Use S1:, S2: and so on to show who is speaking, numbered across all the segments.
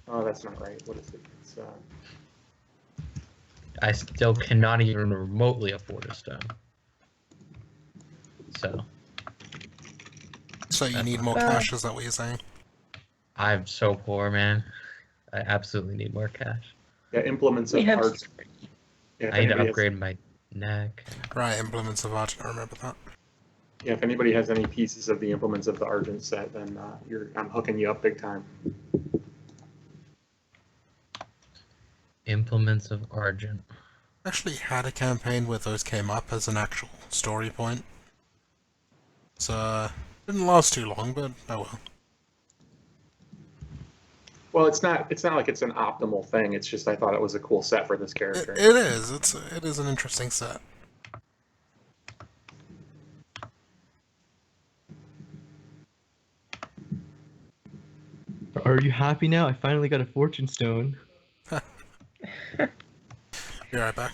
S1: Oh, that's not right. What is it? It's
S2: I still cannot even remotely afford a stone.
S3: So you
S2: That's
S3: need
S2: not
S3: more
S4: bad.
S3: cash, is that what you're saying?
S2: I'm so poor, man. I absolutely need more cash.
S1: yeah, implements
S4: We
S1: of
S4: have
S1: art. Yeah, if
S2: I need to
S1: anybody
S2: upgrade my neck.
S3: Right, implements of art, I remember that.
S1: if anybody has any pieces of the implements of the Argent set, then I'm hooking you up big time.
S2: Implements of Argent.
S3: Actually had a campaign where those came up as an actual story point. So, didn't last too long, but oh well.
S1: Well, it's not like it's an optimal thing. It's just I thought it was a cool set for this character.
S3: It is. It is an interesting set.
S5: Are you happy now? I finally got a fortune stone.
S3: Be right back.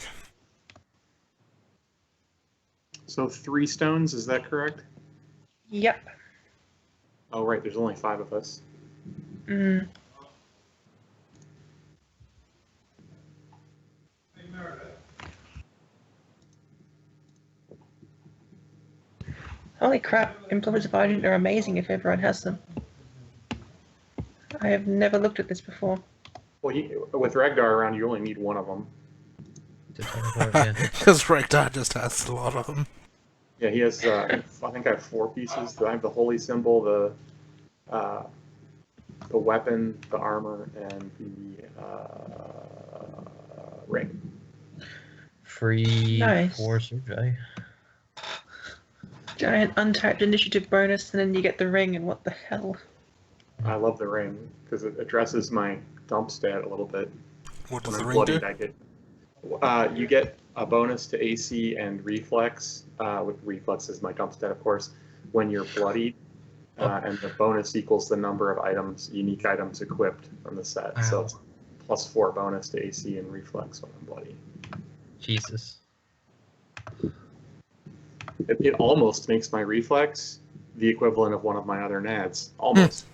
S1: So 3 stones, is that correct?
S4: Yep.
S1: Oh, right. There's only 5 of us.
S4: Mm. Holy crap, implements of Argent are amazing if everyone has them. I have never looked at this before.
S1: Well, with Regdar around, you only need 1 of them.
S2: To teleport, yeah.
S3: Because Rek'Dar just has a lot of them.
S1: Yeah, he has. I think I have 4 pieces. I have the holy symbol, the weapon, the armor, and the ring.
S2: Free
S4: Nice.
S2: 4 surge value.
S4: Giant untapped initiative bonus, and then you get the ring, and what the hell?
S1: I love the ring because it addresses my dump stat a little bit.
S3: What does
S1: When
S3: the
S1: I'm
S3: ring
S1: bloodied,
S3: do?
S1: I get. You get a bonus to AC and reflex. With reflex is my dump stat, of course. When you're bloodied, and the bonus equals the number of items, unique items equipped from the set.
S2: Wow.
S1: So it's +4 bonus to AC and reflex when I'm bloody.
S2: Jesus.
S1: It almost makes my reflex the equivalent of one of my other nads. Almost.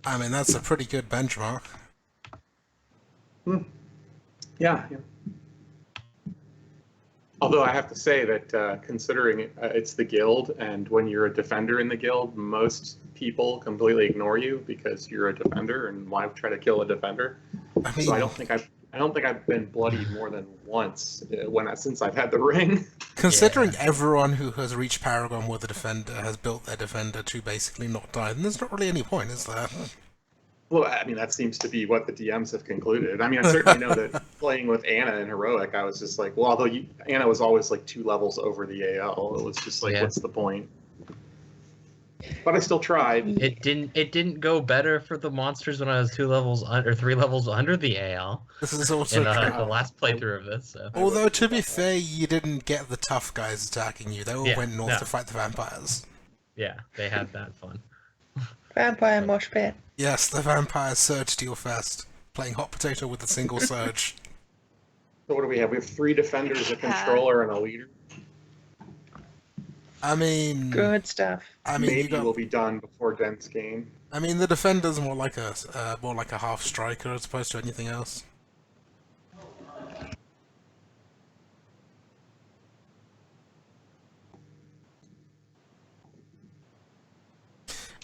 S3: I mean, that's a pretty good benchmark.
S1: Yeah. Although I have to say that considering it's the guild, and when you're a defender in the guild, most people completely ignore you because you're a defender, and why try to kill a defender?
S3: I mean,
S1: So I don't think I've been bloodied more than once since I've had the ring.
S3: considering everyone who has reached Paragon with a defender has built their defender to basically not die, then there's not really any point, is there?
S1: Well, I mean, that seems to be what the DMs have concluded. I mean, I certainly know that playing with Anna in Heroic, I was just like, well, although Anna was always like 2 levels over the AL, it was just like, what's the point? But I still tried.
S2: It didn't go better for the monsters when I was 2 levels or 3 levels under the AL.
S3: This is also
S2: In
S3: true.
S2: the last playthrough of this. So.
S3: Although, to be fair, you didn't get the tough guys attacking you. They all
S2: Yeah,
S3: went north
S2: no.
S3: to fight the vampires.
S2: Yeah, they had that fun.
S4: Vampire mosh pit.
S3: Yes, the vampires surged to your fest, playing hot potato with a single surge.
S1: So what do we have? We have 3 defenders, a controller, and a leader.
S3: I mean,
S4: Good stuff.
S3: I mean,
S1: Maybe we'll be done before Dent's game.
S3: I mean, the defender's more like a half striker as opposed to anything else.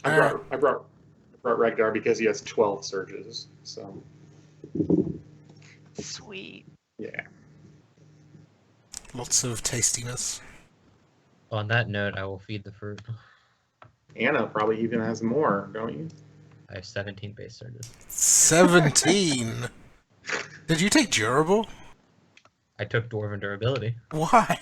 S1: I brought Regdar because he has 12 surges. So
S6: Sweet.
S1: yeah.
S3: Lots of tastiness.
S2: On that note, I will feed the fruit.
S1: Anna probably even has more, don't you?
S2: I have 17 base surges.
S3: 17. Did you take durable?
S2: I took Dwarven Durability.
S3: Why?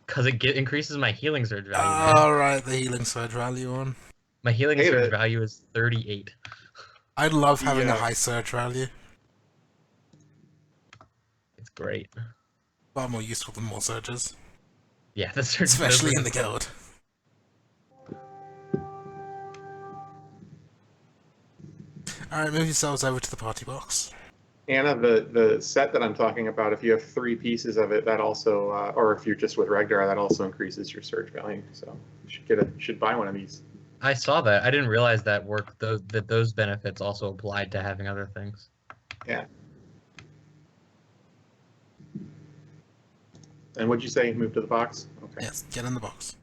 S2: Because it increases my healing surge value.
S3: Alright, the healing surge value on.
S2: My healing surge value is 38.
S3: I love having a high surge value.
S2: It's great.
S3: Far more useful than more surges.
S2: Yeah, the surge
S3: Especially in the guild. Alright, move yourselves over to the party box.
S1: Anna, the set that I'm talking about, if you have 3 pieces of it, that also, or if you're just with Regdar, that also increases your surge value. So you should buy one of these.
S2: I saw that. I didn't realize that those benefits also applied to having other things.
S1: Yeah. And what'd you say? Move to the box? Okay.
S3: Yes, get in the box.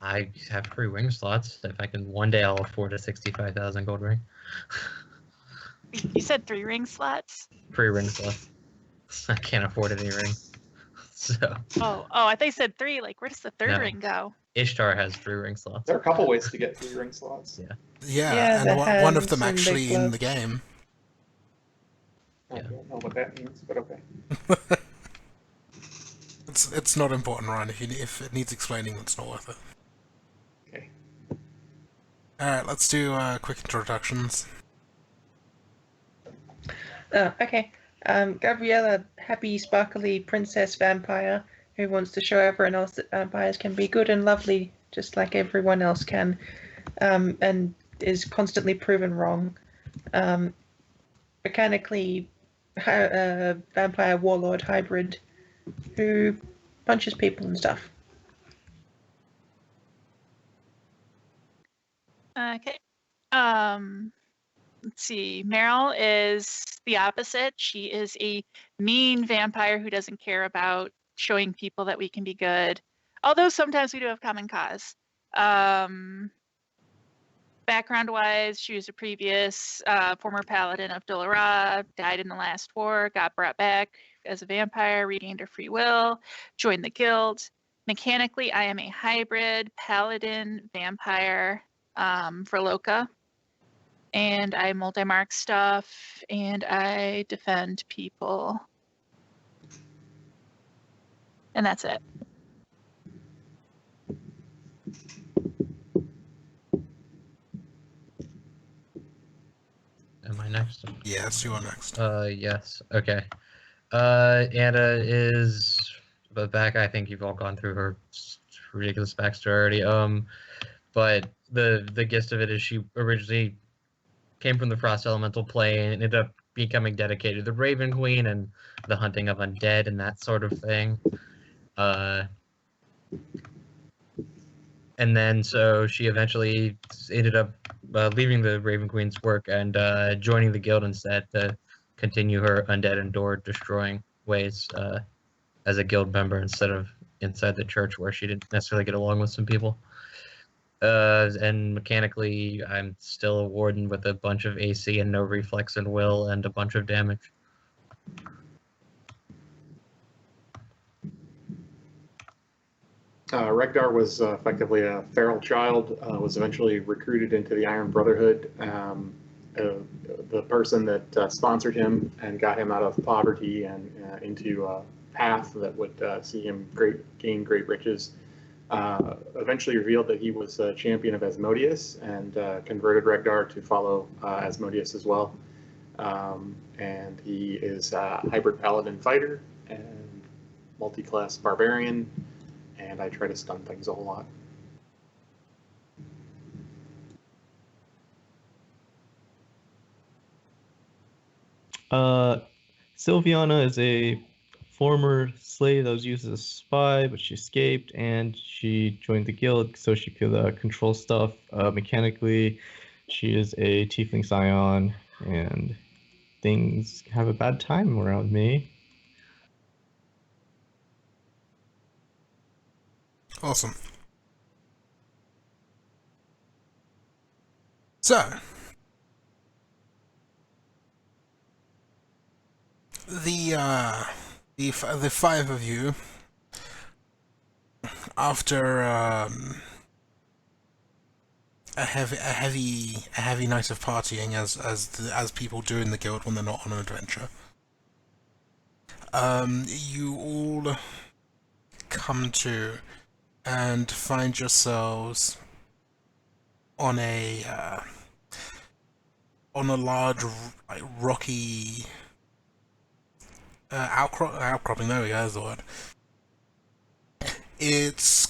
S2: I have free wing slots. If I can, one day I'll afford a 65,000 gold ring.
S6: You said 3 ring slots?
S2: Free ring slots. I can't afford any ring. So
S6: Oh, I thought you said 3. Like, where does the third
S2: No.
S6: ring go?
S2: Ishtar has free ring slots.
S1: There are a couple ways to get 3 ring slots.
S2: Yeah.
S3: Yeah,
S4: Yeah,
S3: and
S4: the
S3: one of
S4: hands
S3: them
S4: and the
S3: actually in
S4: glove.
S3: the game.
S1: I
S2: Yeah.
S1: don't know what that means, but okay.
S3: It's not important, Ryan. If it needs explaining, it's not worth it.
S1: Okay.
S3: Alright, let's do quick introductions.
S4: Okay. Gabriella, happy, sparkly princess vampire who wants to show everyone else that vampires can be good and lovely, just like everyone else can, and is constantly proven wrong. Mechanically, vampire warlord hybrid who punches people and stuff.
S6: Okay. Let's see. Meryl is the opposite. She is a mean vampire who doesn't care about showing people that we can be good. Although sometimes we do have common cause. Background-wise, she was a previous former paladin of Dolaran, died in the last war, got brought back as a vampire, regained her free will, joined the guild. Mechanically, I am a hybrid paladin vampire for Loka. And I multi-mark stuff, and I defend people. And that's it.
S2: Am I next?
S3: Yes, you are next.
S2: Yes. Okay. Anna is back. I think you've all gone through her ridiculous backstory already. But the gist of it is she originally came from the Frost Elemental plane and ended up becoming dedicated to the Raven Queen and the hunting of undead and that sort of thing. And then so she eventually ended up leaving the Raven Queen's work and joining the guild instead to continue her undead and door destroying ways as a guild member instead of inside the church where she didn't necessarily get along with some people. And mechanically, I'm still a warden with a bunch of AC and no reflex and will and a bunch of damage.
S1: Regdar was effectively a feral child, was eventually recruited into the Iron Brotherhood. The person that sponsored him and got him out of poverty and into a path that would see him gain great riches, eventually revealed that he was a champion of Asmodeus and converted Regdar to follow Asmodeus as well. And he is a hybrid paladin fighter and multi-class barbarian, and I try to stun things a whole lot.
S5: Sylviana is a former slave that was used as a spy, but she escaped and she joined the guild so she could control stuff mechanically. She is a tiefling scion, and things have a bad time around me.
S3: Awesome. So, the five of you, after a heavy night of partying, as people do in the guild when they're not on an adventure, you all come to and find yourselves on a large rocky outcropping. There we go. That's the word. It's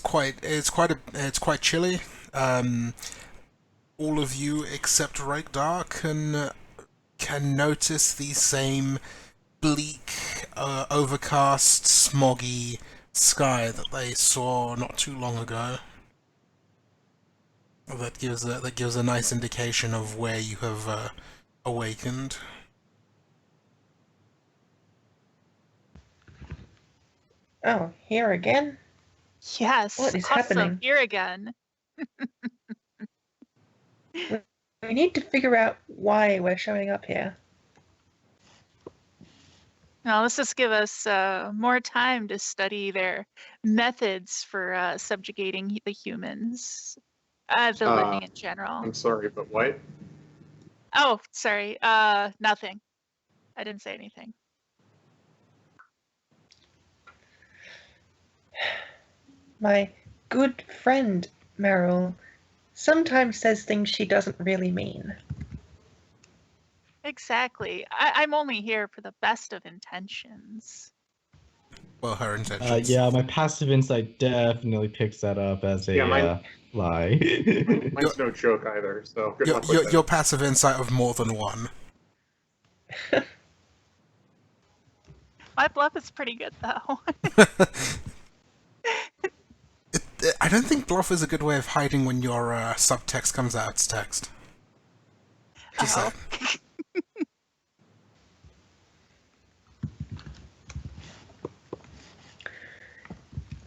S3: quite chilly. All of you except Regdar can notice the same bleak, overcast, smoggy sky that they saw not too long ago. That gives a nice indication of where you have awakened.
S4: Oh, here again?
S6: Yes,
S4: What is
S6: awesome.
S4: happening?
S6: Here again.
S4: We need to figure out why we're showing up here.
S6: Now, let's just give us more time to study their methods for subjugating the humans, the living in general.
S1: I'm sorry, but what?
S6: Oh, sorry. Nothing. I didn't say anything.
S4: My good friend, Meryl, sometimes says things she doesn't really mean.
S6: Exactly. I'm only here for the best of intentions.
S3: Well, her intentions.
S5: Yeah, my passive insight definitely picks that up as a
S1: Yeah, mine-
S5: lie.
S1: Mine's no joke either, so good luck with
S3: Your
S1: that.
S3: passive insight of more than one.
S6: My bluff is pretty good, though.
S3: I don't think bluff is a good way of hiding when your subtext comes out as text. Just
S6: Oh.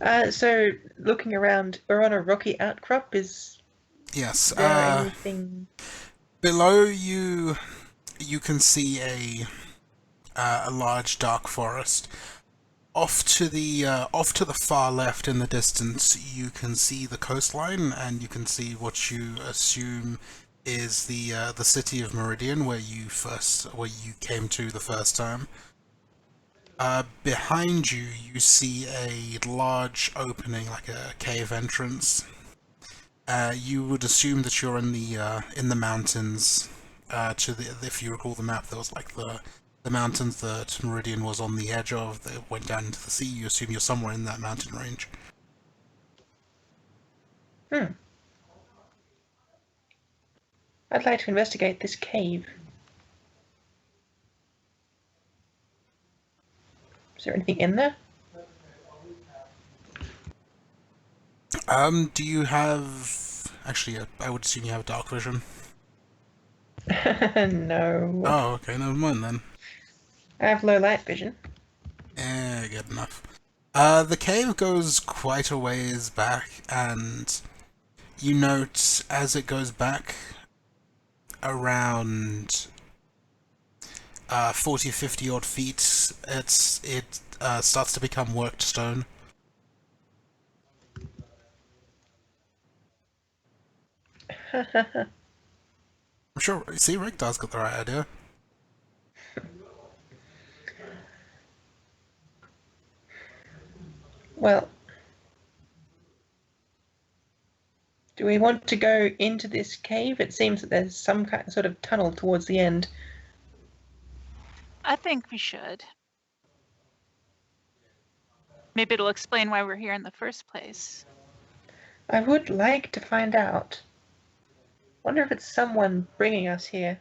S3: saying.
S4: So, looking around, we're on a rocky outcrop. Is
S3: Yes.
S4: there anything?
S3: Below you, you can see a large dark forest. Off to the far left in the distance, you can see the coastline, and you can see what you assume is the city of Meridian, where you came to the first time. Behind you, you see a large opening, like a cave entrance. You would assume that you're in the mountains. If you recall the map, there was like the mountains that Meridian was on the edge of that went down into the sea. You assume you're somewhere in that mountain range.
S4: I'd like to investigate this cave. Is there anything in there?
S3: Do you have... Actually, I would assume you have dark vision.
S4: No.
S3: Oh, okay, never mind then.
S4: I have low light vision.
S3: Good enough. The cave goes quite a ways back, and you note as it goes back around 40, 50 odd feet, it starts to become worked stone. I'm sure, see, Rigdar's got the right idea.
S4: Well, do we want to go into this cave? It seems that there's some kind sort of tunnel towards the end.
S6: I think we should. Maybe it'll explain why we're here in the first place.
S4: I would like to find out. Wonder if it's someone bringing us here.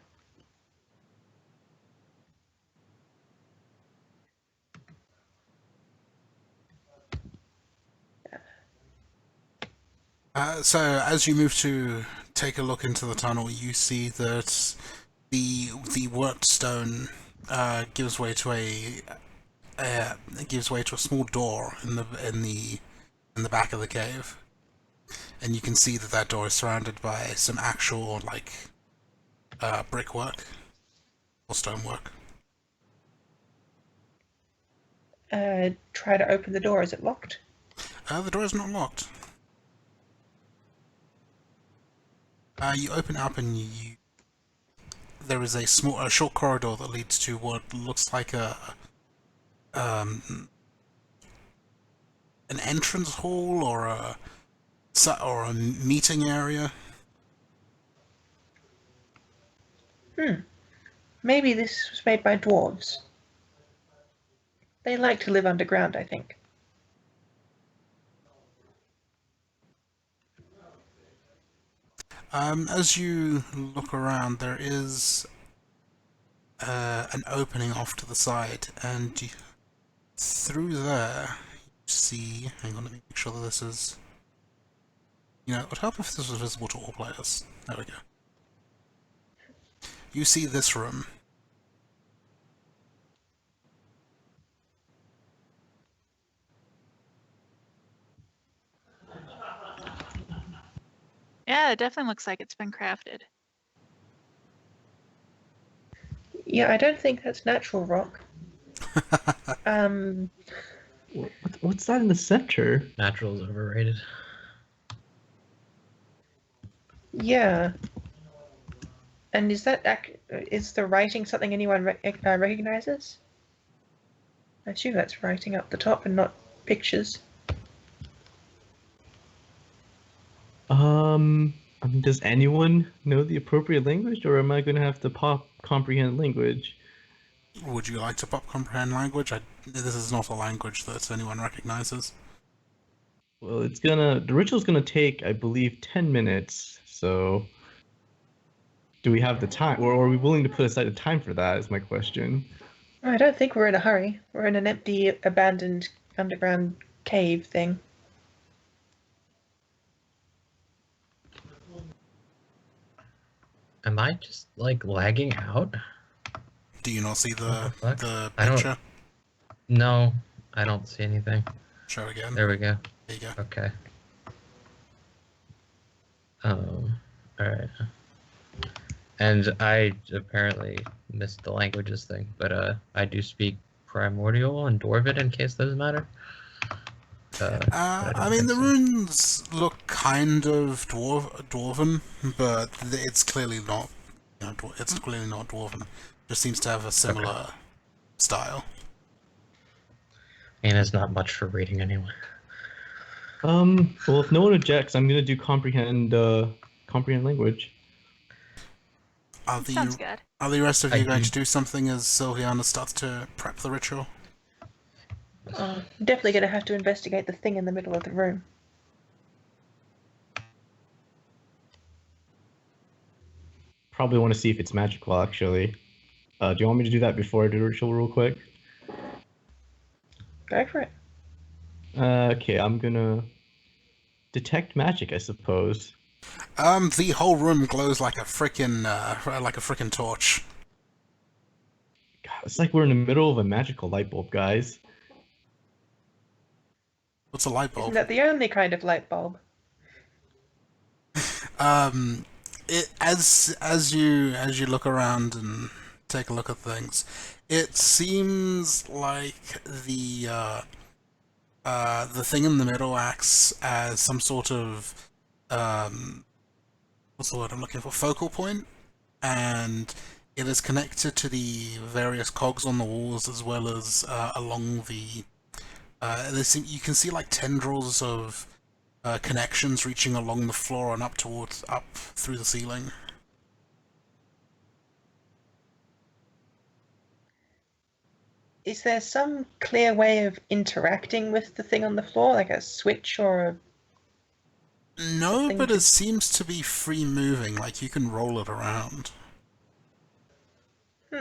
S3: So as you move to take a look into the tunnel, you see that the worked stone gives way to a small door in the back of the cave, and you can see that door is surrounded by some actual brickwork or stonework.
S4: Try to open the door. Is it locked?
S3: The door is not locked. You open up and there is a short corridor that leads to what looks like an entrance hall or a meeting area.
S4: Maybe this was made by dwarves. They like to live underground, I think.
S3: As you look around, there is an opening off to the side, and through there you see... Hang on, let me make sure that this is... You know, it would help if this was visible to all players. There we go. You see this room.
S6: Yeah, it definitely looks like it's been crafted.
S4: Yeah, I don't think that's natural rock. Um,
S5: What's that in the center?
S2: Natural is overrated.
S4: yeah. And is the writing something anyone recognizes? I assume that's writing up the top and not pictures.
S5: I mean, does anyone know the appropriate language, or am I going to have to pop comprehend language?
S3: Would you like to pop comprehend language? This is not a language that anyone recognizes.
S5: Well, the ritual's gonna take, I believe, 10 minutes. So, do we have the time, or are we willing to put aside the time for that? Is my question.
S4: I don't think we're in a hurry. We're in an empty, abandoned underground cave thing.
S2: Am I just like lagging out?
S3: Do you not see the
S2: What
S3: the
S2: I don't-
S3: picture?
S2: No, I don't see anything.
S3: Show again.
S2: There we go.
S3: There you go.
S2: Okay. Alright. And I apparently missed the languages thing, but I do speak Primordial and Dwarven in case those matter.
S3: I mean, the runes look kind of dwarven, but it's clearly not. You know, it's clearly not dwarven. Just seems to have a similar style.
S2: And it's not much for reading anyway.
S5: Well, if no one objects, I'm gonna do comprehend language.
S6: Sounds good.
S3: Are the rest of you
S2: I
S3: going
S2: do-
S3: to do something as Sylviana starts to prep the ritual?
S4: Definitely going to have to investigate the thing in the middle of the room.
S5: Probably want to see if it's magical, actually. Do you want me to do that before I do the ritual real quick?
S4: Go for it.
S5: Okay, I'm gonna detect magic, I suppose.
S3: The whole room glows like a frickin' torch.
S5: God, it's like we're in the middle of a magical light bulb, guys.
S3: What's a light
S4: Isn't
S3: bulb?
S4: that the only kind of light bulb?
S3: As you look around and take a look at things, it seems like the thing in the middle acts as some sort of what's the word I'm looking for? Focal point, and it is connected to the various cogs on the walls as well as along the. You can see like tendrils of connections reaching along the floor and up through the ceiling.
S4: Is there some clear way of interacting with the thing on the floor, like a switch or a...
S3: No,
S4: Something
S3: but
S4: to-
S3: it seems to be free moving, like you can roll it around.
S5: Yeah,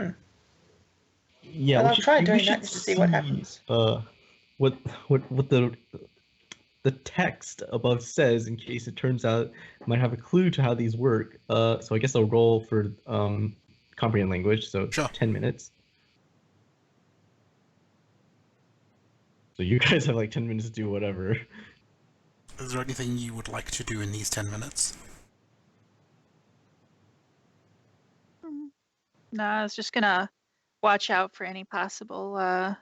S4: Well,
S5: we
S4: I'll
S5: should-
S4: try
S5: we
S4: doing
S5: should
S4: that just to see what happens.
S5: What the text above says, in case it turns out it might have a clue to how these work. So I guess I'll roll for comprehend language. So
S3: Sure.
S5: 10 minutes. So you guys have like 10 minutes to do whatever.
S3: Is there anything you would like to do in these 10 minutes?
S6: No, I was just gonna watch out for any possible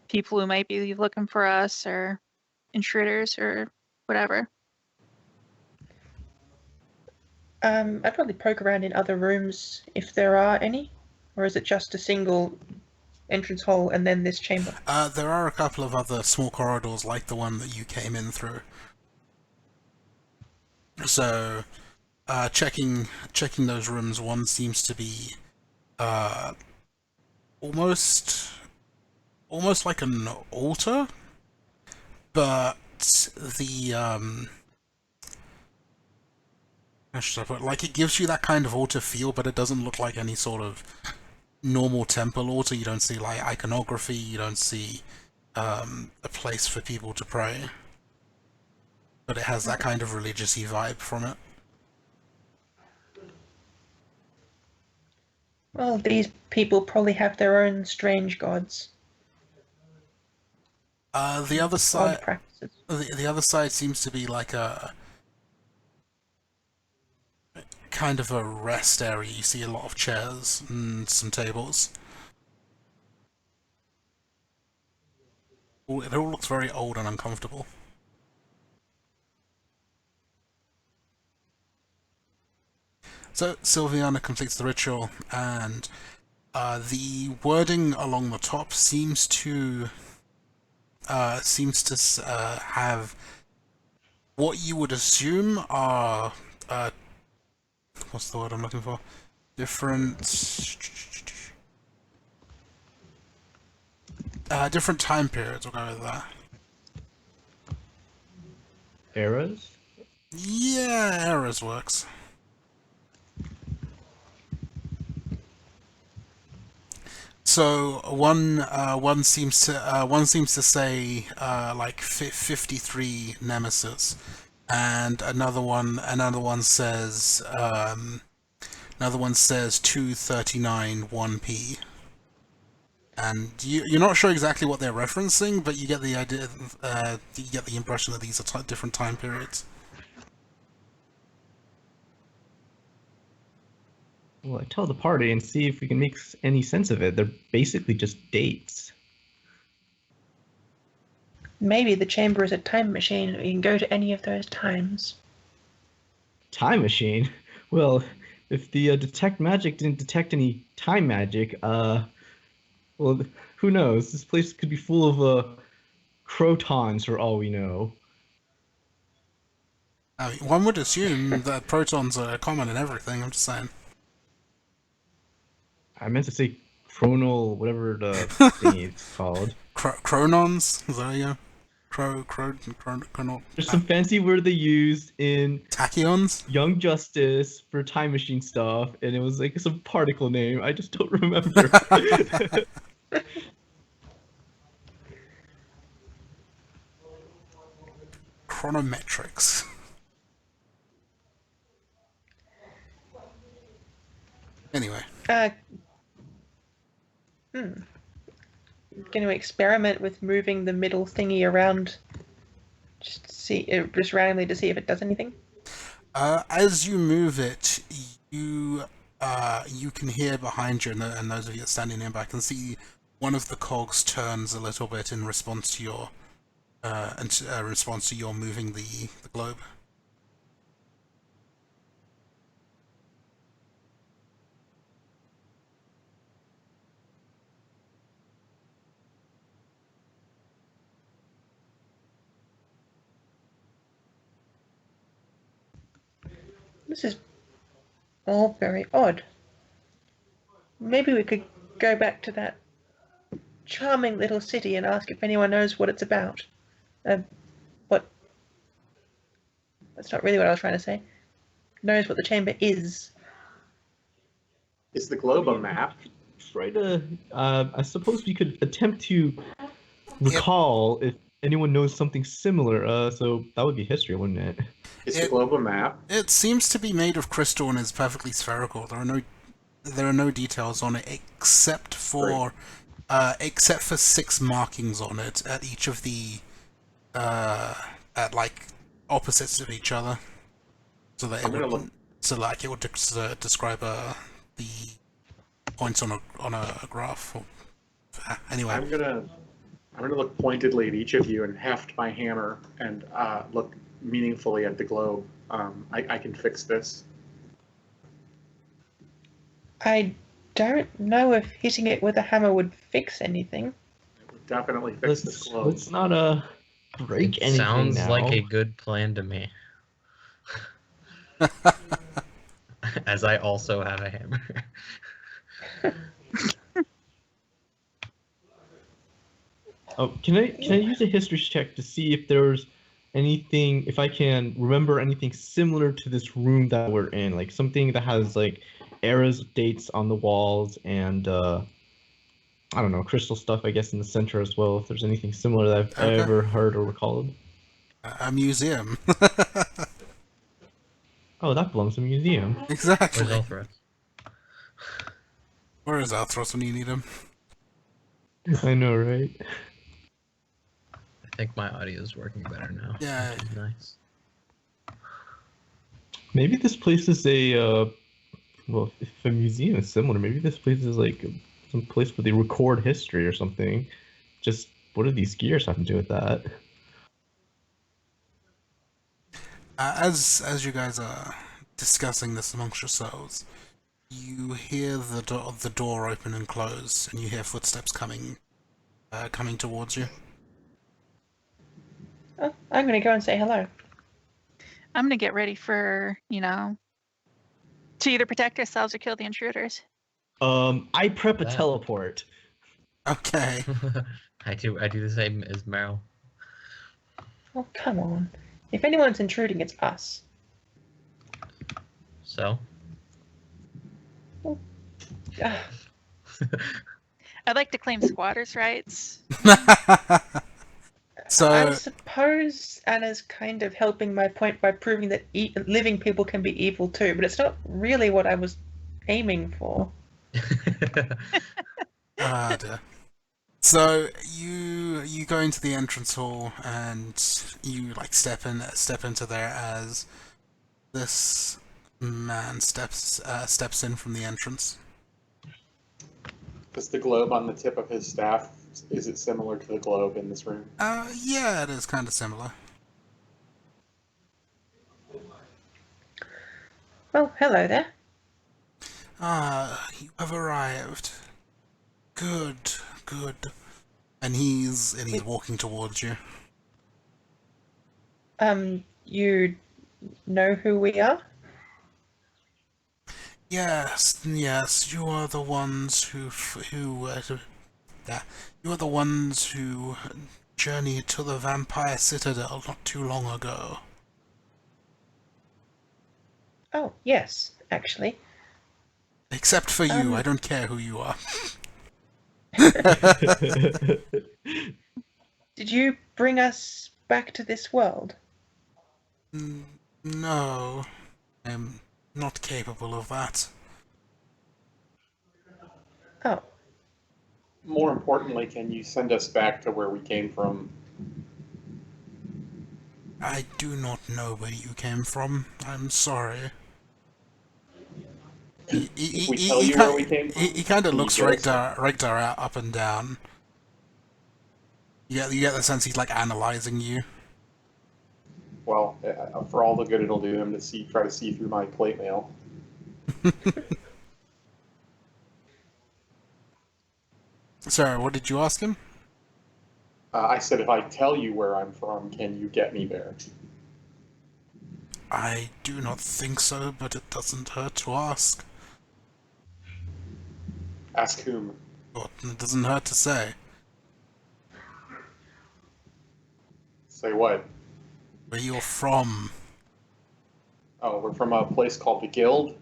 S6: people who might be looking for us or intruders or whatever.
S4: I'd probably poke around in other rooms if there are any, or is it just a single entrance hole and then this chamber?
S3: There are a couple of other small corridors like the one that you came in through. So, checking those rooms, one seems to be almost like an altar, but the how should I put it? Like, it gives you that kind of altar feel, but it doesn't look like any sort of normal temple altar. You don't see like iconography. You don't see a place for people to pray. but it has that kind of religious-y vibe from it.
S4: Well, these people probably have their own strange gods,
S3: The other
S4: odd
S3: side,
S4: practices.
S3: the other side seems to be like a kind of a rest area. You see a lot of chairs and some tables. It all looks very old and uncomfortable. So Sylviana completes the ritual, and the wording along the top seems to have what you would assume are what's the word I'm looking for? Different time periods. We'll go with that.
S5: Eras?
S3: Yeah, eras works. So one seems to say like 53 Nemesis, and another one says 239 1p. And you're not sure exactly what they're referencing, but you get the idea. You get the impression that these are different time periods.
S5: Well, I tell the party and see if we can make any sense of it. They're basically just dates.
S4: Maybe the chamber is a time machine, and we can go to any of those times.
S5: Time machine? Well, if the detect magic didn't detect any time magic, well, who knows? This place could be full of crotons for all we know.
S3: I mean, one would assume that protons are common in everything. I'm just saying.
S5: I meant to say chronal, whatever the thingy it's called.
S3: Chronons? Is that you? Chronal.
S5: There's some fancy word they used in
S3: Tachyons?
S5: Young Justice for time machine stuff, and it was like some particle name. I just don't remember.
S3: Chronometrics. Anyway.
S4: Going to experiment with moving the middle thingy around, just randomly to see if it does anything.
S3: As you move it, you can hear behind you, and those of you standing nearby can see one of the cogs turns a little bit in response to your moving the globe.
S4: This is all very odd. Maybe we could go back to that charming little city and ask if anyone knows what it's about. What? That's not really what I was trying to say. Knows what the chamber is.
S1: Is the globe a map?
S5: Try to, I suppose we could attempt to recall if anyone knows something similar. So that would be history, wouldn't it?
S1: Is the globe a map?
S3: It seems to be made of crystal and is perfectly spherical. There are no details on it except for 6 markings on it at each of the at like opposites of each other, so that it would describe the points on a graph. Anyway,
S1: I'm gonna look pointedly at each of you and heft my hammer and look meaningfully at the globe. I can fix this.
S4: I don't know if hitting it with a hammer would fix anything.
S1: It would definitely fix this globe.
S5: Let's not break anything
S2: Sounds
S5: now.
S2: like a good plan to me. As I also have a hammer.
S5: Oh, can I use a history check to see if there's anything, if I can remember anything similar to this room that we're in, like something that has like eras, dates on the walls, and I don't know, crystal stuff, I guess, in the center as well. If there's anything similar that I've ever heard or recalled.
S3: A museum.
S5: Oh, that belongs to a museum.
S3: Exactly.
S2: Where's Elthros?
S3: Where is Athros when you need him?
S5: I know, right?
S2: I think my audio is working better now.
S3: Yeah.
S2: Which is nice.
S5: Maybe this place is well, if a museum is similar, maybe this place is like some place where they record history or something. Just what do these gears have to do with that?
S3: As you guys are discussing this amongst yourselves, you hear the door open and close, and you hear footsteps coming towards you.
S4: Oh, I'm going to go and say hello.
S6: I'm gonna get ready for, to either protect ourselves or kill the intruders.
S5: I prep a
S2: That.
S5: teleport.
S3: Okay.
S2: I do the same as Meryl.
S4: Oh, come on. If anyone's intruding, it's us.
S2: So?
S4: Ah,
S6: I'd like to claim squatters' rights.
S4: I
S3: So,
S4: suppose Anna's kind of helping my point by proving that living people can be evil too, but it's not really what I was aiming for.
S3: dear. So you go into the entrance hall and you like step into there as this man steps in from the entrance.
S1: Does the globe on the tip of his staff, is it similar to the globe in this room?
S3: Yeah, it is kind of similar.
S4: Well, hello there.
S3: You have arrived. Good, good. And he's walking towards you.
S4: You know who we are?
S3: Yes, you are the ones you are the ones who journeyed to the Vampire Citadel not too long ago.
S4: Oh, yes, actually.
S3: Except for you, I don't care who you are.
S4: Did you bring us back to this world?
S3: No, I'm not capable of that.
S4: Oh,
S1: More importantly, can you send us back to where we came from?
S3: I do not know where you came from. I'm sorry.
S1: If we tell you where we came from,
S3: He kind of
S1: can you
S3: looks
S1: get us
S3: Regdar up and down. You get the sense he's like analyzing you.
S1: Well, for all the good it'll do him to try to see through my plate mail.
S3: Sorry, what did you ask him?
S1: I said, if I tell you where I'm from, can you get me there?
S3: I do not think so, but it doesn't hurt to ask.
S1: Ask whom?
S3: But it doesn't hurt to say.
S1: Say what?
S3: Where you're from.
S1: Oh, we're from a place called the Guild.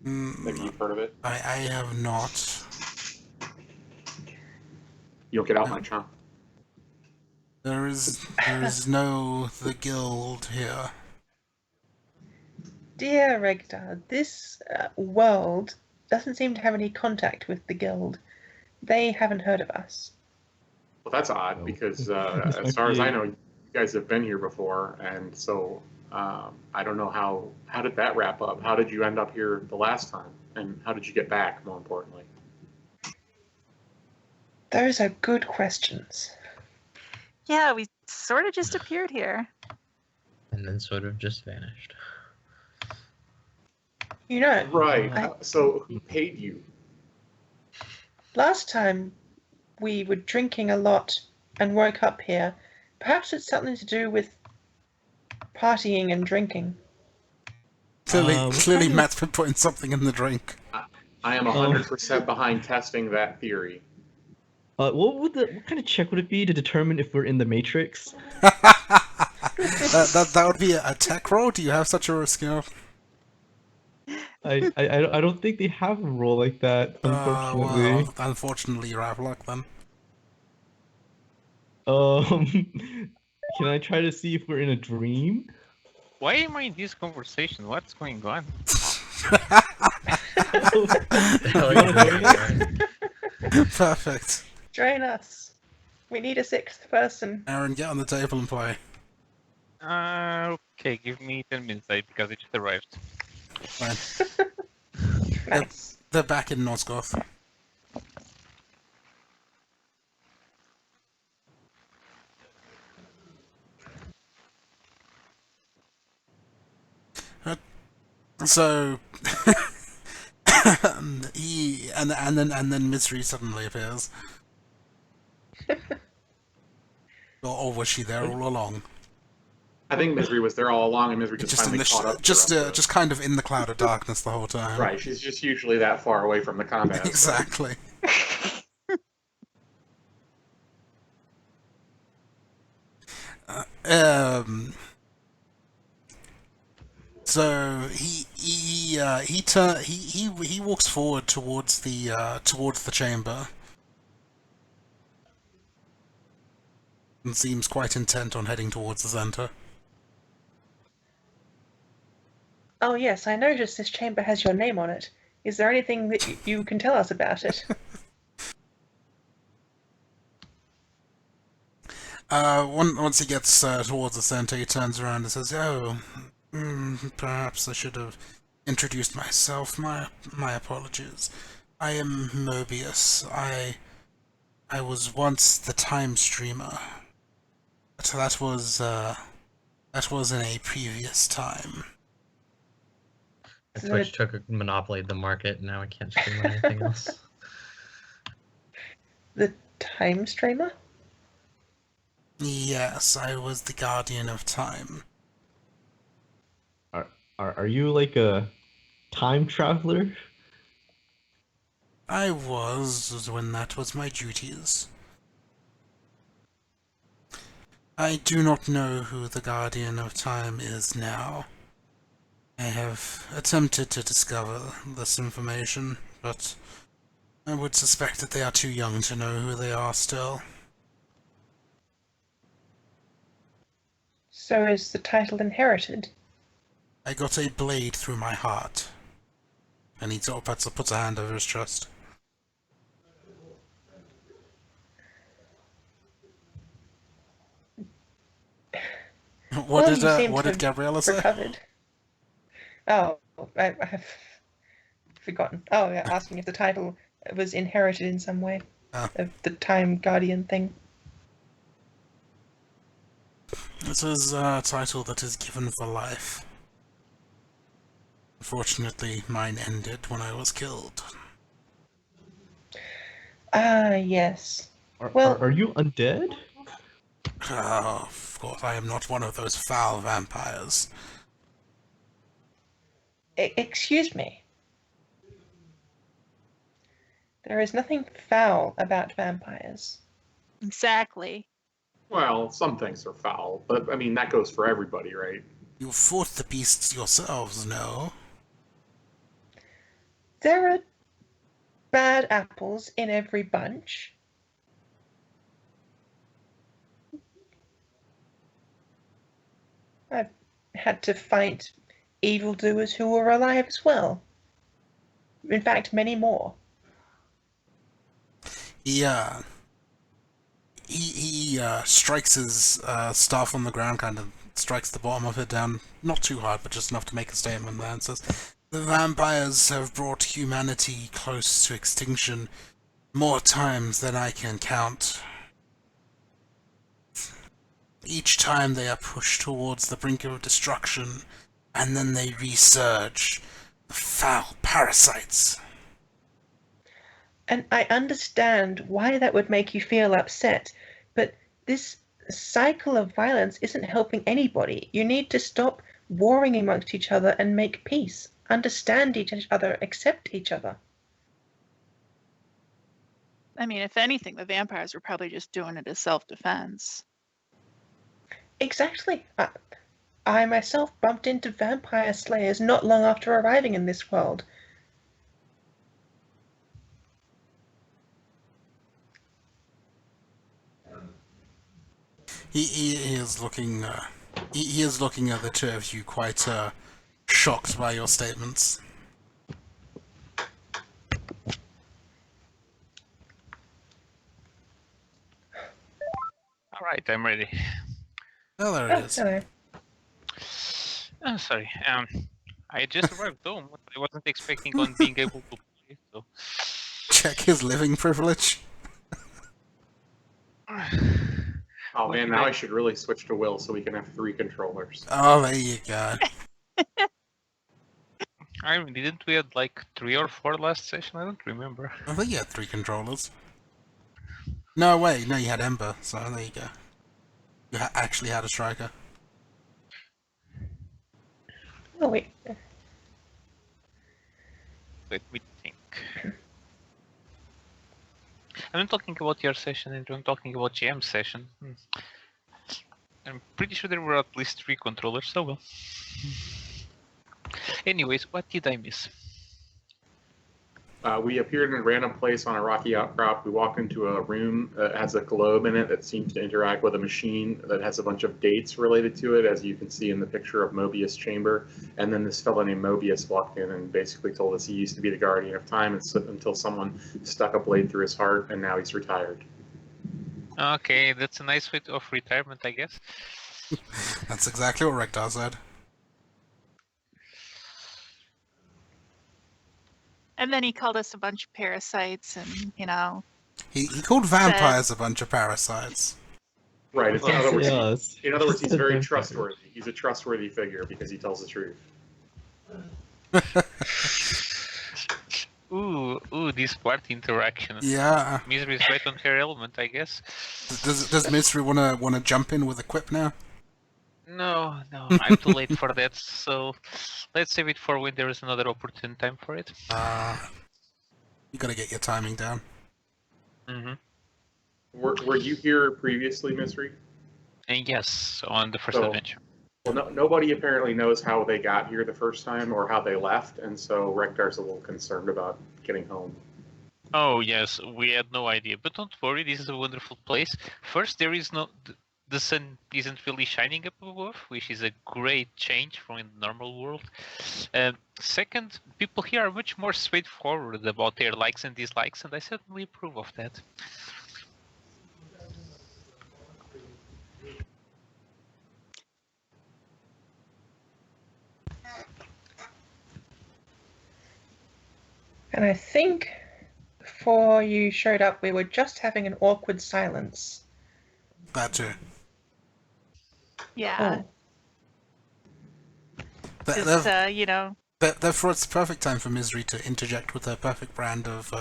S1: Maybe you've heard of it.
S3: I have not.
S1: You'll get out my trunk.
S3: There is no the guild here.
S4: dear Regdar, this world doesn't seem to have any contact with the guild. They haven't heard of us.
S1: Well, that's odd because
S5: This
S1: as
S5: might
S1: far as
S5: be-
S1: I know, you guys have been here before, and so I don't know how did that wrap up? How did you end up here the last time, and how did you get back? More importantly,
S4: Those are good questions.
S6: Yeah, we sort of just appeared here.
S2: And then sort of just vanished.
S4: You know,
S1: right?
S4: I-
S1: So who paid you?
S4: last time we were drinking a lot and woke up here. Perhaps it's something to do with partying and drinking.
S3: Clearly,
S5: what
S3: clearly
S5: kind of-
S3: Matt's been putting something in the drink.
S1: I am 100% behind testing that theory.
S5: What kind of check would it be to determine if we're in the Matrix?
S3: That would be a tech roll. Do you have such a skill?
S5: I don't think they have a role like that, unfortunately.
S3: Well, unfortunately, you're out of luck then.
S5: Can I try to see if we're in a dream?
S7: Why am I in this conversation? What's going on?
S3: Perfect.
S4: Join us. We need a sixth person.
S3: Aaron, get on the table and play.
S7: Okay, give me 10 minutes because it just arrived.
S3: Fine.
S4: Nice.
S3: They're back in Nosgoth. So he and then Misery suddenly appears. Or was she there all along?
S1: I think Misery was there all along, and Misery just
S3: Just in
S1: finally
S3: the
S1: caught up.
S3: just kind of in the cloud of darkness the whole time.
S1: Right, she's just usually that far away from the combat.
S3: Exactly. So he walks forward towards the chamber and seems quite intent on heading towards the center.
S4: Oh yes, I noticed this chamber has your name on it. Is there anything that you can tell us about it?
S3: Once he gets towards the center, he turns around and says, "Oh, perhaps I should have introduced myself. My apologies. I am Mobius. I was once the time streamer, but that was in a previous time."
S2: Twitch took a monopoly of the market, and now I can't stream on anything else.
S4: The time streamer?
S3: Yes, I was the guardian of time.
S5: Are you like a time traveler?
S3: I was when that was my duties. I do not know who the guardian of time is now. I have attempted to discover this information, but I would suspect that they are too young to know who they are still.
S4: So is the title inherited?
S3: I got a blade through my heart. And he sort of puts a hand over his chest. What did Gabriella say?
S4: Recovered. Oh, I have forgotten. Oh, yeah, asking if the title was inherited in some way. Of the Time Guardian thing.
S3: This is a title that is given for life. Unfortunately, mine ended when I was killed.
S4: Ah, yes.
S5: Are you undead?
S3: Oh, of course, I am not one of those foul vampires.
S4: Excuse me. There is nothing foul about vampires.
S6: Exactly.
S1: Well, some things are foul, but I mean that goes for everybody, right?
S3: You fought the beasts yourselves, no?
S4: There are bad apples in every bunch. I've had to fight evildoers who were alive as well. In fact, many more.
S3: He strikes his staff on the ground, kind of strikes the bottom of it down, not too hard, but just enough to make a statement there, and says, "The vampires have brought humanity close to extinction more times than I can count. Each time they are pushed towards the brink of destruction, and then they resurge. The foul parasites."
S4: And I understand why that would make you feel upset, but this cycle of violence isn't helping anybody. You need to stop warring amongst each other and make peace. Understand each other, accept each other.
S6: I mean, if anything, the vampires were probably just doing it as self-defense.
S4: Exactly. I myself bumped into vampire slayers not long after arriving in this world.
S3: He is looking. He is looking at the two of you quite shocked by your statements.
S7: All right, I'm ready.
S3: Oh, there it
S4: Oh,
S3: is.
S4: hello.
S7: Oh, sorry. I just arrived home. I wasn't expecting on being able to play, so.
S3: Check his living privilege.
S1: Oh
S7: What
S1: man,
S7: did
S1: now
S7: I-
S1: I should really switch to Will so we can have 3 controllers.
S3: Oh, there you go.
S7: I mean, didn't we had like 3 or 4 last session? I don't remember.
S3: I think you had 3 controllers. No, wait, no, you had Ember, so there you go. You actually had a striker.
S4: Oh wait.
S7: Let me think. I'm not talking about your session, I'm talking about GM session. I'm pretty sure there were at least 3 controllers, so well. Anyways, what did I miss?
S1: We appeared in a random place on a rocky outcrop. We walked into a room that has a globe in it that seems to interact with a machine that has a bunch of dates related to it, as you can see in the picture of Mobius Chamber. And then this fellow named Mobius walked in and basically told us he used to be the guardian of time until someone stuck a blade through his heart, and now he's retired.
S7: Okay, that's a nice way of retirement, I guess.
S3: That's exactly what Rekdar said.
S6: And then he called us a bunch of parasites, and
S3: He called vampires a bunch of parasites.
S1: Right. It's, in other words,
S5: Yes.
S1: in other words, he's very
S5: Vampires.
S1: trustworthy. He's a trustworthy figure because he tells the truth.
S7: Ooh, this part interaction.
S3: Yeah.
S7: Misery is right on her element, I guess.
S3: Does Mystery wanna jump in with a quip now?
S7: No, I'm too late for that, so let's save it for when there is another opportune time for it.
S3: You gotta get your timing down.
S7: Mm-hmm.
S1: Were you here previously, Mystery?
S7: And yes, on the first
S1: So-
S7: adventure.
S1: Well, nobody apparently knows how they got here the first time or how they left, and so Rekdar's a little concerned about getting home.
S7: Oh yes, we had no idea, but don't worry, this is a wonderful place. First, there is the sun isn't really shining up above, which is a great change from the normal world. Second, people here are much more straightforward about their likes and dislikes, and I certainly approve of that.
S4: And I think before you showed up, we were just having an awkward silence.
S3: That too.
S6: Yeah,
S4: Oh,
S3: That- Therefore, it's the perfect time for Misery to interject with her perfect brand of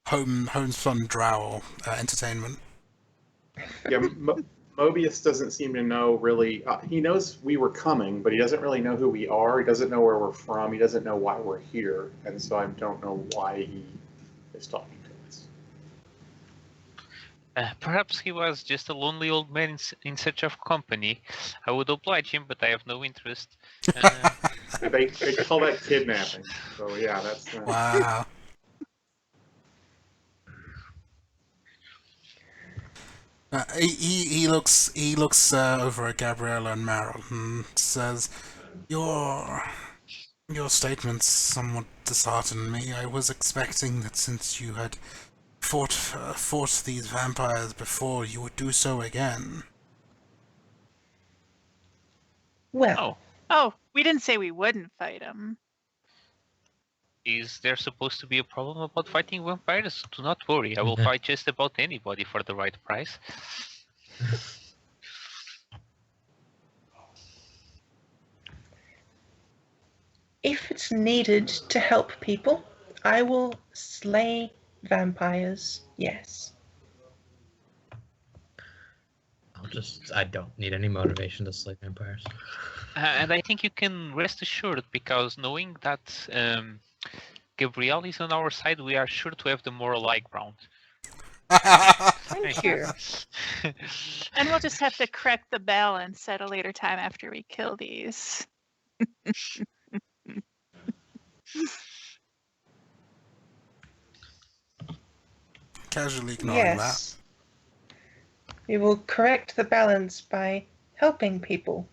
S3: homespun drow entertainment.
S1: Yeah, Mobius doesn't seem to know really. He knows we were coming, but he doesn't really know who we are. He doesn't know where we're from. He doesn't know why we're here, and so I don't know why he is talking to us.
S7: Perhaps he was just a lonely old man in search of company. I would oblige him, but I have no interest.
S1: They call that kidnapping. So yeah, that's.
S3: Wow. He looks over at Gabriella and Meryl and says, "Your statements somewhat dishearten me. I was expecting that since you had fought these vampires before, you would do so again."
S4: well,
S6: Oh, we didn't say we wouldn't fight him.
S7: Is there supposed to be a problem about fighting vampires? Do not worry, I will fight just about anybody for the right price.
S4: if it's needed to help people, I will slay vampires, yes.
S2: I don't need any motivation to slay vampires.
S7: And I think you can rest assured, because knowing that Gabrielle is on our side, we are sure to have the moral high ground.
S4: Thank you.
S6: And we'll just have to correct the balance at a later time after we kill these.
S3: Casually ignoring that.
S4: Yes. We will correct the balance by helping people.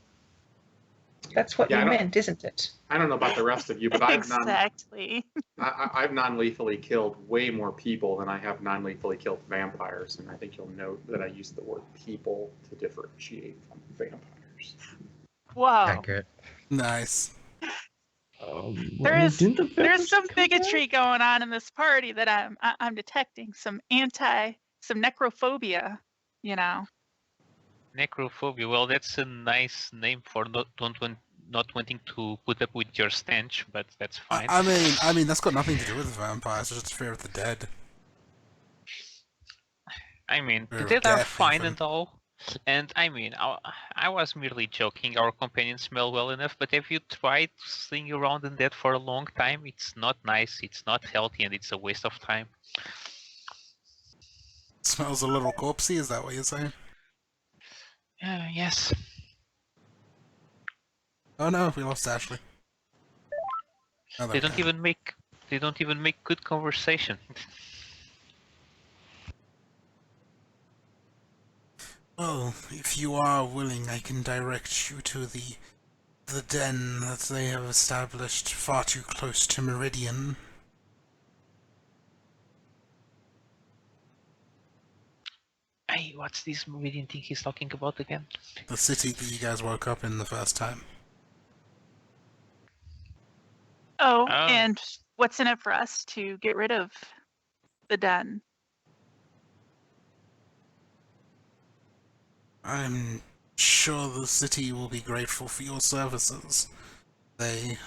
S4: That's what
S1: Yeah,
S4: you meant, isn't it?
S1: I don't know about the rest of you, but I've
S6: Exactly.
S1: I've non-lethally killed way more people than I have non-lethally killed vampires, and I think you'll note that I use the word people to differentiate from vampires.
S6: Whoa.
S2: Accurate.
S3: Nice.
S6: There's
S5: didn't the
S6: there's
S5: vampires
S6: some
S5: come
S6: bigotry going on in this party that I'm detecting. Some necrophobia, you know.
S7: Necrophobia. Well, that's a nice name for not wanting to put up with your stench, but that's fine.
S3: I mean, that's got nothing to do with the vampires. It's just fear of the dead.
S7: I mean,
S3: Fear
S7: the
S3: of
S7: dead are
S3: death,
S7: fine
S3: even.
S7: and all. And I mean, I was merely joking. Our companions smell well enough, but have you tried to sling around in that for a long time? It's not nice, it's not healthy, and it's a waste of time.
S3: Smells a little corpsey. Is that what you're saying?
S7: Yes.
S3: Oh no, we lost Ashley. Oh,
S7: They
S3: there
S7: don't
S3: we go.
S7: even make good conversation.
S3: Well, if you are willing, I can direct you to the den that they have established far too close to Meridian.
S7: Hey, what's this Meridian thing he's talking about again?
S3: The city that you guys woke up in the first time.
S6: Oh,
S7: Oh.
S6: and what's in it for us to get rid of the den?
S3: I'm sure the city will be grateful for your services. They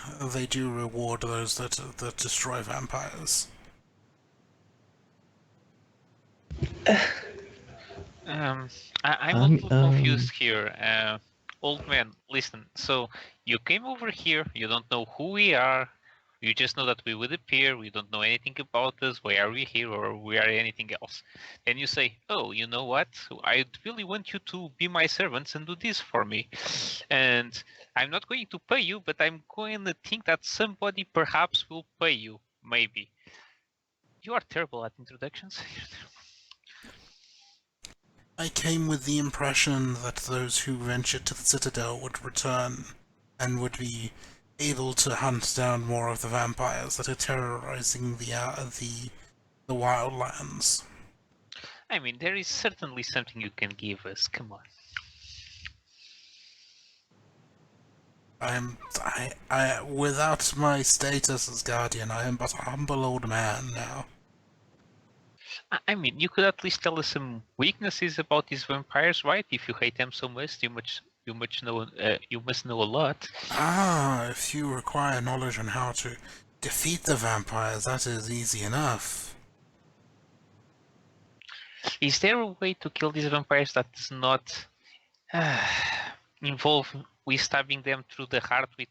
S3: do reward those that destroy vampires.
S7: I'm a little confused here. Old man, listen. So you came over here. You don't know who we are. You just know that we would appear. We don't know anything about us. Why are we here, or we are anything else? And you say, "Oh, you know what? I really want you to be my servants and do this for me." And I'm not going to pay you, but I'm going to think that somebody perhaps will pay you. Maybe. You are terrible at introductions.
S3: I came with the impression that those who ventured to the Citadel would return and would be able to hunt down more of the vampires that are terrorizing the wildlands.
S7: I mean, there is certainly something you can give us. Come on.
S3: I without my status as guardian, I am but a humble old man now.
S7: I mean, you could at least tell us some weaknesses about these vampires, right? If you hate them so much, you must know a lot.
S3: Ah, if you require knowledge on how to defeat the vampires, that is easy enough.
S7: Is there a way to kill these vampires that does not involve we stabbing them through the heart with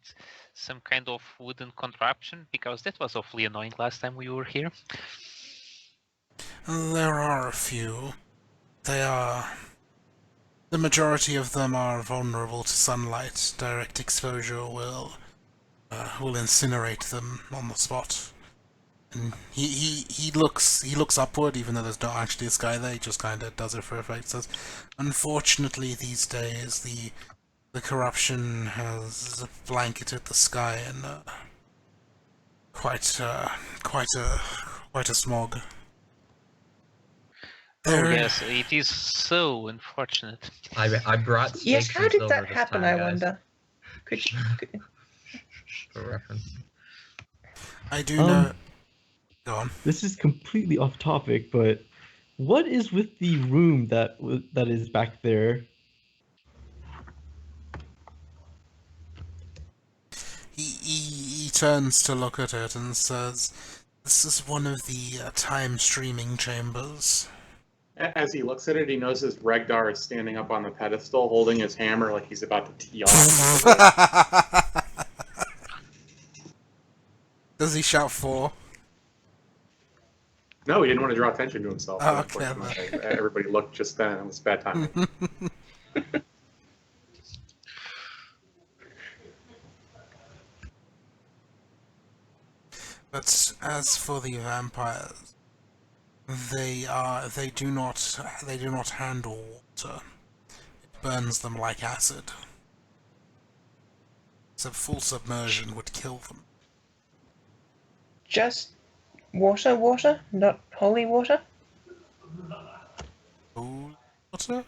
S7: some kind of wooden contraption? Because that was awfully annoying last time we were here.
S3: There are a few. The majority of them are vulnerable to sunlight. Direct exposure will incinerate them on the spot. And he looks upward, even though there's not actually a sky there. He just kind of does it for effect. Says, unfortunately, these days the corruption has blanketed the sky in quite a smog.
S7: Oh yes, it is so unfortunate.
S2: I brought steaks
S4: Yes, how
S2: and
S4: did
S2: silver
S4: that
S2: this
S4: happen,
S2: time,
S4: I
S2: guys,
S4: wonder? Could you...
S2: for reference.
S3: I do know. Go on.
S5: This is completely off topic, but what is with the room that is back there?
S3: He turns to look at it and says, "This is one of the time streaming chambers."
S1: As he looks at it, he notices Regdar is standing up on the pedestal, holding his hammer like he's about to tee off.
S3: Does he shout 4?
S1: No, he didn't want to draw attention to himself.
S3: Oh,
S1: So
S3: okay.
S1: unfortunately, everybody looked just then. It was bad timing.
S3: But as for the vampires, They do not handle water. It burns them like acid. So full submersion would kill them.
S4: Just water, not holy water.
S3: Cool water?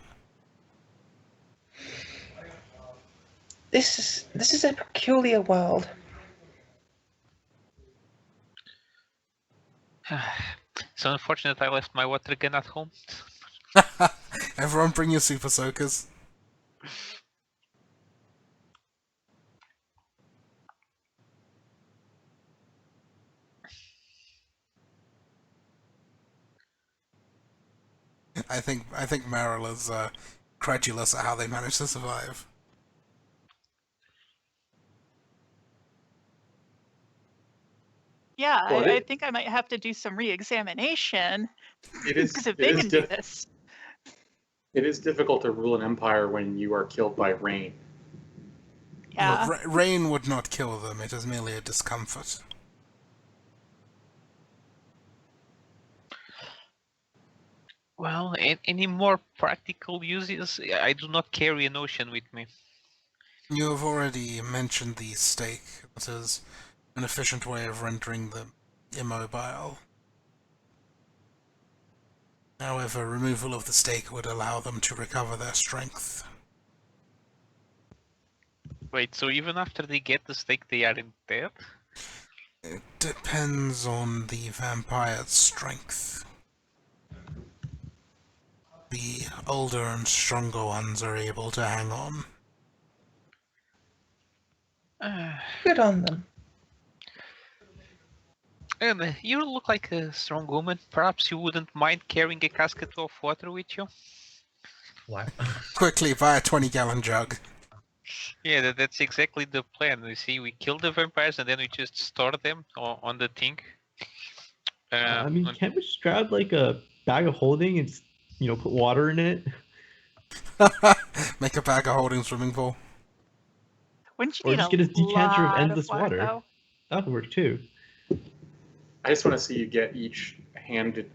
S4: This is a peculiar world.
S7: So unfortunate I left my water gun at home.
S3: Everyone bring your super soakers. I think Meryl is credulous at how they managed to survive.
S6: Yeah,
S1: Well,
S6: I think I might have to do some re-examination.
S1: It is
S6: Because if they can do this.
S1: It is difficult to rule an empire when you are killed by rain.
S6: Yeah.
S3: Well, rain would not kill them. It is merely a discomfort.
S7: Well, any more practical uses? I do not carry an ocean with me.
S3: You have already mentioned the stake. That is an efficient way of rendering them immobile. However, removal of the stake would allow them to recover their strength.
S7: Wait, so even after they get the stake, they aren't dead?
S3: It depends on the vampire's strength. The older and stronger ones are able to hang on.
S4: Good on them.
S7: And you look like a strong woman. Perhaps you wouldn't mind carrying a casket of water with you?
S2: Wow.
S3: Quickly, buy a 20-gallon jug.
S7: Yeah, that's exactly the plan. You see, we kill the vampires and then we just store them on the thing.
S5: I mean, can't we just grab like a bag of holding and put water in it?
S3: Make a bag of holding swimming pool.
S6: Wouldn't you
S5: Or
S6: need
S5: just
S6: a
S5: get a decanter of
S6: lot
S5: endless
S6: water,
S5: water.
S6: though?
S5: That would work too.
S1: I just want to see you get each a hand-shaped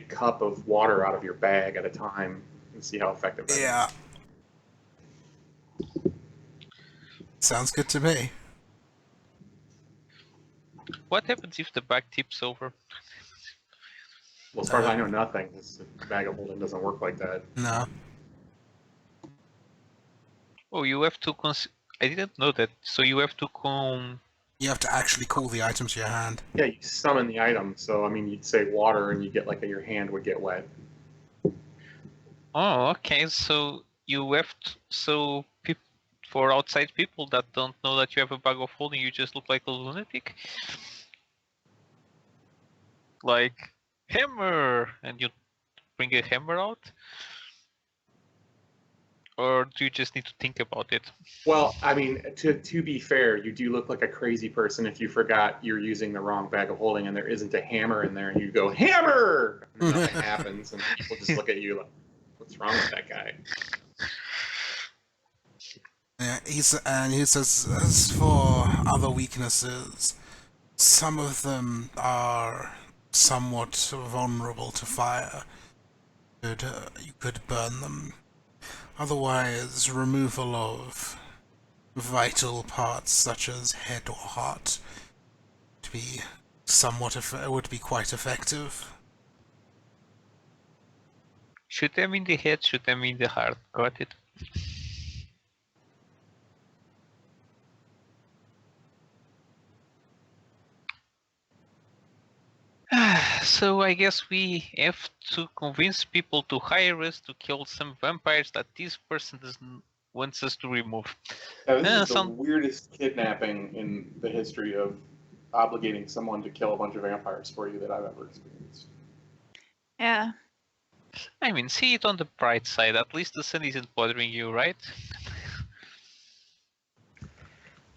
S1: cup of water out of your bag at a time and see how effective that is.
S3: Yeah. Sounds good to me.
S7: What happens if the bag tips over?
S1: Well, as far as I know, nothing. This bag of holding doesn't work like that.
S3: No.
S7: Oh, you have to I didn't know that. So you have to
S3: You have to actually cool the item to your hand.
S1: Yeah, you summon the item. So, I mean, you'd say water and you get your hand would get wet.
S7: Oh, okay. So you have for outside people that don't know that you have a bag of holding, you just look like a lunatic. Like hammer, and you bring a hammer out, or do you just need to think about it?
S1: Well, I mean, to be fair, you do look like a crazy person if you forgot you're using the wrong bag of holding and there isn't a hammer in there, and you go hammer, and nothing happens, and people just look at you like, "What's wrong with that guy?"
S3: Yeah, he says, as for other weaknesses, some of them are somewhat vulnerable to fire. You could burn them. Otherwise, removal of vital parts such as head or heart would be quite effective.
S7: Shoot them in the head, shoot them in the heart. Got it. So I guess we have to convince people to hire us to kill some vampires that this person wants us to remove.
S1: This is the weirdest kidnapping in the history of obligating someone to kill a bunch of vampires for you that I've ever experienced.
S6: Yeah.
S7: I mean, see it on the bright side. At least the sun isn't bothering you, right?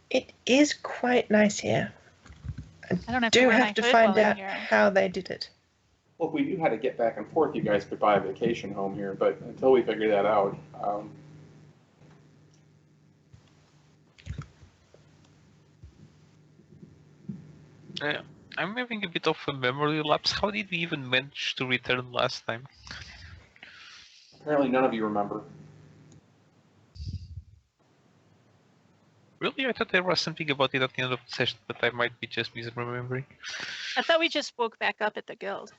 S4: It is quite nice here.
S6: I don't have
S4: Do
S6: to wear
S4: have
S6: my
S4: to
S6: hood
S4: find
S6: while I'm
S4: out
S6: here.
S4: how they did it.
S1: Well, if we knew how to get back and forth, you guys could buy a vacation home here, but until we figure that out,
S7: I'm having a bit of a memory lapse. How did we even manage to return last time?
S1: Apparently none of you remember.
S7: Really? I thought there was something about it at the end of the session, but I might be just misremembering.
S6: I thought we just woke back up at the guild.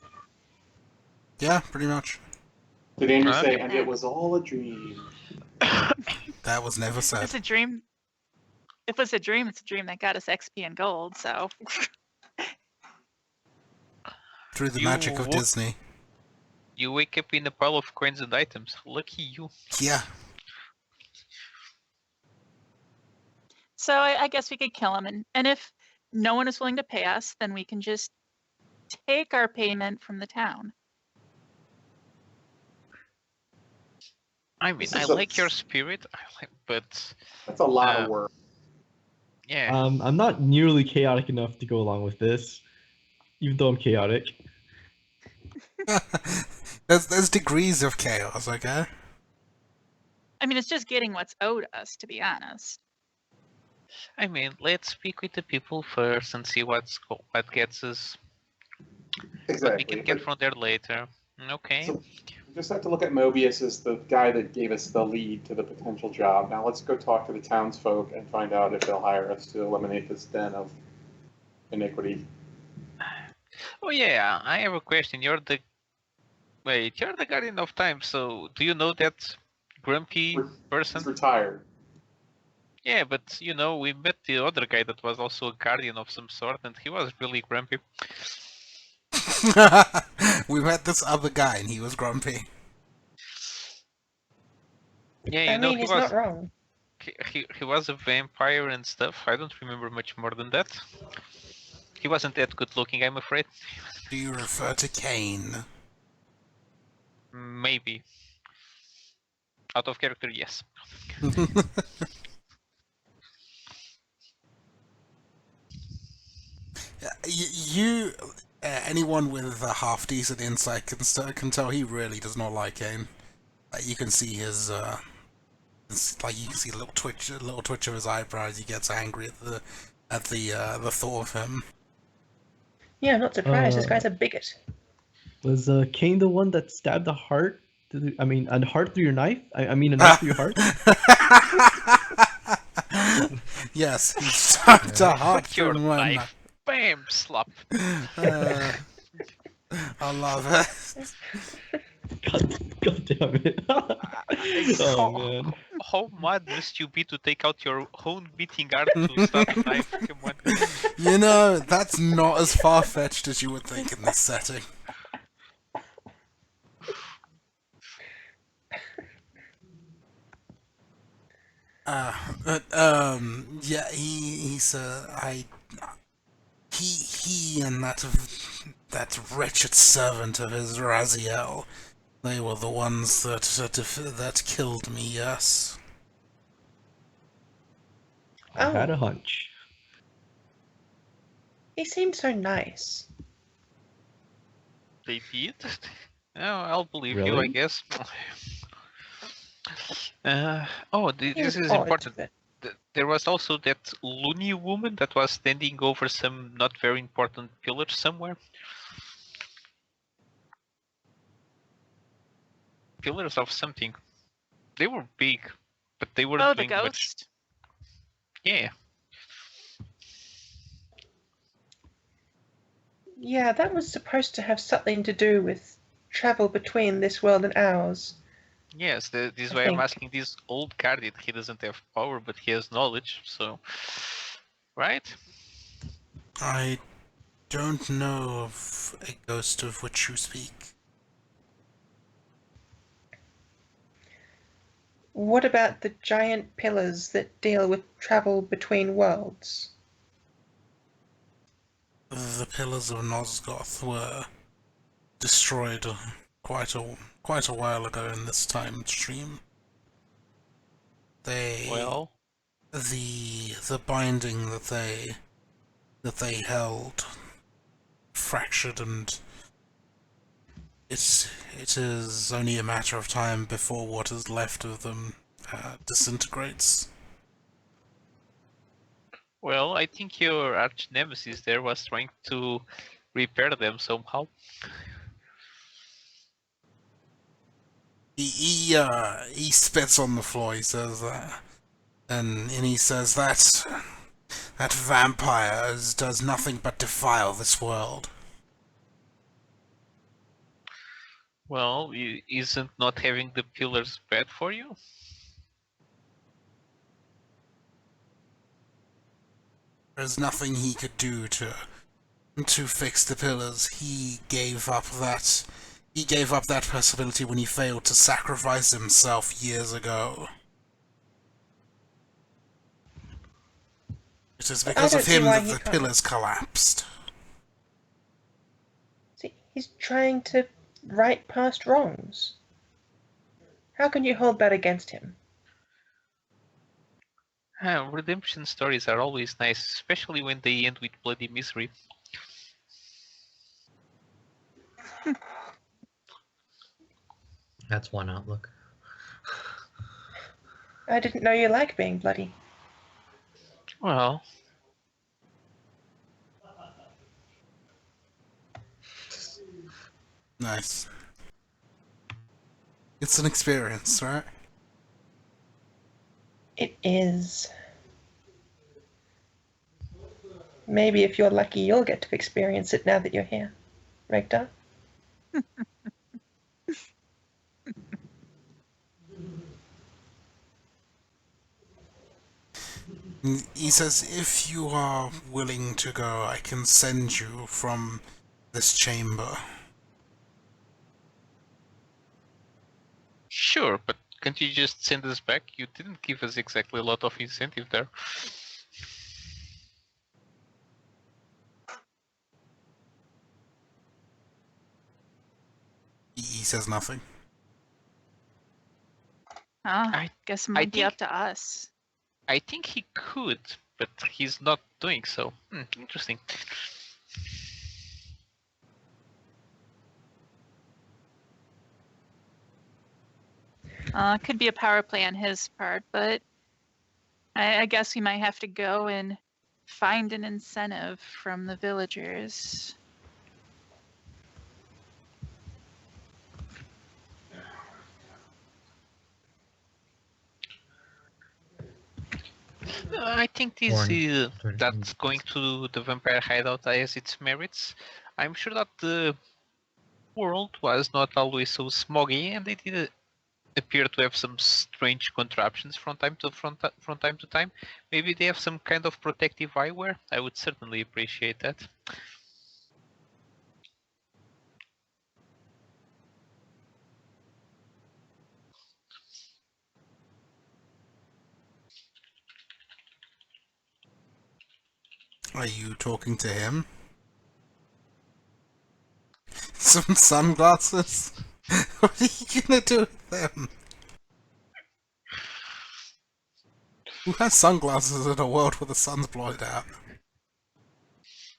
S3: Yeah, pretty much.
S1: Did Andrew say,
S7: Okay.
S1: and it was all a dream?
S3: That was never said.
S6: It's a dream. If it's a dream, it's a dream that got us XP and gold. So
S3: Through the
S7: You
S3: magic of
S7: woke-
S3: Disney.
S7: You wake up in a pile of coins and items. Lucky you.
S3: Yeah.
S6: So I guess we could kill him, and if no one is willing to pay us, then we can just take our payment from the town.
S7: I mean,
S1: This
S7: I
S1: is a-
S7: like your spirit, but
S1: That's a lot of work.
S7: yeah.
S5: I'm not nearly chaotic enough to go along with this, even though I'm chaotic.
S3: there's degrees of chaos, okay?
S6: I mean, it's just getting what's owed us, to be honest.
S7: I mean, let's speak with the people first and see what gets us. But we
S1: Exactly.
S7: can get from there later. Okay.
S1: So we just have to look at Mobius as the guy that gave us the lead to the potential job. Now let's go talk to the townsfolk and find out if they'll hire us to eliminate this den of iniquity.
S7: Oh yeah, I have a question. You're the Guardian of Time. So do you know that grumpy person?
S1: He's retired.
S7: Yeah, but you know, we met the other guy that was also a guardian of some sort, and he was really grumpy.
S3: We met this other guy and he was grumpy.
S7: Yeah,
S4: I
S7: you know,
S4: mean, he's not wrong.
S7: he was a vampire and stuff. I don't remember much more than that. He wasn't that good looking, I'm afraid.
S3: Do you refer to Kane?
S7: Maybe. Out of character, yes.
S3: Anyone with a half decent insight can tell he really does not like Kane. You can see his like you can see a little twitch of his eyebrows. He gets angry at the thought of him.
S4: Yeah, I'm not surprised. This guy's a bigot.
S5: Was Kane the one that stabbed a heart? A heart through your knife? I mean, a knife through your heart?
S3: Yes, he stabbed a heart
S7: Put your
S3: through my
S7: knife. Bam! Slap.
S3: I love it.
S5: God damn it. Oh, man.
S7: How mad must you be to take out your own beating art to start a knife? Come on.
S3: You know, that's not as far-fetched as you would think in this setting. Yeah, he and that wretched servant of his, Raziel, they were the ones that killed me, yes.
S5: I had
S4: Oh.
S5: a hunch.
S4: He seemed so nice.
S7: They did? Oh, I'll believe you, I
S5: Really?
S7: guess.
S4: He
S7: This
S4: was
S7: is
S4: odd,
S7: important.
S4: but-
S7: There was also that loony woman that was standing over some not very important pillars somewhere. Pillars of something. They were big, but they weren't
S6: Oh, the
S7: doing much.
S6: ghost.
S7: Yeah.
S4: Yeah, that was supposed to have something to do with travel between this world and ours.
S7: Yes, this is
S4: I
S7: why I'm
S4: think.
S7: asking this old guardian. He doesn't have power, but he has knowledge, so... Right?
S3: I don't know of a ghost of which you speak.
S4: What about the giant pillars that deal with travel between worlds?
S3: The pillars of Nosgoth were destroyed quite a while ago in this time stream.
S7: Well...
S3: The binding that they held fractured, and it is only a matter of time before what is left of them disintegrates.
S7: Well, I think your arch nemesis there was trying to repair them somehow.
S3: He spits on the floor. He says that, and he says that vampire does nothing but defile this world.
S7: Well, isn't not having the pillars bad for you?
S3: There's nothing he could do to fix the pillars. He gave up that. He gave up that possibility when he failed to sacrifice himself years ago. It is
S4: I
S3: because
S4: don't
S3: of
S4: see
S3: him
S4: why
S3: that
S4: he
S3: the
S4: can't.
S3: pillars collapsed.
S4: See, he's trying to right past wrongs. How can you hold that against him?
S7: Redemption stories are always nice, especially when they end with bloody misery.
S2: That's one outlook.
S4: I didn't know you liked being bloody.
S7: Well,
S3: Nice. It's an experience, right?
S4: It is. Maybe if you're lucky, you'll get to experience it now that you're here. Rector?
S3: He says, if you are willing to go, I can send you from this chamber.
S7: sure, but can't you just send us back? You didn't give us exactly a lot of incentive there.
S3: He says nothing.
S6: I guess it might be
S7: think-
S6: up to us.
S7: I think he could, but he's not doing so. Interesting.
S6: Could be a power play on his part, but I guess we might have to go and find an incentive from the villagers.
S7: I think this
S2: One,
S7: is
S2: 13.
S7: that's going to the vampire hideout has its merits. I'm sure that the world was not always so smoggy, and they did appear to have some strange contraptions from time to time. Maybe they have some kind of protective eyewear. I would certainly appreciate that.
S3: Are you talking to him? Some sunglasses? What are you gonna do with them? Who has sunglasses in a world where the sun's blotted out?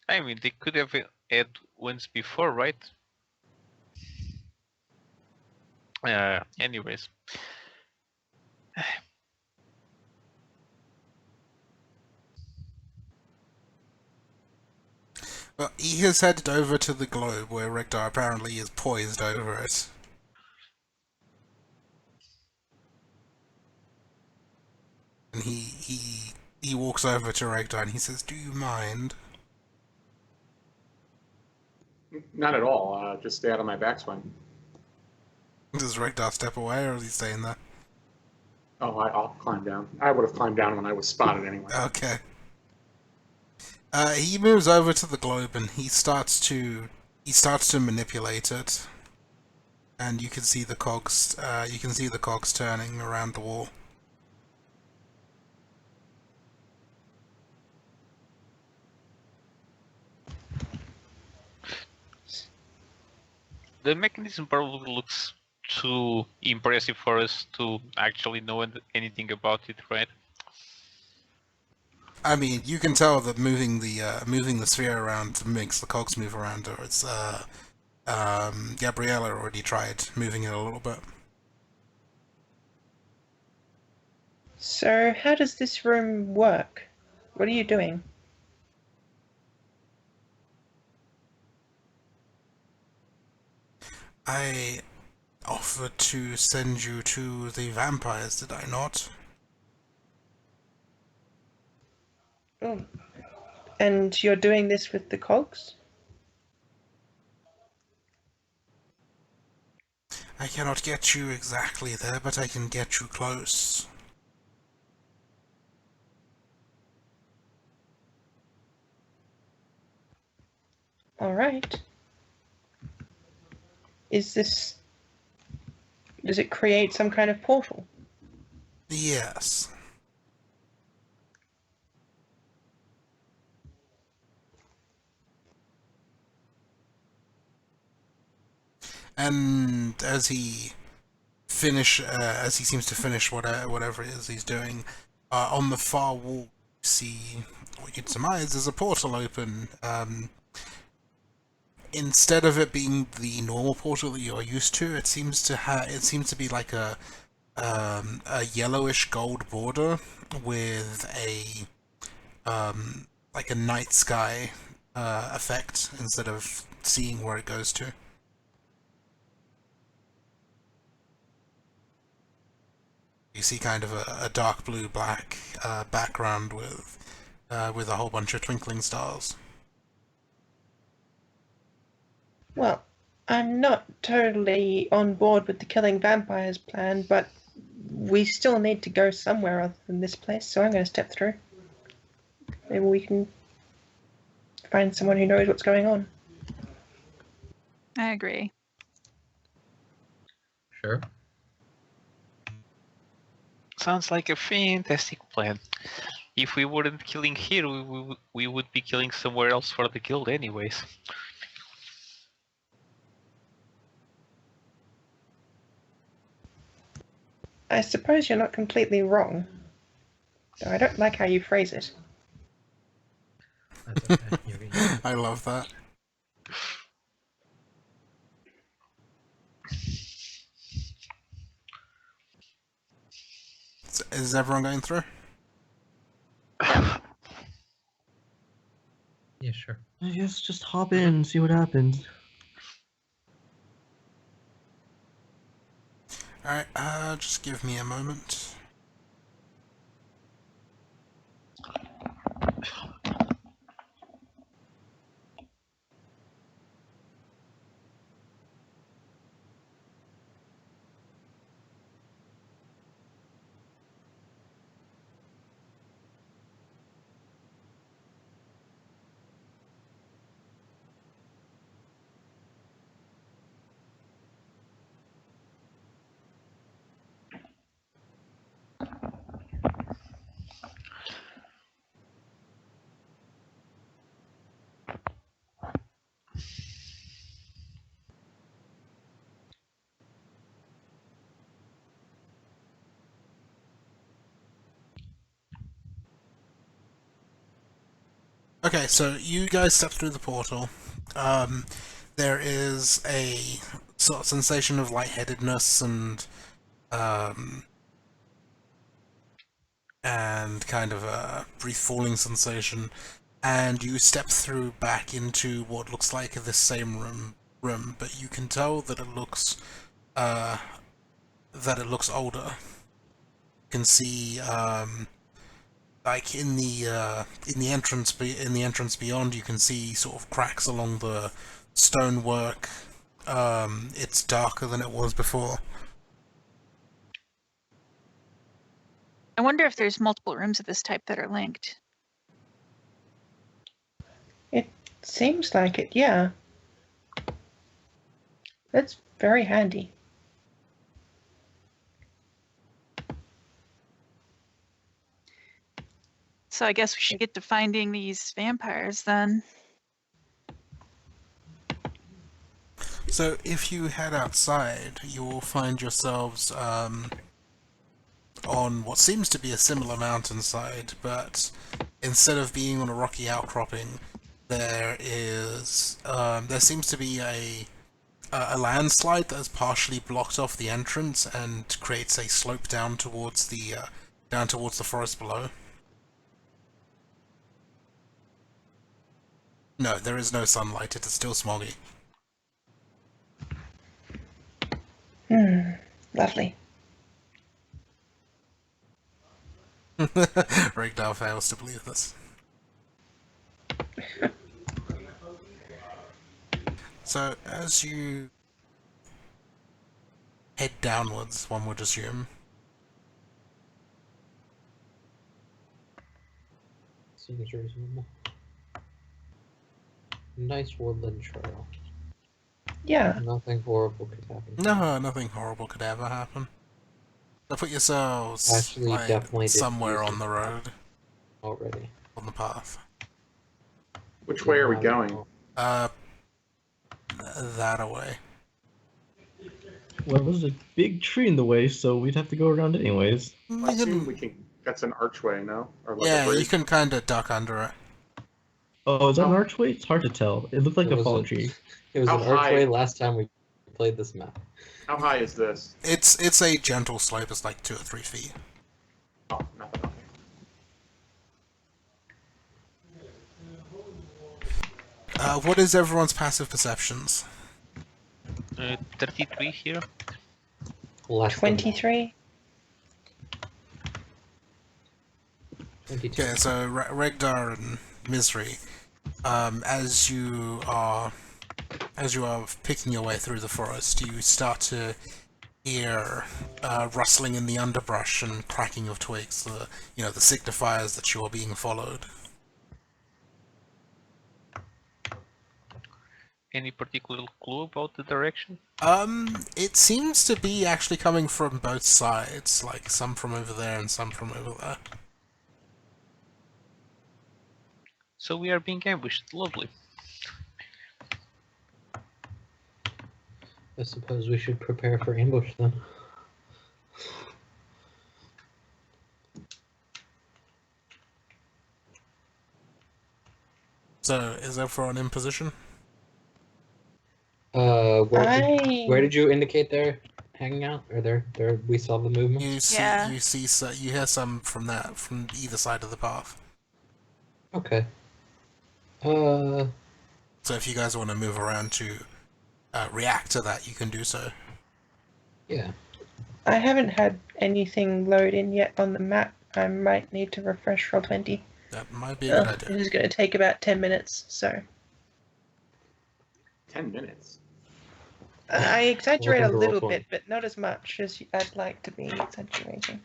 S7: I mean, they could have had ones before, right? Anyways.
S3: Well, he has headed over to the globe where Regdar apparently is poised over it. And he walks over to Regdar and he says, "Do you mind?"
S1: Not at all. Just stay out of my backswing.
S3: Does Regdar step away or is he staying there?
S1: Oh, I'll climb down. I would have climbed down when I was spotted anyway.
S3: Okay. He moves over to the globe and he starts to manipulate it, and you can see the cogs. You can see the cogs turning around the wall.
S7: The mechanism probably looks too impressive for us to actually know anything about it, right?
S3: I mean, you can tell that moving the sphere around makes the cogs move around. Or it's Gabriella already tried moving it a little bit.
S4: So, how does this room work? What are you doing?
S3: I offered to send you to the vampires, did I not?
S4: Oh. And you're doing this with the cogs?
S3: I cannot get you exactly there, but I can get you close.
S4: All right. Does it create some kind of portal?
S3: Yes. And as he seems to finish whatever it is he's doing, on the far wall, you see what you'd surmise is a portal open. Instead of it being the normal portal that you're used to, it seems to be like a yellowish gold border with like a night sky effect instead of seeing where it goes to. You see kind of a dark blue black background with a whole bunch of twinkling stars.
S4: Well, I'm not totally on board with the killing vampires plan, but we still need to go somewhere other than this place, so I'm going to step through. Maybe we can find someone who knows what's going on.
S6: I agree.
S2: Sure.
S7: Sounds like a fantastic plan. If we weren't killing here, we would be killing somewhere else for the guild anyways.
S4: I suppose you're not completely wrong, though I don't like how you phrase it.
S2: That's okay. You're good.
S3: I love that. Is everyone going through?
S2: Yeah, sure.
S5: I guess just hop in and see what happens.
S3: Alright, just give me a moment. Okay, so you guys step through the portal. There is a sort of sensation of lightheadedness and kind of a brief falling sensation, and you step through back into what looks like the same room, but you can tell that it looks older. You can see like in the entrance beyond, you can see sort of cracks along the stonework. It's darker than it was before.
S6: I wonder if there's multiple rooms of this type that are linked.
S4: It seems like it, yeah. That's very handy.
S6: So I guess we should get to finding these vampires then.
S3: So if you head outside, you will find yourselves on what seems to be a similar mountainside, but instead of being on a rocky outcropping, there seems to be a landslide that has partially blocked off the entrance and creates a slope down towards the forest below. No, there is no sunlight. It is still smoggy.
S4: Lovely.
S3: Rigdal fails to believe this. So, as you head downwards, one would assume.
S8: Seems reasonable. Nice woodland trail.
S4: Yeah.
S8: Nothing horrible could happen.
S3: No, nothing horrible could ever happen. So put yourselves
S8: Actually,
S3: like,
S8: definitely did
S3: somewhere
S8: use
S3: on the road,
S8: Already.
S3: on the path.
S1: Which way are we going?
S3: That away.
S5: Well, there's a big tree in the way, so we'd have to go around anyways.
S1: I assume we can. That's an archway, no? Or like a
S3: Yeah,
S1: bridge?
S3: you can kind of duck under it.
S5: Oh, is that an archway? It's hard to tell. It looked like
S8: It
S5: a
S8: was
S5: fallen
S8: a-
S5: tree.
S8: It was
S1: How
S8: an archway
S1: high?
S8: last time we played this map.
S1: How high is this?
S3: It's a gentle slope. It's like 2 or 3 feet.
S1: Oh, nothing. Okay.
S3: What is everyone's passive perceptions?
S7: 33 here.
S8: Less than
S4: 23.
S8: 22.
S3: Okay, so Regdar and Misery, as you are picking your way through the forest, you start to hear rustling in the underbrush and cracking of twigs. The signifiers that you are being followed.
S7: Any particular clue about the direction?
S3: It seems to be actually coming from both sides, like some from over there and some from over there.
S7: So we are being ambushed. Lovely.
S8: I suppose we should prepare for ambush then.
S3: So, is everyone in position?
S8: Where did you indicate they're hanging out? Or there we saw the movement?
S6: Yeah.
S3: You hear some from either side of the path.
S8: Okay.
S3: So if you guys want to move around to react to that, you can do so.
S8: Yeah.
S4: I haven't had anything load in yet on the map. I might need to refresh Roll20.
S3: That might be a good
S4: It
S3: idea.
S4: is going to take about 10 minutes, so.
S1: 10 minutes.
S4: I exaggerate a
S8: Welcome to
S4: little
S8: Roll20.
S4: bit, but not as much as I'd like to be exaggerating.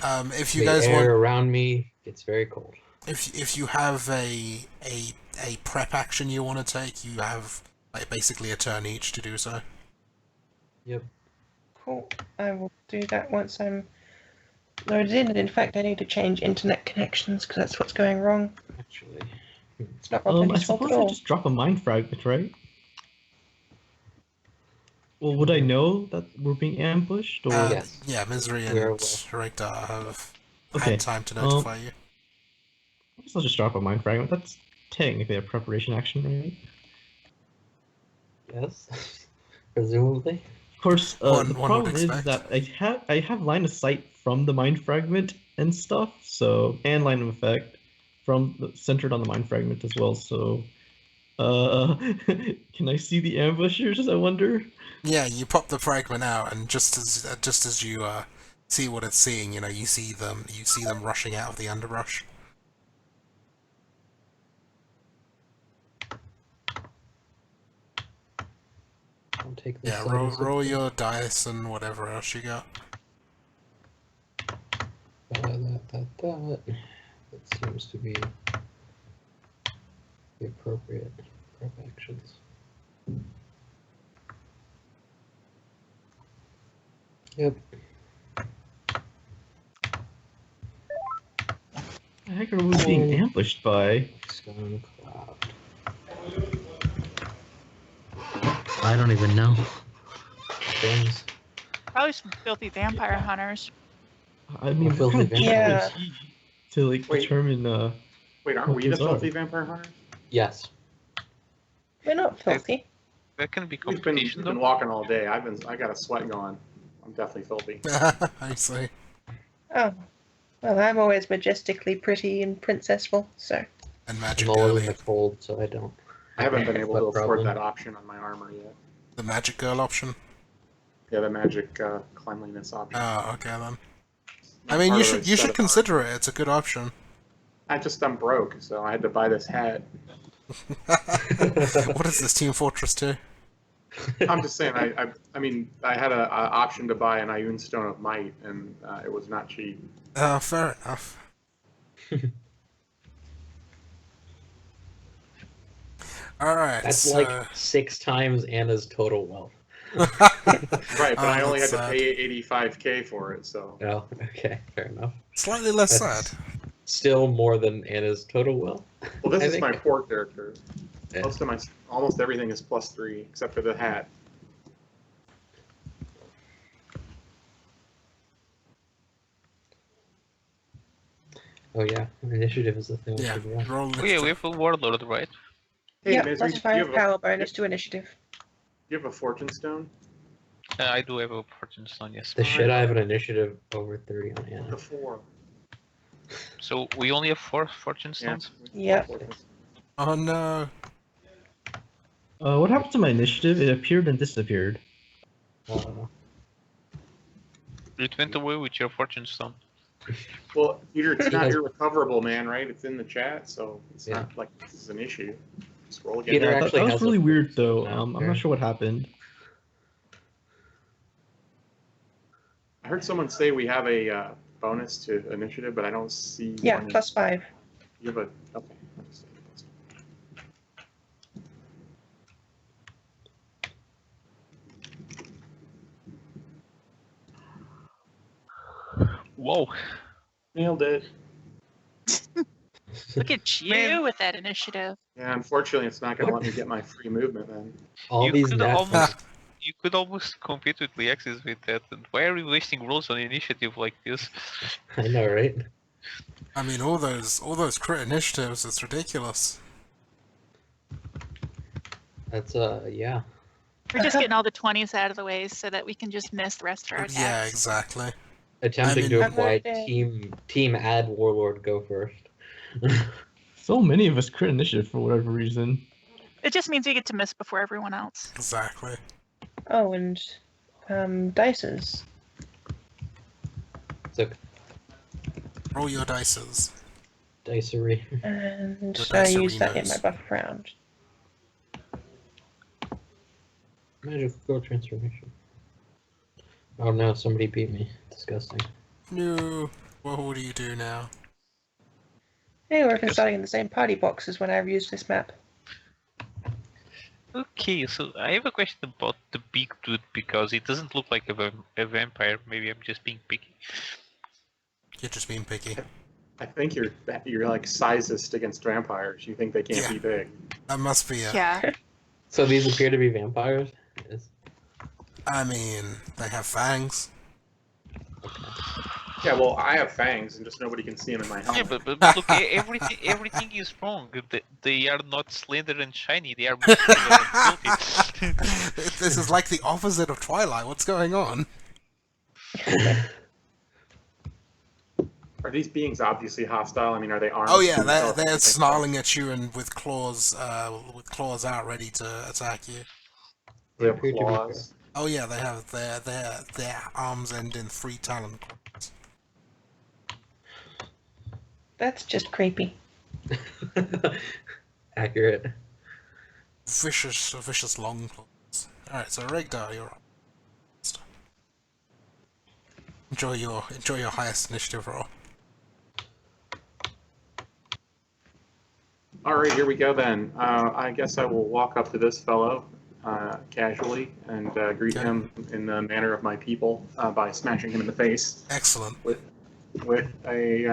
S3: If you
S8: The
S3: guys
S8: air
S3: want,
S8: around me gets very cold.
S3: if you have a prep action you want to take, you have like basically a turn each to do so.
S8: Yep.
S4: Cool. I will do that once I'm loaded in. And in fact, I need to change internet connections because that's what's going wrong.
S8: Actually.
S4: It's not
S5: I
S4: Roll20's fault
S5: suppose
S4: at
S5: I
S4: all.
S5: just drop a mind fragment, right? Well, would I know that we're being ambushed, or
S8: Yes.
S3: Yeah, Misery and
S8: We're aware.
S3: Rekdar have
S5: Okay,
S3: had time to notify you.
S5: I guess I'll just drop a mind fragment. That's technically a preparation action, right?
S8: Yes. Presumably.
S5: Of course,
S3: One
S5: the
S3: would
S5: problem is
S3: expect.
S5: that I have line of sight from the mind fragment and stuff, so and line of effect centered on the mind fragment as well. So, can I see the ambushers? I wonder.
S3: Yeah, you pop the fragment out, and just as you see what it's seeing, you see them rushing out of the underbrush.
S8: I'll take this.
S3: Yeah,
S8: side as a-
S3: roll your dice and whatever else you got.
S8: That seems to be the appropriate prep actions. Yep.
S5: The heck are we being ambushed by?
S8: Stone cloud.
S2: I don't even know.
S8: Things.
S6: Probably some filthy vampire hunters.
S5: I mean,
S8: Well,
S5: what kind of
S8: filthy
S5: check
S4: vampire.
S5: is he to like
S1: Wait.
S5: determine?
S1: Wait, aren't
S5: What
S1: we the
S5: those are?
S1: filthy vampire hunters?
S8: Yes.
S4: We're not filthy.
S7: That can be
S1: We've
S7: competition
S1: been
S7: though.
S1: walking all day. I got a sweat going. I'm definitely filthy.
S3: I see.
S4: Oh. Well, I'm always majestically pretty and princessful, so.
S3: And
S8: I'm
S3: magic
S8: always in
S3: early.
S8: the cold, so I don't.
S1: I haven't been able to
S8: What
S1: afford
S8: problem?
S1: that option on my armor yet.
S3: The magic girl option.
S1: Yeah, the magic cleanliness option.
S3: Oh, okay then.
S1: Not
S3: I mean,
S1: part
S3: you
S1: of the
S3: should
S1: set of
S3: consider it. It's a good option.
S1: I'm broke, so I had to buy this hat.
S3: What is this, Team Fortress 2?
S1: I'm just saying, I mean, I had a option to buy an Ioun Stone of Might, and it was not cheap.
S3: Fair enough. Alright,
S8: That's
S3: so...
S8: like 6 times Anna's total wealth.
S1: Right, but I only had
S3: that's
S1: to pay 85k for it, so.
S8: Oh, okay, fair enough.
S3: Slightly less
S8: That's
S3: sad.
S8: still more than Anna's total wealth.
S1: Well, this
S8: I
S1: is
S8: think.
S1: my poor character.
S8: Yeah.
S1: Almost everything is +3, except for the hat.
S8: Oh yeah, initiative is the thing.
S3: Yeah,
S8: Yeah.
S3: roll
S7: Oh yeah, we
S3: initiative.
S7: have a warlord, right?
S1: Hey,
S4: Yep,
S1: Misery,
S4: plus 5 power bonus to initiative.
S1: you have a Fortune Stone?
S7: I do have a fortune stone, yes.
S8: The shit, I have an initiative over 30 on
S1: The
S8: Anna.
S1: 4.
S7: So we only have 4 fortune
S1: Yeah.
S7: stones?
S4: Yep.
S3: Oh no.
S5: What happened to my initiative? It appeared and disappeared.
S7: It went away with your fortune stone.
S1: Well, Peter, it's not
S8: has-
S1: irrecoverable, man, right? It's in the chat, so it's
S8: Yeah.
S1: not like this is an issue. Just roll again.
S8: Peter
S5: Yeah,
S8: actually
S5: that was
S8: has
S5: really
S8: a
S5: weird though.
S8: now,
S5: I'm
S8: okay.
S5: not sure what happened.
S1: I heard someone say we have a bonus to initiative, but I don't see
S4: Yeah,
S1: one.
S4: plus 5.
S1: You have a, okay. let's see.
S7: Whoa.
S1: Nailed it.
S6: Look at you
S7: Man.
S6: with that initiative.
S1: Yeah, unfortunately, it's not going to let me get my free movement then.
S8: All
S7: You
S8: these
S7: could
S8: nat
S7: almost you could almost compete with the Axis with that. And why are we wasting rolls on initiative like this?
S8: I know, right?
S3: I mean, all those crit initiatives, it's ridiculous.
S8: That's yeah.
S6: We're just getting all the 20s out of the way so that we can just miss the rest of our attacks.
S3: Yeah, exactly.
S8: Attempting
S3: I
S8: to
S3: mean-
S8: imply
S4: I've
S8: team add warlord go first.
S5: So many of us crit initiative for whatever reason.
S6: It just means we get to miss before everyone else.
S3: Exactly.
S4: Oh, and dices.
S8: So
S3: Roll your dices.
S8: dicery.
S4: And
S3: The
S4: I
S3: dice
S4: use that in
S3: arenas.
S4: my buff round.
S8: Magical transformation. Oh no, somebody beat me. Disgusting.
S3: No. What do you do now?
S4: Hey, we're even starting in the same party box as when I used this map.
S7: Okay, so I have a question about the big dude because it doesn't look like a vampire. Maybe I'm just being picky.
S3: You're just being picky.
S1: I think you're like sizest against vampires. You think they can't
S3: Yeah.
S1: be big.
S3: That must be it.
S6: Yeah.
S8: So these appear to be vampires? Yes.
S3: I mean, they have fangs.
S1: Yeah, well, I have fangs and just nobody can see them in my
S7: Yeah,
S1: helmet.
S7: but look, everything is wrong. They are not slender and shiny. They are muscular and filthy.
S3: This is like the opposite of Twilight. What's going on?
S1: Are these beings obviously hostile? I mean, are they armed?
S3: Oh yeah,
S1: Can you tell if
S3: they're
S1: anything-
S3: snarling at you and with claws out, ready to attack you.
S1: They have
S8: Appear to be
S1: claws.
S3: Oh yeah, they have their arms end in 3 talon claws.
S4: That's just creepy.
S8: Accurate.
S3: Vicious long claws. All right, so Regdar, you're up. Enjoy your highest initiative roll.
S1: All right, here we go then. I guess I will walk up to this fellow casually and greet
S3: Okay.
S1: him in the manner of my people by smashing him in the face
S3: Excellent.
S1: with a.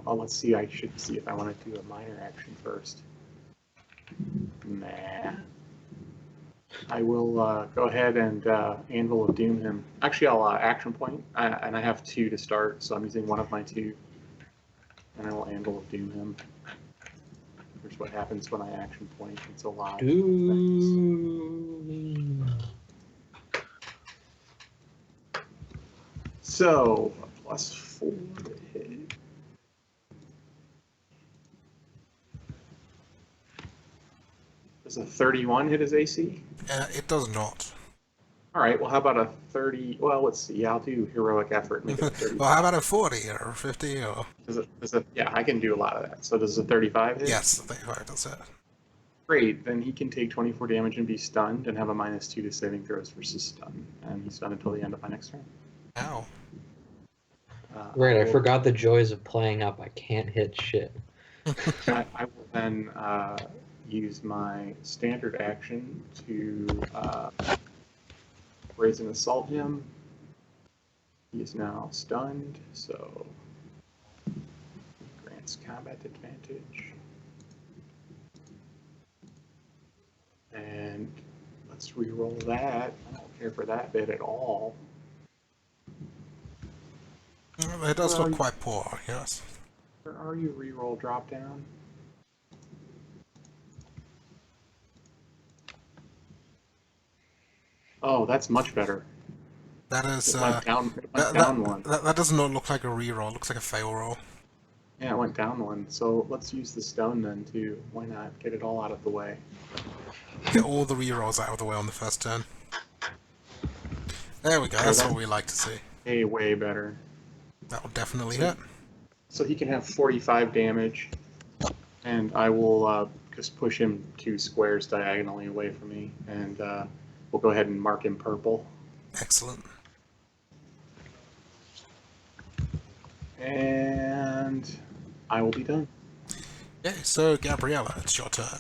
S1: Oh, let's see. I should see if I want to do a minor action first. Nah. I will go ahead and Anvil of Doom him. Actually, I'll action point, and I have 2 to start, so I'm using one of my 2, and I will Anvil of Doom him. Here's what happens when I action point. It's a lot.
S8: Doom.
S1: So, +4 to hit. Does a 31 hit his AC?
S3: It does not.
S1: All right. Well, how about a 30? Well, let's see. Yeah, I'll do heroic effort. Make it a 30.
S3: Well, how about a 40 or a 50 or?
S1: Yeah, I can do a lot of that. So does a 35 hit?
S3: Yes, the 35 does it.
S1: Great. Then he can take 24 damage and be stunned and have a -2 to saving throws versus stun. And he's stunned until the end of my next turn.
S3: Ow.
S8: Right, I forgot the joys of playing up. I can't hit shit.
S1: I will then use my standard action to raise and assault him. He is now stunned, so grants combat advantage. And let's re-roll that. I don't care for that bit at all.
S3: It does look quite poor, yes.
S1: Where are you? Re-roll drop down. Oh, that's much better.
S3: That is.
S1: It went down one.
S3: That does not look like a reroll. It looks like a fail roll.
S1: Yeah, it went down one. So let's use the stone then too. Why not? Get it all out of the way.
S3: Get all the rerolls out of the way on the first turn. There we go. That's what we like to see.
S1: Way better.
S3: That will definitely hit.
S1: So he can have 45 damage, and I will just push him 2 squares diagonally away from me, and we'll go ahead and mark him purple.
S3: Excellent.
S1: And I will be done.
S3: Okay, so Gabriella, it's your turn.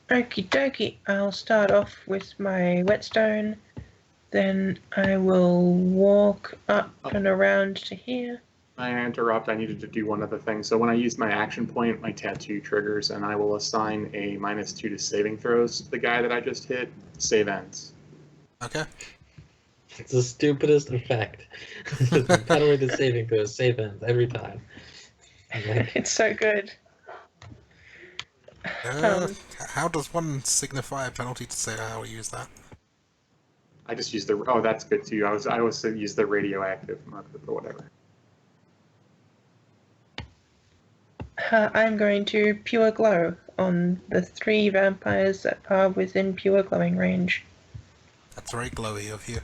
S4: Okie dokie. I'll start off with my whetstone. Then I will walk up and around to here.
S1: I interrupt. I needed to do one other thing. So when I use my action point, my tattoo triggers, and I will assign a -2 to saving throws to the guy that I just hit. Save ends.
S3: Okay.
S8: It's the stupidest effect. Penalty to saving throws, save ends every time.
S4: It's so good.
S3: How does one signify a penalty to say how we use that?
S1: I just used the. Oh, that's good too. I always use the radioactive marker or whatever.
S4: I'm going to Pure Glow on the 3 vampires that are within Pure Glowing range.
S3: That's very glowy of you.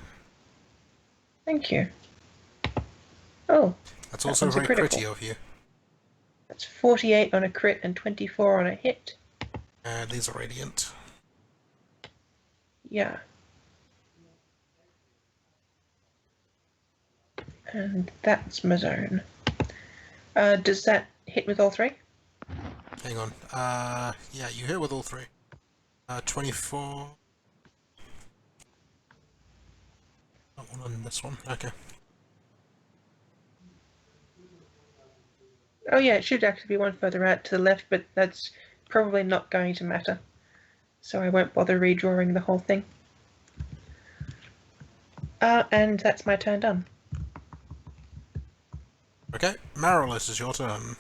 S4: Thank you. Oh,
S3: That's also
S4: one's a
S3: very
S4: critical.
S3: pretty of you.
S4: that's 48 on a crit and 24 on a hit.
S3: These are radiant.
S4: Yeah. And that's my zone. Does that hit with all 3?
S3: Hang on. Yeah, you hit with all 3. 24. That one and this one. Okay.
S4: Oh yeah, it should actually be one further out to the left, but that's probably not going to matter. So I won't bother redrawing the whole thing. And that's my turn done.
S3: Okay, Marilys, is your turn.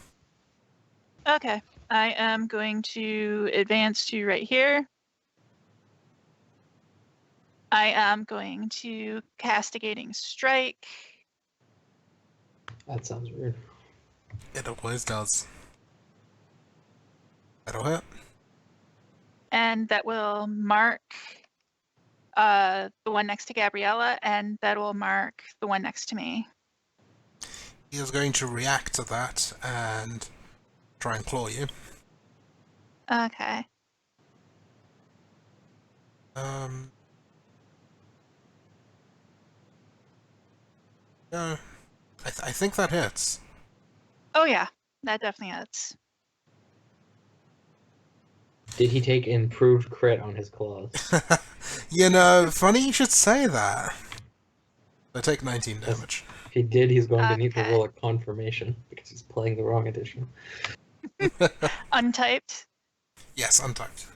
S6: Okay, I am going to advance to right here. I am going to Castigating Strike.
S8: That sounds weird.
S3: It always does. That'll hit.
S6: And that will mark the one next to Gabriella, and that will mark the one next to me.
S3: He is going to react to that and try and claw you.
S6: Okay.
S3: No, I think that hits.
S6: Oh yeah, that definitely hits.
S8: Did he take improved crit on his claws?
S3: You know, funny you should say that. I take 19 damage.
S8: If he did, he's going to need to
S6: Okay.
S8: roll a confirmation because he's playing the wrong edition.
S6: Untyped.
S3: Yes, untyped.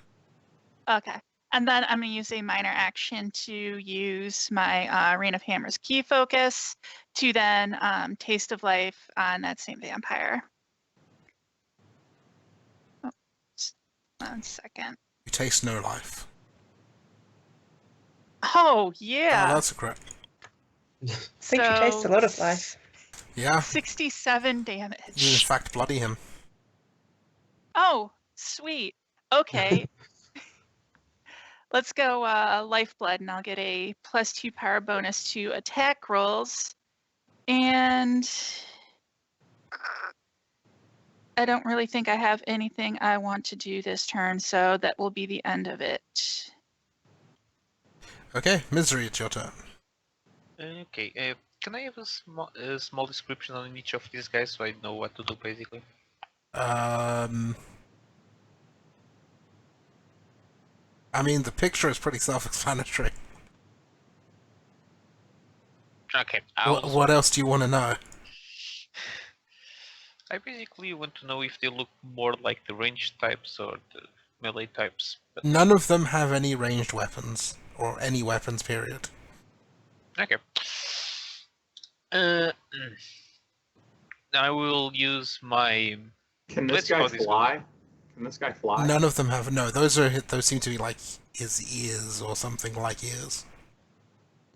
S6: Okay. And then I'm going to use a minor action to use my Rain of Hammers key focus to then Taste of Life on that same vampire. Oh, just 1 second.
S3: You taste no life.
S6: Oh,
S3: Oh,
S6: yeah.
S3: that's a crit.
S4: I think she tastes a lot of life.
S3: Yeah,
S6: 67
S3: you in
S6: damage.
S3: fact bloody him.
S6: Oh, sweet. Okay. Let's go Lifeblood, and I'll get a +2 power bonus to attack rolls. And I don't really think I have anything I want to do this turn, so that will be the end of it.
S3: Okay, Misery, it's your turn.
S7: Okay, can I have a small description on each of these guys so I know what to do basically?
S3: I mean, the picture is pretty self-explanatory.
S7: Okay,
S3: What else do you want to know?
S7: I basically want to know if they look more like the ranged types or the melee types. But
S3: None of them have any ranged weapons, or any weapons, period.
S7: okay. Uh, I will use my.
S1: Can
S7: Let's
S1: this guy
S7: call this
S1: fly? Can this guy fly?
S3: None of them have. No, those seem to be like his ears or something like ears.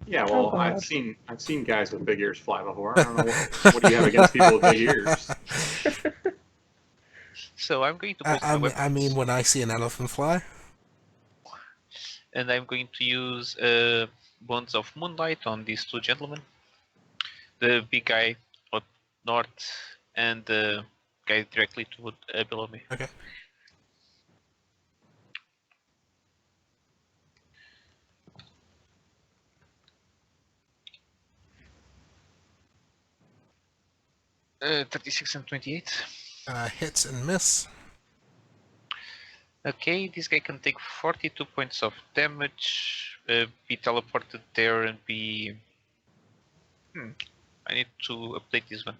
S1: Yeah,
S4: Oh,
S1: well, I've
S4: God.
S1: seen guys with big ears fly before. I don't know what do you have against people with big ears.
S7: So I'm going to place my weapons,
S3: I mean, when I see an elephant fly,
S7: and I'm going to use Bonds of Moonlight on these two gentlemen. The big guy up north and the guy directly below me.
S3: okay.
S7: Uh, 36 and 28.
S3: Hits and miss.
S7: Okay, this guy can take 42 points of damage, be teleported there and be... I need to update this one.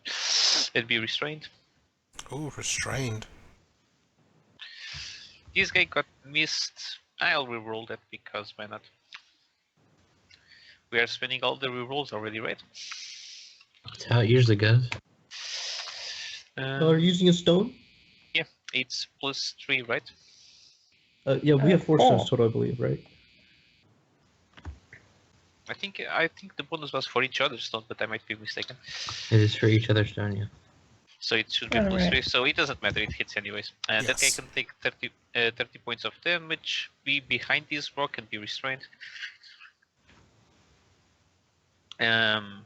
S7: And be restrained.
S3: Ooh, restrained.
S7: This guy got missed. I'll reroll that because why not? We are spending all the rerolls already, right?
S8: That's how it usually goes.
S5: Are you using a stone?
S7: Yeah, it's +3, right?
S5: Yeah, we have 4 stones
S4: Oh.
S5: total, I believe, right?
S7: I think the bonus was for each other stone, but I might be mistaken.
S2: It is for each other stone, yeah.
S7: So it should be
S4: Alright.
S7: +3, so it doesn't matter, it hits anyways. And that guy
S3: Yes.
S7: can take 30 points of damage, be behind this rock and be restrained. And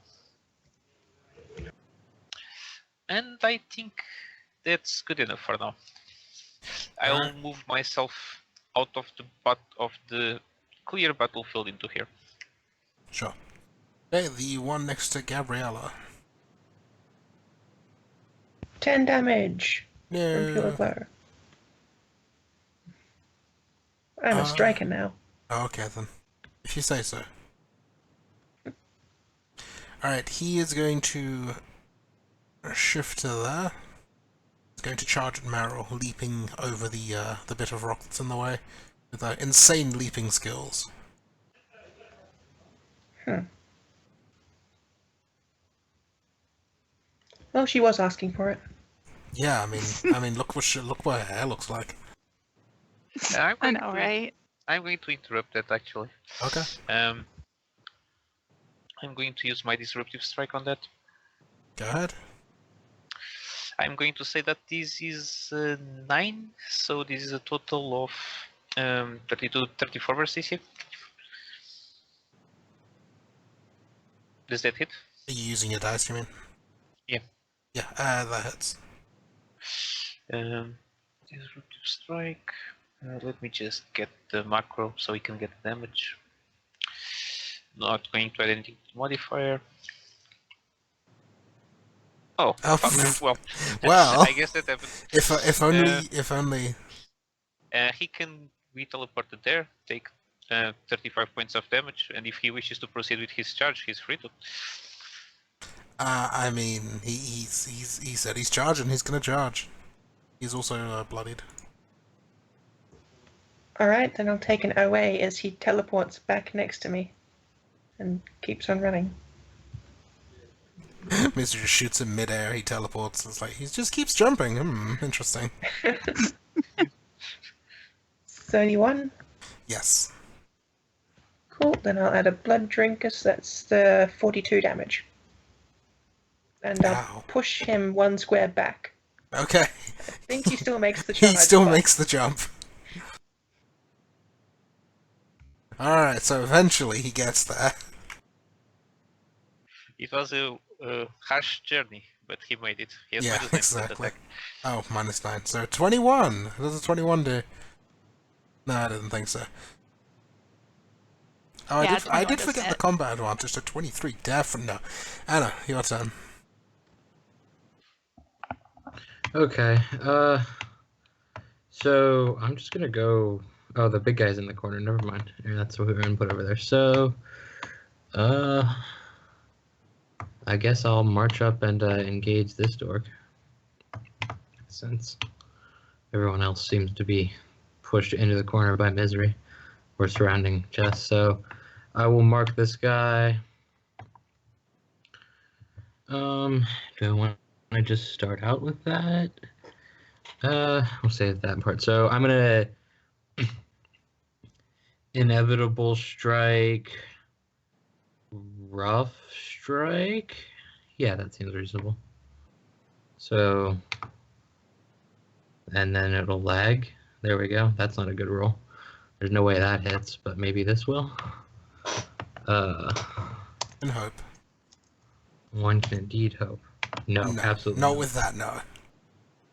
S7: I think that's good enough for now. I'll
S3: Alright.
S7: move myself out of the clear battlefield into here.
S3: Sure. Okay, the one next to Gabriella.
S4: 10 damage from pure
S3: No.
S4: glow. I'm a striker now.
S3: Okay then, if you say so. Alright, he is going to shift to there. He's going to charge at Meryl, leaping over the bit of rock that's in the way with insane leaping skills.
S4: Well, she was asking for it.
S3: Yeah, I mean, look what her hair looks like.
S7: I'm
S6: I
S7: going
S6: know,
S7: to-
S6: right?
S7: I'm going to interrupt that actually.
S3: Okay.
S7: I'm going to use my disruptive strike on that.
S3: Go ahead.
S7: I'm going to say that this is 9, so this is a total of 32, 34 versus AC. Does that hit?
S3: Are you using your dice, you mean?
S7: Yeah.
S3: Yeah, that hits.
S7: Disruptive strike. Let me just get the macro so we can get damage. Not going to add anything to modifier. Oh,
S3: Oh,
S7: fuck, well.
S3: well.
S7: I guess that happens.
S3: If only.
S7: He can be teleported there, take 35 points of damage, and if he wishes to proceed with his charge, he's free to.
S3: I mean, he said he's charging. He's gonna charge. He's also bloodied.
S4: Alright, then I'll take an OA as he teleports back next to me and keeps on running.
S3: Mister just shoots him midair. He teleports. It's like he just keeps jumping. Interesting.
S4: 31.
S3: Yes.
S4: Cool, then I'll add a blood drink as that's the 42 damage. And I'll
S3: Wow.
S4: push him 1 square back.
S3: Okay.
S4: I think he still makes the charge.
S3: He still
S4: but-
S3: makes the jump. Alright, so eventually he gets there.
S7: It was a harsh journey, but he made it. He has
S3: Yeah,
S7: -9%
S3: exactly.
S7: attack.
S3: Oh, -9. So 21! What does a 21 do? No, I didn't think so. Oh,
S6: Yeah,
S3: I
S6: 21
S3: did
S6: doesn't
S3: forget the
S6: hit.
S3: combat advantage, so 23, definitely no. Anna, your turn.
S2: Okay. So I'm just gonna go. Oh, the big guy's in the corner. Never mind. Yeah, that's what we were gonna put over there. So, I guess I'll march up and engage this dork, since everyone else seems to be pushed into the corner by misery or surrounding chests. So, I will mark this guy. Do I want to just start out with that? We'll save that part. So I'm gonna inevitable strike, rough strike. Yeah, that seems reasonable. So, and then it'll lag. There we go. That's not a good roll. There's no way that hits, but maybe this will.
S3: In hope.
S2: One can indeed hope. No, absolutely
S3: not with that, no.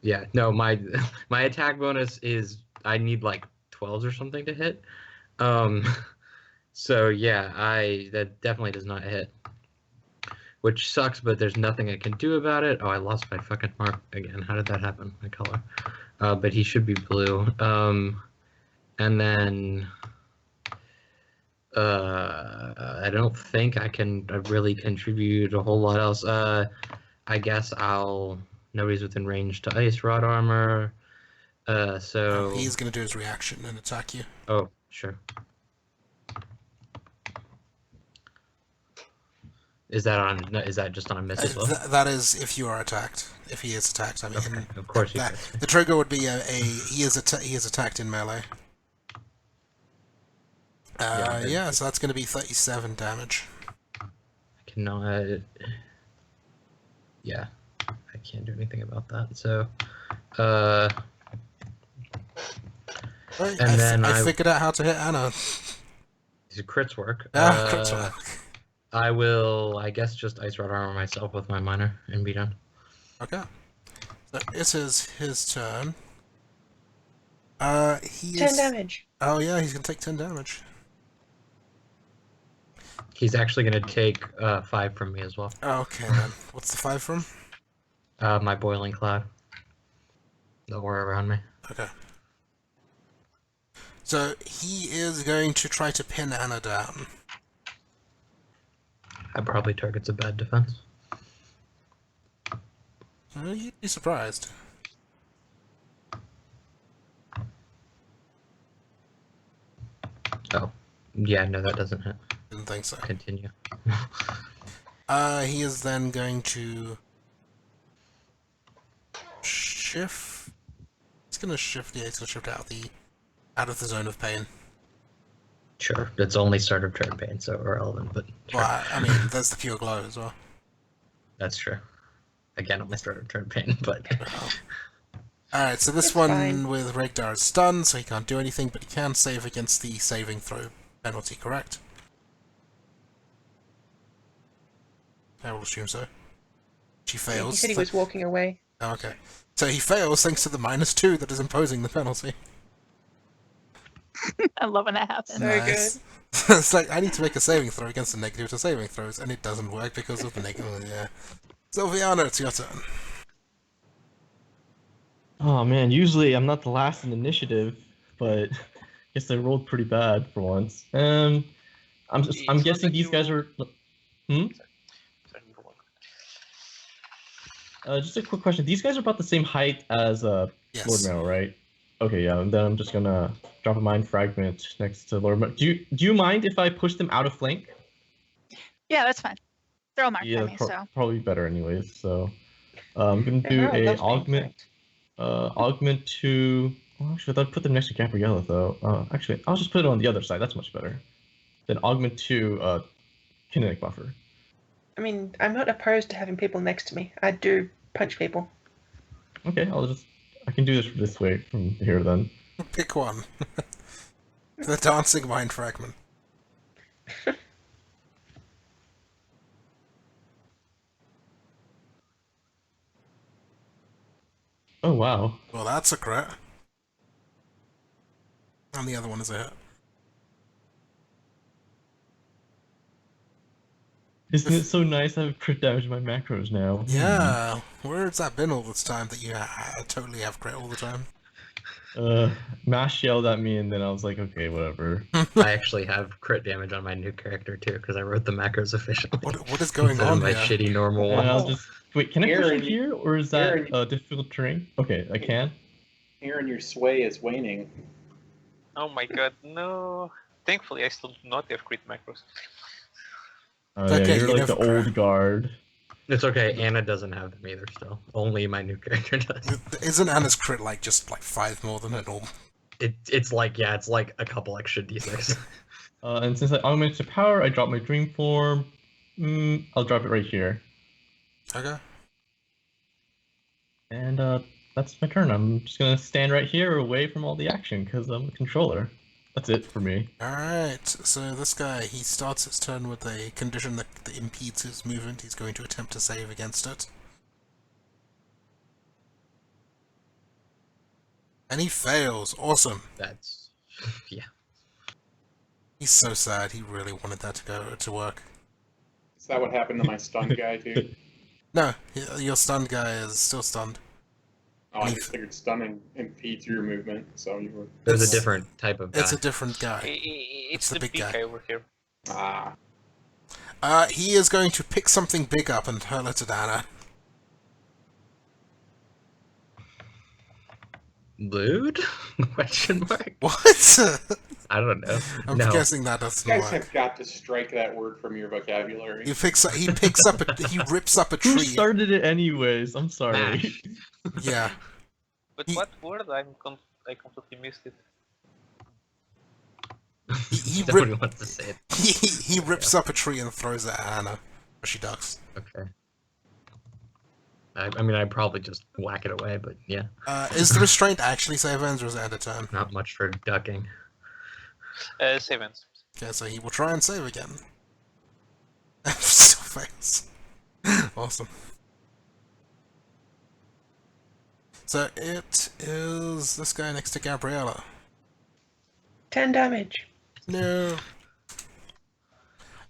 S2: Yeah, no, my attack bonus is I need like 12s or something to hit. So yeah, that definitely does not hit. Which sucks, but there's nothing I can do about it. Oh, I lost my fucking mark again. How did that happen? My color. But he should be blue. And then I don't think I can really contribute a whole lot else. I guess nobody's within range to ice rod armor. So
S3: he's gonna do his reaction and attack you.
S2: Oh, sure. Is that just on a miss as well?
S3: That is if you are attacked. If he is attacked, I mean.
S2: Okay, of course you
S3: the trigger would be he is attacked in melee. Yeah, so that's going to be 37 damage.
S2: I cannot. Yeah, I can't do anything about that. So,
S3: Right,
S2: and then
S3: I figured out how to hit Anna.
S2: These are crits work.
S3: Crits work.
S2: I will, I guess, just ice rod armor myself with my minor and be done.
S3: Okay. So it is his turn.
S4: 10 damage.
S3: Oh yeah, he's gonna take 10 damage.
S2: He's actually gonna take 5 from me as well.
S3: Okay then. What's the 5 from?
S2: My boiling cloud. The aura around me.
S3: Okay. So he is going to try to pin Anna down.
S2: That probably targets a bad defense.
S3: You'd be surprised.
S2: Oh, yeah, no, that doesn't hit.
S3: Didn't think so.
S2: Continue.
S3: He is then going to shift. He's gonna shift. Yeah, he's gonna shift out of the zone of pain.
S2: Sure, it's only start of turn pain, so irrelevant, but sure.
S3: Well, I mean, there's the pure glow as well.
S2: That's true. Again, only start of turn pain, but...
S3: Alright, so this
S4: It's
S3: one
S4: fine.
S3: with Regdar is stunned, so he can't do anything, but he can save against the saving throw penalty, correct? I will assume so. She
S4: He
S3: fails.
S4: said he was walking away.
S3: Oh, okay. So he fails thanks to the -2 that is imposing the penalty.
S6: I love when that happens.
S4: So
S3: Nice. It's like, I need to make a saving throw against the negative to saving throws, and it doesn't work because of the negative. Yeah. Sylviana, it's your turn.
S5: Oh man, usually I'm not the last in initiative, but I guess I rolled pretty bad for once. I'm guessing these guys are. Just a quick question. These guys are about the same height as Lord
S3: Yes.
S5: Merrill, right? Okay, yeah. And then I'm just gonna drop a mind fragment next to Lord Merrill. Do you mind if I push them out of flank?
S6: Yeah, that's fine. Throw a mark
S5: Yeah,
S6: for me, so.
S5: probably better anyways. So I'm gonna do
S4: Merrill
S5: a
S4: loves being
S5: augment.
S4: flanked.
S5: Augment to. Well, actually, I'd put them next to Gabriella though. Actually, I'll just put it on the other side. That's much better. Then augment to kinetic buffer.
S4: I mean, I'm not opposed to having people next to me. I do punch people.
S5: Okay, I can do this way from here then.
S3: Pick one. The dancing mind fragment.
S5: Oh wow.
S3: Well, that's a crit. And the other one is a hit.
S5: Isn't it so nice I have crit damage in my macros now?
S3: Yeah, where's that been all this time that you totally have crit all the time?
S5: Mash yelled at me and then I was like, okay, whatever.
S2: I actually have crit damage on my new character too because I wrote the macros efficiently.
S3: What is going
S2: instead
S3: on
S2: of my
S3: here?
S2: shitty normal
S5: And
S2: one.
S5: I'll just wait. Can I push
S1: Aaron,
S5: it here, or is that
S1: Aaron-
S5: difficult terrain? Okay, I can.
S1: Aaron, your sway is waning.
S7: Oh my god, no. Thankfully, I still do not have crit macros.
S5: Oh
S3: It's
S5: yeah,
S3: okay,
S5: you're
S3: you
S5: like the
S3: never
S5: old guard.
S2: It's okay. Anna doesn't have them either. Still, only my new character does.
S3: Isn't Anna's crit like just like 5 more than her normal?
S2: It's like it's like a couple extra d6.
S5: And since I augmented to power, I drop my dream form. I'll drop it right here.
S3: Okay.
S5: And that's my turn. I'm just gonna stand right here away from all the action because I'm a controller. That's it for me.
S3: Alright, so this guy, he starts his turn with a condition that impedes his movement. He's going to attempt to save against it. And he fails. Awesome.
S2: That's yeah.
S3: He's so sad. He really wanted that to work.
S1: Is that what happened to my stunned guy too?
S3: No, your stunned guy is still stunned.
S1: Oh, I just figured stunning impedes your movement, so you were.
S2: There's
S3: It's-
S2: a different type of guy.
S3: It's a different guy.
S7: It's
S3: the
S7: the
S3: big
S7: big
S3: guy.
S7: guy over here.
S1: Ah.
S3: He is going to pick something big up and hurl it at Anna.
S2: Lewd? Question mark?
S3: What?
S2: I don't know.
S3: I'm
S2: No.
S3: guessing that doesn't
S1: You guys
S3: work.
S1: have got to strike that word from your vocabulary.
S3: He picks up, he rips up a
S5: Who
S3: tree.
S5: started it anyways? I'm sorry.
S2: Mash.
S3: Yeah.
S7: But
S3: He-
S7: what word? I completely missed it.
S3: He
S2: Nobody wants to say it.
S3: he rips up a tree and throws it at Anna. She ducks.
S2: Okay. I mean, I'd probably just whack it away, but yeah,
S3: Is the restraint actually save ends or is it end of turn?
S2: not much for ducking.
S7: Sevens.
S3: Okay, so he will try and save again. Still fails. Awesome. So it is this guy next to Gabriella.
S4: 10 damage.
S3: No.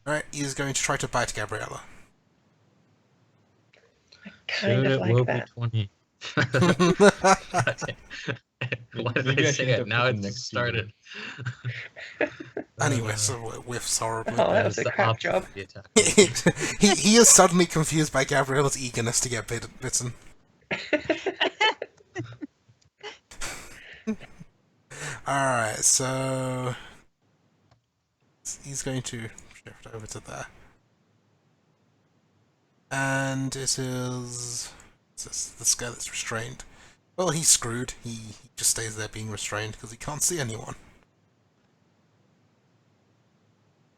S3: Alright, he is going to try to bite Gabriella.
S4: I kind
S2: Soon
S4: of
S2: it
S4: like
S2: will
S4: that.
S2: be 20. Why did
S5: Maybe
S2: I
S5: I
S2: say
S5: should
S2: it?
S5: have
S2: Now
S5: put
S2: it's
S5: them next to
S2: started.
S3: Anyway, so it whiffs horribly.
S4: Oh, that was
S2: It's
S4: a
S2: the
S4: crap
S2: opposite
S4: job.
S2: of the attack.
S3: he is suddenly confused by Gabriella's eagerness to get bitten. Alright, so he's going to shift over to there. And it is this guy that's restrained. Well, he's screwed. He just stays there being restrained because he can't see anyone.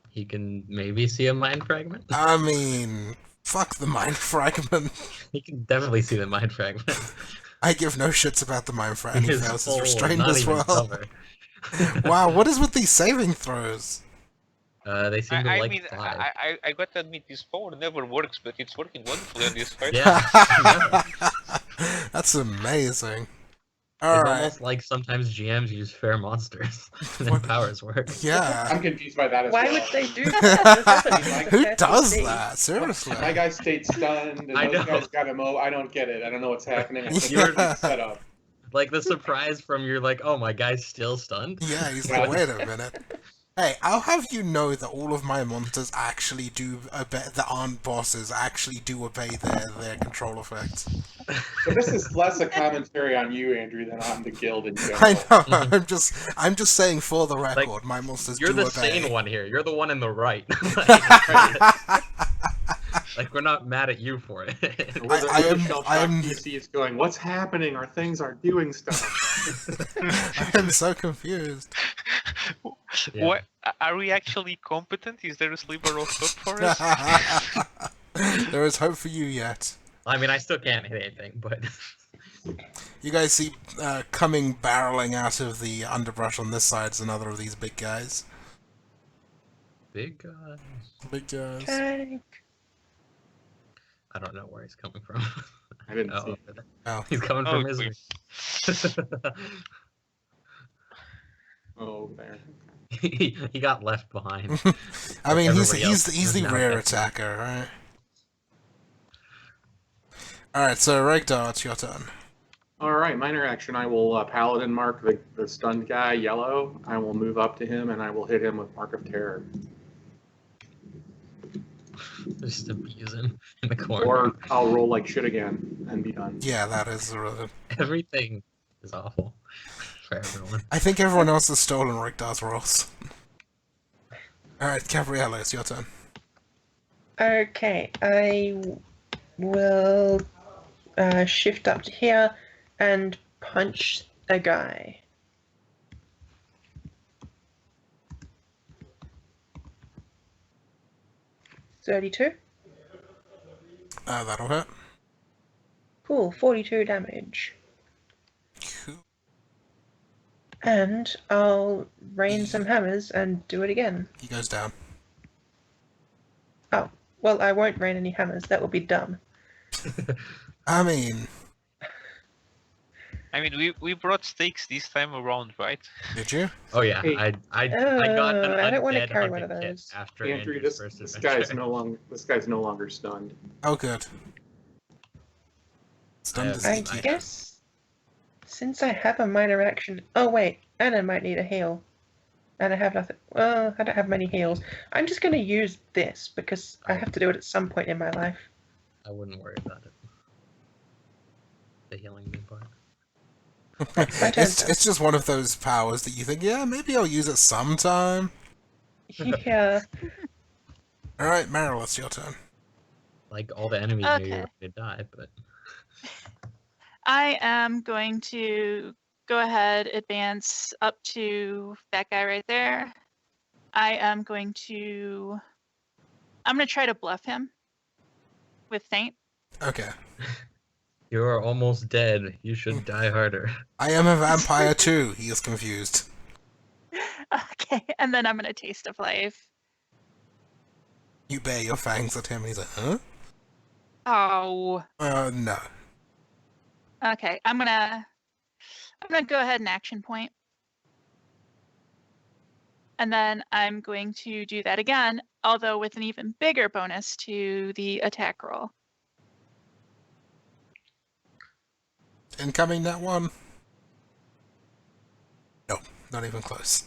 S2: He can maybe see a mind fragment.
S3: I mean, fuck the mind fragment.
S2: He can definitely see the mind fragment.
S3: I give no shits about the mind fragment. He
S2: His
S3: fails his
S2: full,
S3: restrained
S2: not
S3: as
S2: even
S3: well.
S2: cover.
S3: Wow, what is with these saving throws?
S2: They seem to
S7: I
S2: like
S7: mean,
S2: 5.
S7: I got to admit, this power never works, but it's working wonderfully on this fight.
S2: Yeah.
S3: That's amazing.
S2: It's
S3: Alright.
S2: almost like sometimes GMs use fair monsters. And their powers work.
S3: Yeah.
S1: I'm confused by that as
S4: Why
S1: well.
S4: would they do that? There's definitely
S3: Who
S4: like
S3: does
S4: 30
S3: that? Seriously.
S1: My guy stayed stunned, and
S2: I
S1: those
S2: know.
S1: guys got him. I don't get it. I don't know what's happening. I think
S3: Yeah.
S1: it's set up.
S2: Like the surprise from you're like, oh, my guy's still stunned.
S3: Yeah, he's like, wait a minute. Hey, I'll have you know that all of my monsters actually do obey, that aren't bosses, actually do obey their control effects.
S1: So this is less a commentary on you, Andrew, than on the guild in general.
S3: I know, I'm just saying for the record, my monsters
S2: You're
S3: do
S2: the
S3: obey.
S2: sane one here. You're the one in the right. Like, we're not mad at you for it.
S1: Where the
S3: I am-
S1: shell-shocked
S3: I am-
S1: PC is going, what's happening? Our things are doing stuff.
S3: I am so confused.
S2: Yeah.
S7: What? Are we actually competent? Is there a sliver of hope for us?
S3: There is hope for you yet.
S2: I mean, I still can't hit anything, but
S3: You guys see coming barreling out of the underbrush on this side is another of these big guys.
S2: Big guys.
S3: Big guys.
S4: Okay.
S2: I don't know where he's coming from.
S1: I didn't
S2: Oh,
S1: see.
S2: over there.
S3: Oh.
S2: He's coming
S7: Oh,
S2: from Misery.
S1: Oh, there.
S2: He got left behind.
S3: I mean, he's
S2: Everybody else
S3: he's
S2: is
S3: the
S2: now
S3: rare
S2: catching up.
S3: attacker, right? All right, so Regdar, it's your turn.
S1: All right, minor action. I will paladin mark the stunned guy yellow. I will move up to him and I will hit him with mark of terror.
S2: Just abuse him in the corner.
S1: Or I'll roll like shit again and be done.
S3: Yeah, that is really.
S2: Everything is awful for everyone.
S3: I think everyone else has stolen Regdar's rolls. All right, Gabriella, it's your turn.
S4: Okay, I will shift up to here and punch a guy. $32.
S3: That'll hit.
S4: Cool, 42 damage.
S3: Cool.
S4: And I'll rain some hammers and do it again.
S3: He goes down.
S4: Oh, well, I won't rain any hammers. That would be dumb.
S3: I mean,
S7: we brought stakes this time around, right?
S3: did you?
S2: Oh yeah,
S1: Hey.
S2: I got an
S4: I don't wanna
S2: undead
S4: carry one of
S2: hunted kit
S4: those.
S2: after
S1: Andrew,
S2: Andrew's
S1: this
S2: first
S1: guy's
S2: adventure.
S1: this guy's no longer stunned.
S3: Oh, good. Stunned as
S2: I
S4: I
S3: Iggy.
S2: have-
S4: guess since I have a minor action. Oh wait, Anna might need a heal. And I have nothing. Well, I don't have many heals. I'm just going to use this because I have to do it at some point in my life.
S2: I wouldn't worry about it. The healing me part.
S4: My turn, sir.
S3: It's just one of those powers that you think, yeah, maybe I'll use it sometime.
S4: Yeah.
S3: All right, Meryl, it's your turn.
S2: Like all the enemies knew you
S6: Okay.
S2: were going to die, but
S6: I am going to go ahead, advance up to that guy right there. I'm going to try to bluff him with feint.
S3: Okay.
S2: you are almost dead. You should die harder.
S3: I am a vampire too. He is confused.
S6: Okay, and then I'm going to taste of life.
S3: You bare your fangs at him, and he's like, huh?
S6: Oh.
S3: No.
S6: Okay, I'm gonna go ahead and action point. And then I'm going to do that again, although with an even bigger bonus to the attack roll.
S3: Incoming that one? No, not even close.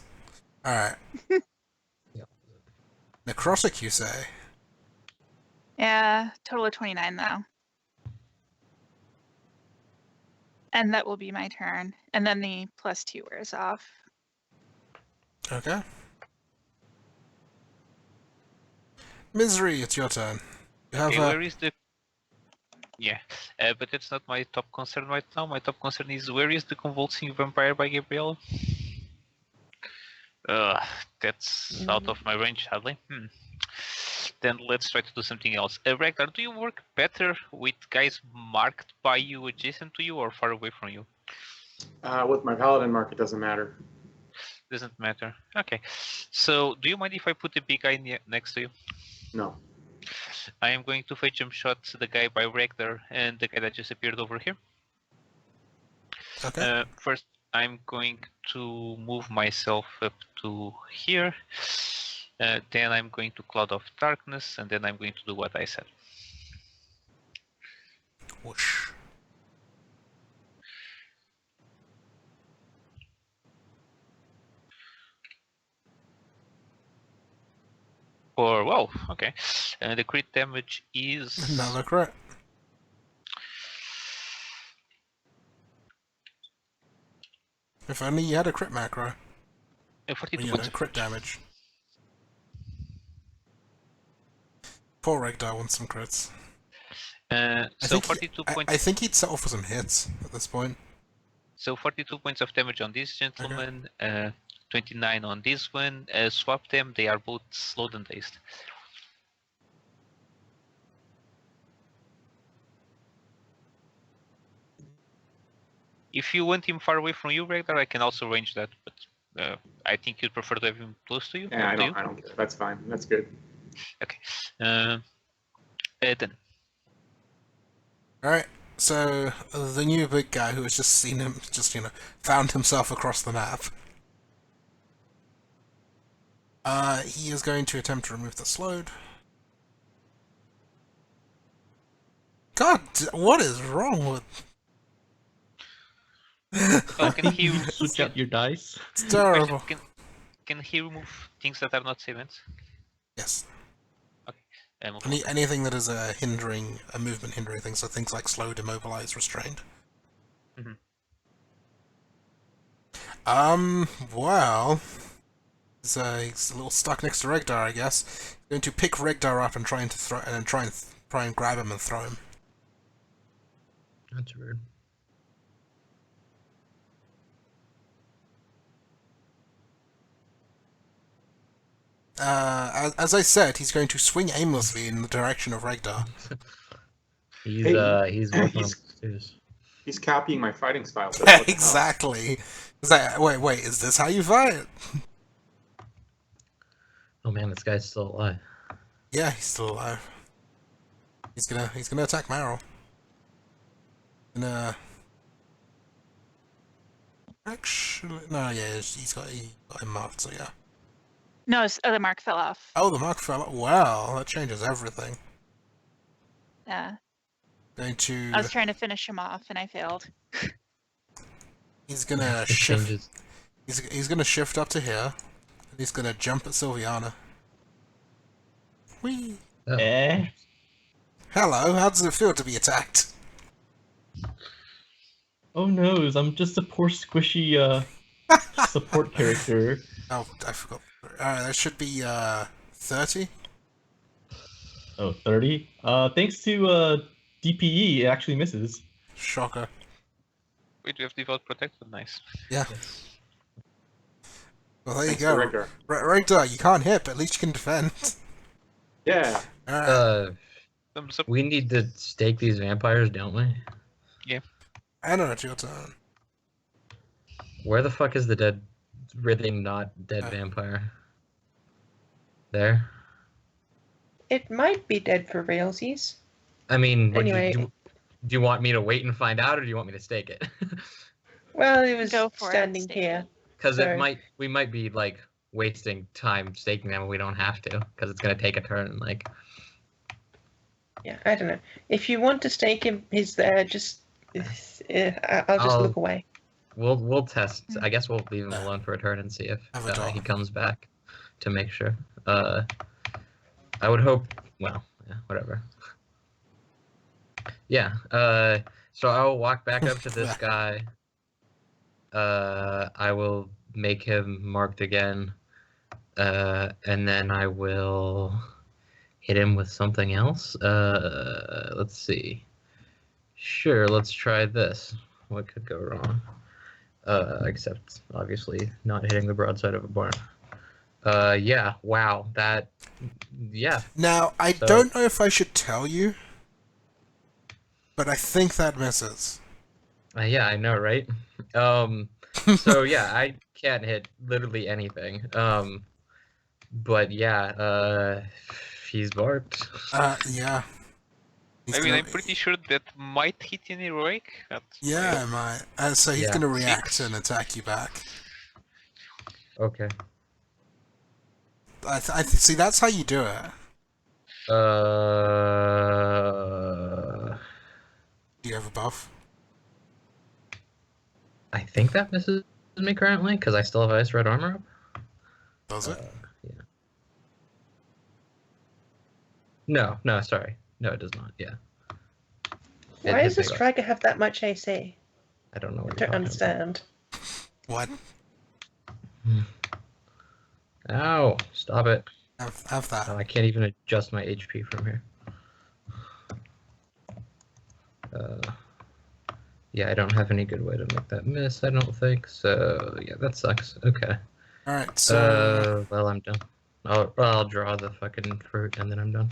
S3: Alright.
S2: Yep.
S3: Necrotic, you say?
S6: Yeah, total of 29 though. And that will be my turn. And then the +2 wears off.
S3: Okay. Misery, it's your turn. You have
S7: Okay, where is the... Yeah, but that's not my top concern right now. My top concern is where is the convulsing vampire by Gabriel? That's out of my range, sadly. Then let's try to do something else. Ragnar, do you work better with guys marked by you, adjacent to you, or far away from you?
S1: With my paladin mark, it doesn't matter.
S7: Doesn't matter. Okay. So, do you mind if I put the big guy next to you?
S1: No.
S7: I am going to jump shot the guy by Ragnar and the guy that just appeared over here.
S3: Okay.
S7: First, I'm going to move myself up to here. Then I'm going to Cloud of Darkness, and then I'm going to do what I said.
S3: Whoosh.
S7: Or, whoa, okay. The crit damage is...
S3: Another crit. If only you had a crit macro.
S7: 42
S3: You know,
S7: points of
S3: crit damage. Poor Regdar wants some crits.
S7: So 42 points.
S3: I think he'd settle for some hits at this point.
S7: So 42 points of damage on this gentleman, 29 on this one. Swap them, they are both slowed and dazed. If you want him far away from you, Ragnar, I can also range that, but I think you'd prefer to have him close to you.
S1: Yeah,
S7: Up to you.
S1: I don't care. That's fine. That's good.
S7: Okay. Then
S3: Alright, so the new big guy who has just seen him, found himself across the map. He is going to attempt to remove the slowed. God, what is wrong with...
S7: well, can he
S5: Switch out your dice.
S3: It's terrible.
S7: Can he remove things that are not events?
S3: Yes.
S7: Move on.
S3: Anything that is a movement hindering thing, so things like slowed, immobilized, restrained.
S7: Mhm.
S3: Well... he's a little stuck next to Regdar, I guess. He's going to pick Regdar up and try and grab him and throw him.
S2: That's weird.
S3: As I said, he's going to swing aimlessly in the direction of Regdar.
S2: He's
S1: Hey,
S2: he's working on his.
S1: He's copying my fighting style. What the hell?
S3: Exactly. Wait, is this how you fight?
S2: Oh man, this guy's still alive.
S3: Yeah, he's still alive. He's gonna attack Meryl. Actually, no, yeah, he got him marked, so yeah.
S6: No, the mark fell off.
S3: Oh, the mark fell. Well, that changes everything.
S6: Yeah.
S3: Going to.
S6: I was trying to finish him off and I failed.
S3: He's gonna
S2: It
S3: shift.
S2: changes.
S3: He's gonna shift up to here, and he's gonna jump at Sylviana. Whee!
S2: Oh.
S5: Eh?
S3: Hello, how does it feel to be attacked?
S5: Oh no, I'm just a poor squishy support character.
S3: Oh, I forgot. That should be 30.
S5: Oh, 30? Thanks to DPE, it actually misses.
S3: Shocker.
S7: Wait, we have devout protected. Nice.
S3: Yeah. Well, there
S1: Thanks
S3: you
S1: to
S3: go.
S1: Regdar.
S3: Regdar, you can't hit, but at least you can defend.
S1: Yeah.
S3: Alright.
S7: Thumbs up.
S2: We need to stake these vampires, don't we?
S3: Anna, it's your turn.
S2: Where the fuck is the dead, really not dead vampire? There?
S4: It might be dead for realsies.
S2: I mean,
S4: Anyway.
S2: do you want me to wait and find out, or do you want me to stake it?
S4: Well, it was
S6: Go for it,
S4: standing
S6: stake
S4: here.
S2: Because
S4: Sorry.
S2: we might be like wasting time staking them, and we don't have to, because it's gonna take a turn. Like,
S4: Yeah, I don't know. If you want to stake him, he's there. Just, I'll just
S2: I'll-
S4: look away.
S2: we'll test. I guess we'll leave him alone for a turn and see if
S3: Have a dog.
S2: he comes back to make sure. I would hope. Well, yeah, whatever. Yeah. So I will walk back up to this guy. I will make him marked again, and then I will hit him with something else. Let's see. Sure, let's try this. What could go wrong? Except obviously not hitting the broadside of a barn. Yeah. Wow. That. Yeah.
S3: Now, I don't know if I should tell you, but I think that misses.
S2: Yeah, I know, right? So yeah, I can't hit literally anything. But yeah, he's barked.
S3: Yeah. He's
S7: I mean,
S3: gonna-
S7: I'm pretty sure that might hit an heroic.
S3: Yeah, I might. So he's
S2: Yeah.
S3: gonna react and attack you back.
S2: Okay.
S3: I see. That's how you do it. Do you have a buff?
S2: I think that misses me currently because I still have ice red armor up.
S3: Does it?
S2: Yeah. No, sorry. No, it does not. Yeah.
S4: Why does this
S2: me,
S4: striker have that much AC?
S2: I don't know
S4: I
S2: what
S4: don't understand.
S3: What?
S2: Ow! Stop it.
S3: Have that.
S2: Oh, I can't even adjust my HP from here. Yeah, I don't have any good way to make that miss, I don't think. So, yeah, that sucks. Okay.
S3: Alright, so...
S2: Well, I'm done. I'll draw the fucking fruit and then I'm done.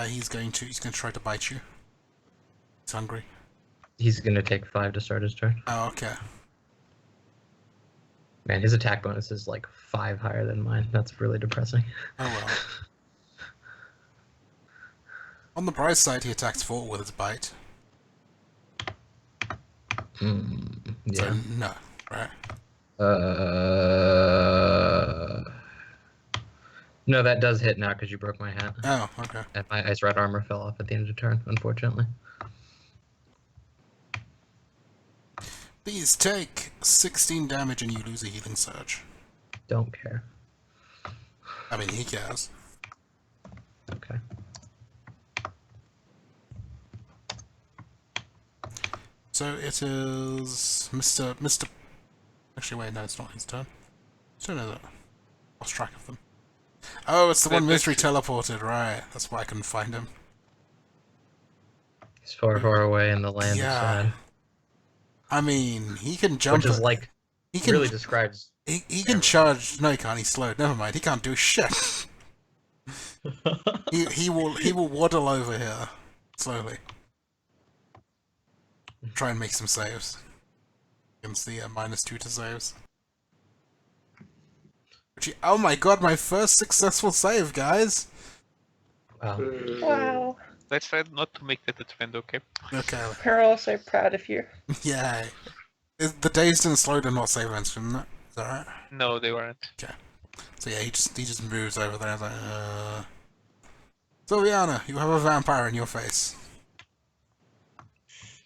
S3: he's gonna try to bite you. He's hungry.
S2: He's gonna take 5 to start his turn.
S3: Oh, okay.
S2: Man, his attack bonus is like 5 higher than mine. That's really depressing.
S3: Oh well. On the bright side, he attacks 4 with his bite. So
S2: Yeah.
S3: no, right?
S2: No, that does hit now because you broke my hat.
S3: Oh, okay.
S2: And my ice red armor fell off at the end of the turn, unfortunately.
S3: These take 16 damage and you lose a healing surge.
S2: Don't care.
S3: I mean, he cares.
S2: Okay.
S3: So it is Mr. Actually, wait, no, it's not his turn. Whose turn is it? Lost track of them. Oh, it's the one mystery teleported, right. That's why I couldn't find him.
S2: He's far, far away in the land of
S3: Yeah.
S2: Sad.
S3: I mean, he can jump.
S2: Which is like,
S3: he can
S2: really describes...
S3: he can charge. No, he can't. He's slowed. Never mind. He can't do shit. he will waddle over here slowly. Try and make some saves against the -2 to saves. Oh my god, my first successful save, guys!
S2: Wow.
S4: Wow.
S7: Let's try not to make that a trend, okay?
S3: Okay,
S4: We're all so proud of you.
S3: yay. The dazed and slowed are not save events, isn't it? Is that right?
S7: No, they weren't.
S3: So yeah, he just moves over there. Like, Sylviana, you have a vampire in your face.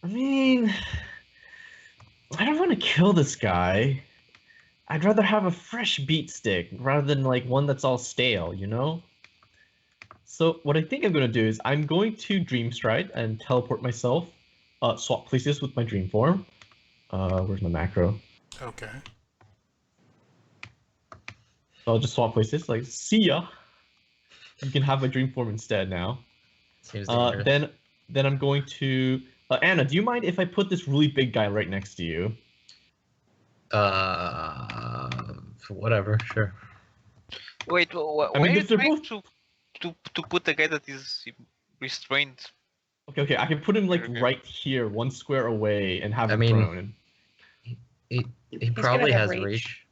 S5: I mean, I don't want to kill this guy. I'd rather have a fresh beat stick rather than like one that's all stale, you know? So what I think I'm going to do is I'm going to Dream Stride and teleport myself, swap places with my Dream Form. Where's my macro?
S3: Okay.
S5: So I'll just swap places, like, see ya! You can have my Dream Form instead now.
S2: Seems dangerous.
S5: Then I'm going to... Anna, do you mind if I put this really big guy right next to you?
S2: Whatever, sure.
S7: Wait, why
S5: I mean,
S7: are you
S5: if they're
S7: trying
S5: both-
S7: to put a guy that is restrained?
S5: Okay, I can put him, like,
S7: Okay.
S5: right here, 1 square away, and have
S2: I
S5: him
S2: mean-
S5: prone.
S2: He probably
S4: gonna have
S2: has
S4: reach.
S2: reach.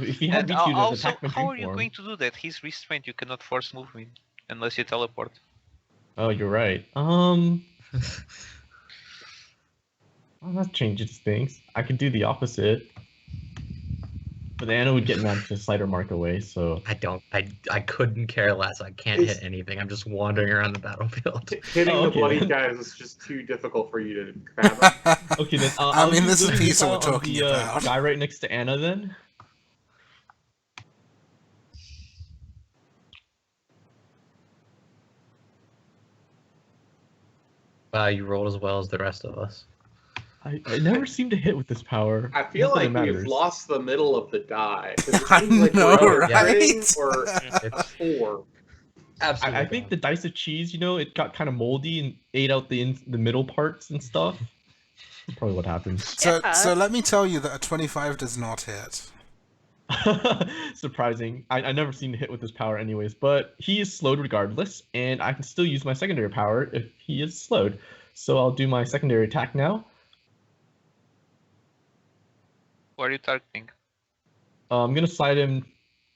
S5: If he had
S7: And
S5: reach, he would have
S7: also,
S5: attacked my
S7: how
S5: Dream
S7: are you
S5: Form.
S7: going to do that? He's restrained. You cannot force movement unless you teleport.
S5: Oh, you're right. Well, that changes things. I could do the opposite. But Anna would get mad to slide her mark away, so...
S2: I couldn't care less. I can't hit anything. I'm just wandering around the battlefield.
S1: Hitting
S5: Oh,
S1: the
S5: okay,
S1: bloody
S5: then.
S1: guys is just too difficult for you to fathom.
S5: Okay, then
S3: I
S5: I'll
S3: mean,
S5: do
S3: this is
S5: the
S3: pizza we're
S5: style on
S3: talking
S5: the,
S3: about.
S5: guy right next to Anna, then.
S2: Wow, you rolled as well as the rest of us.
S5: I never seem to hit with this power.
S1: I feel
S5: Not that it
S1: like you've
S5: matters.
S1: lost the middle of the die. 'Cause it
S3: I
S1: seems like
S3: know,
S1: you're either
S3: right?
S1: hitting or
S2: It's
S1: 4.
S2: absolutely.
S5: I think the dice of cheese, you know, it got kind of moldy and ate out the middle parts and stuff. That's probably what happened.
S3: So,
S6: Yeah.
S3: so let me tell you that a 25 does not hit.
S5: Surprising. I never seen him hit with this power anyways, but he is slowed regardless, and I can still use my secondary power if he is slowed. So I'll do my secondary attack now.
S7: What are you targeting?
S5: I'm gonna slide him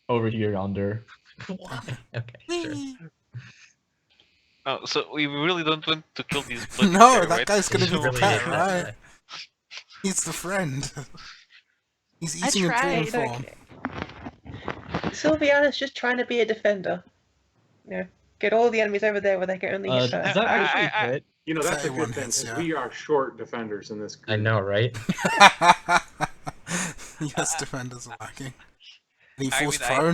S5: over here yonder.
S2: Okay, sure.
S7: Oh, so we really don't want to kill these bloody
S3: No,
S7: guy,
S3: that
S7: right?
S3: guy's gonna
S2: You
S3: be the
S2: really
S3: pet,
S2: hate that
S3: right?
S2: guy.
S3: He's the friend. He's
S6: I
S3: eating a
S6: tried.
S3: dream form.
S4: Sylviana's just trying to be a defender. You know, get all the enemies over there where they can only hit
S5: Does
S4: her.
S5: that actually
S7: I-
S5: hit?
S1: You know, that's a
S3: Say one
S1: good thing,
S3: hits,
S1: 'cause
S3: yeah.
S1: we are short defenders in this group.
S2: I know, right?
S3: Yes, defenders are lacking. And he
S7: I
S3: falls
S7: mean,
S3: prone?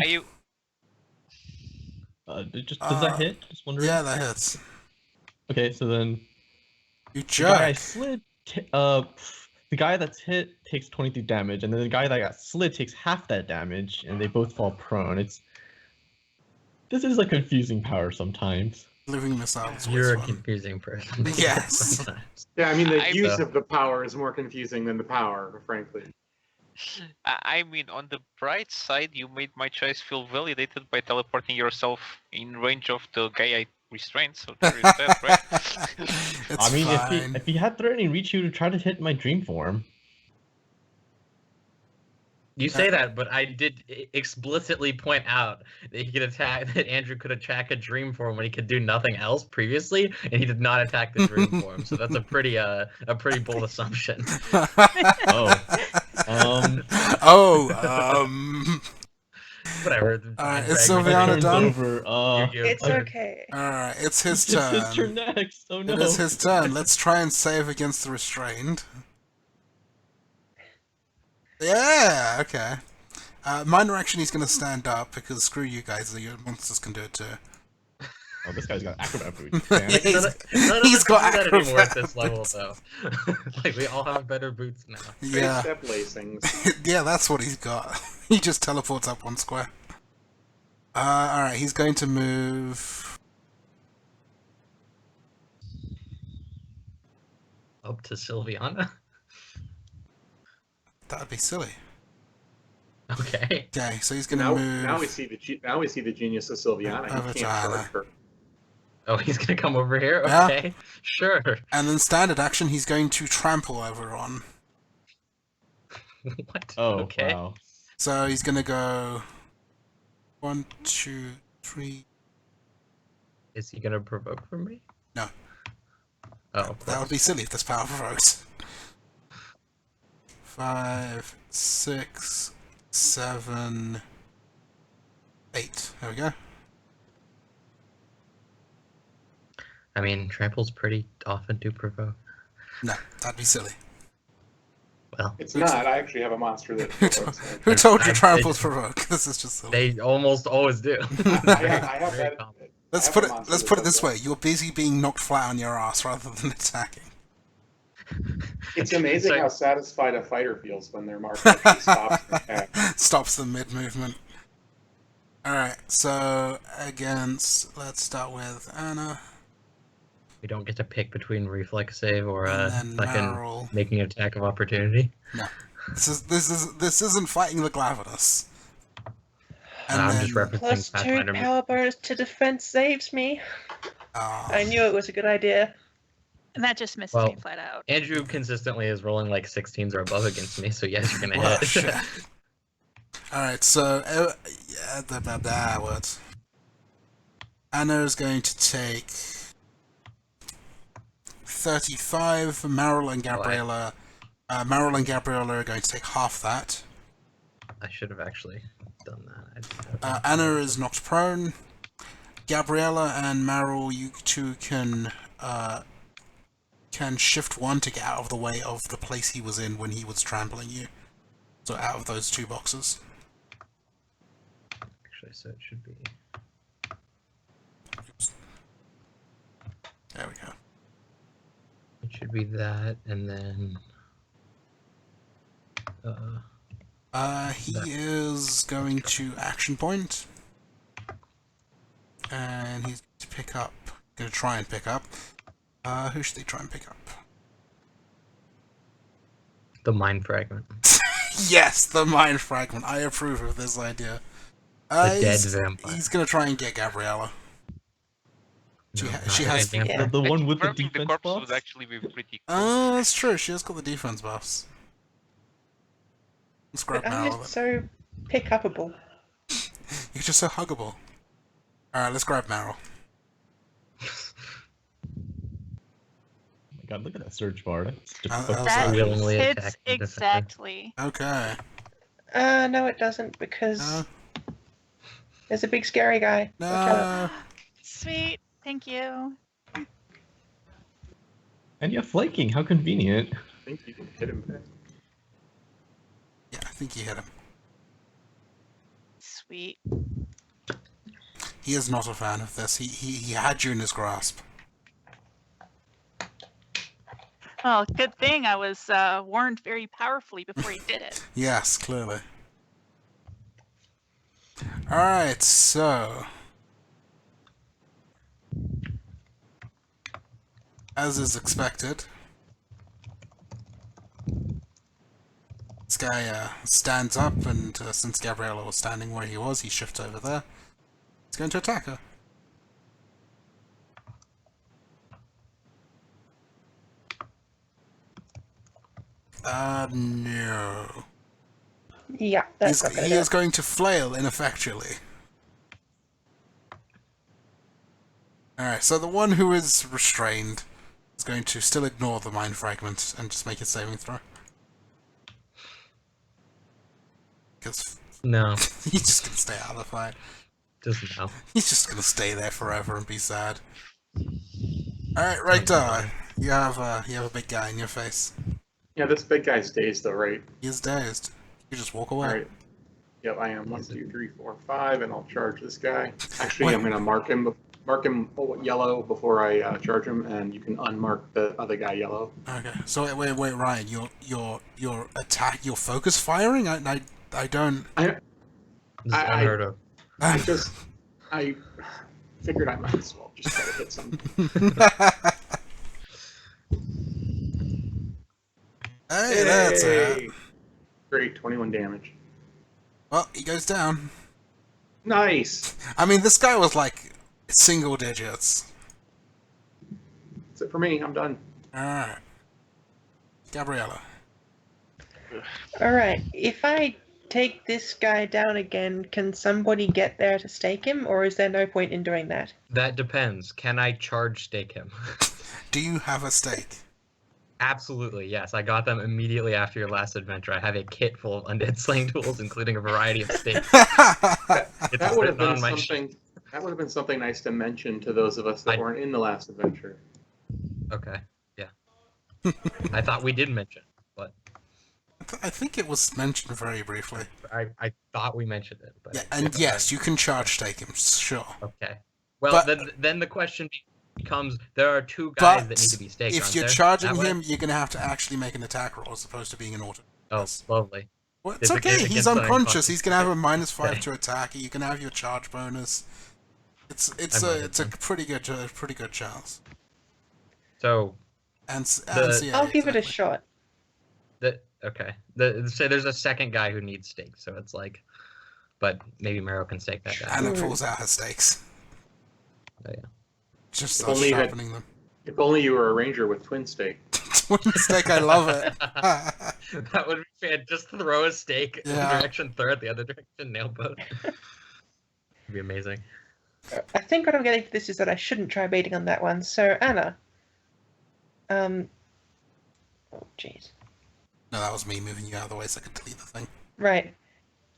S5: Does that hit? Just wondering.
S3: Yeah, that hits.
S5: Okay, so then
S3: You
S5: the guy I
S3: jerk.
S5: slid, the guy that's hit takes 23 damage, and then the guy that got slid takes half that damage, and they both fall prone. This is a confusing power sometimes.
S3: Living missile is
S2: You're a
S3: always fun.
S2: confusing person.
S3: Yes.
S2: Sometimes.
S1: Yeah, I mean, the
S7: I-
S1: use
S2: So-
S1: of the power is more confusing than the power, frankly.
S7: I mean, on the bright side, you made my choice feel validated by teleporting yourself in range of the guy I restrained, so there is that, right?
S3: It's
S5: I mean,
S3: fine.
S5: if he had threatening reach, he would try to hit my dream form.
S2: You say that, but I did explicitly point out that he could attack that Andrew could attack a dream form when he could do nothing else previously, and he did not attack the dream form. So that's a pretty bold assumption.
S5: Oh.
S2: Whatever.
S3: Is
S2: Drag me
S3: Sylviana
S2: down.
S5: Turns
S3: done?
S5: over.
S4: It's okay.
S3: Alright, it's his
S5: It's his
S3: turn.
S5: turn next. Oh no.
S3: It is his turn. Let's try and save against the restrained. Yeah, okay. Minor action, he's going to stand up because screw you guys, the monsters can do it too.
S5: Oh, this guy's got acrobat boots.
S3: Yeah,
S5: Damn.
S2: None of
S3: he's
S2: us
S3: got
S2: can do that anymore at this level,
S3: acrobats.
S2: though. Like we all have better boots now.
S3: Yeah,
S1: Step lacings.
S3: yeah, that's what he's got. He just teleports up one square. Alright, he's going to move.
S2: Up to Sylviana.
S3: That would be silly.
S2: Okay.
S3: Okay, so he's going to
S1: Now,
S3: move.
S1: now we see the genius of Sylviana.
S3: Over
S1: He
S3: to
S1: can't
S3: Anna.
S1: charge her.
S2: Oh, he's gonna come over here.
S3: Yeah.
S2: Okay, sure.
S3: And then standard action, he's going to trample over on.
S2: What?
S5: Oh,
S2: Okay.
S5: wow.
S3: So he's going to go 1, 2, 3.
S2: Is he gonna provoke from me?
S3: No.
S2: Oh, of
S3: That would
S2: course.
S3: be silly if this power provokes. 5, 6, 7, 8. There we go.
S2: I mean, tramples pretty often do provoke.
S3: No, that'd be silly.
S2: Well,
S1: It's not. I actually have a monster that.
S3: Who told you tramples provoke? This is just silly.
S2: they almost always do.
S1: I have
S2: Very
S1: that.
S2: common.
S3: Let's
S1: I have
S3: put
S1: a
S3: it.
S1: monster
S3: Let's
S1: that
S3: put it
S1: does
S3: this
S1: that.
S3: way: you're busy being knocked flat on your ass rather than attacking.
S1: It's amazing
S2: So-
S1: how satisfied a fighter feels when their mark actually stops an attack.
S3: Stops them mid movement. All right. So against, let's start with Anna,
S2: We don't get to pick between reflex save or
S3: and then
S2: fucking
S3: Meryl.
S2: making an attack of opportunity.
S3: This isn't fighting the Glavenus. And
S2: I'm
S3: then,
S2: just referencing
S4: Plus 2
S2: Pathfinder.
S4: power bonus to defense saves me.
S3: ah,
S4: I knew it was a good idea.
S6: And that just misses
S2: Well,
S6: me flat out.
S2: Andrew consistently is rolling like 16s or above against me, so yes, you're gonna
S3: well,
S2: hit.
S3: shit. All right. So words. Anna's going to take 35. Meryl and Gabriella. Meryl and Gabriella are going to take half that.
S2: I should have actually done that. I didn't have
S3: Anna is knocked prone. Gabriella and Meryl, you two can shift one to get out of the way of the place he was in when he was trampling you. So out of those two boxes.
S2: Actually, so it should be.
S3: There we go.
S2: It should be that, and then.
S3: He is going to action point. And he's going to try and pick up. Who should he try and pick up?
S2: The mind fragment.
S3: Yes, the mind fragment. I approve of this idea.
S2: The dead
S3: He's
S2: vampire.
S3: going to try and get Gabriella. She has-
S4: Yeah.
S5: The one with the
S7: Confirming
S5: defense
S7: corpse
S5: buffs?
S7: would actually be pretty cool.
S3: That's true. She has got the defense buffs. Let's grab
S4: But I'm
S3: Meryl.
S4: just so pick-upable.
S3: You're just so huggable. Alright, let's grab Meryl.
S5: Oh my god, look at that search bar. That's
S3: How's
S5: difficult.
S3: that?
S6: That
S2: willingly
S6: hits
S2: attack the defender.
S6: exactly.
S3: Okay.
S4: No, it doesn't, because
S3: No.
S4: there's a big scary guy. Watch out.
S3: No.
S6: Sweet. Thank you.
S5: And you have flanking, how convenient.
S1: I think you can hit him back.
S3: Yeah, I think you hit him.
S6: Sweet.
S3: He is not a fan of this. He had you in his grasp.
S6: Well, good thing I was warned very powerfully before he did it.
S3: Yes, clearly. Alright, so. As is expected, this guy stands up, and since Gabriella was standing where he was, he shifts over there. He's going to attack her. No.
S4: Yeah, that's not gonna
S3: He
S4: do
S3: is
S4: it.
S3: going to flail ineffectually. Alright, so the one who is restrained is going to still ignore the mind fragment and just make a saving throw. Because
S2: No,
S3: he's just going to stay out of the fight.
S2: just no.
S3: He's just going to stay there forever and be sad. Alright, Rek'Dar, you have a big guy in your face.
S1: Yeah, this big guy's dazed though, right?
S3: He is dazed. You just walk away.
S1: All right. Yep, I am. 1, 2, 3, 4, 5, and I'll charge this guy. Actually,
S3: Wait.
S1: I'm gonna mark him yellow before I charge him, and you can unmark the other guy yellow.
S3: Okay, so wait, Ryan, your attack, your focus firing? I don't.
S2: This is
S1: I-
S2: unheard of.
S1: I figured I might as well just try to hit some.
S3: Hey, that's it.
S1: Hey! Great, 21 damage.
S3: Well, he goes down.
S1: Nice.
S3: I mean, this guy was like single digits.
S1: That's it for me. I'm done.
S3: Alright. Gabriella.
S4: All right. If I take this guy down again, can somebody get there to stake him, or is there no point in doing that?
S2: That depends. Can I charge stake him?
S3: Do you have a stake?
S2: Absolutely, yes. I got them immediately after your last adventure. I have a kit full of undead slaying tools, including a variety of stakes. It's
S1: That would have
S2: written on
S1: been
S2: my
S1: something. That would have been something nice to mention to those of us that weren't in the last adventure.
S2: Okay, yeah. I thought we did mention, but
S3: I think it was mentioned very briefly.
S2: I thought we mentioned it. But
S3: Yeah, and yes, you can charge stake him, sure.
S2: Okay. Well,
S3: But-
S2: then the question becomes: there are two guys
S3: But
S2: that need to be staked.
S3: if
S2: aren't
S3: you're
S2: there?
S3: charging
S2: That way?
S3: him, you're going to have to actually make an attack roll as opposed to being an auto.
S2: Oh, lovely.
S3: Well, it's
S2: Is it
S3: okay,
S2: against
S3: he's
S2: the
S3: unconscious.
S2: unconscious?
S3: He's going to have a -5
S2: Okay.
S3: to attack. You can have your charge bonus. It's
S2: I might
S3: a
S2: have
S3: pretty good chance.
S2: So
S3: And
S2: The-
S3: yeah,
S4: I'll give it a
S3: exactly.
S4: shot.
S2: okay. Say there's a second guy who needs stakes, so it's like, but maybe Mero can stake that guy.
S3: And it pulls out her stakes.
S2: Oh, yeah.
S3: Just
S1: If
S3: starts
S1: only you had-
S3: sharpening them.
S1: If only you were a ranger with twin stake.
S3: Twin stake, I love it.
S2: That would be fan. Just throw a stake in
S3: Yeah.
S2: one direction, throw it the other direction, nail boat. It'd be amazing.
S4: I think what I'm getting for this is that I shouldn't try baiting on that one. So Anna. Oh jeez.
S3: No, that was me moving you out of the way so I could delete the thing.
S4: Right.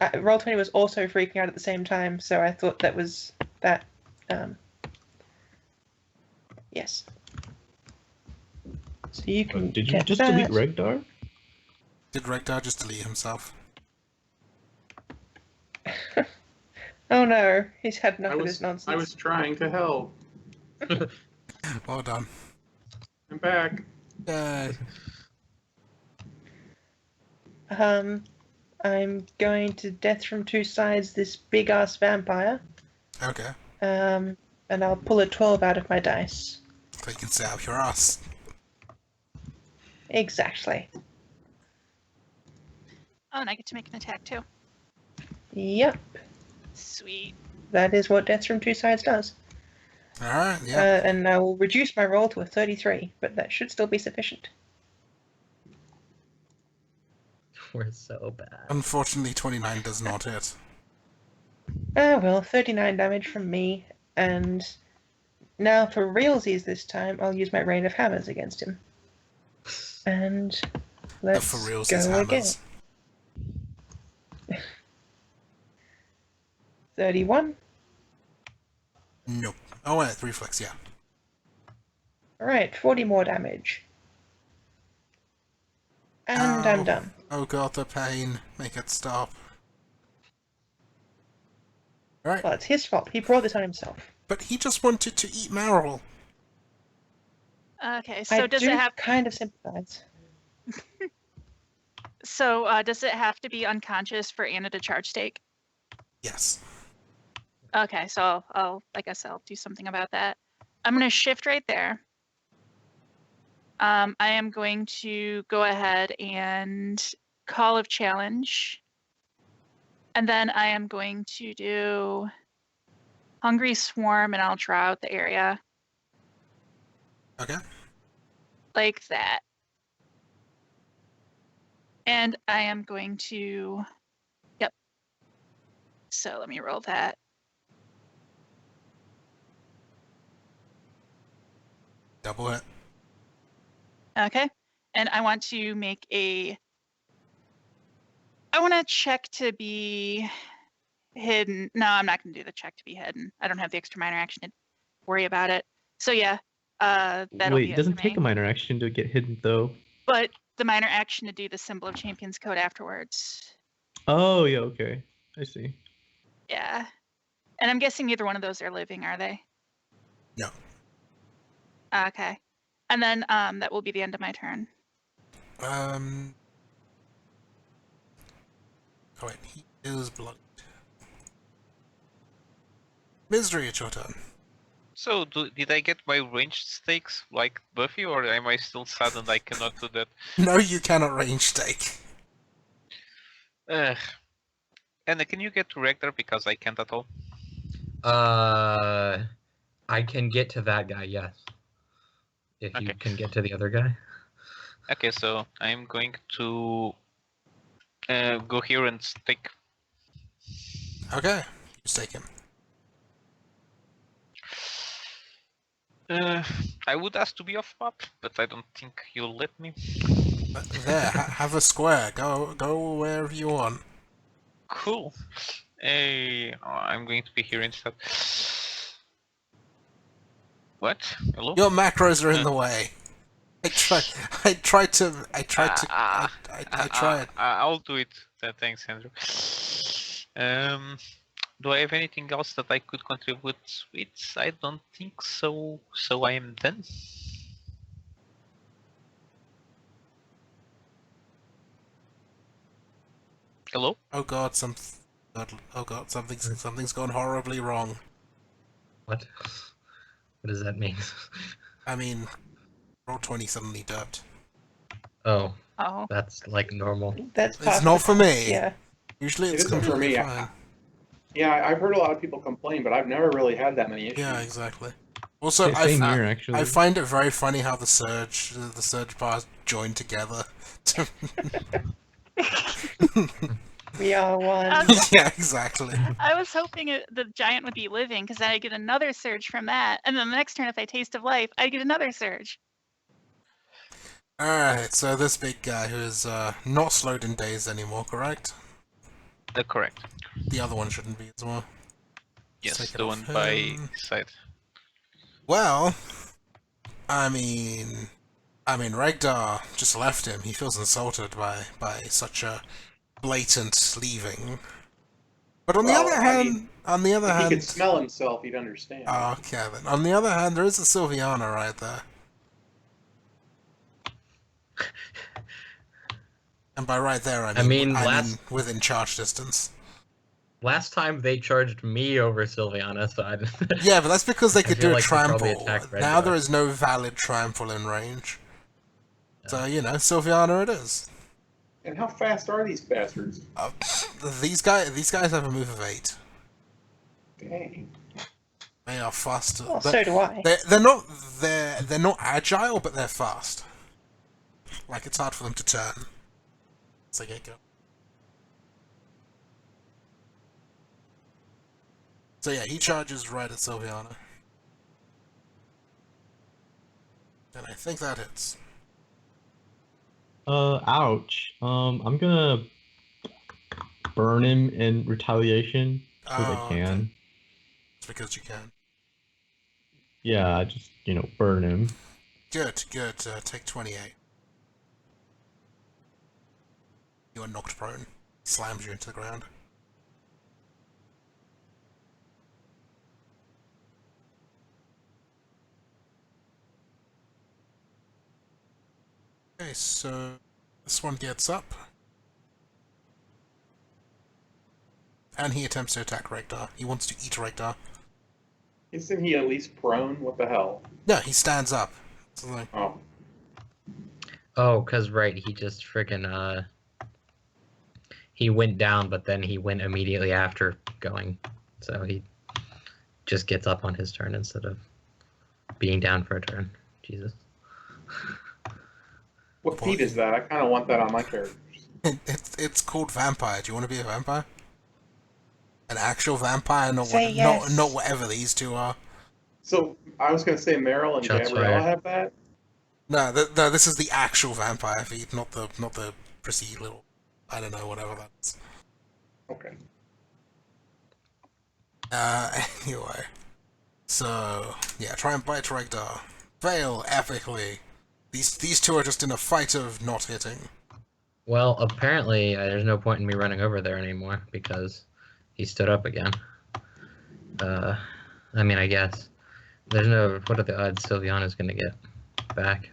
S4: Roll20 was also freaking out at the same time, so I thought that was that. Yes. So you can.
S5: Did you
S4: get
S5: just
S4: that.
S5: delete Regdar?
S3: Did Rek'Dar just delete himself?
S4: Oh no, he's had enough
S1: I
S4: of
S1: was
S4: this nonsense.
S1: I was trying to help.
S3: Well done.
S1: I'm back.
S3: Yay.
S4: I'm going to death from two sides this big ass vampire.
S3: Okay.
S4: And I'll pull a 12 out of my dice.
S3: So you can say out your ass.
S4: Exactly.
S6: Oh, and I get to make an attack too.
S4: Yep.
S6: Sweet.
S4: That is what death from two sides does.
S3: Alright, yeah.
S4: And I will reduce my roll to a 33, but that should still be sufficient.
S2: We're so bad.
S3: Unfortunately, 29 does not hit.
S4: Ah well, 39 damage from me, and now for realsies this time, I'll use my rain of hammers against him. And let's
S3: For reals,
S4: go
S3: his
S4: again.
S3: hammers.
S4: 31.
S3: Nope. Oh, wait, reflex, yeah.
S4: Alright, 40 more damage. And I'm
S3: Ow.
S4: done.
S3: Oh god, the pain. Make it stop. Alright,
S4: Well, it's his fault. He brought this on himself.
S3: but he just wanted to eat Meryl.
S6: Okay, so
S4: I
S6: does
S4: do
S6: it have?
S4: kind of sympathize.
S6: So does it have to be unconscious for Anna to charge stake?
S3: Yes.
S6: Okay, so I guess I'll do something about that. I'm gonna shift right there. I am going to go ahead and call of challenge. And then I am going to do Hungry Swarm, and I'll draw out the area
S3: Okay.
S6: like that. And I am going to So let me roll that.
S3: Double it.
S6: Okay. And I want to make I want to check to be hidden. No, I'm not going to do the check to be hidden. I don't have the extra minor action to worry about it. So yeah, that'll
S5: Wait,
S6: be
S5: it
S6: it
S5: doesn't
S6: for
S5: take a
S6: me.
S5: minor action to get hidden though.
S6: But the minor action to do the symbol of Champions Code afterwards.
S5: Oh yeah, okay. I see.
S6: Yeah. And I'm guessing neither one of those are living, are they?
S3: No.
S6: Okay. And then that will be the end of my turn.
S3: Oh wait, he is bloodied. Misery, it's your turn.
S7: So, did I get my ranged stakes like Buffy, or am I still sad and I cannot do that?
S3: No, you cannot range stake.
S7: Anna, can you get to Rector because I can't at all?
S2: I can get to that guy, yes. If you
S7: Okay.
S2: can get to the other guy.
S7: Okay, so I'm going to go here and stake.
S3: Okay, you stake him.
S7: I would ask to be off map, but I don't think you'll let me.
S3: There, have a square. Go wherever you want.
S7: Cool. Hey, I'm going to be here instead. What? Hello?
S3: Your macros are in the way. I tried.
S7: I'll do it. Thanks, Andrew. Do I have anything else that I could contribute with? I don't think so. So I am done. Hello?
S3: Oh god, something's gone horribly wrong.
S2: What? What does that mean?
S3: I mean, Roll20 suddenly dubbed.
S2: Oh,
S6: Oh.
S2: that's like normal.
S4: That's
S3: It's
S4: part
S3: not
S4: of
S3: for me.
S4: Yeah.
S3: Usually
S1: It
S3: it's
S1: isn't for
S3: completely
S1: me.
S3: fine.
S1: Yeah, I've heard a lot of people complain, but I've never really had that many issues.
S3: Yeah, exactly. Also,
S5: Same here, actually.
S3: I find it very funny how the surge bars join together.
S4: We are one.
S3: Yeah, exactly.
S6: I was hoping the giant would be living because then I get another surge from that. And then the next turn, if I taste of life, I get another surge.
S3: Alright, so this big guy who is not slowed in days anymore, correct?
S7: Correct.
S3: The other one shouldn't be as well.
S7: Yes,
S3: Take it
S7: the
S3: off
S7: one by
S3: him.
S7: side.
S3: Well, I mean, Regdar just left him. He feels insulted by such a blatant leaving. But on the
S1: Well,
S3: other
S1: I
S3: hand,
S1: mean, if he could smell himself, he'd understand.
S3: oh, okay then. On the other hand, there is a Sylviana right there. And by right there, I mean within charge distance.
S2: Last time they charged me over Sylviana, so I
S3: Yeah, but that's because they
S2: I
S3: could
S2: feel
S3: do a
S2: like they probably
S3: trample.
S2: attacked Red
S3: Now
S2: Dot.
S3: there is no valid trample in range. So, you know, Sylviana it is.
S1: And how fast are these bastards?
S3: These guys have a move of 8.
S1: Dang.
S3: They are faster.
S4: Well, so do I.
S3: They're not agile, but they're fast. Like it's hard for them to turn. It's like go. So yeah, he charges right at Sylviana. And I think that hits.
S5: Ouch. I'm gonna burn him in retaliation so
S3: Oh,
S5: they can.
S3: okay. It's because you can.
S5: Yeah, just, burn him.
S3: Good. Take 28. You are knocked prone. Slams you into the ground. Okay, so this one gets up. And he attempts to attack Regdar. He wants to eat Regdar.
S1: Isn't he at least prone? What the hell?
S3: No, he stands up. So like,
S1: Oh.
S2: Oh, cause right, he just freaking he went down, but then he went immediately after going, so he just gets up on his turn instead of being down for a turn. Jesus.
S1: What feat is that? I kind of want that on my characters.
S3: it's called Vampire. Do you want to be a vampire? An actual vampire, not
S4: Say
S3: what,
S4: yes.
S3: not whatever these two are.
S1: So I was gonna say Meryl and
S2: Shots
S1: Gabriella
S2: fired.
S1: have that.
S3: No, no, this is the actual vampire feed, not the prissy little, I don't know, whatever that's.
S1: Okay.
S3: Anyway. So, yeah, try and bite Regdar. Fail epically. These two are just in a fight of not hitting.
S2: Well, apparently there's no point in me running over there anymore because he stood up again. I mean, I guess there's no. What are the odds Sylviana's gonna get back?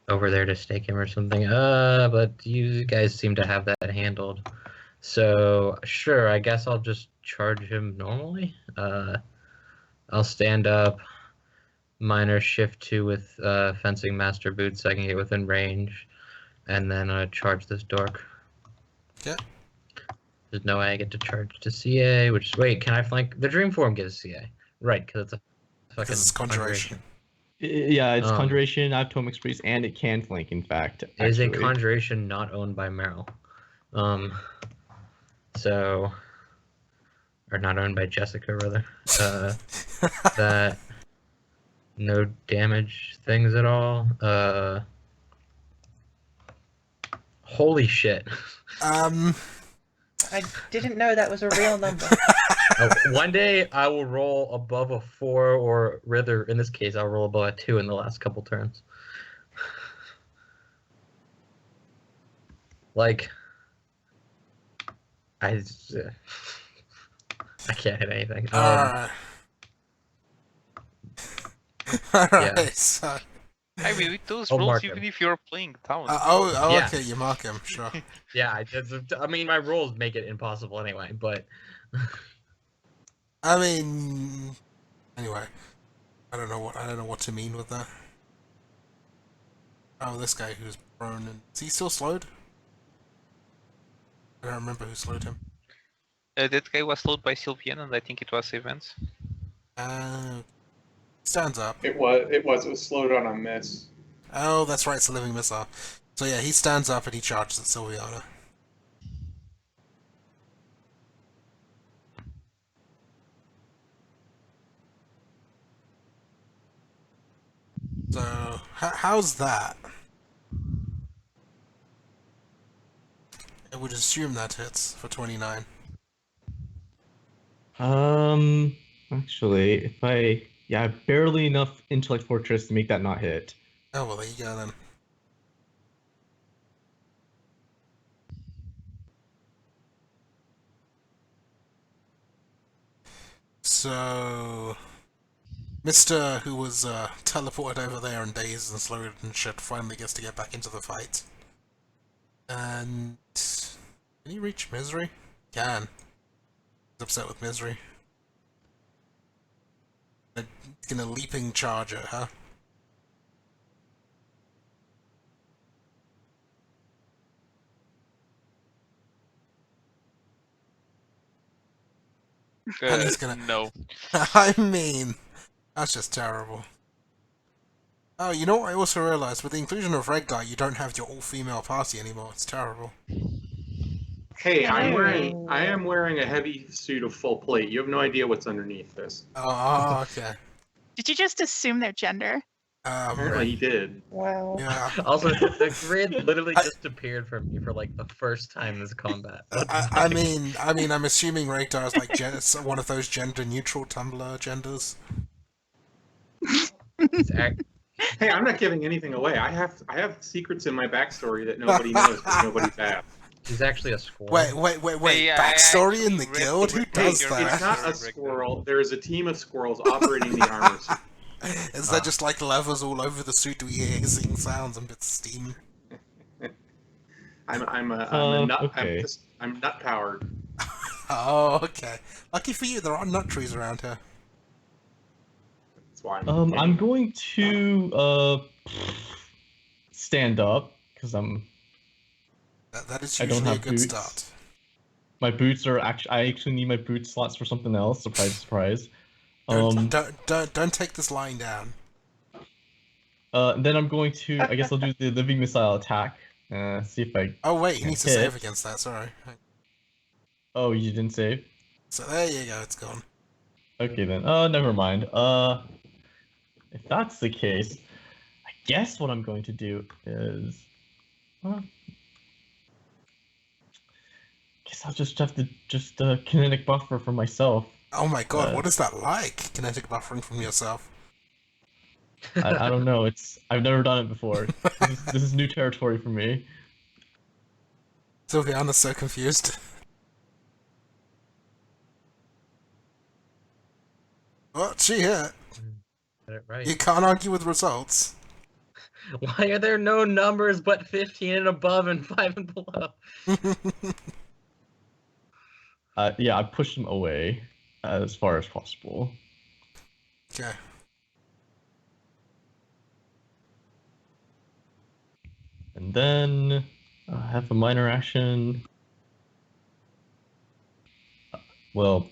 S2: Over there to stake him or something. But you guys seem to have that handled. So sure, I guess I'll just charge him normally. I'll stand up. Minor shift 2 with fencing master boots so I can get within range, and then charge this dork.
S3: Yeah.
S2: There's no way I get to charge to CA, which wait, can I flank? The dream form gives CA, right? Because it's a fucking
S3: Because it's conjuration.
S5: Yeah, it's
S2: Um,
S5: Conjuration, I have Tome Express, and it can flank, in fact.
S2: Is a
S5: actually.
S2: conjuration not owned by Meryl? So, or not owned by Jessica rather. That no damage things at all. Holy shit.
S4: I didn't know that was a real number.
S2: One day I will roll above a 4, or rather, in this case, I'll roll above a 2 in the last couple turns. Like, I can't hit anything.
S3: Alright. Alright,
S2: Yeah.
S3: so...
S7: I mean, with those
S2: I'll
S7: rolls,
S2: mark
S7: even
S2: him.
S7: if you're playing down.
S2: Yeah.
S3: okay, you mark him, sure.
S2: Yeah, I mean, my rolls make it impossible anyway, but...
S3: I mean... Anyway. I don't know what to mean with that. Oh, this guy who's prone and... Is he still slowed? I don't remember who slowed him.
S7: That guy was slowed by Sylvian, and I think it was events.
S3: Stands up.
S1: It was slowed on a miss.
S3: Oh, that's right, it's a living missile. So yeah, he stands up and he charges at Sylviana. So, how's that? I would assume that hits for 29.
S5: Actually, if I have barely enough Intellect Fortress to make that not hit.
S3: Oh, well, there you go then. So, Mr. who was teleported over there and dazed and slowed and shit finally gets to get back into the fight. And... Can he reach Misery? Can. He's upset with Misery. Gonna leaping charger, huh? And he's gonna...
S7: No.
S3: I mean, that's just terrible. Oh, you know what I also realized? With the inclusion of Regdar, you don't have your all-female party anymore. It's terrible.
S1: Hey, I
S4: Oh.
S1: am wearing a heavy suit of full plate. You have no idea what's underneath this.
S3: Oh, okay.
S6: Did you just assume their gender?
S1: Apparently he did.
S4: Wow.
S3: Yeah.
S2: Also, the grid literally just appeared from me for like the first time this combat.
S3: I mean, I'm assuming Regdar is like one of those gender-neutral Tumblr genders.
S2: It's
S1: Hey, I'm not giving anything away. I have secrets in my backstory that nobody knows because nobody's asked.
S2: He's actually a squirrel.
S3: Wait.
S7: Yeah, I
S3: Backstory in the
S7: actually read
S3: guild?
S7: the
S3: Who
S7: report.
S3: does
S7: Hey,
S3: that?
S1: It's not a squirrel. There is a team of squirrels operating the armor suit.
S3: Is there just like levers all over the suit? Do we hear hissing sounds and bits of steam?
S1: I'm a nut.
S5: Okay.
S1: I'm nut powered.
S3: Oh, okay. Lucky for you, there are nut trees around here.
S1: That's why
S5: I'm going to stand up because
S3: That is
S5: I don't
S3: usually a
S5: have
S3: good
S5: boots.
S3: start.
S5: my boots are actually I actually need my boot slots for something else. Surprise.
S3: Don't take this lying down.
S5: Then I'm going to I guess I'll do the living missile attack See if I.
S3: Oh wait, he needs to
S5: Hit.
S3: save against that. Sorry.
S5: Oh, you didn't save.
S3: So there you go. It's gone.
S5: Okay then. Oh, never mind. If that's the case, I guess what I'm going to do is, guess I'll just have to kinetic buffer for myself.
S3: Oh my god, what is that like? Kinetic buffering from yourself.
S5: I don't know. I've never done it before. This is new territory for me.
S3: Sylviana's so confused. What? She hit.
S2: Got it right.
S3: You can't argue with results.
S2: Why are there no numbers but 15 and above and 5 and below?
S5: Yeah, I pushed him away as far as possible.
S3: Okay.
S5: And then I have a minor action. Well,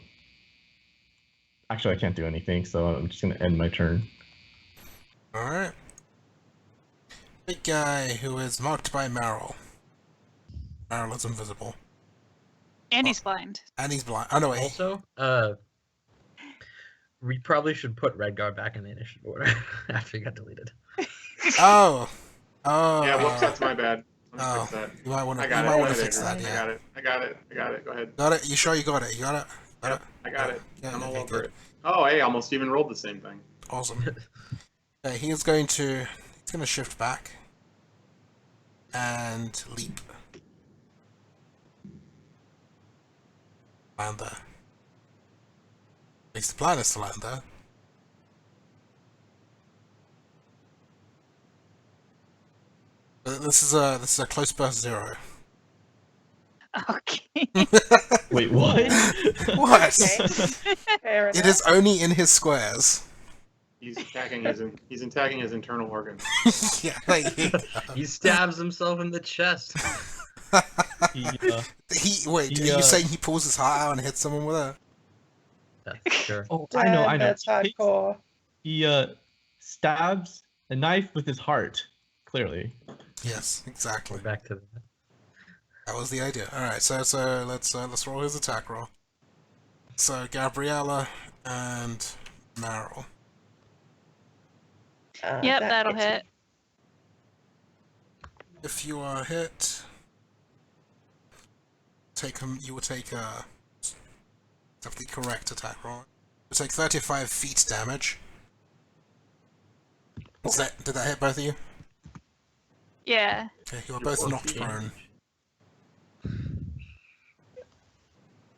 S5: actually, I can't do anything, so I'm just going to end my turn.
S3: Alright. Big guy who is marked by Meryl. Meryl is invisible.
S6: And he's blind.
S3: And he's blind. Oh no, wait.
S2: Also, we probably should put Redgar back in the initiative order after he got deleted.
S3: Oh! Oh!
S1: Yeah, whoops, that's my bad. Let me fix that.
S3: You might want
S1: I
S3: to
S1: got it. Go ahead,
S3: fix
S1: Adrian.
S3: that, yeah.
S1: I got it. Go ahead.
S3: Got it? You sure you got it? You got it? Got
S1: Yep,
S3: it?
S1: I got it.
S3: Yeah,
S1: I'm all
S3: okay,
S1: over
S3: good.
S1: it. Oh, hey, almost even rolled the same thing.
S3: Awesome. Okay, he's going to shift back and leap. Land there. At least the plan is to land there. This is a close burst 0.
S6: Okay.
S5: Wait, what?
S3: What?
S4: Fair
S3: It
S4: enough.
S3: is only in his squares.
S1: He's attacking his internal organs.
S3: Yeah, there you go.
S2: He stabs himself in the chest.
S5: He,
S3: Wait,
S5: he,
S3: are you saying he pulls his heart out and hits someone with it?
S2: That's sure.
S5: oh, I know.
S4: That's hardcore.
S5: He stabs a knife with his heart. Clearly.
S3: Yes, exactly.
S2: We're back to that.
S3: That was the idea. All right, so let's roll his attack roll. So Gabriella and Meryl.
S6: Yep,
S4: That
S6: that'll
S4: hits me.
S6: hit.
S3: If you are hit, you will take have the correct attack roll. You take 35 feet damage. Did that hit both of you?
S6: Yeah.
S3: Okay, you are both knocked prone.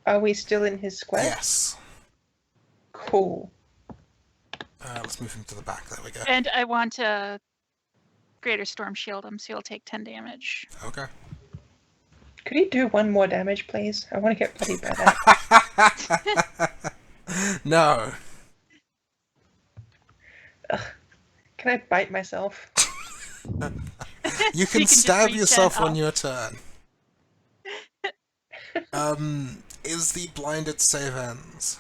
S4: Are we still in his square?
S3: Yes.
S4: Cool.
S3: Let's move him to the back. There we go.
S6: And I want to Greater Storm shield him, so he'll take 10 damage.
S3: Okay.
S4: Could he do one more damage, please? I want to get bloody better.
S3: No.
S4: Can I bite myself?
S3: You can
S6: just
S3: stab
S6: reach
S3: yourself
S6: in
S3: on
S6: up.
S3: your turn. Is the blinded save ends?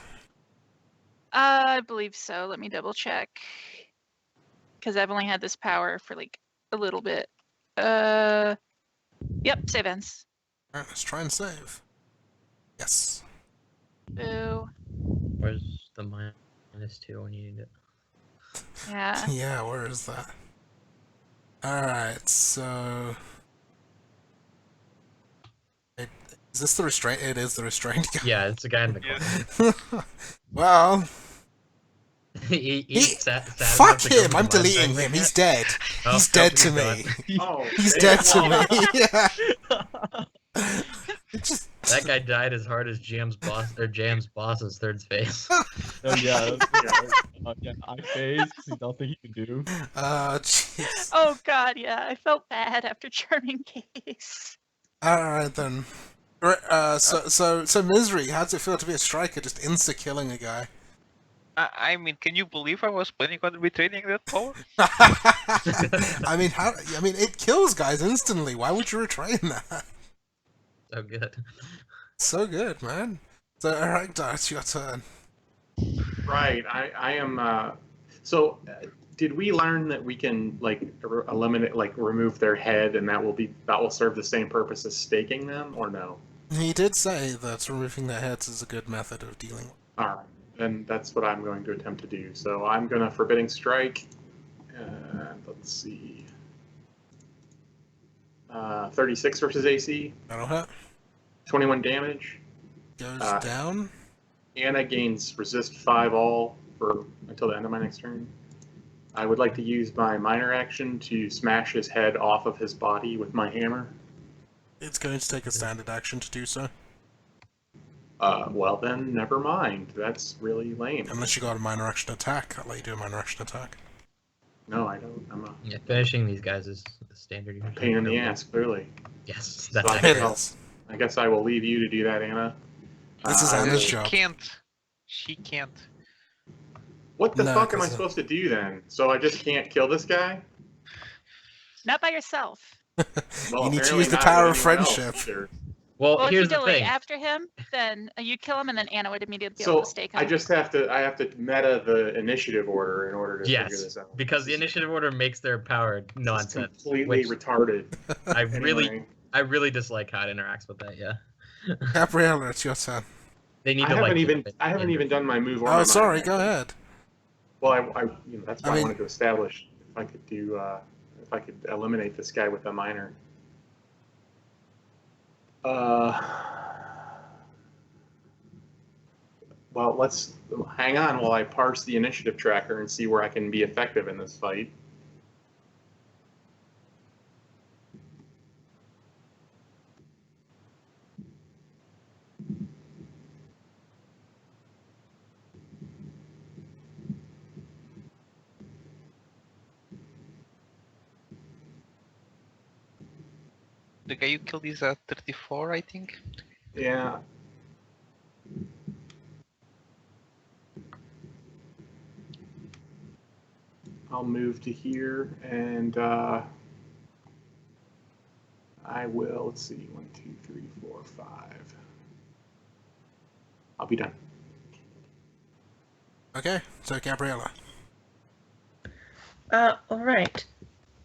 S6: I believe so. Let me double check. Because I've only had this power for like a little bit. Yep, save ends.
S3: Alright, let's try and save. Yes.
S6: Boo.
S2: Where's the -2 when you need it?
S6: Yeah.
S3: Yeah, where is that? Alright, so... Is this the restraint? It is the restraint guy.
S2: Yeah, it's the guy in the corner.
S3: Well, fuck him! I'm deleting him. He's dead.
S2: Oh,
S3: He's dead
S2: nope,
S3: to
S2: he's
S3: me.
S2: gone.
S1: Oh,
S3: He's
S1: damn.
S3: dead to me. Yeah.
S2: That guy died as hard as Jam's boss's third phase.
S5: Oh yeah. Yeah, I phase because he don't think he can do.
S3: Jeez.
S6: Oh god, yeah. I felt bad after Charming Case.
S3: Alright then. So Misery, how does it feel to be a striker just insta-killing a guy?
S7: I mean, can you believe I was planning on retraining that power?
S3: I mean, it kills guys instantly. Why would you retrain that?
S2: So good.
S3: So good, man. So, alright, Dart, it's your turn.
S1: Right. I am. So, did we learn that we can like eliminate, like remove their head, and that will serve the same purpose as staking them, or no?
S3: He did say that removing their heads is a good method of dealing with.
S1: All right, then that's what I'm going to attempt to do. So I'm going to Forbidding Strike. Let's see. 36 versus AC.
S3: That'll hit.
S1: 21 damage.
S3: Goes down.
S1: Anna gains resist 5 all for until the end of my next turn. I would like to use my minor action to smash his head off of his body with my hammer.
S3: It's going to take a standard action to do so.
S1: Well then, never mind. That's really lame.
S3: Unless you got a minor action attack, I'll let you do a minor action attack.
S1: No, I don't.
S2: Yeah, finishing these guys is the standard.
S1: A pain in the ass, clearly.
S2: Yes,
S1: So
S2: that's
S3: It
S2: accurate.
S3: is.
S1: I guess I will leave you to do that, Anna.
S3: This is Anna's
S7: She
S3: job.
S7: can't. She can't.
S1: What the
S3: No,
S1: fuck am I
S3: 'cause,
S1: supposed to do then? So I just can't kill this guy?
S6: Not by yourself.
S1: Well,
S3: You need to
S1: apparently
S3: use the
S1: not
S3: power
S1: with
S3: of
S1: anyone else,
S3: friendship.
S1: sure.
S2: Well,
S6: Well, if you
S2: here's the
S6: delay
S2: thing.
S6: after him, then you kill him, and then Anna would immediately be
S1: So
S6: able to stake him.
S1: I just have to meta the initiative order in order to figure
S2: Yes,
S1: this out.
S2: because the initiative order makes their power
S1: It's
S2: nonsense.
S1: completely
S2: Which
S1: retarded.
S2: I really,
S1: Anyway,
S2: I really dislike how it interacts with that. Yeah,
S3: Gabriella, it's your turn.
S2: they need
S1: I
S2: to
S1: haven't
S2: like.
S1: even
S2: keep it
S1: I haven't
S2: in.
S1: even done my move. Or my
S3: Oh,
S1: minor
S3: sorry, go
S1: action.
S3: ahead.
S1: Well, that's why I
S3: mean-
S1: wanted to establish if I could do if I could eliminate this guy with a minor. Well, let's hang on while I parse the initiative tracker and see where I can be effective in this fight.
S7: The guy you killed is at 34, I think.
S1: Yeah. I'll move to here and I will, let's see, 1, 2, 3, 4, 5. I'll be done.
S3: Okay, so Gabriella.
S4: Alright.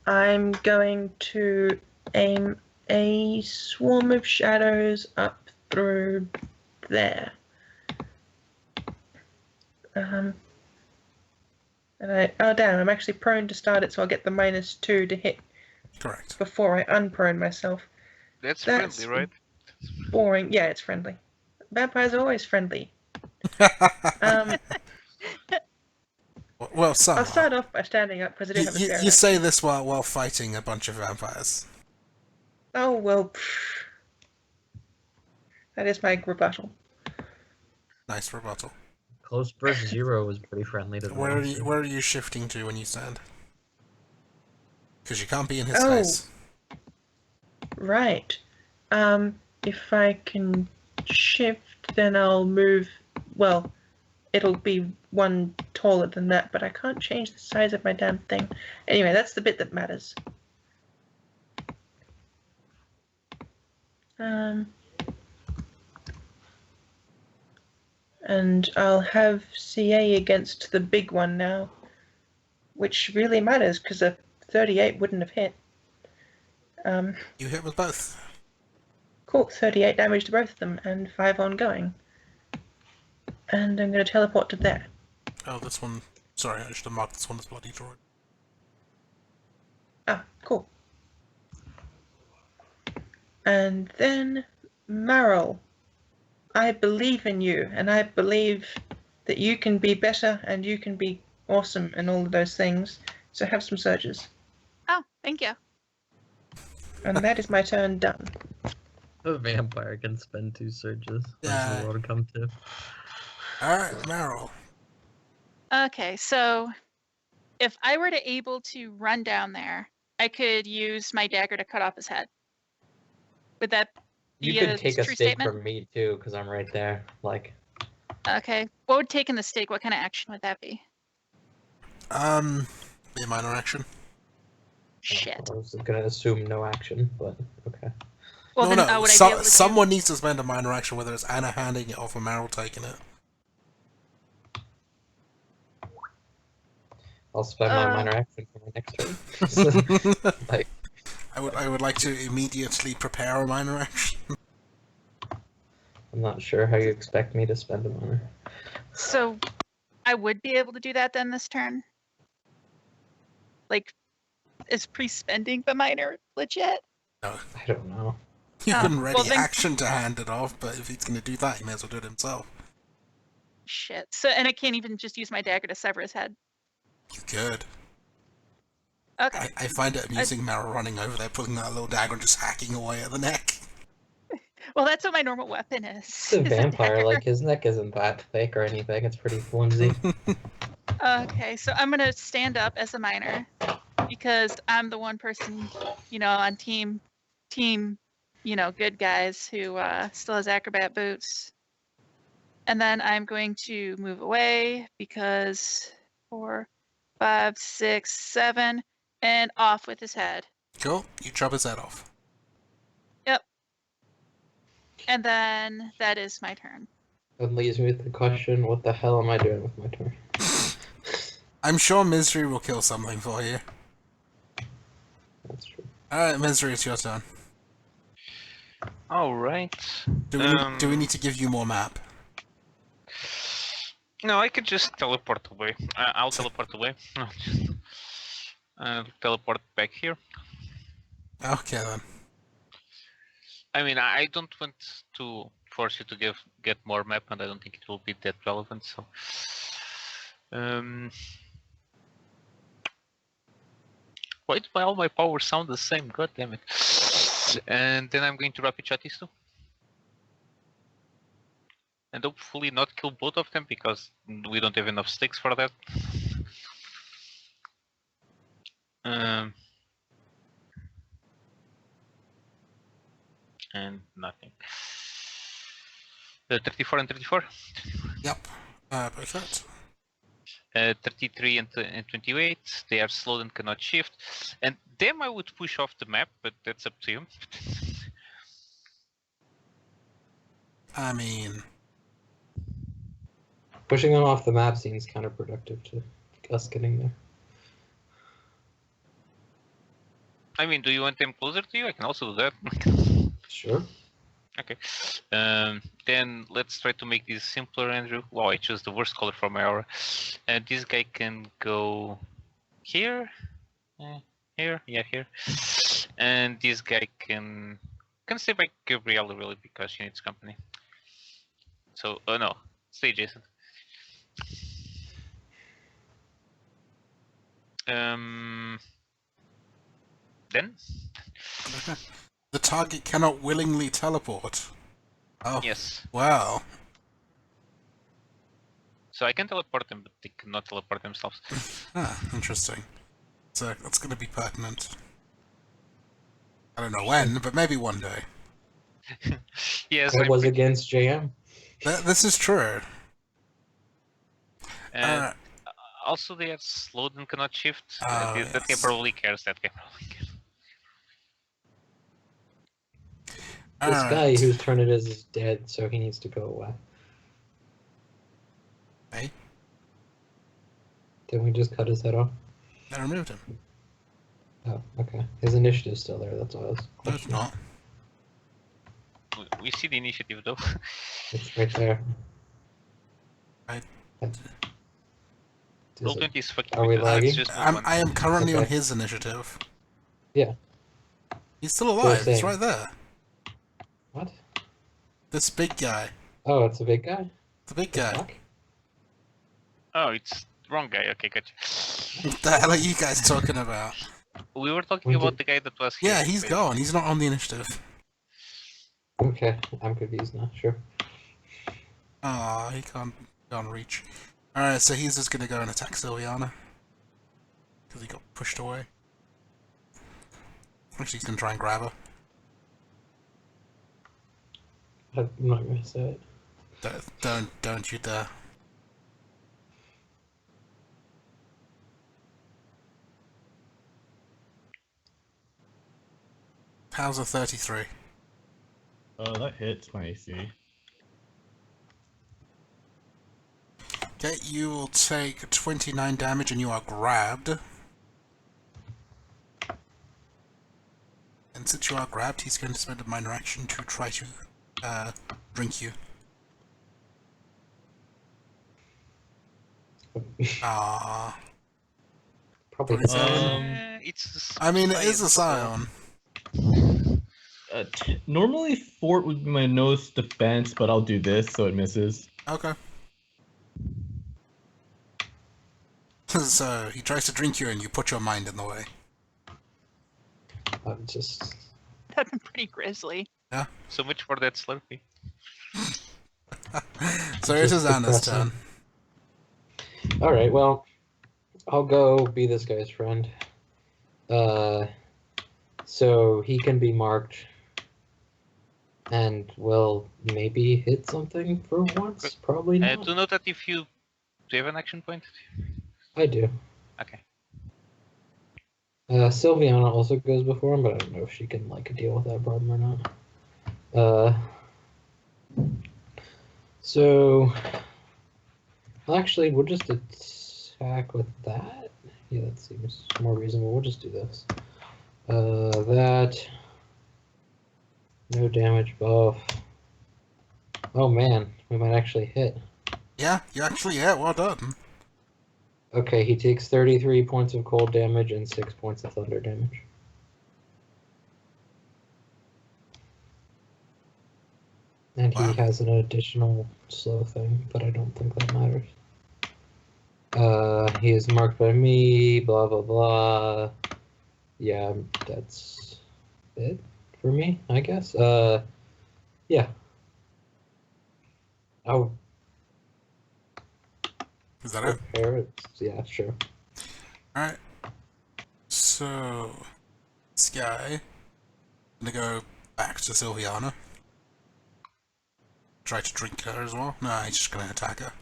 S4: I'm going to aim a swarm of shadows up through there. And oh damn, I'm actually prone to start it, so I'll get the -2 to hit
S3: Correct.
S4: before I unprone myself.
S7: That's
S4: That's-
S7: friendly, right?
S4: Boring. Yeah, it's friendly. Vampires are always friendly.
S3: Well, some
S4: I'll
S3: are.
S4: start off by standing up because I do have a spare
S3: You say this while fighting a bunch of vampires.
S4: Oh, well, that is my rebuttal.
S3: Nice rebuttal.
S2: Close versus 0 was pretty friendly to the
S3: Where are you shifting to when you stand? Because you can't be in his
S4: Oh.
S3: face.
S4: Right. If I can shift, then I'll move. Well, it'll be one taller than that, but I can't change the size of my damn thing. Anyway, that's the bit that matters. And I'll have CA against the big one now, which really matters because a 38 wouldn't have hit.
S3: You hit with both.
S4: Cool, 38 damage to both of them and 5 ongoing. And I'm going to teleport to there.
S3: Oh, this one. Sorry, I should have marked this one as bloody droid.
S4: Ah, cool. And then, Meryl, I believe in you, and I believe that you can be better and you can be awesome and all of those things. So have some surges.
S6: Oh, thank you.
S4: And that is my turn done.
S2: A vampire can spend 2 surges. What
S3: Yeah.
S2: does the world come to?
S3: Alright, Meryl.
S6: Okay, so if I were to able to run down there, I could use my dagger to cut off his head. Would that
S8: You
S6: be
S8: could
S6: a
S8: take a
S6: true
S8: stake
S6: statement?
S8: from me too, because I'm right there. Like,
S6: Okay. What would taking the stake? What kind of action would that be?
S3: Be a minor action.
S6: Shit.
S8: I was gonna assume no action, but okay.
S6: Well,
S3: no,
S6: then
S3: no.
S6: would I be able to
S3: Someone needs to spend a minor action, whether it's Anna handing it off or Meryl taking it.
S8: I'll spend my minor action for my next turn. Like,
S3: I would like to immediately prepare a minor action.
S8: I'm not sure how you expect me to spend a minor.
S6: So I would be able to do that then this turn? Like, is pre-spending the minor legit?
S8: I don't know.
S3: You can ready
S6: well, then-
S3: action to hand it off, but if he's going to do that, he may as well do it himself.
S6: Shit. So, and I can't even just use my dagger to sever his head.
S3: You could.
S6: Okay.
S3: I find it amusing Mara running over there, pulling that little dagger and just hacking away at the neck.
S6: Well, that's what my normal weapon is.
S8: It's a
S6: is
S8: vampire,
S6: dagger.
S8: like his neck isn't that thick or anything, it's pretty flimsy.
S6: Okay, so I'm gonna stand up as a minor because I'm the one person, on team, good guys who still has acrobat boots. And then I'm going to move away because 4, 5, 6, 7, and off with his head.
S3: Cool. You chop his head off.
S6: Yep. And then that is my turn.
S8: That leaves me with the question, what the hell am I doing with my turn?
S3: I'm sure Misery will kill something for you.
S8: That's true.
S3: Alright, Misery, it's your turn.
S7: Alright.
S3: Do we need to give you more map?
S7: No, I could just teleport away. I'll teleport away. Teleport back here.
S3: Okay then.
S7: I mean, I don't want to force you to get more map, and I don't think it will be that relevant. So, why do all my powers sound the same? God damn it! And then I'm going to rapid shot these two, and hopefully not kill both of them because we don't have enough sticks for that. And nothing. 34 and 34.
S3: Yep. Perfect.
S7: 33 and 28. They are slowed and cannot shift. And them I would push off the map, but that's up to you.
S3: I mean...
S8: Pushing them off the map seems counterproductive to us getting there.
S7: I mean, do you want them closer to you? I can also do that.
S8: Sure.
S7: Okay. Then let's try to make this simpler, Andrew. Wow, I chose the worst color for my aura. And this guy can go here. Here, yeah, here. And this guy can stay by Gabriella really because she needs company. So, no, stay Jason. Then?
S3: The target cannot willingly teleport. Oh.
S7: Yes.
S3: Wow.
S7: So I can teleport them, but they cannot teleport themselves.
S3: Ah, interesting. So that's going to be pertinent. I don't know when, but maybe one day.
S7: Yes,
S8: That was against JM.
S3: This is true.
S7: And also they are slowed and cannot shift. That guy
S3: Yes.
S7: probably cares. That guy probably cares.
S8: This guy
S3: Alright.
S8: whose turn it is dead, so he needs to go away.
S3: Hey,
S8: Didn't we just cut his head off?
S3: I removed him.
S8: Oh, okay. His initiative's still there, that's all I was
S3: No, it's not.
S7: We see the initiative though.
S8: It's right there.
S3: Right.
S7: Roll20 is fucking
S8: Are we
S7: with us.
S8: lagging?
S7: It's just not one.
S3: I am currently on
S8: Okay.
S3: his initiative.
S8: Yeah.
S3: He's still alive. He's
S8: saying.
S3: right there.
S8: What?
S3: This big guy.
S8: Oh, it's a big guy?
S3: The big
S8: The
S3: guy.
S8: fuck?
S7: Oh, it's the wrong guy. Okay, gotcha.
S3: What the hell are you guys talking about?
S7: We were talking
S8: We
S7: about
S8: did-
S7: the guy that was here.
S3: Yeah, he's
S7: but-
S3: gone. He's not on the initiative.
S8: Okay, I'm confused now, sure.
S3: Ah, he can't reach. Alright, so he's just gonna go and attack Sylviana. Because he got pushed away. Actually, he's gonna try and grab her.
S8: I'm not gonna say it.
S3: Don't you dare. How's a 33?
S5: That hits my AC.
S3: Okay, you will take 29 damage and you are grabbed. And since you are grabbed, he's going to spend a minor action to try to drink you. Ah.
S8: Probably
S3: 27.
S7: It's.
S3: I mean, it is a
S7: science,
S3: scion.
S5: Normally fort would be my nose defense, but I'll do this so it misses.
S3: Okay. So, he tries to drink you and you put your mind in the way.
S8: I'm just.
S6: That'd been pretty grisly.
S7: So much for that Slurpee.
S3: So it is Anna's turn.
S8: Alright, well, I'll go be this guy's friend. So he can be marked and will maybe hit something for once. Probably not.
S7: To note that if you. Do you have an action point?
S8: I do.
S7: Okay.
S8: Sylviana also goes before him, but I don't know if she can like deal with that problem or not. So actually, we'll just attack with that. Yeah, that seems more reasonable. We'll just do this. That no damage buff. Oh man, we might actually hit.
S3: Yeah, you actually hit. Well done.
S8: Okay, he takes 33 points of cold damage and 6 points of thunder damage. And he
S3: Wow.
S8: has an additional slow thing, but I don't think that matters. He is marked by me, blah blah blah. Yeah, that's it for me, I guess. Yeah. I'll
S3: Is that it?
S8: prepare it. Yeah, sure.
S3: Alright. So, this guy gonna go back to Sylviana. Try to drink her as well. No, he's just gonna attack her.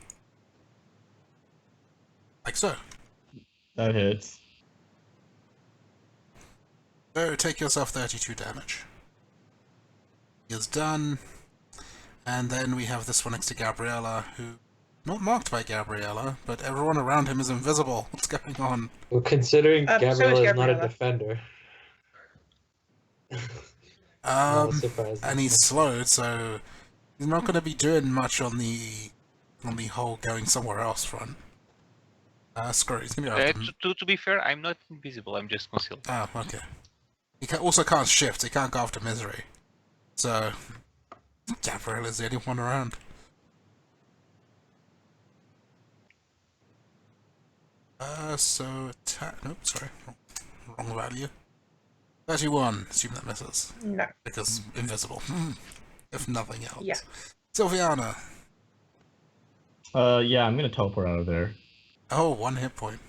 S3: Like so.
S5: That hits.
S3: So, take yourself 32 damage. He is done. And then we have this one next to Gabriella, who... Not marked by Gabriella, but everyone around him is invisible. What's going on?
S8: Well, considering
S4: So is
S8: Gabriella is not a
S4: Gabriella.
S8: defender. Not a surprise.
S3: And he's slowed, so he's not going to be doing much on the whole going somewhere else front. Screw it, he's going to be able to...
S7: To be fair, I'm not invisible. I'm just concealed.
S3: Oh, okay. He also can't shift, he can't go after Misery. So, Gabriella's the only one around. So attack... Nope, sorry. Wrong value. 31. Assume that misses.
S4: No.
S3: Because invisible. If nothing else.
S4: Yeah.
S3: Sylviana.
S5: Yeah, I'm gonna teleport out of there.
S3: Oh, 1 hit point.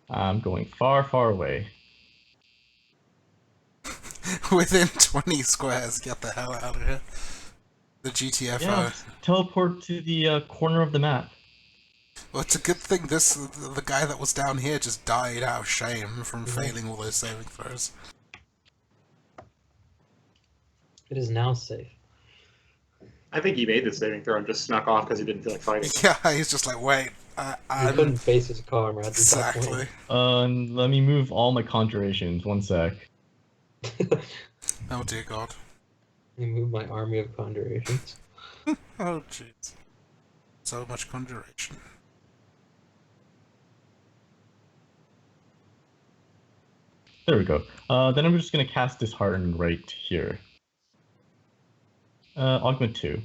S5: I'm going far, far away.
S3: Within 20 squares, get the hell out of here. The GTFO.
S5: Yeah, teleport to the corner of the map.
S3: Well, it's a good thing the guy that was down here just died out of shame from failing all those saving throws.
S8: It is now safe.
S1: I think he made the saving throw and just snuck off because he didn't feel like fighting.
S3: Yeah, he's just like, wait,
S8: He
S3: I'm...
S8: couldn't face his comrades.
S3: Exactly.
S5: Let me move all my conjurations. 1 sec.
S3: Oh dear god.
S8: He moved my army of conjurations.
S3: Oh jeez. So much conjuration.
S5: There we go. Then I'm just gonna cast Dishearten right here. Augment 2.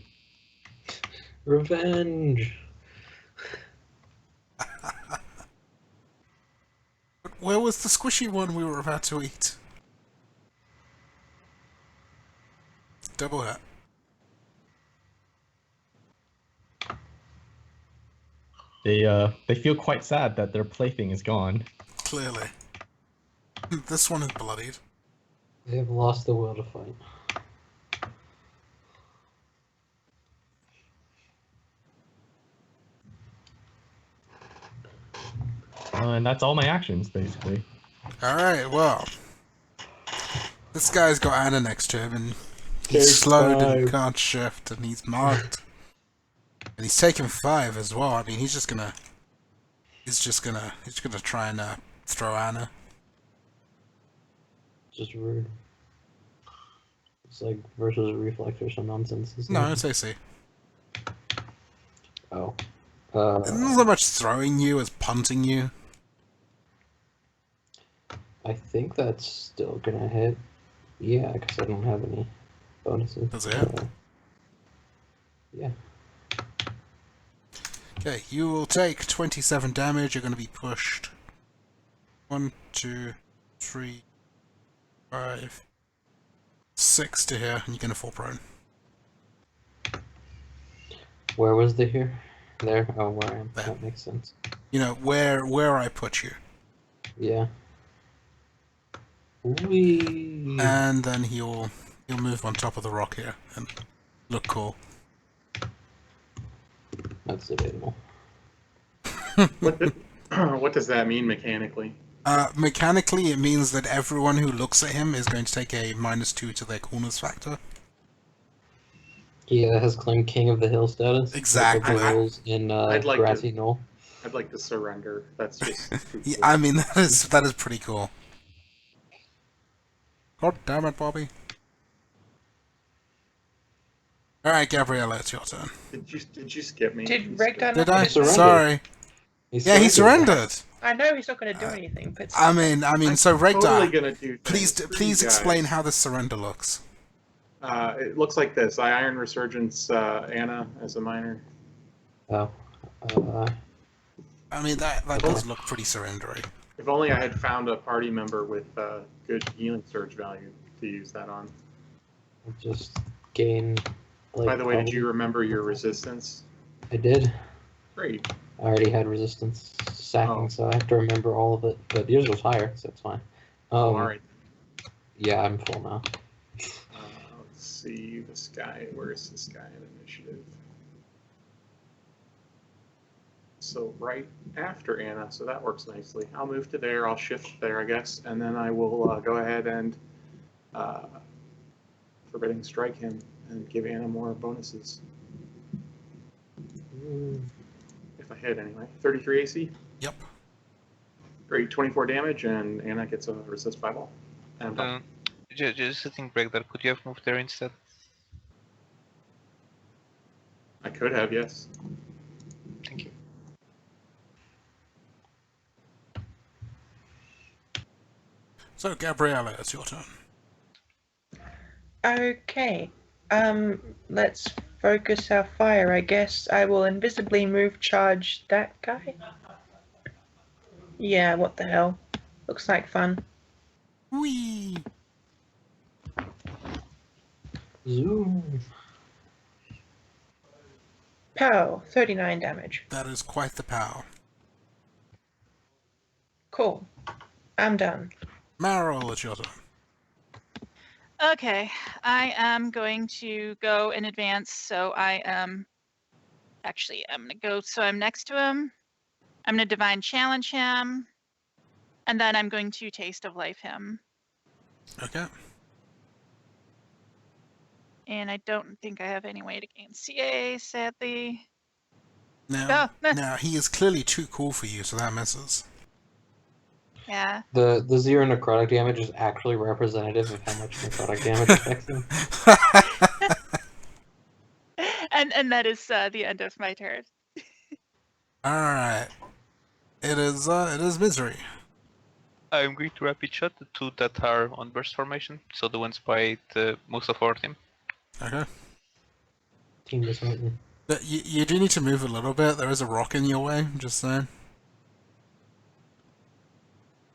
S8: Revenge!
S3: Where was the squishy one we were about to eat? Double hit.
S5: They feel quite sad that their plaything is gone.
S3: Clearly. This one is bloodied.
S8: They have lost the will to fight.
S5: And that's all my actions, basically.
S3: Alright, well. This guy's got Anna next to him, and
S8: Take
S3: he's slowed and
S8: 5.
S3: can't shift, and he's marked. And he's taken 5 as well. I mean, he's just gonna try and throw Anna.
S8: Just rude. It's like versus a reflex or some nonsense. isn't
S3: No,
S8: it?
S3: it's AC.
S8: Oh.
S3: It's not so much throwing you as punting you.
S8: I think that's still gonna hit. Yeah, because I don't have any bonuses.
S3: Does it hit?
S8: Yeah.
S3: Okay, you will take 27 damage. You're going to be pushed. 1, 2, 3, 5, 6 to here, and you're going to fall prone.
S8: Where was the here? There? Oh, where I am.
S3: There.
S8: That makes sense.
S3: You know, where I put you.
S8: Yeah. Wee.
S3: And then he'll move on top of the rock here and look cool.
S8: That's debatable.
S1: What does that mean mechanically?
S3: Mechanically, it means that everyone who looks at him is going to take a -2 to their coolness factor.
S8: He has claimed King of the Hill status.
S3: Exactly.
S8: With the hills in
S1: I'd like
S8: Grassy
S1: to-
S8: Knoll.
S1: I'd like to surrender. That's just. too
S3: Yeah,
S1: cool.
S3: I mean, that is pretty cool. God damn it, Bobby. Alright, Gabriella, it's your turn.
S1: Did you skip me?
S4: Did Regdar
S3: Did
S4: not
S3: I?
S4: finish?
S8: surrendered.
S3: Sorry. Yeah, he surrendered.
S4: I know he's not going to do anything, but
S3: I mean, so
S1: Totally
S3: Regdar,
S1: gonna do.
S3: please
S1: things for
S3: please
S1: you
S3: explain
S1: guys.
S3: how this surrender looks.
S1: It looks like this. I Iron Resurgence Anna as a minor.
S8: Oh.
S3: I mean, that does look pretty surrendery.
S1: If only I had found a party member with good healing surge value to use that on.
S8: Just gain. Like,
S1: By the way, did
S8: probably-
S1: you remember your resistance?
S8: I did.
S1: Great.
S8: I already had resistance sacking,
S1: Oh.
S8: so I have to remember all of it. But yours was higher, so it's fine.
S1: All right.
S8: Yeah, I'm full now.
S1: Let's see this guy. Where's this guy in initiative? So right after Anna, so that works nicely. I'll move to there. I'll shift there, I guess, and then I will go ahead and Forbidding Strike him and give Anna more bonuses. If I hit anyway. 33 AC.
S3: Yep.
S1: Great, 24 damage, and Anna gets a resist 5-all. And
S7: Just a thing, Bregdar, could you have moved there instead?
S1: I could have, yes.
S7: Thank you.
S3: So, Gabriella, it's your turn.
S4: okay. Let's focus our fire. I guess I will invisibly move charge that guy. Yeah, what the hell? Looks like fun.
S3: Whee!
S8: Zoom.
S4: Pow, 39 damage.
S3: That is quite the power.
S4: Cool. I'm done.
S3: Meryl, it's your turn.
S6: Okay, I am going to go in advance. So I am actually I'm gonna go. So I'm next to him. I'm gonna divine challenge him, and then I'm going to taste of life him.
S3: Okay.
S6: And I don't think I have any way to gain CA, sadly.
S3: Now,
S6: Oh,
S3: now he is clearly too cool for you, so that misses.
S6: Yeah.
S8: The 0 necrotic damage is actually representative of how much necrotic damage affects him.
S6: And that is the end of my turn.
S3: All right. It is misery.
S7: I'm going to rapid shot the two that are on burst formation, so the ones by the most of our team.
S3: Okay.
S8: Team disheartening.
S3: But you do need to move a little bit. There is a rock in your way. Just saying.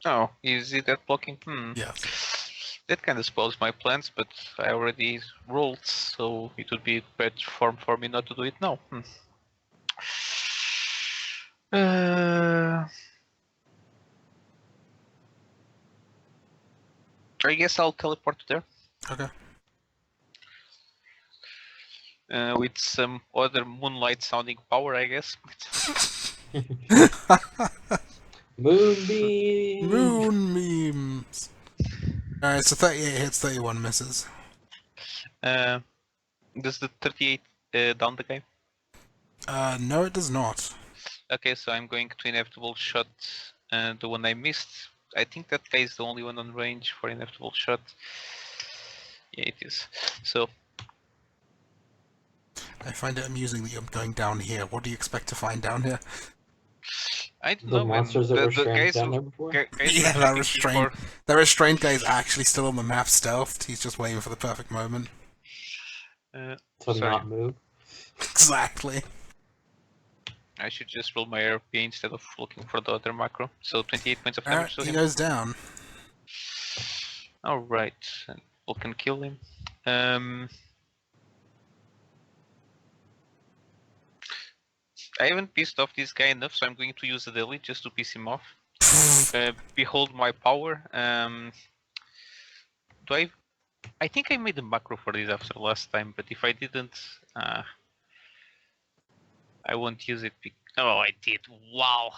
S7: Oh, is it that blocking?
S3: Yes.
S7: That kind of spoils my plans, but I already rolled, so it would be bad form for me not to do it now. I guess I'll teleport there.
S3: Okay.
S7: With some other moonlight sounding power, I guess.
S8: Moonbeam.
S3: Moon memes. Alright, so 38 hits, 31 misses.
S7: Does the 38 down the guy?
S3: No, it does not.
S7: Okay, so I'm going to inevitable shot the one I missed. I think that guy is the only one on range for inevitable shot. Yeah, it is. So
S3: I find it amusing that you're going down here. What do you expect to find down here?
S7: I don't
S8: The
S7: know, man.
S8: monsters that were
S7: The
S8: restrained
S7: guys,
S8: down there before?
S7: guys
S3: Yeah,
S7: were
S3: that
S7: checking
S3: restrained.
S7: before.
S3: The restrained guy is actually still on the map stealthed. He's just waiting for the perfect moment.
S8: To
S7: Sorry,
S8: not move.
S3: Exactly.
S7: I should just roll my RP instead of looking for the other macro. So 28 points of
S3: Alright,
S7: damage to
S3: he
S7: him.
S3: goes down.
S7: Alright, and we can kill him. I haven't pissed off this guy enough, so I'm going to use the daily just to piss him off. Behold my power. Do I think I made a macro for this after last time, but if I didn't, I won't use it. Oh, I did. Wow,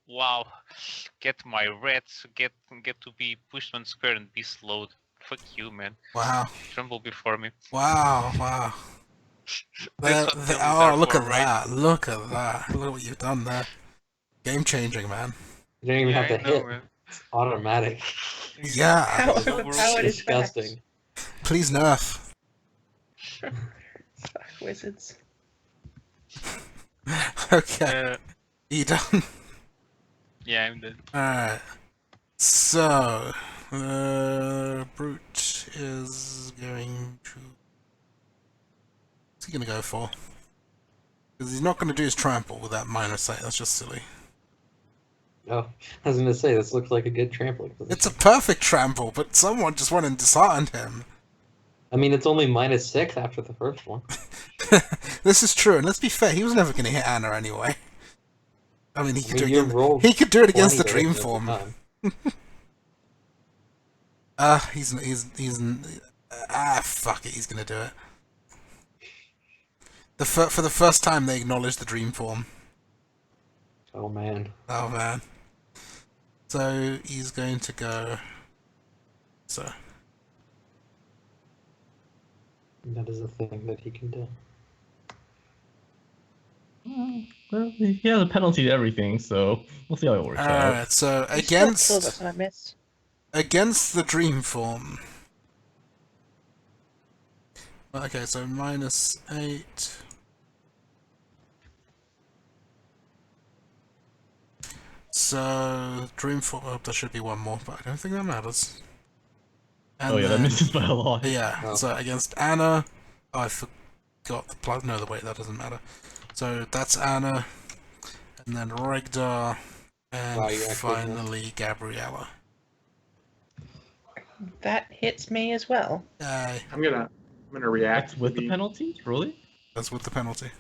S7: wow. Get my rats. Get to be pushed on square and be slowed. Fuck you, man.
S3: Wow.
S7: Tremble before me.
S3: Wow, wow.
S7: That's what dailies
S3: Oh,
S7: are
S3: look
S7: for,
S3: at
S7: right?
S3: that. Look at that. Look at what you've done there. Game changing, man.
S8: You don't even
S7: Yeah,
S8: have to
S7: I know,
S8: hit.
S7: man.
S8: It's automatic.
S3: Yeah.
S4: How
S7: It's
S4: overpowered is that?
S8: Disgusting.
S3: Please nerf.
S4: Fuck wizards.
S3: Okay. You done?
S7: Yeah, I'm dead.
S3: Alright. So, Brute is going to... What's he going to go for? Because he's not going to do his trample with that -8. That's just silly.
S8: Oh, I was gonna say, this looks like a good trampling position.
S3: It's a perfect trample, but someone just went and disheartened him.
S8: I mean, it's only -6 after the first one.
S3: This is true, and let's be fair, he was never going to hit Anna anyway. I mean, he could,
S8: you rolled
S3: he could do it against the
S8: 20
S3: dream
S8: at the
S3: form.
S8: time.
S3: Fuck it, he's gonna do it. For the first time, they acknowledge the dream form.
S8: Oh man.
S3: Oh man. So he's going to go. So
S8: That is a thing that he can do.
S5: Well, he has a penalty to everything, so we'll see how it works out.
S3: alright. So
S4: You still killed
S3: against
S4: us and I missed.
S3: the dream form. Okay, so -8. So dream form. Oh, there should be one more, but I don't think that matters. And
S5: Oh yeah, that
S3: then-
S5: misses by a lot.
S3: Yeah,
S8: Oh.
S3: so against Anna, oh, I forgot the plus. No, wait, that doesn't matter. So that's Anna, and then Regdar, and
S8: Wow, you actually
S3: finally Gabriella.
S4: That hits me as well.
S3: Yay,
S1: I'm gonna react.
S5: That's with
S1: to
S5: the penalty? Really?
S3: that's with the penalty.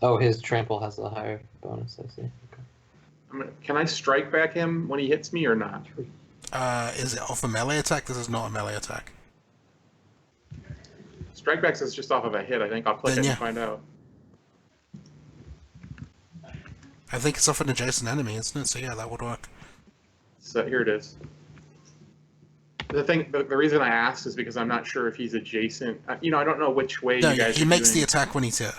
S8: Oh, his trample has a higher bonus, I see. Okay.
S1: Can I strike back him when he hits me or not?
S3: Is it off a melee attack? This is not a melee attack.
S1: Strike back is just off of a hit. I think I'll click
S3: Then
S1: it
S3: yeah.
S1: and find out.
S3: I think it's off an adjacent enemy, isn't it? So yeah, that would work.
S1: So here it is. The reason I asked is because I'm not sure if he's adjacent. I don't know which way
S3: No,
S1: you guys
S3: he
S1: are
S3: makes
S1: doing.
S3: the attack when he's hit.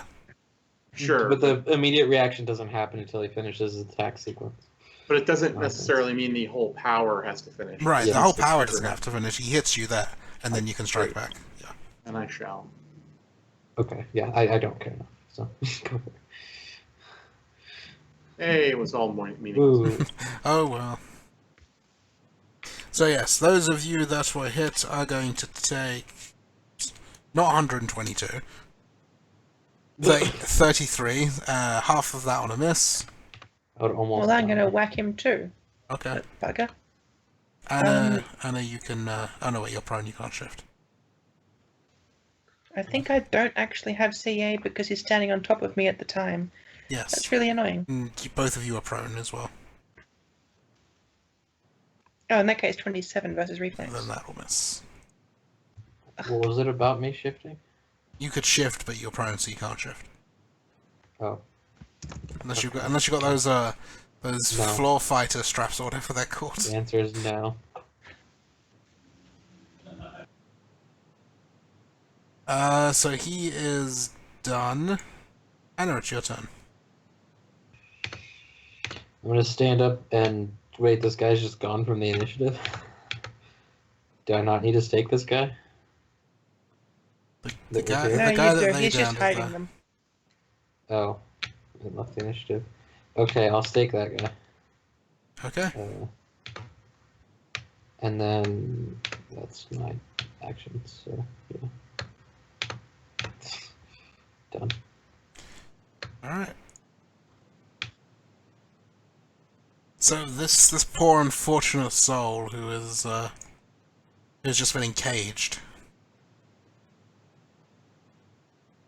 S1: Sure,
S8: But the immediate reaction doesn't happen until he finishes his attack sequence.
S1: but it doesn't
S8: Happens.
S1: necessarily mean the whole power has to finish.
S3: Right,
S8: Yeah,
S3: the whole
S1: it's
S3: power
S1: trigger
S3: doesn't have to finish. He hits you there, and then you can strike
S1: Right.
S3: back. Yeah.
S1: And I shall.
S8: Okay, yeah, I don't care now. So go for it.
S1: Hey, it was all meaningless.
S8: Ooh.
S3: Oh well. So yes, those of you that were hit are going to take not 122, 33. Half of that on a miss.
S8: I would almost.
S4: Well, I'm going to whack him too.
S3: Okay.
S4: That bugger.
S3: Anna, you can. Oh no, wait, you're prone. You can't shift.
S4: I think I don't actually have CA because he's standing on top of me at the time.
S3: Yes.
S4: That's really annoying.
S3: Both of you are prone as well.
S4: Oh, in that case, 27 versus reflex.
S3: Then that will miss.
S8: What was it about me shifting?
S3: You could shift, but you're prone, so you can't shift.
S8: Oh,
S3: Unless you got those
S8: No.
S3: floor fighter straps or whatever they're called.
S8: the answer is no.
S3: So he is done. I know it's your turn.
S8: I'm gonna stand up and wait. This guy's just gone from the initiative. Do I not need to stake this guy?
S3: The
S8: That was
S3: guy,
S8: here?
S4: No,
S3: the guy
S4: you
S3: that
S4: do.
S3: they
S4: He's just
S3: downed is
S4: hiding
S3: there.
S4: them.
S8: Oh, I left the initiative. Okay, I'll stake that guy.
S3: Okay.
S8: And then that's my action. So yeah, done.
S3: All right. So this poor unfortunate soul who's just been encaged.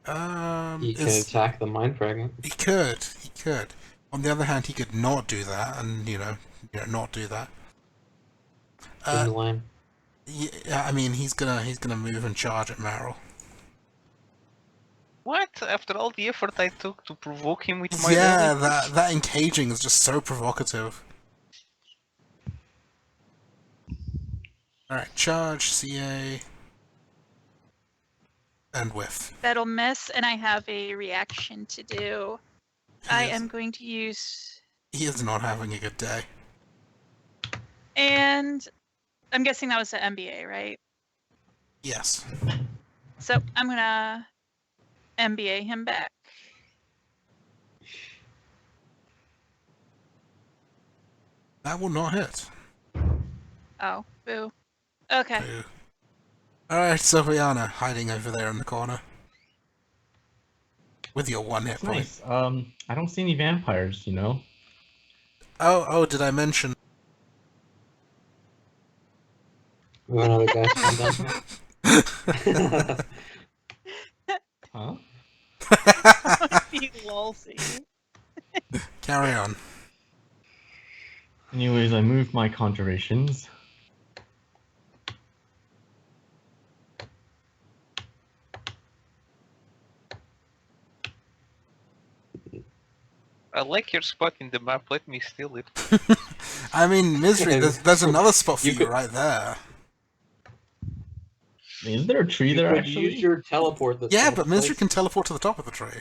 S8: He can attack the mind fragment.
S3: He could. On the other hand, he could not do that, and not do that.
S8: In the line.
S3: Yeah, I mean, he's gonna move and charge at Meryl.
S7: What? After all the effort I took to provoke him with my
S3: Yeah,
S7: relic?
S3: that encaging is just so provocative. All right, charge, CA, and whiff.
S6: That'll miss, and I have a reaction to do. I am going to use,
S3: He is not having a good day.
S6: and I'm guessing that was the MBA, right?
S3: Yes.
S6: So I'm gonna MBA him back.
S3: That will not hit.
S6: Oh, boo. Okay.
S3: Boo. Alright, Sylviana, hiding over there in the corner. With your one hit
S5: It's
S3: point.
S5: nice. I don't see any vampires, you know?
S3: Oh, did I mention?
S8: We have another guy stand down.
S5: Huh?
S6: You lolsy.
S3: Carry on.
S5: Anyways, I moved my conjurations.
S7: I like your spot in the map. Let me steal it.
S3: I mean, Misery, there's another spot for
S8: You
S3: you
S8: could-
S3: right there.
S5: Is there a tree
S8: You
S5: there
S8: could
S5: actually?
S8: use your teleport. That
S3: Yeah,
S8: swaps
S3: but Misery can
S8: places-
S3: teleport to the top of the tree.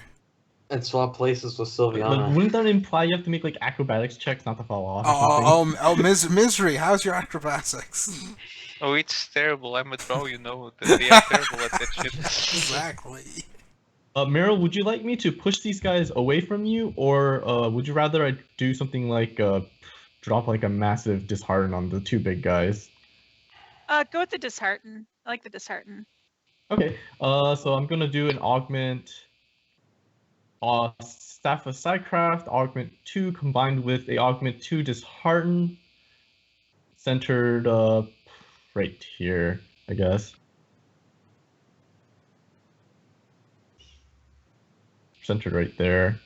S8: and swap places with
S5: But
S8: Sylviana.
S5: wouldn't that imply you have to make like acrobatics checks not to fall off? Or something?
S3: Misery, how's your acrobatics?
S7: Oh, it's terrible. I'm a draw, you know. They are terrible at that shit.
S3: Exactly.
S5: Meryl, would you like me to push these guys away from you, or would you rather I do something like drop like a massive dishearten on the two big guys?
S6: Go with the dishearten. I like the dishearten.
S5: Okay, so I'm gonna do an augment, staff of sidecraft, augment 2 combined with a augment 2 dishearten, centered right here, I guess. Centered right there.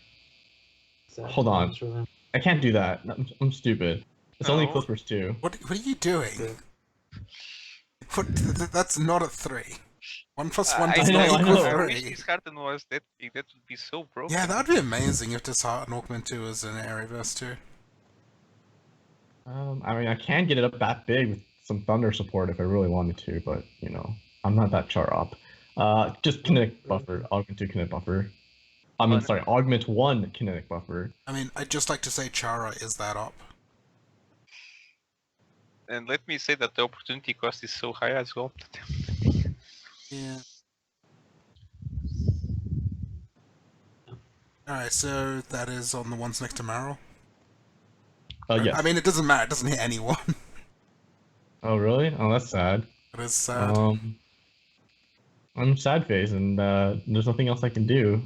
S8: Is that
S5: Hold on.
S8: much for them?
S5: I can't do that. I'm stupid. It's only
S7: Oh.
S5: Clippers 2.
S3: What are you doing?
S8: Good.
S3: That's not a 3. 1 plus 1
S7: I
S3: does
S5: know,
S3: not
S5: I
S3: equal
S5: know.
S7: I wish
S3: 3.
S7: this Harden was that big. That would be so broken.
S3: Yeah, that would be amazing if Dishearten Augment 2 was an area verse 2.
S5: I mean, I can get it up that big with some thunder support if I really wanted to, but you know, I'm not that char up. Just kinetic buffer, augment 2 kinetic buffer. I mean, sorry, augment 1 kinetic buffer.
S3: I mean, I'd just like to say Chara is that up.
S7: And let me say that the opportunity cost is so high as well.
S3: Yeah. Alright, so that is on the ones next to Meryl.
S5: Yes.
S3: I mean, it doesn't matter, it doesn't hit anyone.
S5: Oh, really? Oh, that's sad.
S3: It is sad.
S5: I'm sad face, and there's nothing else I can do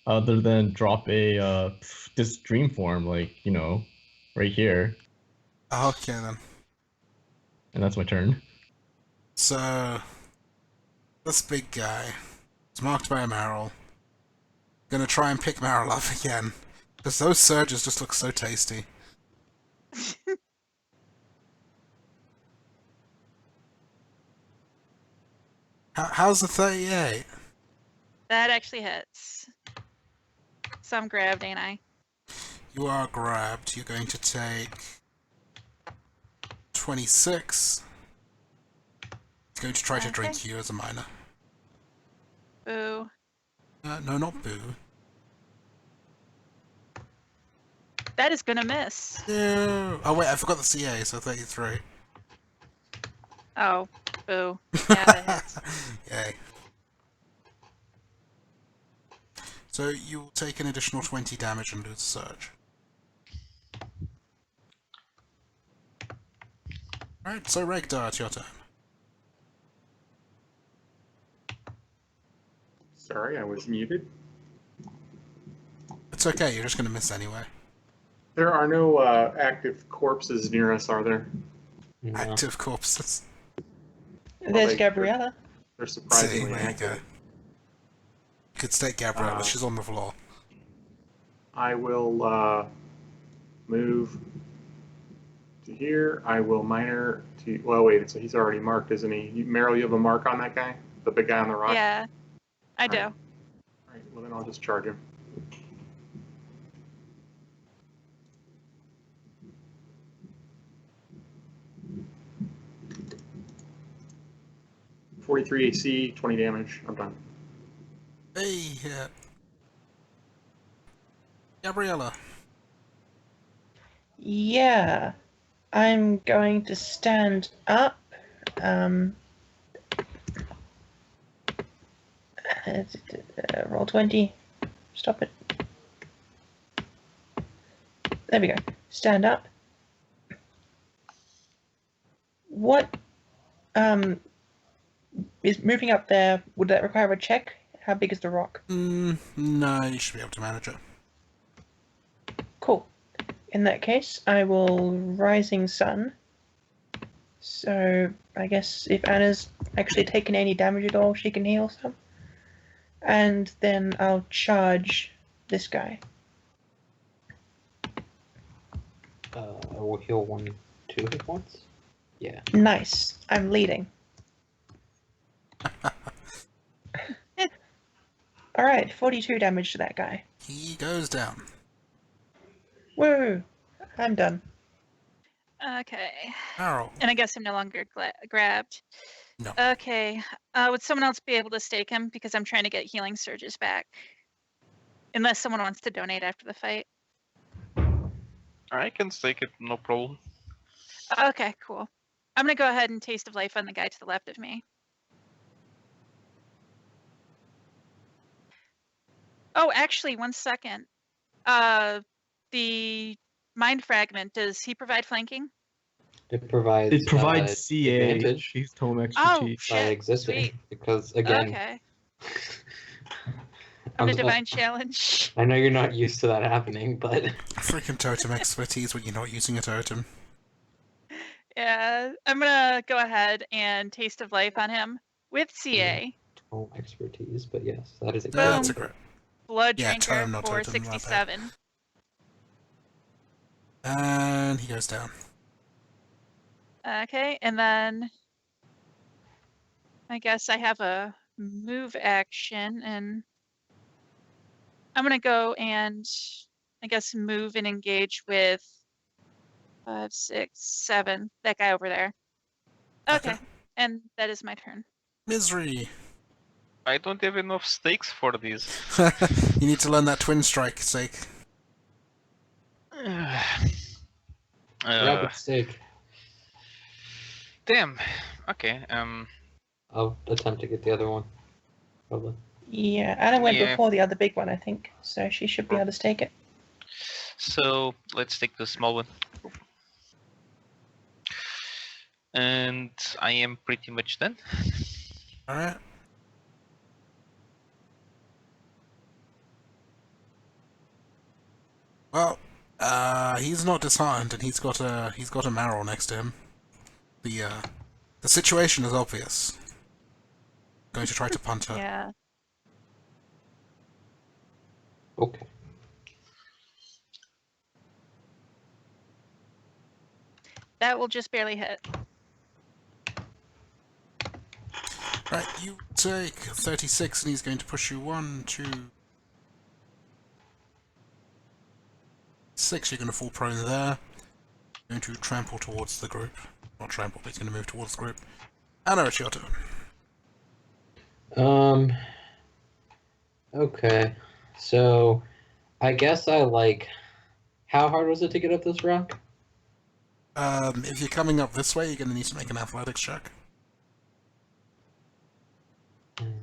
S5: other than drop a this dream form, like, you know, right here,
S3: Okay, then.
S5: and that's my turn.
S3: So, this big guy is marked by a Meryl. Gonna try and pick Meryl up again. Because those surges just look so tasty. How's the 38?
S6: That actually hits. So I'm grabbed, ain't I?
S3: You are grabbed. You're going to take 26. He's going to try to drink
S6: Okay.
S3: you as a minor.
S6: Boo.
S3: No, not boo.
S6: That is gonna miss.
S3: No. Oh wait, I forgot the CA, so 33.
S6: Oh, boo. Yeah, that hits.
S3: Yay. So you will take an additional 20 damage and lose a surge. Alright, so Regdar, it's your turn.
S1: Sorry, I was muted.
S3: It's okay, you're just going to miss anyway.
S1: There are no active corpses near us, are there?
S8: No.
S3: Active corpses.
S4: There's
S1: they-
S4: Gabriella.
S1: They're
S3: See,
S1: surprisingly
S3: there you go.
S1: active.
S3: You could stake Gabriella, she's on the floor.
S1: I will move to here. I will minor to. Well, wait. So he's already marked, isn't he? Meryl, you have a mark on that guy, the big guy on the rock.
S6: Yeah, I do.
S1: All right. Well, then I'll just charge him. .43 AC, 20 damage. I'm done.
S3: Hey, Gabriella.
S4: Yeah. I'm going to stand up. Roll20. Stop it. There we go. Stand up. What is moving up there? Would that require a check? How big is the rock?
S3: No, you should be able to manage it.
S4: Cool. In that case, I will Rising Sun. So I guess if Anna's actually taken any damage at all, she can heal some. And then I'll charge this guy.
S8: I will heal 2 hit points. Yeah.
S4: Nice. I'm leading. Alright, 42 damage to that guy.
S3: He goes down.
S4: Woo! I'm done.
S6: Okay.
S3: Meryl.
S6: And I guess I'm no longer grabbed.
S3: No.
S6: Okay. Would someone else be able to stake him? Because I'm trying to get healing surges back. Unless someone wants to donate after the fight.
S7: I can stake it, no problem.
S6: Okay, cool. I'm going to go ahead and Taste of Life on the guy to the left of me. Oh, actually, 1 second. The Mind Fragment, does he provide flanking?
S8: It provides
S5: CA.
S8: advantage
S5: She's tome
S6: Oh,
S5: expertise.
S8: by
S6: shit.
S8: existing
S6: Sweet.
S8: because again
S6: Okay.
S8: I'm
S6: On a
S8: so-
S6: Divine Challenge.
S8: I know you're not used to that happening, but
S3: Freaking totem expertise when you're not using a totem.
S6: Yeah, I'm gonna go ahead and Taste of Life on him with CA.
S8: home expertise. But yes, that is a
S3: Yeah, that's a
S6: Boom.
S3: great.
S6: Blood
S3: Yeah,
S6: Drinker
S3: tome, not
S6: for
S3: totem, right there.
S6: 67.
S3: And he goes down.
S6: Okay, and then I guess I have a move action, and I'm gonna go and I guess move and engage with 5, 6, 7. That guy over there. Okay,
S3: Okay.
S6: and that is my turn.
S3: Misery.
S7: I don't have enough stakes for this.
S3: You need to learn that twin strike stake.
S8: rapid stake.
S7: Damn. Okay.
S8: I'll attempt to get the other one. Probably.
S4: Yeah, Anna went
S7: Yeah.
S4: before the other big one, I think. So she should be able to stake it.
S7: So let's take the small one. And I am pretty much done.
S3: Alright. Well, he's not disheartened, and he's got a Marrow next to him. The situation is obvious. Going to try to punt her.
S6: Yeah.
S8: Okay.
S6: That will just barely hit.
S3: Right, you take 36, and he's going to push you 1, 2, 6. You're going to fall prone there. Going to trample towards the group. Not trample, but he's going to move towards the group. Anna, it's your turn.
S8: Okay, so I guess I like. How hard was it to get up this rock?
S3: If you're coming up this way, you're gonna need to make an athletics check.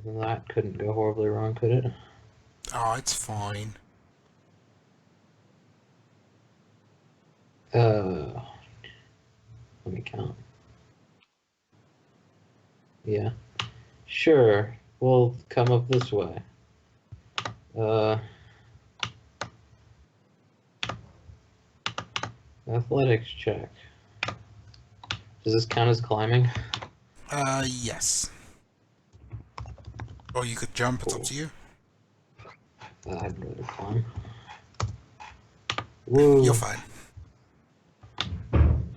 S8: That couldn't go horribly wrong, could it?
S3: Oh, it's fine.
S8: Let me count. Yeah. Sure. We'll come up this way. Athletics check. Does this count as climbing?
S3: Yes. Or you could jump, it's up to you.
S8: I'd rather climb. Woo.
S3: You're fine.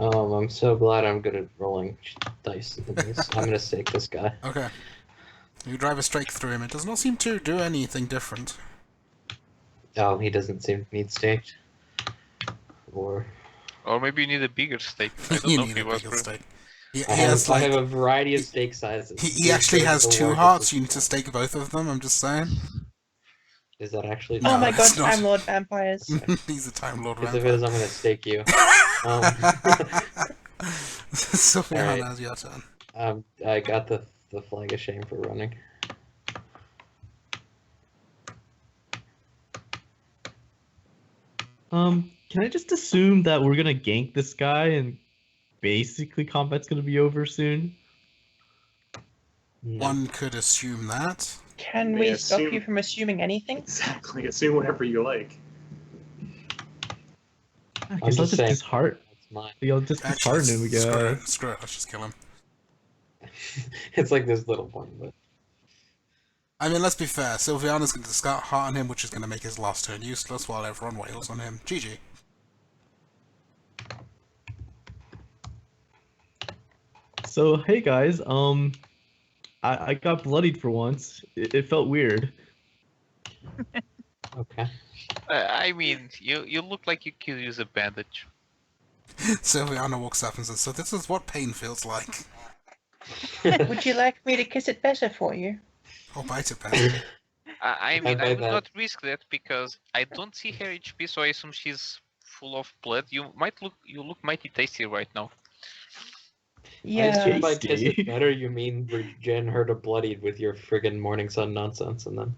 S8: I'm so glad I'm good at rolling dice in this. I'm gonna stake this guy.
S3: Okay. You drive a straight through him. It does not seem to do anything different.
S8: Oh, he doesn't seem to need staked. Or
S7: maybe you need a bigger stake. I don't
S3: You
S7: know
S3: need
S7: if he
S3: a
S7: was.
S3: bigger stake. He
S8: I
S3: has
S8: have
S3: like
S8: a variety of stake sizes.
S3: he actually has two hearts. You need to stake both of them. I'm just saying.
S8: Is that actually?
S3: No,
S4: Oh my god,
S3: it's not.
S4: Time Lord vampires.
S3: He's a Time Lord
S8: Because if it is,
S3: vampire.
S8: I'm gonna stake you.
S3: Sophia,
S8: Alright.
S3: now's your turn.
S8: I got the flag of shame for running.
S5: Can I just assume that we're gonna gank this guy and basically combat's gonna be over soon?
S8: No.
S3: One could assume that.
S4: Can
S1: May
S4: we
S1: assume-
S4: stop you from assuming anything?
S1: Exactly. Assume whatever you like.
S5: I
S8: I'm
S5: guess I'll
S8: just
S5: just
S8: saying.
S5: disheart.
S8: That's mine.
S5: I'll just
S3: Actually,
S5: dishearten him
S3: screw
S5: again.
S3: it. Screw it. Let's just kill him.
S8: It's like this little point, but
S3: I mean, let's be fair. Sylviana's going to discard heart on him, which is going to make his last turn useless, while everyone wails on him. GG.
S5: So hey guys, I got bloodied for once. It felt weird.
S8: okay.
S7: I mean, you look like you could use a bandage.
S3: Sylviana walks up and says, "So this is what pain feels like."
S4: Would you like me to kiss it better for you?
S3: Or bite it better.
S7: I mean,
S8: by
S7: I would
S8: that-
S7: not risk that because I don't see her HP, so I assume she's full of blood. You look mighty tasty right now.
S8: I
S4: Yeah.
S8: assume by kiss
S5: Tasty.
S8: it better you mean regen her to bloodied with your friggin' morning sun nonsense and then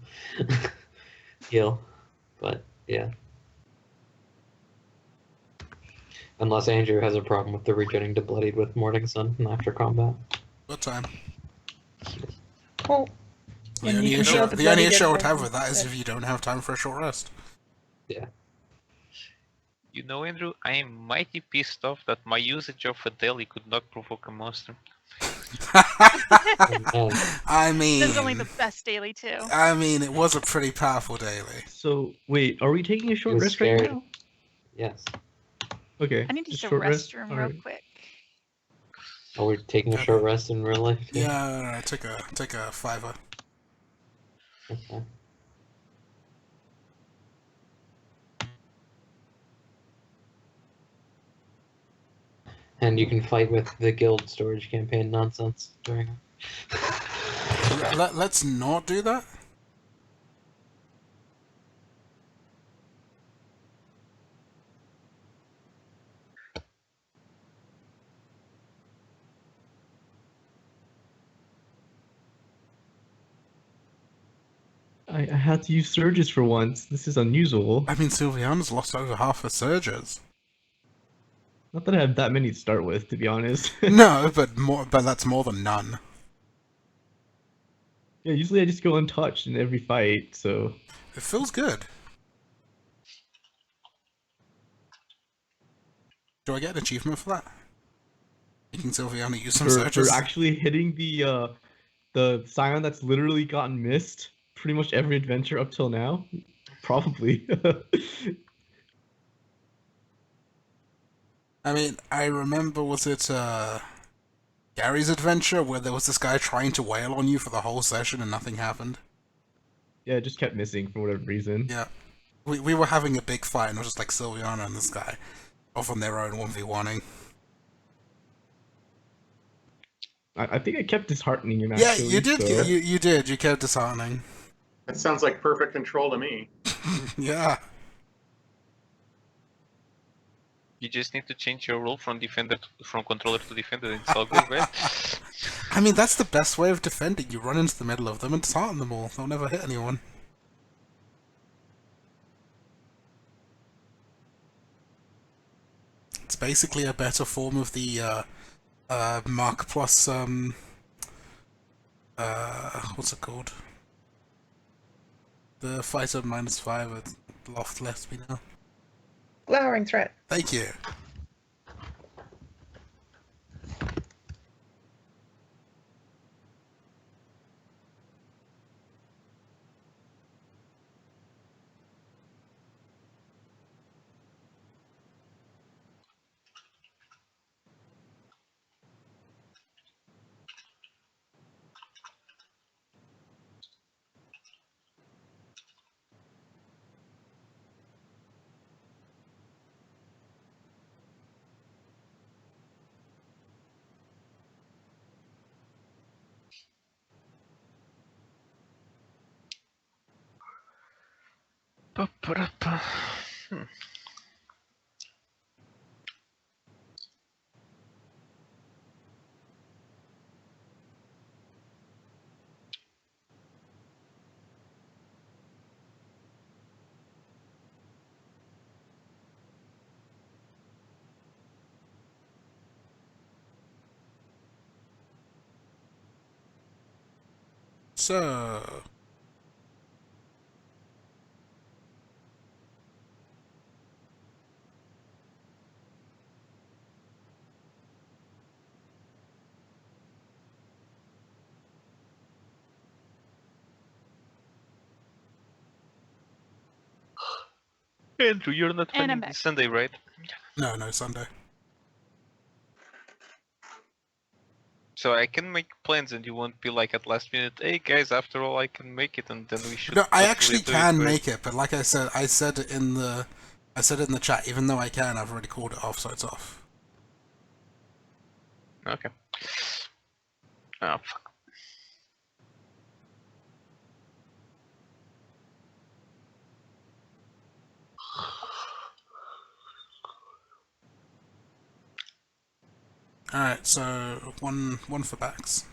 S8: heal. But yeah. Unless Andrew has a problem with the regenning to bloodied with morning sun after combat.
S3: What time?
S4: Well,
S3: The
S4: And
S3: only
S4: you can
S3: issue,
S4: heal the
S3: the only
S4: bloody
S3: issue I
S4: dead
S3: would have
S4: person.
S3: with that is if you don't have time for a short rest.
S7: You know, Andrew, I am mighty pissed off that my usage of a daily could not provoke a monster.
S8: And
S3: I mean,
S6: This is only the best daily too.
S3: it was a pretty powerful daily.
S5: So wait, are we taking a short
S8: was
S5: rest
S8: scared.
S5: right now?
S8: yes.
S5: Okay.
S6: I need to use
S5: just
S6: the
S5: short rest?
S6: restroom real
S5: Alright.
S6: quick.
S8: Are we taking a short rest in real life too?
S3: Yeah, no, take a fiver.
S8: Okay. And you can fight with the guild storage campaign nonsense during it.
S3: Let's not do that.
S5: I had to use surges for once. This is unusual.
S3: I mean, Sylviana's lost over half her surges.
S5: Not that I have that many to start with, to be honest.
S3: No, but that's more than none.
S5: Yeah, usually I just go untouched in every fight, so
S3: It feels good. Do I get an achievement for that? Making Sylviana use some
S5: for
S3: surges?
S5: actually hitting the scion that's literally gotten missed pretty much every adventure up till now, probably.
S3: I mean, I remember, was it Gary's adventure where there was this guy trying to wail on you for the whole session and nothing happened?
S5: Yeah, it just kept missing for whatever reason.
S3: Yeah. We were having a big fight and it was just like Sylviana and this guy off on their own 1v1ing.
S5: I think I kept disheartening him
S3: Yeah,
S5: actually.
S3: you did.
S5: so-
S3: You did. You kept disheartening.
S1: That sounds like perfect control to me.
S3: Yeah.
S7: You just need to change your role from from controller to defender, and it's all good, right?
S3: I mean, that's the best way of defending. You run into the middle of them and dishearten them all. They'll never hit anyone. It's basically a better form of the Mark plus what's it called? The fighter -5 at Loft left me now.
S4: Glowering threat.
S3: Thank you.
S7: Hmm.
S3: So,
S7: Andrew, you're not
S6: And I'm
S7: running
S6: back.
S7: this Sunday, right?
S3: no, Sunday.
S7: So I can make plans, and you won't be like at last minute. Hey guys, after all, I can make it, and then we should.
S3: No, I
S7: totally
S3: actually
S7: do
S3: can
S7: right?
S3: make it, but like I said it in the chat. Even though I can, I've already called it off, so it's off.
S7: Okay. Oh fuck.
S3: All right, so one for backs.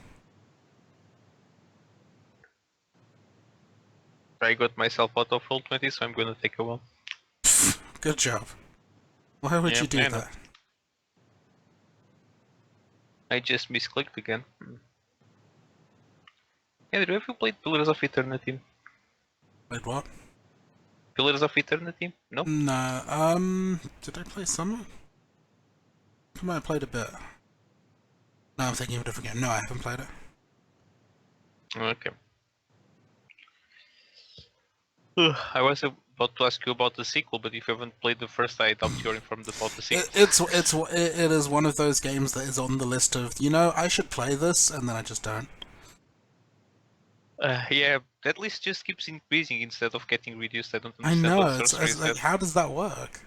S7: I got myself out of Roll20, so I'm gonna take a while.
S3: Good job. Why would
S7: Yeah,
S3: you do
S7: I know.
S3: that?
S7: I just misclicked again. Andrew, have you played Pillars of Eternity?
S3: Wait, what?
S7: Pillars of Eternity? No?
S3: No. Did I play some? I might have played a bit. No, I'm thinking of a different game. No, I haven't played it.
S7: Okay. I was about to ask you about the sequel, but if you haven't played the first, I doubt you're informed about the sequel.
S3: It is one of those games that is on the list of, I should play this, and then I just don't.
S7: Yeah, at least just keeps increasing instead of getting reduced. I don't
S3: I
S7: understand
S3: know.
S7: what
S3: It's
S7: sorcery is
S3: like,
S7: that.
S3: how does that work?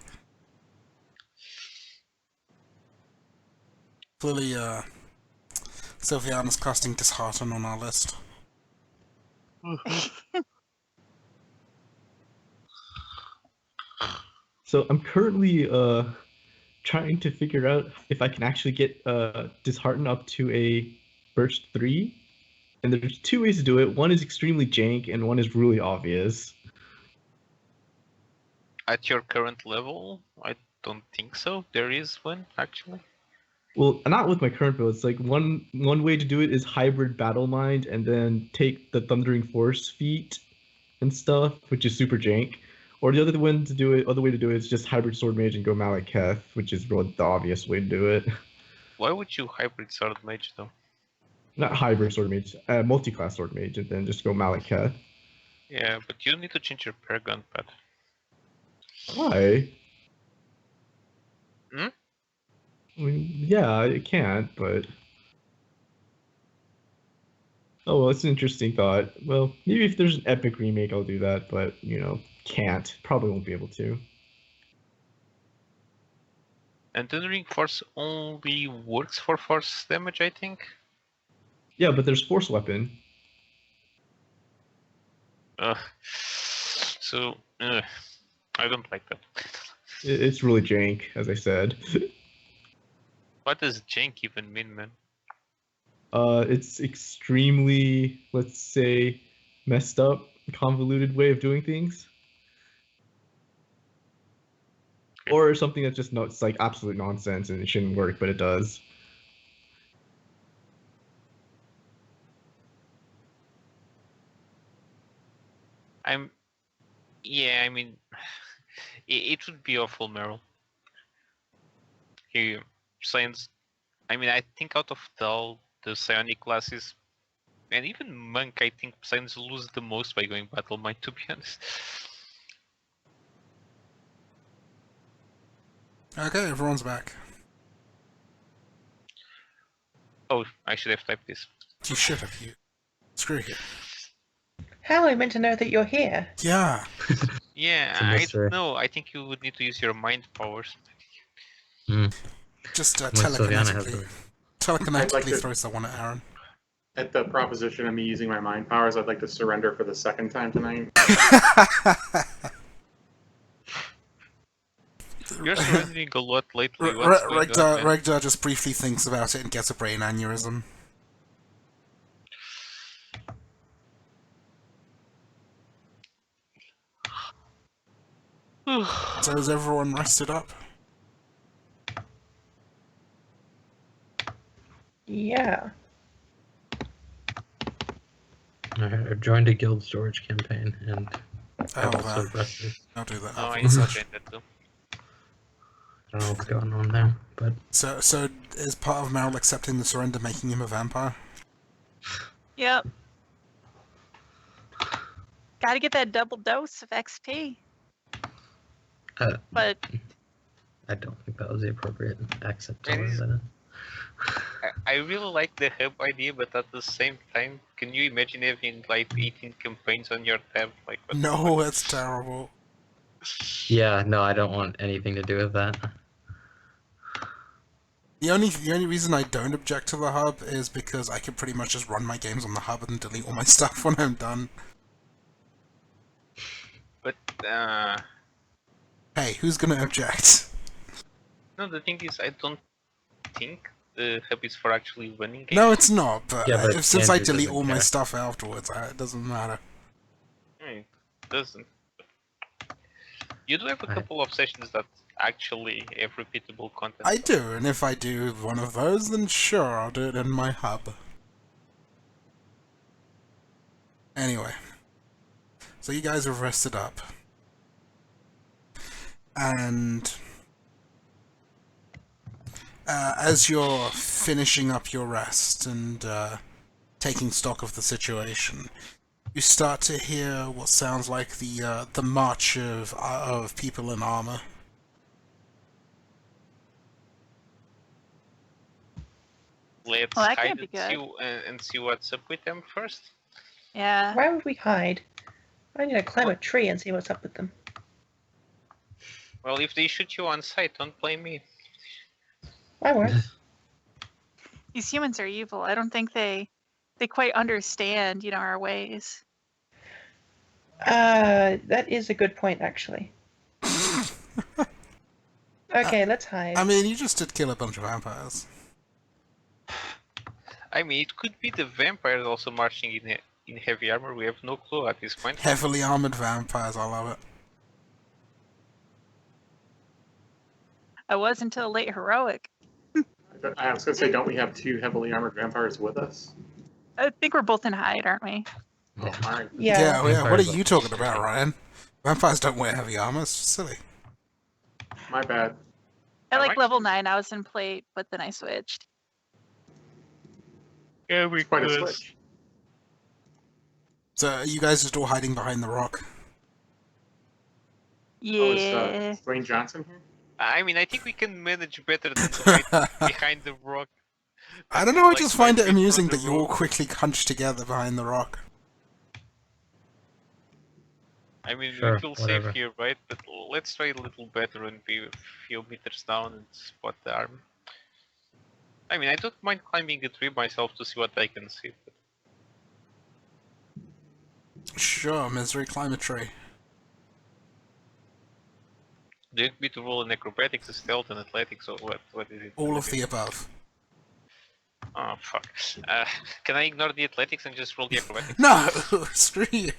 S3: Clearly, Sylviana's casting Dishearten on our list.
S5: So I'm currently trying to figure out if I can actually get Dishearten up to a Burst 3. And there's two ways to do it. One is extremely jank, and one is really obvious.
S7: At your current level, I don't think so. There is one, actually.
S5: Well, not with my current build. It's like one way to do it is hybrid Battle Mind, and then take the Thundering Force feat and stuff, which is super jank. Or the other way to do it is just hybrid Sword Mage and go Malekith, which is really the obvious way to do it.
S7: Why would you hybrid Sword Mage, though?
S5: Not hybrid Sword Mage, multi-class Sword Mage, and then just go Malekith.
S7: Yeah, but you need to change your Paragon pad.
S5: Why?
S7: Hmm?
S5: I mean, yeah, I can't, but... Oh, well, it's an interesting thought. Well, maybe if there's an epic remake, I'll do that, but, can't. Probably won't be able to.
S7: And Thundering Force only works for force damage, I think?
S5: Yeah, but there's Force Weapon.
S7: So I don't like that.
S5: It's really jank, as I said.
S7: What does jank even mean, man?
S5: It's extremely, let's say, messed up, convoluted way of doing things.
S7: Okay.
S5: Or something that's just not, it's like absolute nonsense and it shouldn't work, but it does.
S7: Yeah, I mean, it would be awful, Meryl. He science. I mean, I think out of all the psionic classes, and even monk, I think science lose the most by going battle mind. To be honest.
S3: Okay, everyone's back.
S7: Oh, I should have typed this.
S3: You should have. You. Screw you.
S4: How am I meant to know that you're here?
S3: Yeah.
S7: Yeah,
S2: It's a
S7: I
S2: mystery.
S7: don't know. I think you would need to use your mind powers.
S3: Just
S2: Unless Sylviana has
S3: telekinetically.
S2: the...
S3: Telekinetically
S1: I'd like to-
S3: throw someone at Aaron.
S1: At the proposition of me using my mind powers, I'd like to surrender for the second time tonight.
S7: You're surrendering a lot lately. What's going on, man?
S3: Regdar just briefly thinks about it and gets a brain aneurysm. So is everyone rested up?
S4: Yeah.
S2: I joined a guild storage campaign, and I've
S3: Oh,
S2: also
S3: that.
S2: rested.
S3: I'll do that
S7: Oh,
S3: after
S7: I
S3: the
S7: need to
S3: session.
S7: change that too.
S2: I don't know what's going on there, but
S3: So is part of Meryl accepting the surrender making him a vampire?
S6: Yep. Got to get that double dose of XP.
S2: uh,
S6: But
S2: I don't think that was the appropriate accent to
S7: It
S2: word
S7: is-
S2: that in.
S7: I really like the hub idea, but at the same time, can you imagine having like 18 campaigns on your tab? Like, what the
S3: No,
S7: fuck?
S3: that's terrible.
S2: Yeah, no, I don't want anything to do with that.
S3: The only reason I don't object to the hub is because I can pretty much just run my games on the hub and delete all my stuff when I'm done.
S7: But
S3: Hey, who's gonna object?
S7: no, the thing is, I don't think the hub is for actually running games.
S3: No, it's not. But,
S2: Yeah, but
S3: since I
S2: Andrew
S3: delete
S2: doesn't
S3: all my
S2: care.
S3: stuff afterwards, it doesn't matter.
S7: It doesn't. You do have a
S2: I-
S7: couple of sessions that actually have repeatable content.
S3: I do, and if I do one of those, then sure, I'll do it in my hub. Anyway, so you guys have rested up, and as you're finishing up your rest and taking stock of the situation, you start to hear what sounds like the march of people in armor.
S7: Let's
S6: Well, that
S7: hide
S6: can't be
S7: and see what's up with them first.
S6: yeah.
S4: Why would we hide? I'm gonna climb a tree and see what's up with them.
S7: Well, if they shoot you on sight, don't blame me.
S4: I won't.
S6: These humans are evil. I don't think they quite understand, our ways.
S4: That is a good point, actually. Okay, let's hide.
S3: I mean, you just did kill a bunch of vampires.
S7: I mean, it could be the vampires also marching in heavy armor. We have no clue at this point.
S3: Heavily armored vampires, I love it.
S6: I was until late heroic.
S1: I was going to say, don't we have two heavily armored vampires with us?
S6: I think we're both in hide, aren't we?
S1: Oh, all right.
S4: Yeah.
S3: What are
S2: Vampires
S3: you
S2: are
S3: talking about,
S2: straight.
S3: Ryan? Vampires don't wear heavy armor, it's silly.
S1: My bad.
S6: At
S7: I'm
S6: like level
S7: actually-
S6: 9, I was in plate, but then I switched.
S7: Yeah, we
S1: Quite a
S7: could.
S1: switch.
S3: So are you guys just all hiding behind the rock?
S6: Yeah.
S1: Oh, is Dwayne Johnson here?
S7: I mean, I think we can manage better than to hide behind the rock.
S3: I don't know, I
S7: Like
S3: just
S7: 5
S3: find it
S7: feet from
S3: amusing
S7: the
S3: that you all
S7: rock.
S3: quickly hunched together behind the rock.
S7: I mean,
S2: Sure,
S7: we feel
S2: whatever.
S7: safe here, right? But let's try a little better and be a few meters down and spot the army. I mean, I don't mind climbing a tree myself to see what I can see. But
S3: Sure, Misery, climb a tree.
S7: Do you need me to roll in acrobatics, stealth, and athletics, or what? What is it?
S3: All of the above.
S7: Oh fuck. Can I ignore the athletics and just roll the acrobatics?
S3: No! Screw you!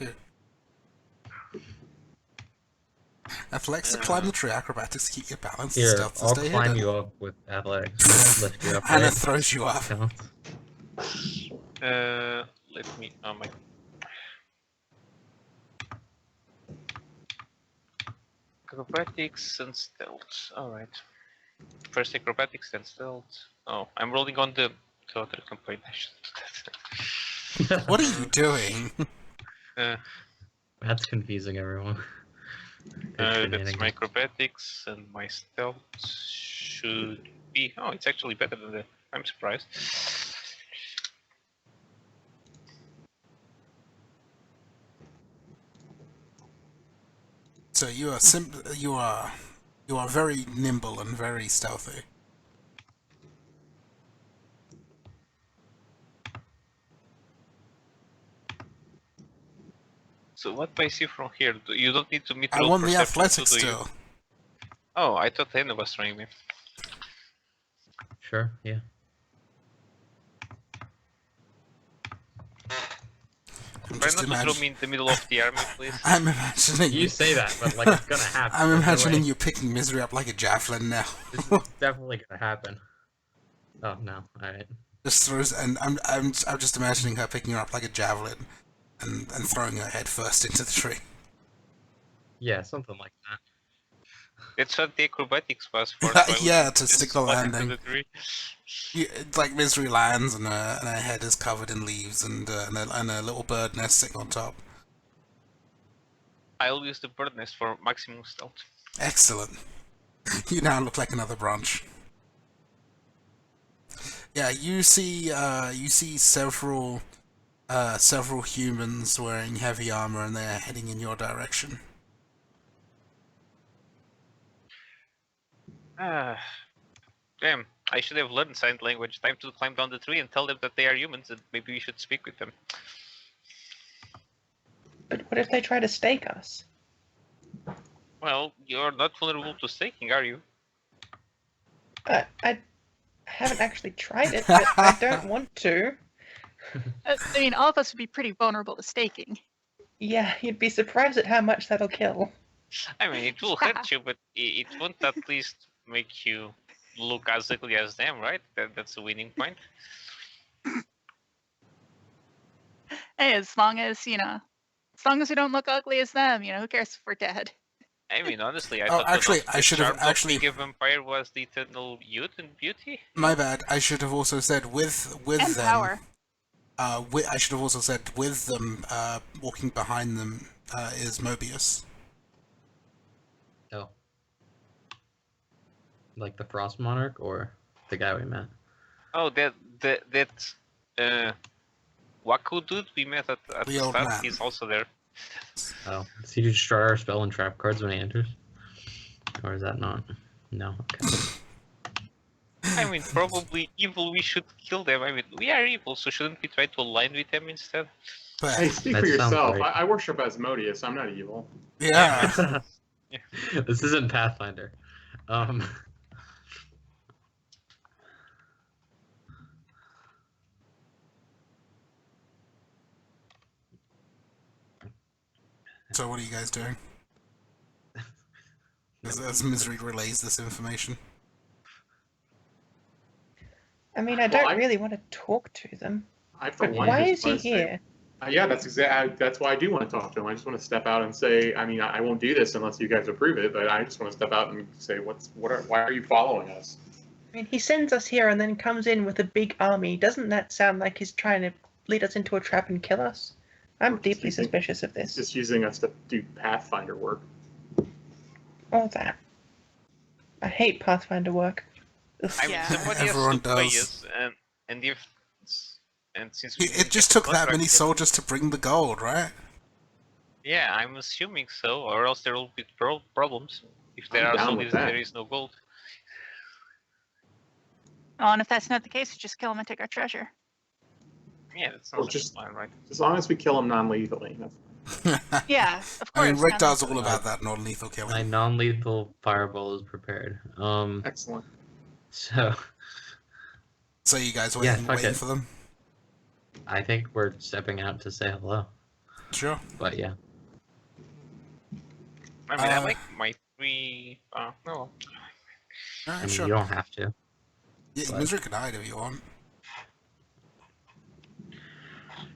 S3: Athletics to climb the tree, acrobatics to keep your balance, and
S2: Here,
S3: stealth to
S2: I'll
S3: stay
S2: climb
S3: hidden.
S2: you up with athletics. Lift you up.
S3: Anna
S2: right?
S3: throws you up.
S2: Counts.
S7: Let me. Oh my. Acrobatics and stealth. Alright. First acrobatics, then stealth. Oh, I'm rolling on the other component. I should do that.
S3: What are you doing?
S2: That's confusing everyone. Good
S7: That's
S2: shenanigans.
S7: my acrobatics, and my stealth should be. Oh, it's actually better than that. I'm surprised.
S3: So you are very nimble and very stealthy.
S7: So what do I see from here? You don't need to meet
S3: I
S7: roll
S3: want the
S7: perception,
S3: athletics
S7: do you?
S3: still.
S7: Oh, I thought Anna was trying me.
S2: Sure, yeah.
S3: I'm
S7: Try
S3: just
S7: not to throw me in the middle of the army, please.
S3: I'm imagining
S2: You say that, but like it's gonna happen.
S3: I'm
S2: There's no
S3: imagining
S2: way.
S3: you picking Misery up like a javelin now.
S2: This is definitely gonna happen. Oh no! Alright.
S3: Just throws, and I'm just imagining her picking her up like a javelin, and throwing her head first into the tree.
S2: Yeah, something like that.
S7: That's what the acrobatics was for. So I
S3: Yeah,
S7: would
S3: to
S7: just
S3: stick the
S7: spot into
S3: landing.
S7: the tree.
S3: It's like Misery lands, and her head is covered in leaves, and a little bird nest sitting on top.
S7: I'll use the bird nest for maximum stealth.
S3: Excellent. You now look like another branch. Yeah, you see several humans wearing heavy armor, and they're heading in your direction.
S7: Damn, I should have learned sign language. Time to climb down the tree and tell them that they are humans and maybe we should speak with them.
S4: But what if they try to stake us?
S7: Well, you're not vulnerable to staking, are you?
S4: I haven't actually tried it, but I don't want to.
S6: I mean, all of us would be pretty vulnerable to staking.
S4: Yeah, you'd be surprised at how much that'll kill.
S7: I mean, it will hurt you, but it won't at least make you look as ugly as them, right? That's a winning point.
S6: Hey, as long as we don't look ugly as them, who cares if we're dead?
S7: I mean, honestly, I
S3: Oh,
S7: thought
S3: actually,
S7: the
S3: I should have
S7: charm of
S3: actually.
S7: being a vampire was the eternal youth and beauty.
S3: My bad. I should have also said with
S6: And
S3: them.
S6: power.
S3: I should have also said with them. Walking behind them is Mobius.
S2: Oh. Like the Frost Monarch or the guy we met?
S7: Oh, that Waku dude we met at
S3: The
S7: the
S3: old
S7: start,
S3: man.
S7: he's also there.
S2: Oh. Does he destroy our spell and trap cards when he enters? Or is that not? No. Okay.
S7: I mean, probably evil, we should kill them. I mean, we are evil, so shouldn't we try to align with them instead?
S3: But
S1: Hey, speak
S2: That
S1: for
S2: sounds
S1: yourself.
S2: right.
S1: I worship Asmodeus. I'm not evil.
S3: yeah,
S2: This isn't Pathfinder.
S3: so what are you guys doing? As Misery relays this information.
S4: I mean, I don't really want to talk to them.
S1: I for one
S4: Why
S1: just
S4: is he
S1: wanna say-
S4: here?
S1: Yeah, that's why I do want to talk to him. I just want to step out and say, I mean, I won't do this unless you guys approve it, but I just want to step out and say, why are you following us?
S4: I mean, he sends us here and then comes in with a big army. Doesn't that sound like he's trying to lead us into a trap and kill us? I'm deeply suspicious of
S1: He's
S4: this.
S1: just using us to do Pathfinder work.
S4: All that. I hate Pathfinder work. Ugh.
S7: I mean,
S6: Yeah.
S7: somebody has
S3: Everyone
S7: to pay
S3: does.
S7: us, and since we
S3: It
S7: didn't
S3: just
S7: get the
S3: took that many
S7: contract yet-
S3: soldiers to bring the gold, right?
S7: Yeah, I'm assuming so, or else there will be problems. If there
S1: I'm
S7: are
S1: down with
S7: soldiers,
S1: that.
S7: there is no gold.
S6: Oh, and if that's not the case, just kill him and take our treasure.
S7: Yeah, that's
S1: Or
S7: not
S1: just-
S7: fine, right?
S1: As long as we kill him non-lethally. That's fine.
S6: Yeah, of course.
S3: I mean, Rekdar's all
S6: non-lethal.
S3: about that non-lethal
S2: My
S3: killing.
S2: non-lethal fireball is prepared.
S1: Excellent.
S2: So
S3: So you guys
S2: Yeah,
S3: waiting,
S2: fuck
S3: waiting
S2: it.
S3: for them?
S2: I think we're stepping out to say hello.
S3: Sure.
S2: But yeah.
S9: I mean, I
S3: Uh,
S9: like my 3. No.
S2: I mean,
S3: Sure.
S2: you don't have to.
S3: Yeah,
S2: but-
S3: Misra can hide if you want.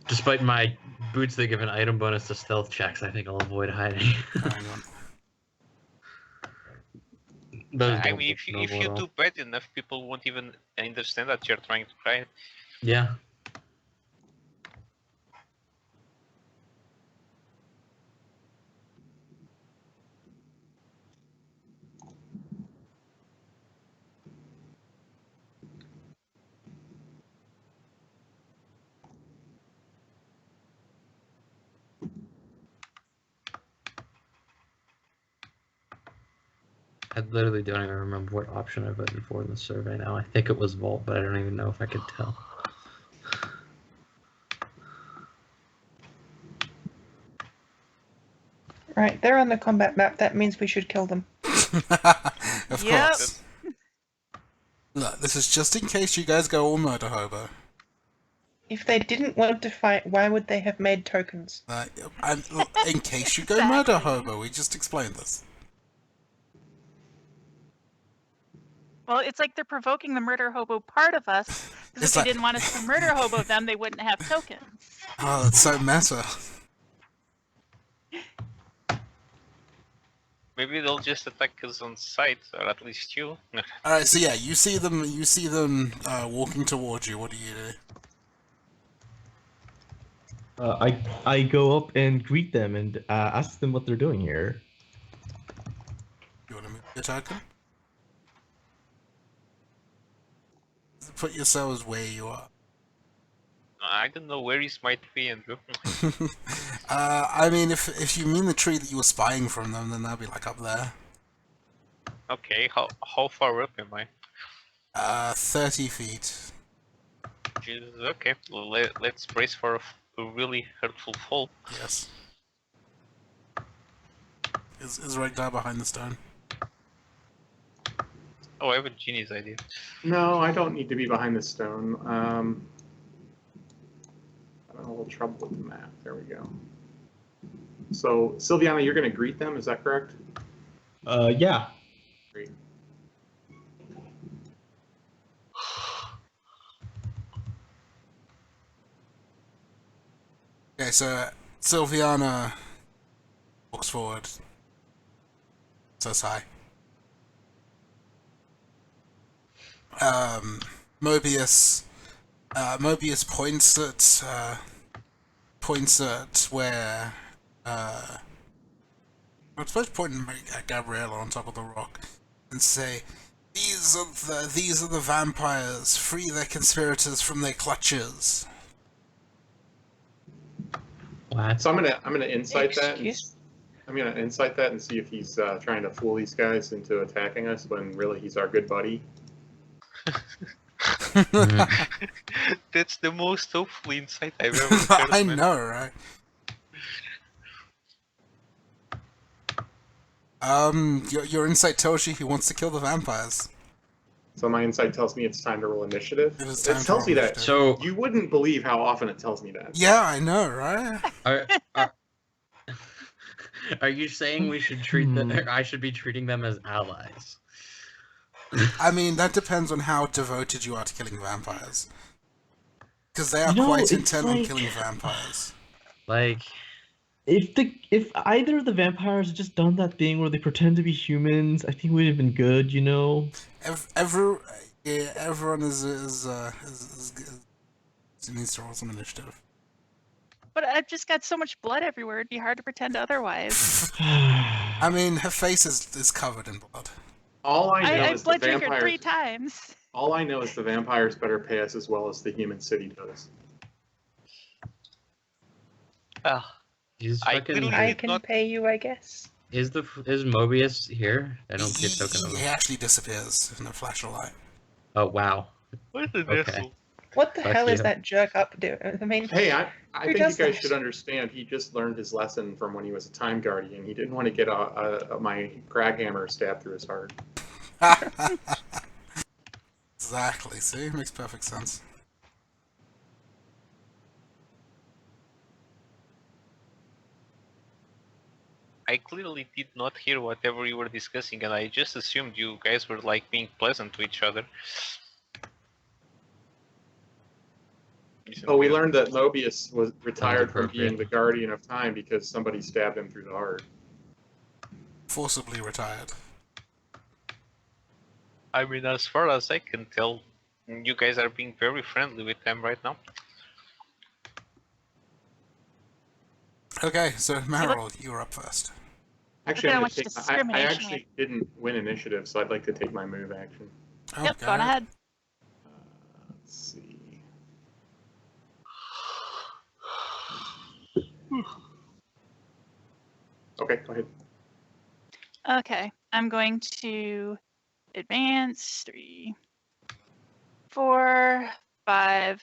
S2: Despite my boots that give an item bonus to stealth checks, I think I'll avoid hiding.
S3: Hang on.
S2: Those
S9: I
S2: don't
S9: mean,
S2: look
S9: if
S2: noble
S9: you
S2: at all.
S9: do bad enough, people won't even understand that you're trying to hide.
S2: Yeah. I literally don't even remember what option I voted for in the survey now. I think it was Vault, but I don't even know if I could tell.
S4: Right, they're on the combat map. That means we should kill them.
S3: Of
S6: Yep.
S3: course. Look, this is just in case you guys go all murder hobo.
S4: If they didn't want to fight, why would they have made tokens?
S3: And in case you go
S6: Exactly.
S3: murder hobo, we just explained this.
S6: Well, it's like they're provoking the murder hobo part of us. Because
S3: It's
S6: if they
S3: like-
S6: didn't want us to murder hobo them, they wouldn't have tokens.
S3: Oh, that's so meta.
S9: Maybe they'll just attack us on sight, or at least you.
S3: Alright, so yeah, you see them walking towards you. What do you do?
S5: I go up and greet them and ask them what they're doing here.
S3: You want to move your token? Put yourselves where you are.
S9: I don't know where is my 3, Andrew.
S3: I mean, if you mean the tree that you were spying from them, then that'll be like up there.
S9: Okay, how far up am I?
S3: 30 feet.
S9: Jesus, okay. Well, let's brace for a really hurtful fall.
S3: Yes. Is Regdar behind the stone?
S9: Oh, I have a genius idea.
S1: No, I don't need to be behind the stone. I'm having a little trouble with the map. There we go. So, Silviana, you're going to greet them, is that correct?
S5: Yeah.
S1: Great.
S3: Okay, so Silviana walks forward. Says hi. Mobius points at where I'm supposed to point at Gabriella on top of the rock and say, these are the vampires. Free their conspirators from their clutches.
S2: What?
S1: So I'm gonna insight that.
S4: Excuse-
S1: I'm gonna insight that and see if he's trying to fool these guys into attacking us when really he's our good buddy.
S9: That's the most hopeful insight I've ever heard.
S3: I
S9: man.
S3: know, right? Your insight tells you he wants to kill the vampires.
S1: So my insight tells me it's time to roll initiative.
S3: It is
S1: It
S3: time to
S1: tells
S3: roll
S1: me that.
S3: initiative.
S2: So
S1: You wouldn't believe how often it tells me that.
S3: Yeah, I know, right?
S2: are you saying we should treat them? I should be treating them as allies.
S3: I mean, that depends on how devoted you are to killing vampires. Because they are
S5: You know,
S3: quite
S5: it's
S3: intent on
S5: like-
S3: killing vampires.
S2: Like,
S5: If either of the vampires had just done that thing where they pretend to be humans, I think we'd have been good, you know?
S3: Everyone is needs to roll some initiative.
S6: But I've just got so much blood everywhere, it'd be hard to pretend otherwise.
S3: I mean, her face is covered in blood.
S1: All I know
S6: I
S1: is the
S6: blood triggered
S1: vampires.
S6: 3 times.
S1: All I know is the vampires better pay us as well as the human city does.
S2: he's
S9: I
S2: fucking.
S9: literally-
S4: I
S9: did
S4: can
S9: not-
S4: pay you, I guess.
S2: Is Mobius here? I don't see a token of
S3: He
S2: him.
S3: actually disappears in a flash of light.
S2: Oh wow.
S9: What an
S2: Okay.
S9: asshole.
S4: What the
S2: Fuck
S4: hell is
S2: you.
S4: that jerk up doing? I mean,
S1: Hey, I
S4: Who
S1: think you
S4: does
S1: guys
S4: that?
S1: should understand. He just learned his lesson from when he was a time guardian. He didn't want to get my crag hammer stabbed through his heart.
S3: Exactly. See, makes perfect sense.
S7: I clearly did not hear whatever you were discussing, and I just assumed you guys were like being pleasant to each other. Isn't
S1: Oh, we
S7: weird?
S1: learned that Mobius was retired from
S2: appropriate.
S1: being the guardian of time because somebody stabbed him through the heart.
S3: Forcibly retired.
S7: I mean, as far as I can tell, you guys are being very friendly with them right now.
S3: Okay, so Meryl, you're up first.
S1: Actually,
S6: Look at
S1: I'm
S6: how
S1: going to
S6: much
S1: take. I
S6: discrimination we
S1: actually didn't win initiative, so I'd like to take my move action.
S6: Yep, going
S3: Okay.
S6: ahead.
S1: Let's see. Okay, go ahead.
S6: Okay, I'm going to advance 3, 4, 5.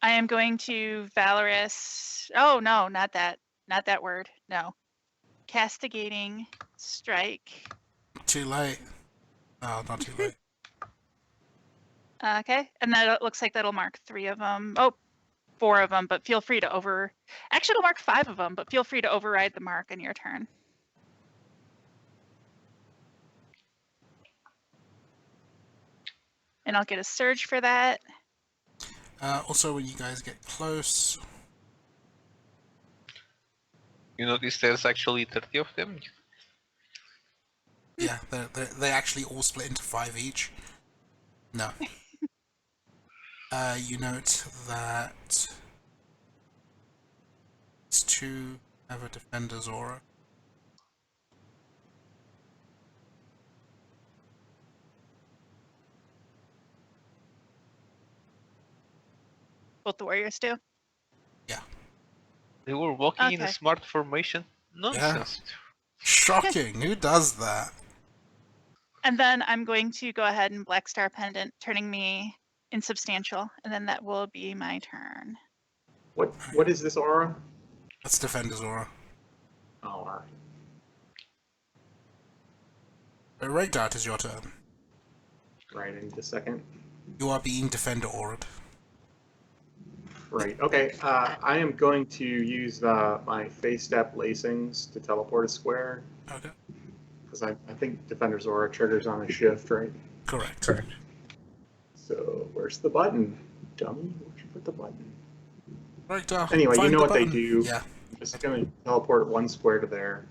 S6: I am going to Valorous. Oh no, not that word. No, castigating strike.
S3: Too late. Oh, not too late.
S6: Okay, and that looks like that'll mark 3 of them. Oh, 4 of them, but feel free to Actually, it'll mark 5 of them, but feel free to override the mark on your turn. And I'll get a surge for that.
S3: Also, when you guys get close,
S7: You notice there's actually 30 of them?
S3: yeah, they actually all split into 5 each. No. You note that it's 2 have a defender's aura.
S6: Both the warriors do.
S7: They were walking in a
S6: Okay.
S7: smart formation? Nonsense.
S3: Shocking! Who does that?
S6: And then I'm going to go ahead and Black Star Pendant, turning me insubstantial, and then that will be my turn.
S1: What is this aura?
S3: That's defender's aura.
S1: Oh, all right.
S3: Right, Dart, is your turn.
S1: Right, in just a second.
S3: You are being defender aura'd.
S1: Right. Okay. I am going to use my phase step lacings to teleport a square
S3: Okay.
S1: because I think Defender's Aura triggers on a shift, right?
S3: Correct.
S2: Correct.
S1: So where's the button, dummy? Where'd you put the button?
S3: Right, Dart.
S1: Anyway, you
S3: find
S1: know
S3: the
S1: what they
S3: button.
S1: do.
S3: Yeah.
S1: I'm just going to teleport 1 square to there.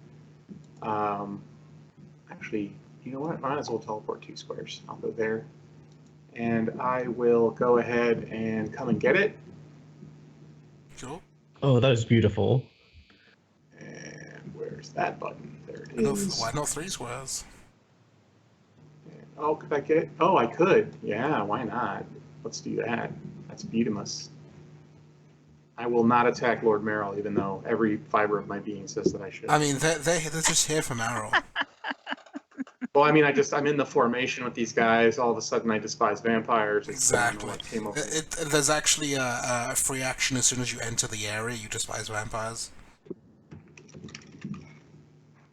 S1: Actually, you know what? I might as well teleport 2 squares. I'll go there. And I will go ahead and come and get it.
S3: Cool.
S5: Oh, that is beautiful.
S1: And where's that button? There it
S3: No,
S1: is.
S3: why not 3 squares?
S1: Oh, could I get it? Oh, I could. Yeah, why not? Let's do that. That's beautimous. I will not attack Lord Merrill, even though every fiber of my being says that I should.
S3: I mean, they're just here for Meryl.
S1: Well, I mean, I'm in the formation with these guys. All of a sudden, I despise vampires. It's, I don't know
S3: Exactly.
S1: what came over me.
S3: There's actually a free action as soon as you enter the area. You despise vampires.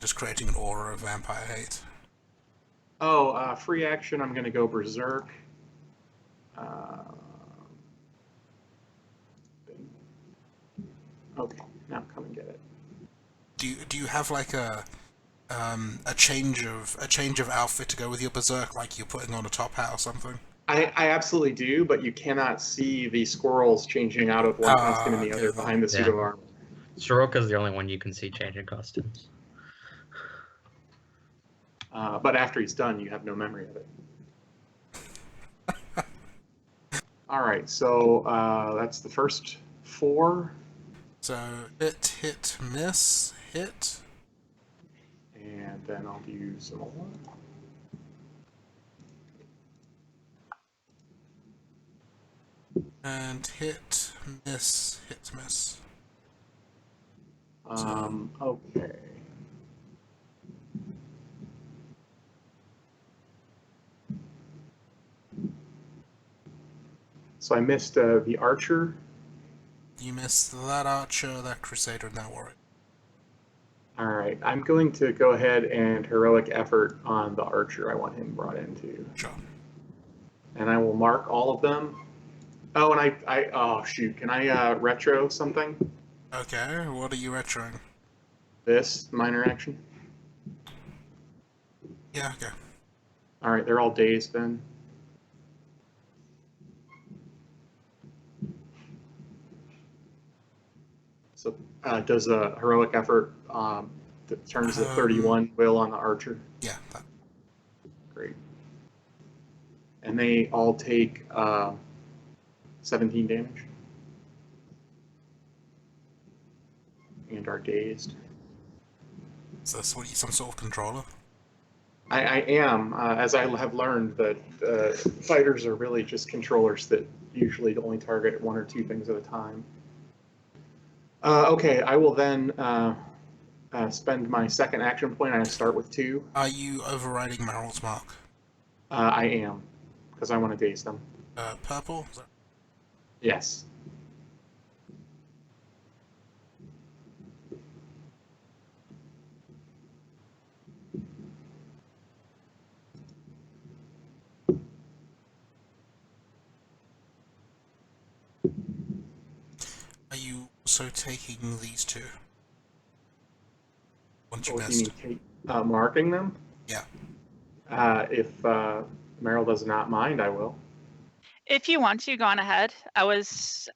S3: Just creating an aura of vampire hate.
S1: Oh, free action. I'm going to go berserk. Okay, now come and get it.
S3: Do you have like a change of outfit to go with your berserk, like you're putting on a top hat or something?
S1: I absolutely do, but you cannot see the squirrels changing out of one costume and the
S3: okay,
S1: other
S3: then.
S1: behind the suit
S2: Yeah.
S1: of armor.
S2: Soroka's the only one you can see changing costumes.
S1: But after he's done, you have no memory of it. All right, so that's the first 4.
S3: So hit, miss, hit.
S1: And then I'll do some more.
S3: And hit, miss.
S1: Okay. So I missed the archer.
S3: You missed that archer, that crusader, and that warrior.
S1: All right, I'm going to go ahead and heroic effort on the archer. I want him brought into.
S3: Sure.
S1: And I will mark all of them. Oh, and oh shoot, can I retro something?
S3: Okay, what are you retroing?
S1: This minor action.
S3: Yeah, okay.
S1: All right, they're all dazed then. So does a heroic effort that turns the 31 will on the archer?
S3: Yeah. That.
S1: Great. And they all take 17 damage. And are dazed.
S3: Is this what, some sort of controller?
S1: I am, as I have learned that fighters are really just controllers that usually only target one or two things at a time. Okay, I will then spend my second action point. I start with 2.
S3: Are you overriding Meryl's mark?
S1: I am, because I want to daze them.
S3: Purple?
S1: Yes.
S3: Are you also taking these 2? Once you
S1: What do
S3: missed.
S1: you mean, marking them?
S3: Yeah.
S1: If Meryl does not mind, I will.
S6: If you want to, go on ahead. I was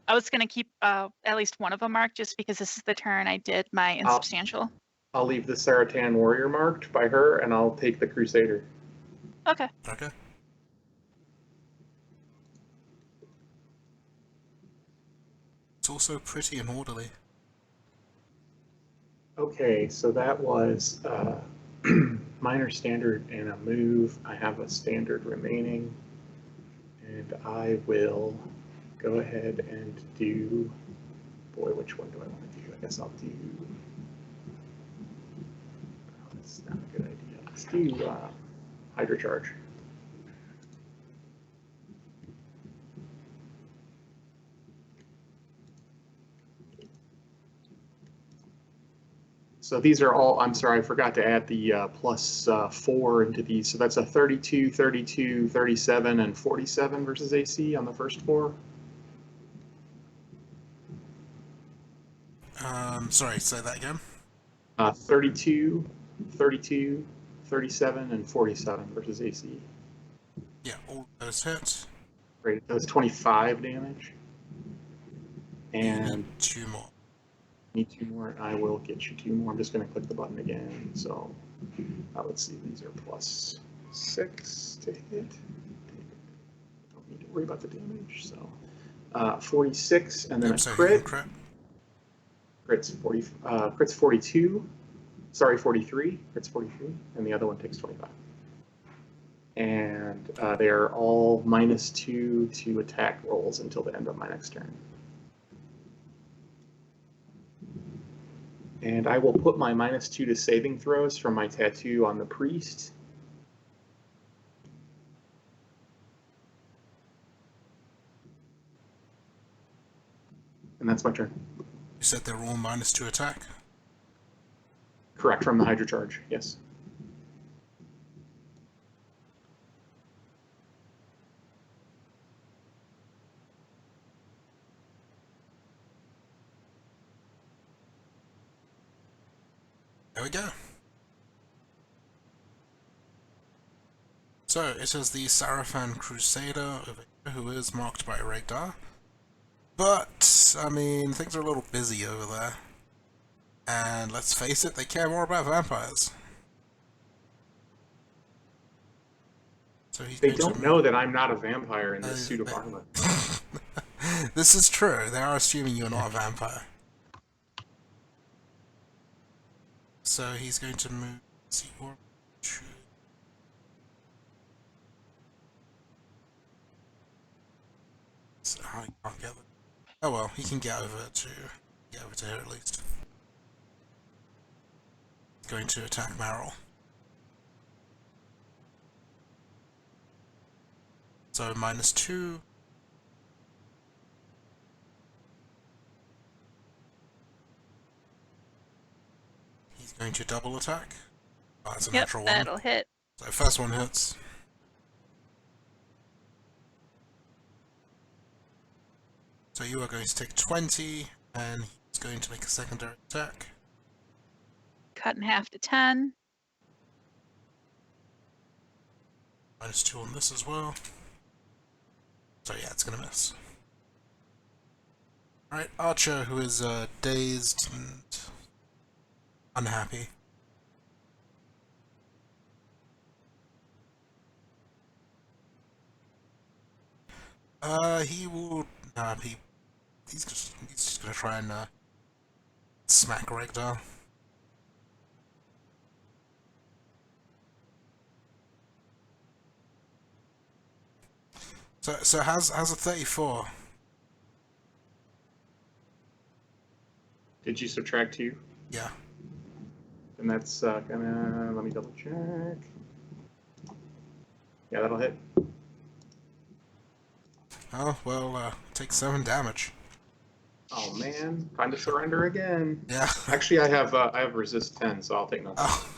S6: going to keep at least one of them marked just because this is the turn I did my insubstantial.
S1: I'll leave the Saratan warrior marked by her, and I'll take the crusader.
S6: Okay.
S3: Okay. It's also pretty and orderly.
S1: Okay, so that was minor standard and a move. I have a standard remaining, and I will go ahead and do. Boy, which one do I want to do? I guess I'll do. Oh, that's not a good idea. Let's do Hydra Charge. So these are all, I'm sorry, I forgot to add the +4 into these. So that's a 32, 32, 37, and 47 versus AC on the first 4.
S3: Sorry, say that again.
S1: 32, 32, 37, and 47 versus AC.
S3: Yeah, all those hits.
S1: Great, that's 25 damage.
S3: You
S1: And
S3: need 2 more.
S1: need 2 more, and I will get you 2 more. I'm just going to click the button again. So let's see, these are +6 to hit. Don't need to worry about the damage. So 46, and then a
S3: So
S1: crit.
S3: crit.
S1: Crit's 42. Sorry, 43. Crit's 43, and the other one takes 25. And they are all -2 to attack rolls until the end of my next turn. And I will put my -2 to saving throws from my tattoo on the priest. And that's my turn.
S3: You said they're all -2 attack?
S1: Correct, from the Hydra Charge, yes.
S3: There we go. So, it is the Sarafan Crusader over here who is marked by radar. But, I mean, things are a little busy over there. And let's face it, they care more about vampires. So he's
S1: They
S3: going to
S1: don't know that I'm not a vampire in this suit of armor.
S3: This is true. They are assuming you're not a vampire. So he's going to move. See, so I can't get it. Oh well, he can get over to here at least. He's going to attack Meryl. So -2. Going to double attack. Oh, that's a
S6: Yep,
S3: natural one.
S6: that'll hit.
S3: So first one hits. So you are going to take 20, and he's going to make a secondary attack.
S6: Cut in half to 10.
S3: -2 on this as well. So yeah, it's gonna miss. Alright, Archer, who is dazed and unhappy. He will. He's just gonna try and smack Regdar. So how's a 34?
S1: Did you subtract 2?
S3: Yeah.
S1: And that's gonna, let me double check. Yeah, that'll hit.
S3: Oh well, take 7 damage.
S1: Oh man, time to surrender again.
S3: Yeah.
S1: Actually, I have resist 10, so I'll take nothing.
S3: Oh.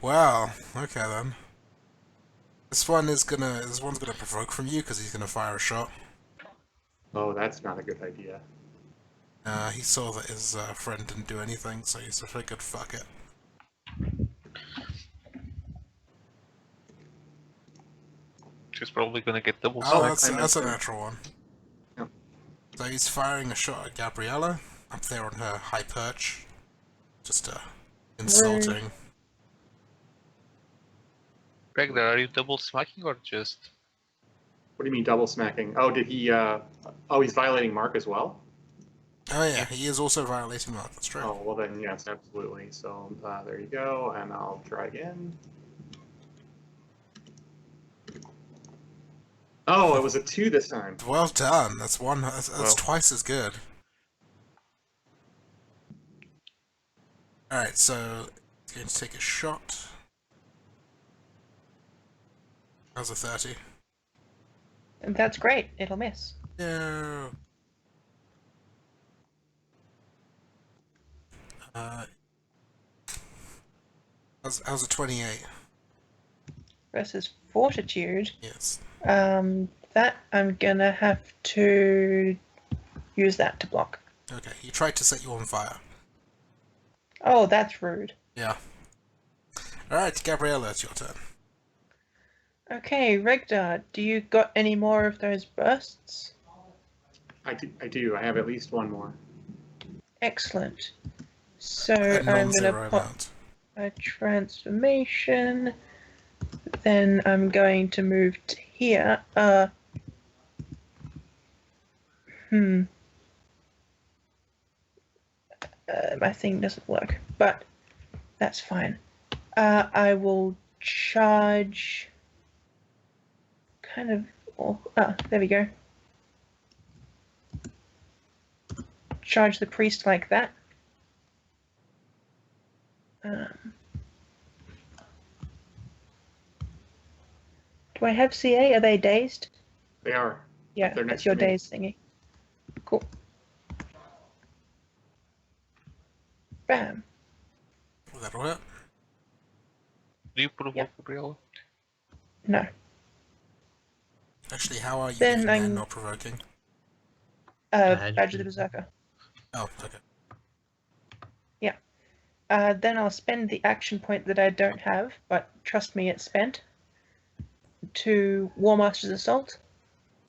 S3: Well, okay then. This one's gonna provoke from you because he's gonna fire a shot.
S1: Oh, that's not a good idea.
S3: He saw that his friend didn't do anything, so he figured, fuck it.
S7: She's probably gonna get double
S3: Oh,
S7: smacked.
S3: that's a natural one.
S1: Yep.
S3: So he's firing a shot at Gabriella, up there on her high perch. Just insulting.
S7: Ragnar, are you double smacking or just?
S1: What do you mean double smacking? Oh, did he? Oh, he's violating Mark as well.
S3: Oh yeah, he is also violating Mark, that's true.
S1: Oh, well then, yes, absolutely. So there you go, and I'll try again. Oh, it was a 2 this time.
S3: Well done, that's
S7: Well.
S3: twice as good. Alright, so he's going to take a shot. How's a 30?
S4: And that's great. It'll miss.
S3: No. How's a 28?
S4: Versus Fortitude.
S3: Yes.
S4: That I'm gonna have to use that to block.
S3: Okay, he tried to set you on fire.
S4: Oh, that's rude.
S3: Yeah. Alright, Gabriella, it's your turn.
S4: Okay, Regdar, do you got any more of those bursts?
S1: I do. I have at least one more.
S4: Excellent. So
S3: A
S4: I'm gonna
S3: non-zero
S4: pop
S3: amount.
S4: a transformation. Then I'm going to move to here. My thing doesn't work, but that's fine. I will charge. Kind of. Oh, there we go. Charge the priest like that. Do I have CA? Are they dazed?
S1: They are.
S4: Yeah,
S1: They're
S4: that's
S1: next
S4: your
S1: to me.
S4: dazed thingy. Cool. Bam.
S3: That'll hit.
S7: Do you provoke
S4: Yep.
S7: Gabriella?
S4: No.
S3: Actually, how are you
S4: Then
S3: getting there
S4: I'm-
S3: not provoking?
S4: Badge of the Berserker.
S3: Oh, okay.
S4: Then I'll spend the action point that I don't have, but trust me, it's spent, to War Master's Assault.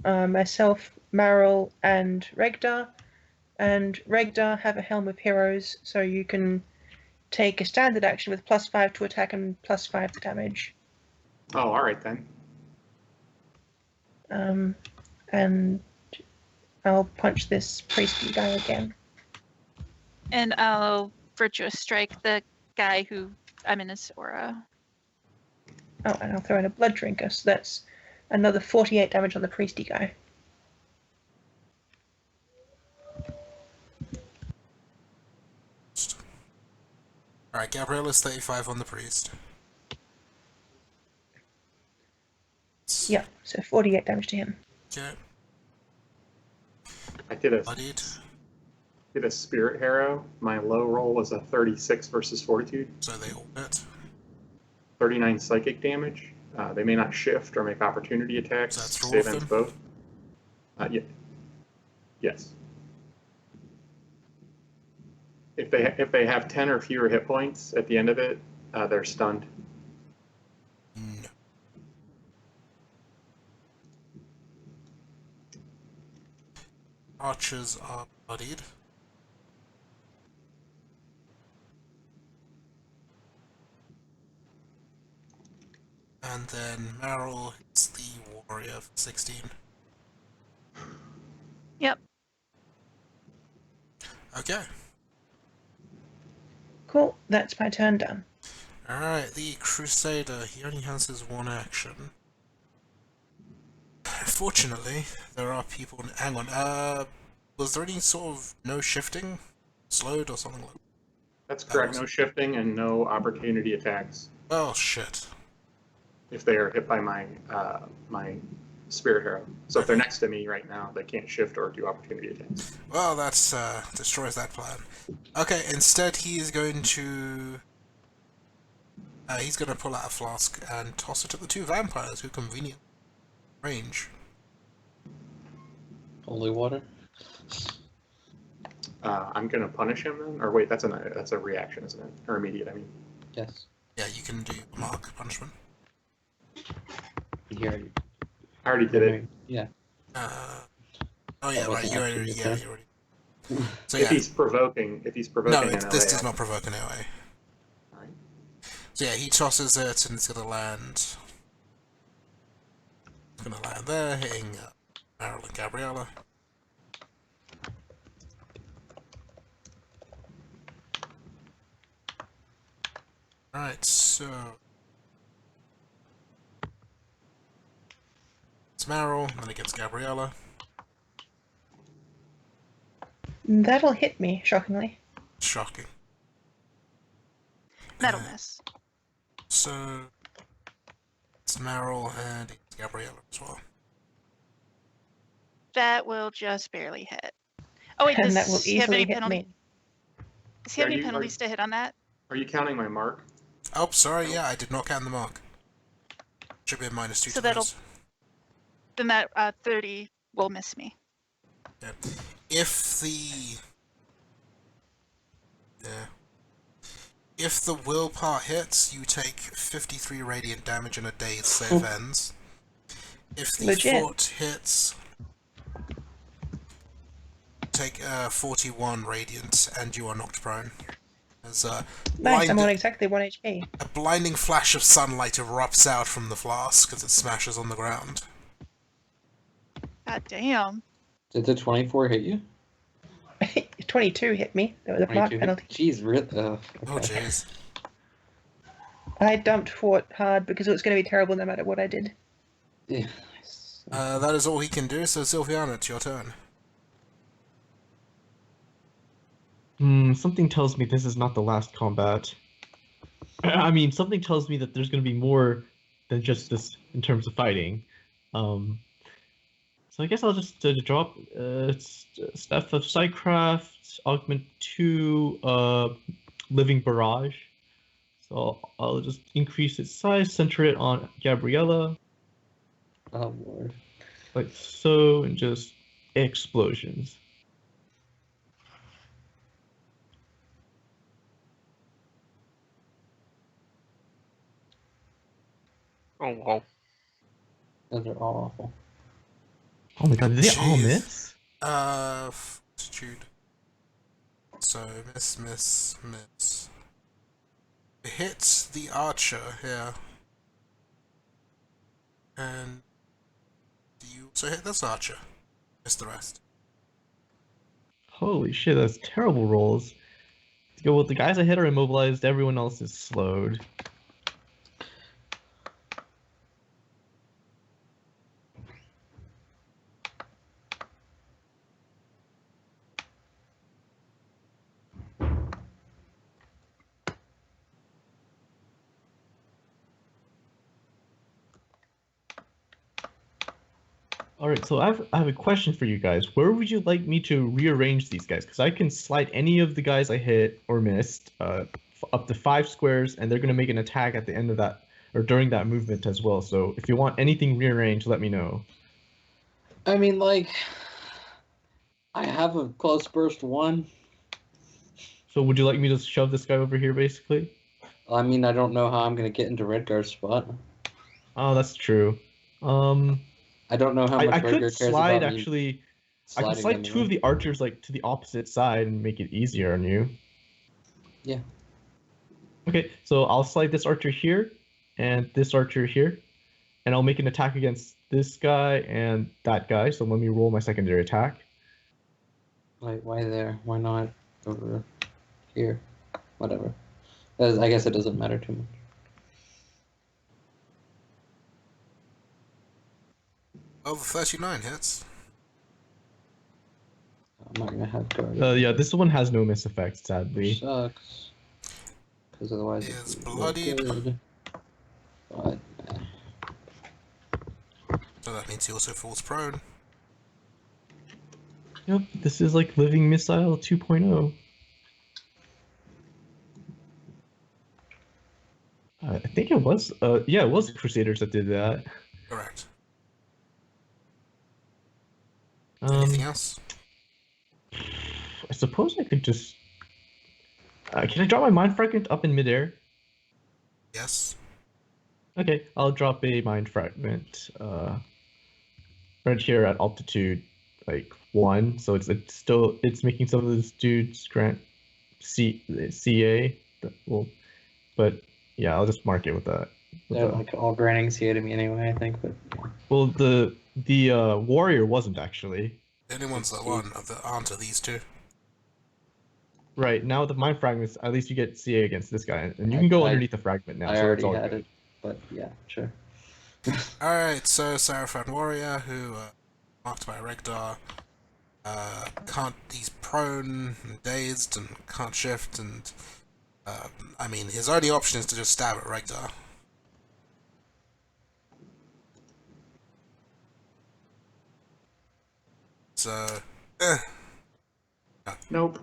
S4: Myself, Maril, and Regdar. And Regdar have a Helm of Heroes, so you can take a standard action with +5 to attack and +5 to damage.
S1: Oh, all right then.
S4: And I'll punch this priesty guy again.
S6: And I'll virtuous strike the guy who I'm in his aura.
S4: Oh, and I'll throw in a blood drinker, so that's another 48 damage on the priesty guy.
S3: Alright, Gabriella's 35 on the priest.
S4: Yeah, so 48 damage to him.
S3: Okay,
S1: I did a
S3: bloodied.
S1: hit a Spirit Harrow. My low roll was a 36 versus Fortitude.
S3: So they all hit.
S1: 39 psychic damage. They may not shift or make opportunity attacks.
S3: So that's for all
S1: Save
S3: of
S1: ends
S3: them?
S1: both. Yeah. Yes. If they have 10 or fewer hit points at the end of it, they're stunned.
S3: No. Archers are bloodied. And then Meryl hits the warrior for 16.
S6: Yep.
S3: Okay.
S4: Cool. That's my turn done.
S3: Alright, the Crusader, he only has his one action. Fortunately, there are people... Hang on, was there any sort of no shifting? Slowed or something like that?
S1: That's correct. No shifting and no opportunity attacks
S3: Oh, shit.
S1: if they are hit by my Spirit Harrow. So if they're next to me right now, they can't shift or do opportunity attacks.
S3: Well, that's, destroys that plan. Okay, instead he is going to... he's going to pull out a flask and toss it at the two vampires who convenient range.
S8: Holy water.
S1: I'm gonna punish him then, or wait, that's a reaction, isn't it? Or immediate, I mean.
S8: Yes.
S3: Yeah, you can do mark punishment.
S8: You already.
S1: I already did it.
S8: Yeah.
S3: Oh yeah,
S8: That
S3: right.
S8: wasn't
S3: You
S8: actually
S3: already,
S8: your
S3: yeah,
S8: turn.
S3: you already. So
S1: If
S3: yeah,
S1: he's provoking
S3: no,
S1: an
S3: this
S1: LA
S3: does not
S1: action.
S3: provoke an AOA.
S1: Alright.
S3: So yeah, he tosses it and it's gonna land. It's gonna land there, hitting Meryl and Gabriella. Alright, so it's Meryl, and then it gets Gabriella.
S4: That'll hit me, shockingly.
S3: Shocking.
S6: That'll miss.
S3: So it's Meryl and it's Gabriella as well.
S6: That will just barely hit. Oh wait,
S4: And
S6: does
S4: that will
S6: he have
S4: easily
S6: any
S4: hit
S6: penalty?
S4: me.
S6: Does he have
S1: Are
S6: any
S1: you- are
S6: penalties to hit on that?
S1: Are you counting my mark?
S3: Oh, sorry, yeah, I did not count the mark. Should be a -2
S6: So
S3: to
S6: that'll-
S3: those.
S6: Then that 30 will miss me.
S3: Yeah. If the... Yeah. If the willpower hits, you take 53 radiant damage and a day's save ends. If the
S4: Legit.
S3: fort hits, take 41 radiant and you are knocked prone. As
S4: Nice, I'm on exactly 1 HP.
S3: a blinding flash of sunlight erupts out from the flask as it smashes on the ground.
S6: God damn.
S8: Did the 24 hit you?
S4: 22 hit me. That was a mark
S8: 22
S4: penalty.
S8: Jeez, really?
S3: Oh
S8: Okay.
S3: jeez.
S4: I dumped Fort hard because it was going to be terrible no matter what I did.
S8: Yeah.
S3: That is all he can do, so Sylviana, it's your turn.
S5: Something tells me this is not the last combat. I mean, something tells me that there's going to be more than just this in terms of fighting. So I guess I'll just drop Staff of Psycraft, Augment 2, Living Barrage. So I'll just increase its size, center it on Gabriella,
S8: Oh lord.
S5: like so, and just explosions.
S7: Oh wow.
S8: Those are all awful.
S5: Oh my god, did they all
S3: Jeez.
S5: miss?
S3: Fortitude. So, miss. It hits the archer here. And do you also hit this archer? Miss the rest.
S5: Holy shit, that's terrible rolls. Go with the guys I hit are immobilized, everyone else is slowed. All right, so I have a question for you guys. Where would you like me to rearrange these guys? Because I can slide any of the guys I hit or missed up to 5 squares, and they're gonna make an attack at the end of that or during that movement as well. So if you want anything rearranged, let me know.
S8: I mean, like, I have a close burst 1.
S5: So would you like me to shove this guy over here, basically?
S8: I mean, I don't know how I'm gonna get into Redgar's spot.
S5: Oh, that's true.
S8: I don't know how much
S5: I
S8: Redgar
S5: could
S8: cares
S5: slide
S8: about me
S5: actually. I could
S8: sliding
S5: slide
S8: them
S5: 2 of
S8: in.
S5: the archers like to the opposite side and make it easier on you.
S8: Yeah.
S5: Okay, so I'll slide this archer here and this archer here, and I'll make an attack against this guy and that guy. So let me roll my secondary attack.
S8: Why there? Why not over here? Whatever. I guess it doesn't matter too much.
S3: Over 39 hits.
S8: I'm not gonna have guard.
S5: Yeah, this one has no miss effect,
S8: Which
S5: sadly.
S8: sucks. Because otherwise
S3: Is
S8: it'd be
S3: bloodied.
S8: good. But
S3: So that means he also falls prone.
S5: Yep, this is like Living Missile 2.0. I think it was. Yeah, it was the Crusaders that did that.
S3: Correct.
S5: Um,
S3: Anything else?
S5: I suppose I could just. Can I drop my Mind Fragment up in midair?
S3: Yes.
S5: Okay, I'll drop a Mind Fragment. Right here at altitude, like 1. So it's making some of those dudes grant CA. Well, but yeah, I'll just mark it with that.
S8: they're like all granting CA to me anyway, I think. But
S5: Well, the warrior wasn't actually.
S3: The only ones that one of the aren't are these two.
S5: Right, now with the mind fragments, at least you get CA against this guy, and you can go underneath the fragment now.
S8: I
S5: so
S8: already
S5: it's all
S8: had
S5: good.
S8: it. But yeah, sure.
S3: Alright, so Seraphon Warrior, who marked by Regdar, he's prone and dazed and can't shift, and I mean, his only option is to just stab at Regdar. So,
S1: Nope.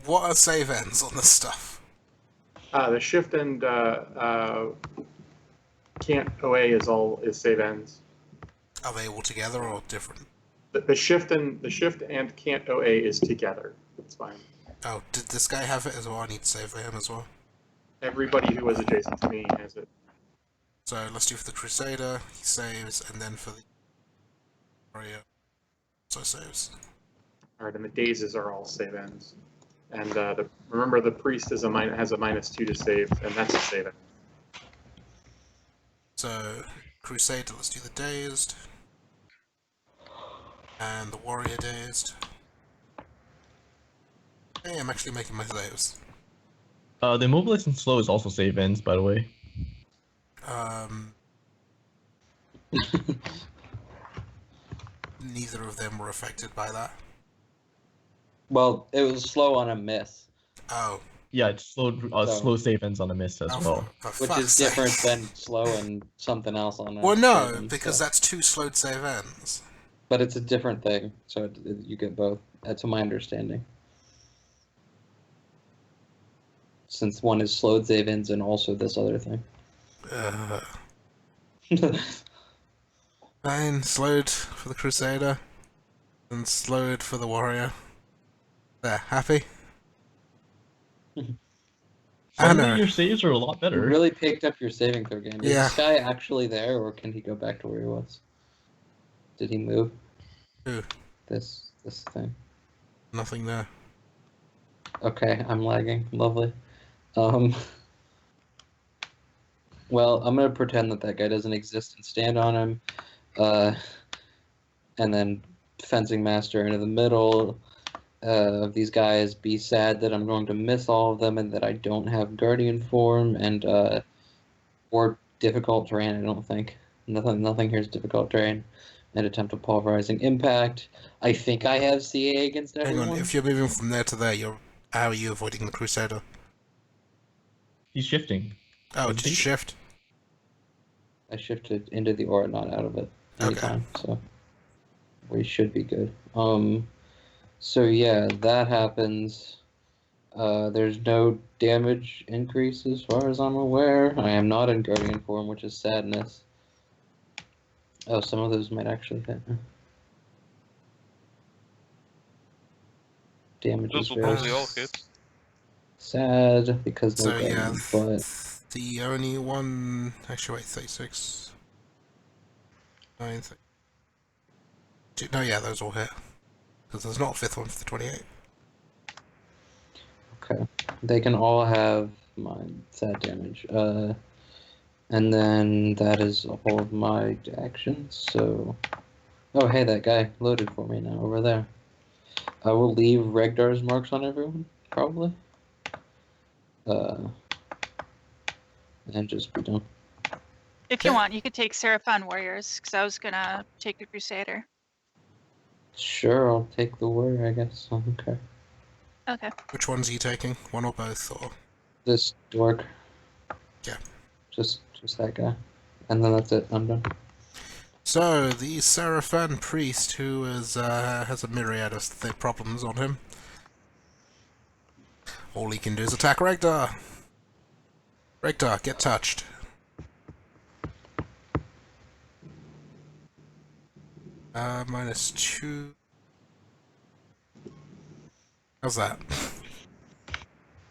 S3: what are save ends on this stuff?
S1: The shift and can't OA is save ends.
S3: Are they all together or different?
S1: The shift and can't OA is together. That's fine.
S3: Oh, did this guy have it as well? I need to save for him as well.
S1: Everybody who was adjacent to me has it.
S3: So let's do for the Crusader, he saves, and then for the Warrior, so saves.
S1: All right, and the dazes are all save ends. And remember, the priest has a -2 to save, and that's a save end.
S3: So, Crusader, let's do the Dazed. And the Warrior Dazed. Hey, I'm actually making my saves.
S5: The immobilized and slow is also save ends, by the way.
S3: Neither of them were affected by that.
S8: Well, it was slow on a miss.
S3: Oh.
S5: Yeah, it's slow save ends on a miss as well.
S8: Which is different than slow and something else on a
S3: Well, no,
S8: save end,
S3: because
S8: so.
S3: that's 2 slowed save ends.
S8: But it's a different thing, so you get both. That's my understanding. Since one is slowed save ends and also this other thing.
S3: Fine, slowed for the Crusader. And slowed for the Warrior. There, happy?
S5: Suddenly your saves are a lot
S8: You
S5: better.
S8: really picked up your saving throw game. Is
S3: Yeah.
S8: this guy actually there, or can he go back to where he was? Did he move?
S3: Who?
S8: This thing.
S3: Nothing there.
S8: Okay, I'm lagging. Lovely. Well, I'm gonna pretend that guy doesn't exist and stand on him, and then fencing master into the middle of these guys. Be sad that I'm going to miss all of them and that I don't have guardian form and or difficult terrain. I don't think nothing here is difficult terrain. And attempt a pulverizing impact. I think I have CA against everyone.
S3: Hang on, if you're moving from there to there, how are you avoiding the Crusader?
S5: He's shifting.
S3: Oh,
S5: Does
S3: just
S5: he?
S3: shift?
S8: I shifted into the aura, not out of it. anytime, so we should be good. So yeah, that happens. There's no damage increase as far as I'm aware. I am not in Guardian form, which is sadness. Oh, some of those might actually hit. Damage
S7: Those
S8: is
S7: will
S8: very
S7: probably all hit.
S8: sad because no
S3: So yeah,
S8: Guardian, but
S3: the only one. Actually, wait, 36. 9. No, yeah, those all hit. Because there's not a fifth one for the 28.
S8: okay. They can all have my sad damage. And then that is all of my actions, so... Oh, hey, that guy loaded for me now, over there. I will leave Regdar's marks on everyone, probably. And just be done.
S6: If you
S3: Okay.
S6: want, you could take Seraphon Warriors, because I was gonna take the Crusader.
S8: Sure, I'll take the warrior, I guess. Okay.
S6: Okay.
S3: Which ones are you taking? One or both? Or
S8: This dork.
S3: Yeah.
S8: Just that guy. And then that's it, I'm done.
S3: so the Seraphon priest, who is has a myriad of problems on him. All he can do is attack Regdar. Regdar, get touched. -2. How's that?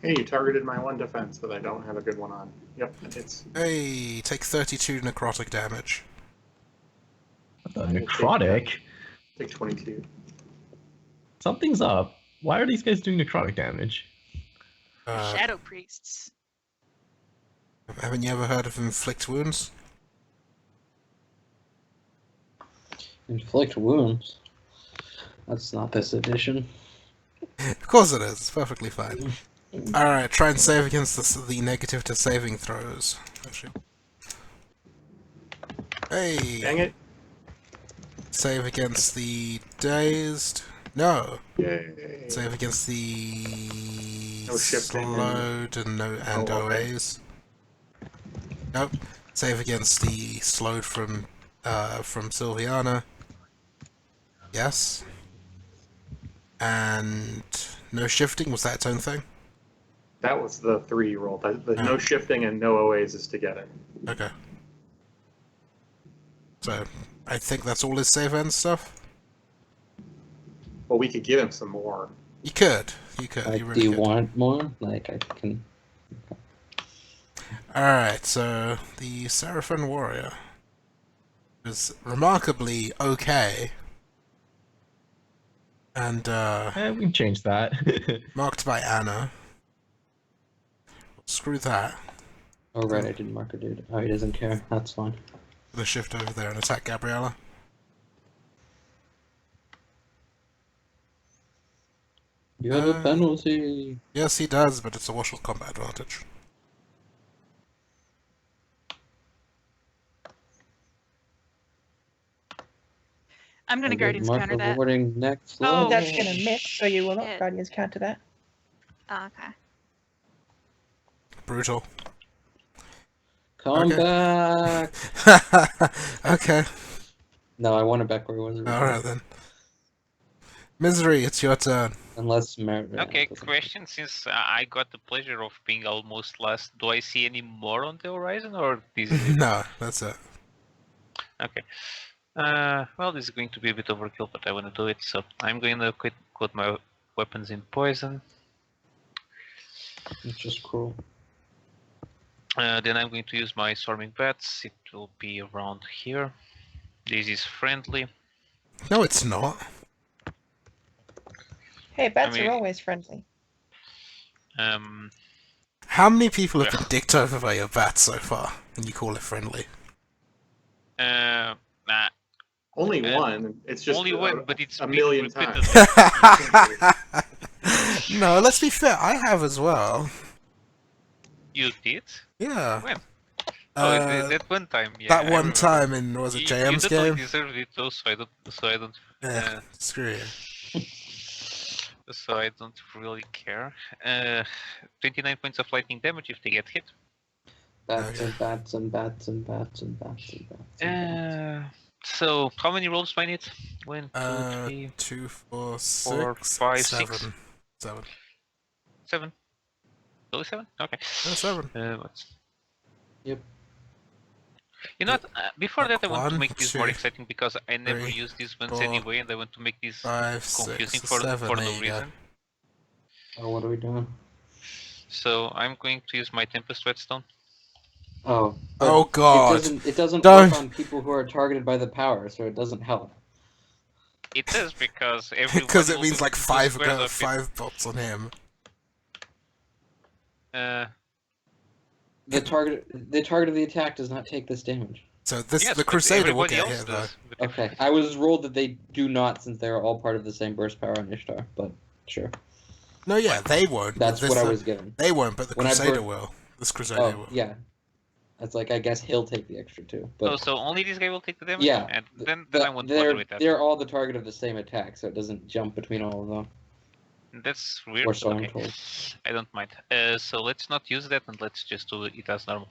S1: Hey, you targeted my one defense that I don't have a good one on. Yep, that hits.
S3: Hey, take 32 necrotic damage.
S5: The
S1: I will take
S5: necrotic?
S1: Take 22.
S5: Something's up. Why are these guys doing necrotic damage?
S6: The Shadow Priests.
S3: Haven't you ever heard of inflict wounds?
S8: Inflict wounds. That's not this edition.
S3: Of course it is. It's perfectly fine. Alright, try and save against the negative to saving throws. Actually. Hey!
S1: Dang it.
S3: Save against the dazed. No!
S1: Yay.
S3: Save against the
S1: No shifting
S3: slowed and
S1: okay.
S3: OAs. Nope. Save against the slowed from Sylviana. Yes. And no shifting, was that its own thing?
S1: That was the 3 roll. The no shifting and no OAs is together.
S3: Okay. So, I think that's all his save end stuff?
S1: Well, we could give him some more.
S3: You could. You could.
S8: Like,
S3: You
S8: do
S3: really
S8: you
S3: could.
S8: want more? Like, I can...
S3: Alright, so the Seraphon Warrior is remarkably okay. And,
S5: We can change that.
S3: marked by Anna. Screw that.
S8: Oh, right, I didn't mark a dude. Oh, he doesn't care. That's fine.
S3: Gonna shift over there and attack Gabriella.
S8: You have a penalty.
S3: Yes, he does, but it's a wash with combat advantage.
S6: I'm gonna Guardians
S8: mark
S6: counter that.
S8: rewarding next
S6: Oh,
S8: level.
S4: That's going to miss, so you will not
S6: shit.
S4: Guardians counter that.
S6: Oh, okay.
S3: Brutal.
S8: Come
S3: Okay.
S8: back!
S3: Okay,
S8: No, I want it back where it was originally.
S3: alright then. Misery, it's your turn.
S8: Unless
S7: Okay, question. Since I got the pleasure of being almost last, do I see any more on the horizon, or this is it?
S3: No, that's it.
S7: Okay. Well, this is going to be a bit overkill, but I want to do it, so I'm going to put my weapons in poison.
S8: It's just cruel.
S7: Then I'm going to use my swarming bats. It will be around here. This is friendly.
S3: No, it's not.
S4: Hey, bats
S7: mean-
S4: are always friendly.
S3: How many people have been dicked over by your bat so far, and you call it friendly?
S7: Nah,
S1: Only one. It's just
S7: only one, but it's
S1: a
S7: been
S1: million
S7: repeated.
S1: times.
S3: No, let's be fair, I have as well.
S7: You did?
S3: Yeah.
S7: When?
S3: Uh,
S7: That one time. Yeah,
S3: that
S7: I
S3: one
S7: remember.
S3: time in, was it
S7: You
S3: JM's
S7: totally
S3: game?
S7: deserved it, though, so I don't.
S3: Yeah, screw you.
S7: So I don't really care. 29 points of lightning damage if they get hit.
S8: Bats
S3: Okay.
S8: and bats and bats and bats and bats and bats. And bats.
S7: So how many rolls do I need? 1, 2, 3,
S3: 2, 4,
S7: 4,
S3: 6,
S7: 5,
S3: 7.
S7: 6,
S3: 7.
S7: 7. Only 7? Okay.
S3: No, 7.
S7: What's...
S8: Yep.
S7: You know what? Before that, I want to
S3: 1,
S7: make this
S3: 2,
S7: more exciting because I never
S3: 3,
S7: use these ones
S3: 4,
S7: anyway, and I want to make this
S3: 5,
S7: confusing
S3: 6,
S7: for
S3: 7. There
S7: no
S3: you go.
S7: reason.
S8: Oh, what are we doing?
S7: So I'm going to use my Tempest Whetstone.
S8: Oh. But
S3: Oh god.
S8: It doesn't
S3: Don't.
S8: work on people who are targeted by the power, so it doesn't help.
S7: It does because everyone
S3: Because it
S7: will
S3: means
S7: be
S3: like
S7: within 2
S3: 5
S7: squares of it.
S3: 5 bots on him.
S8: The target of the attack does not take this damage.
S3: So this
S7: Yes,
S3: the
S7: but
S3: Crusader will
S7: everybody
S3: get
S7: else
S3: hit though.
S7: does. But if-
S8: Okay, I was rolled that they do not, since they are all part of the same burst power on Ishtar. But sure,
S3: No, yeah, they won't.
S8: that's
S3: but
S8: what
S3: this,
S8: I was given.
S3: They won't, but the
S8: When I
S3: Crusader
S8: bur-
S3: will. This Crusader
S8: Oh
S3: will.
S8: yeah, that's like I guess he'll take the extra too. But
S7: Oh, so only this guy will take the damage?
S8: yeah,
S7: And
S8: th-
S7: then
S8: th-
S7: I won't bother with that.
S8: they're all the target of the same attack, so it doesn't jump between all of them.
S7: That's weird.
S8: Or so
S7: Okay.
S8: I'm told.
S7: I don't mind. So let's not use that and let's just do it as normal.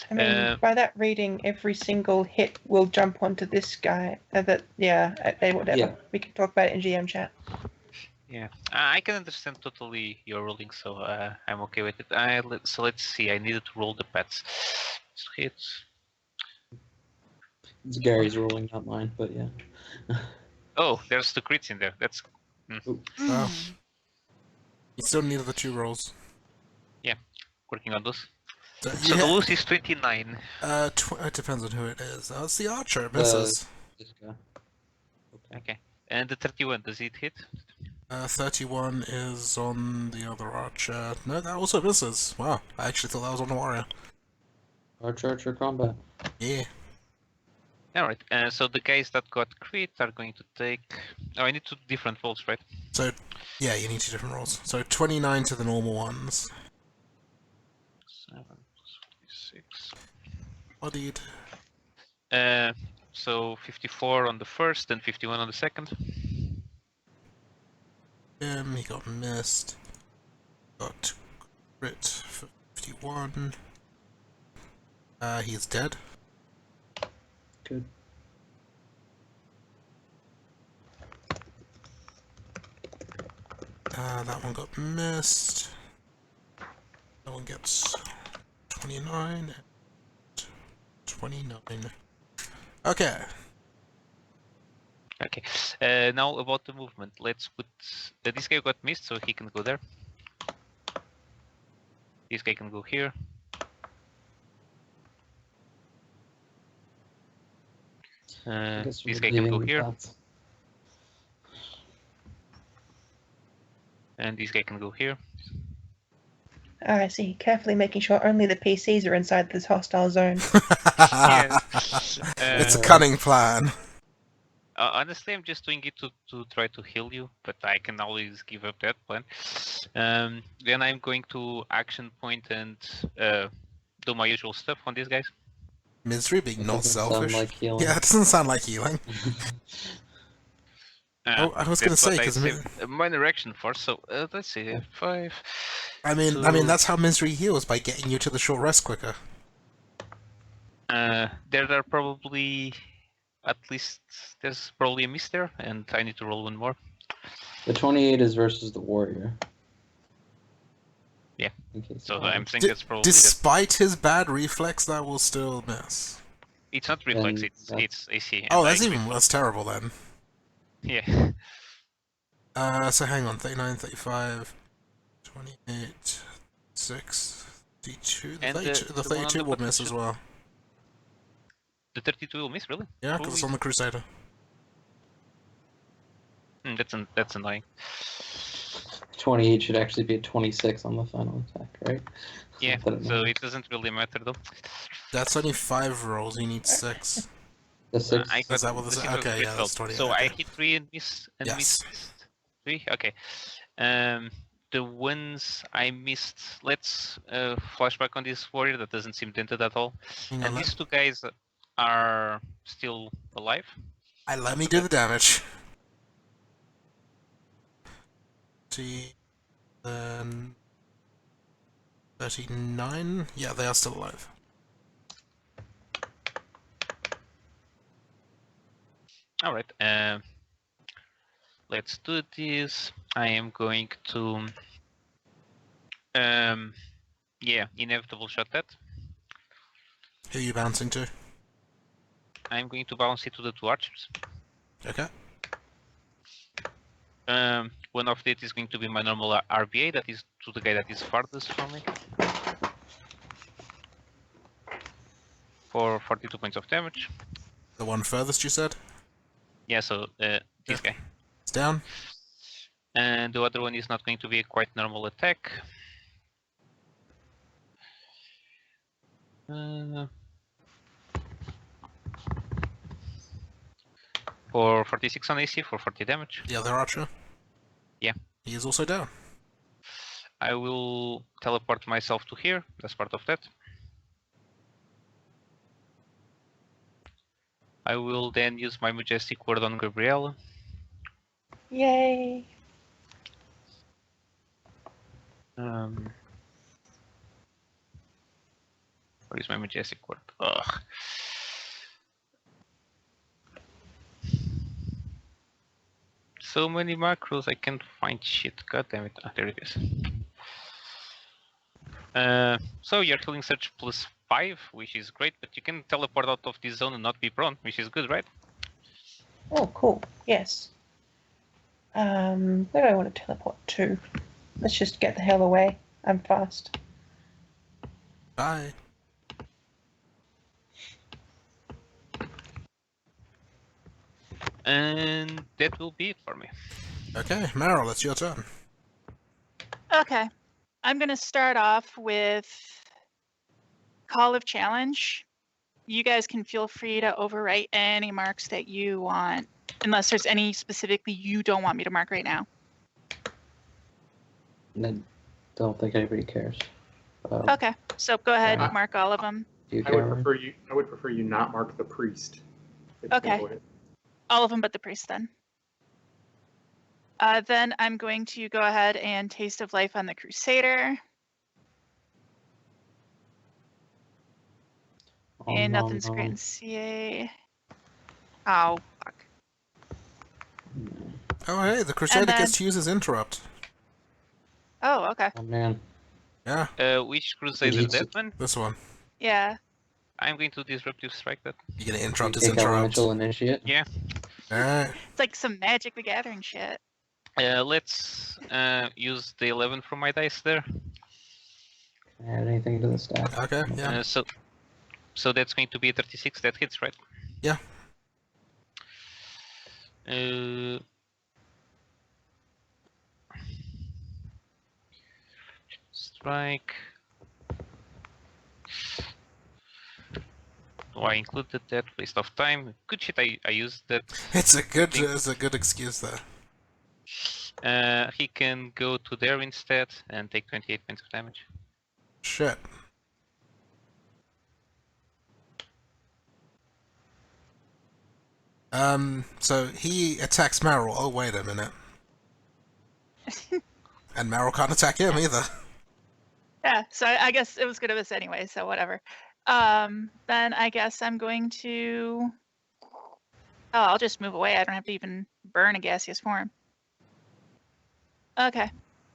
S4: I mean, by that reading, every single hit will jump onto this guy. Whatever.
S8: Yeah.
S4: We can talk about it in GM chat.
S7: Yeah, I can understand totally your ruling, so I'm okay with it. So let's see. I needed to roll the pets. Hits.
S8: It's Gary's ruling, not mine, but yeah.
S7: Oh, there's the crits in there. That's
S3: Oh. You still need the 2 rolls.
S7: working on those.
S3: So,
S7: So the loose is 29.
S3: It depends on who it is. Oh, it's the archer. It misses.
S8: This guy.
S7: Okay. And the 31, does it hit?
S3: 31 is on the other archer. No, that also misses. Wow, I actually thought that was on the warrior.
S8: Archer combat.
S3: Yeah.
S7: Alright, so the guys that got crit are going to take... Oh, I need 2 different rolls, right?
S3: So, yeah, you need 2 different rolls. So 29 to the normal ones.
S7: 7 plus 46.
S3: Bodied.
S7: So 54 on the first and 51 on the second.
S3: He got missed. Got crit for 51. He is dead.
S8: Good.
S3: That one got missed. That one gets 29. 29. Okay.
S7: Okay. Now about the movement. Let's put... this guy got missed, so he can go there. This guy can go here.
S8: I guess
S7: This
S8: we're
S7: guy can
S8: leaving
S7: go
S8: the
S7: here.
S8: dots.
S7: And this guy can go here.
S4: I see. Carefully making sure only the PCs are inside this hostile zone.
S3: It's a cunning plan.
S7: Honestly, I'm just doing it to try to heal you, but I can always give up that plan. Then I'm going to action point and do my usual stuff on these guys.
S3: Misery being
S8: It
S3: not
S8: doesn't sound
S3: selfish.
S8: like healing.
S3: Yeah, it doesn't sound like healing. Oh, I was gonna
S7: That's
S3: say,
S7: what I
S3: 'cause
S7: saved minor action for. So let's see, 5.
S3: I mean, that's how misery heals, by getting you to the short rest quicker.
S7: There are probably there's probably a miss there, and I need to roll one more.
S8: The 28 is versus the warrior.
S7: Yeah.
S8: Okay,
S7: So I'm saying
S3: D-
S7: that's probably
S3: Despite his bad reflex, that will still miss.
S7: it's not reflex,
S8: Then
S7: it's AC.
S3: Oh,
S7: and
S3: that's
S7: I
S3: even
S7: crit.
S3: that's terrible then.
S7: Yeah.
S3: So hang on, 39, 35, 28, 6, 32. The
S7: And
S3: 32, the
S7: the one on
S3: 32
S7: the
S3: will
S7: bottom
S3: miss
S7: should-
S3: as well.
S7: The 32 will miss, really?
S3: Yeah, because it's on the Crusader.
S7: That's annoying.
S8: 28 should actually be a 26 on the final attack, right?
S7: Yeah,
S8: Not that it
S7: so
S8: matters.
S7: it doesn't really matter though.
S3: That's only 5 rolls, you need 6.
S8: The 6.
S7: I
S3: Is that what
S7: the
S3: this-
S7: six was
S3: okay,
S7: crit
S3: yeah,
S7: failed.
S3: that's 28,
S7: So I
S3: okay.
S7: hit 3 and missed
S3: Yes.
S7: missed 3. Okay. The ones I missed. Let's flashback on this warrior that doesn't seem dented at all.
S3: Hang
S7: And
S3: on,
S7: these 2 guys are still alive.
S3: let me do the damage. See, then 39. Yeah, they are still alive.
S7: All right. Let's do this. I am going to, yeah, inevitable shot that.
S3: Who are you bouncing to?
S7: I'm going to bounce it to the 2 archers.
S3: Okay.
S7: One of it is going to be my normal RBA, that is to the guy that is farthest from me. For 42 points of damage.
S3: The one furthest, you said?
S7: Yeah, so this
S3: Yeah.
S7: guy.
S3: It's down.
S7: And the other one is not going to be a quite normal attack. For 46 on AC for 40 damage.
S3: The other archer?
S7: Yeah.
S3: He is also down.
S7: I will teleport myself to here. That's part of that. I will then use my Majestic Word on Gabriella.
S4: Yay!
S7: Where is my Majestic Word? Ugh. So many macros, I can't find shit. God damn it. Ah, there it is. So you're killing search +5, which is great, but you can teleport out of this zone and not be prone, which is good, right?
S4: Oh, cool. Yes. Where do I want to teleport to? Let's just get the hell away. I'm fast.
S3: Bye.
S7: And that will be it for me.
S3: Okay, Meryl, it's your turn.
S6: Okay. I'm going to start off with Call of Challenge. You guys can feel free to overwrite any marks that you want, unless there's any specifically you don't want me to mark right now.
S8: I don't think anybody cares.
S6: Okay, so go ahead,
S1: Uh,
S6: mark all of them.
S8: Do you
S1: I
S8: care?
S1: would prefer you not mark the priest. if you
S6: Okay.
S1: avoid it.
S6: All of them but the priest then. Then I'm going to go ahead and Taste of Life on the Crusader. And nothing's great in CA. Oh, fuck.
S3: Oh, hey, the Crusader
S6: then-
S3: gets to use his interrupt.
S6: Oh, okay.
S8: Oh man.
S3: Yeah,
S7: Which Crusader
S8: Needs-
S7: that one?
S3: this one.
S6: Yeah.
S7: I'm going to Disruptive Strike that.
S3: You're gonna interrupt his
S8: Take out
S3: interrupt.
S8: Elemental Initiate.
S7: Yeah.
S3: Alright.
S6: It's like some Magic the Gathering shit.
S7: Let's use the 11 from my dice there.
S8: Add anything to the stack.
S3: Okay, yeah.
S7: So that's going to be a 36 that hits, right?
S3: Yeah.
S7: Strike. Oh, I included that. Waste of time. Good shit. I used that.
S3: It's a good excuse there.
S7: He can go to there instead and take 28 points of damage.
S3: Shit. So he attacks Meryl. Oh, wait a minute. And Meryl can't attack him either.
S6: Yeah, so I guess it was good of us anyway, so whatever. Then I guess I'm going to... Oh, I'll just move away. I don't have to even burn a gaseous form. Okay.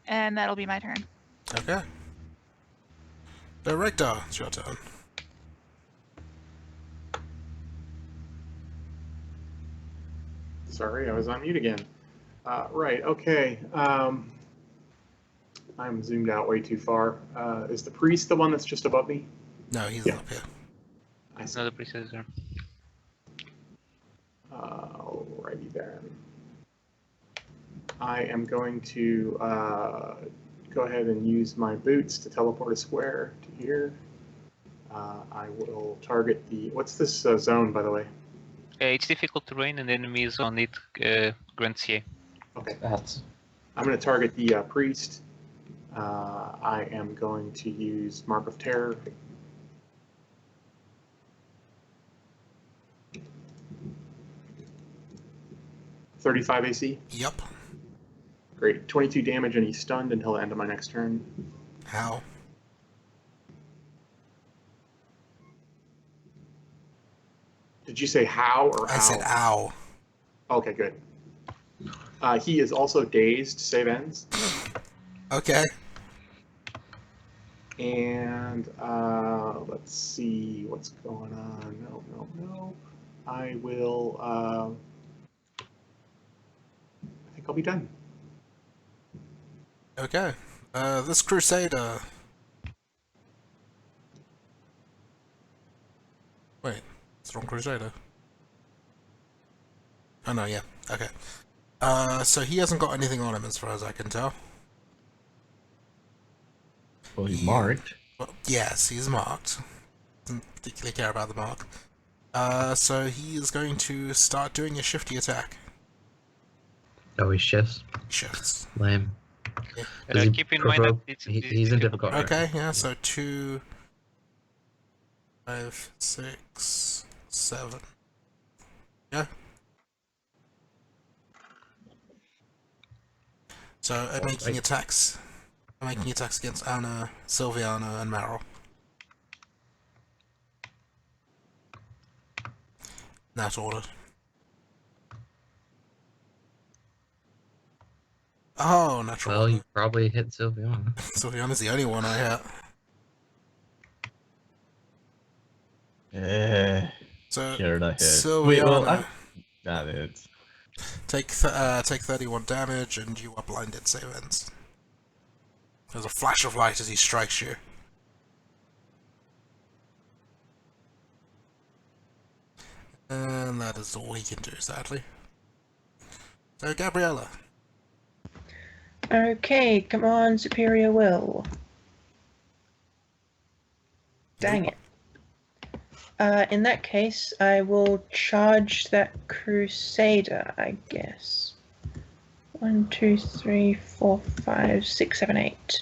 S6: And that'll be my turn.
S3: Okay. Director, it's your turn.
S1: Sorry, I was on mute again. Right, okay. I'm zoomed out way too far. Is the priest the one that's just above me?
S3: No, he's
S1: Yeah.
S3: up here.
S1: I see.
S7: Another priest is there.
S1: Alrighty then. I am going to go ahead and use my boots to teleport a square to here. I will target the... What's this zone, by the way?
S7: It's difficult terrain and enemies on it grant CA.
S1: Okay.
S8: That's
S1: I'm going to target the priest. I am going to use Mark of Terror. $35 AC.
S3: Yep.
S1: Great. 22 damage, and he's stunned until the end of my next turn.
S3: How?
S1: Did you say how or how?
S3: I said ow.
S1: Okay, good. He is also dazed, save ends.
S3: Okay.
S1: And let's see what's going on. No. I will. I think I'll be done.
S3: Okay. This Crusader. Wait, it's the wrong Crusader. Oh no, yeah. Okay. So he hasn't got anything on him as far as I can tell.
S5: Well, he's
S3: He-
S5: marked.
S3: Well, yes, he's marked. Doesn't particularly care about the mark. So he is going to start doing a shifty attack.
S2: Oh, he shifts.
S3: Shifts.
S2: Lame. Does he
S7: Keep in mind that
S2: provoke-
S7: it's
S2: he's in difficult. right?
S3: Okay, yeah, so 2, 5, 6, 7. Yeah. So I'm making attacks. I'm making attacks against Anna, Sylviana, and Meryl. In that order. Oh, natural.
S2: Well, you probably hit Sylviana.
S3: Sylviana's the only one I hit. So
S5: Sure, that hit.
S3: Sylviana,
S5: Wait, well, that hits.
S3: take 31 damage, and you are blinded. Save ends. There's a flash of light as he strikes you. And that is all he can do, sadly. So, Gabriella.
S4: Okay, come on, Superior Will. Dang it. In that case, I will charge that Crusader, I guess. 1, 2, 3, 4, 5, 6, 7, 8.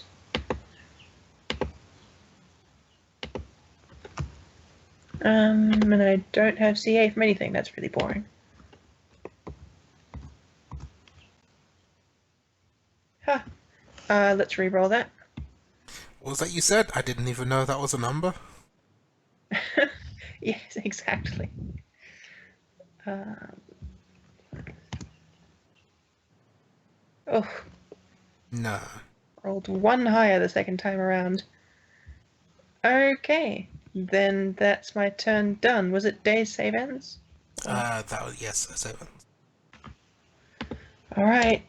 S4: And I don't have CA from anything. That's really boring. Huh. Let's re-roll that.
S3: What was that you said? I didn't even know that was a number.
S4: Yes, exactly. Oh,
S3: No.
S4: rolled 1 higher the second time around. Okay, then that's my turn done. Was it days save ends?
S3: That was, yes, 7.
S4: Alright.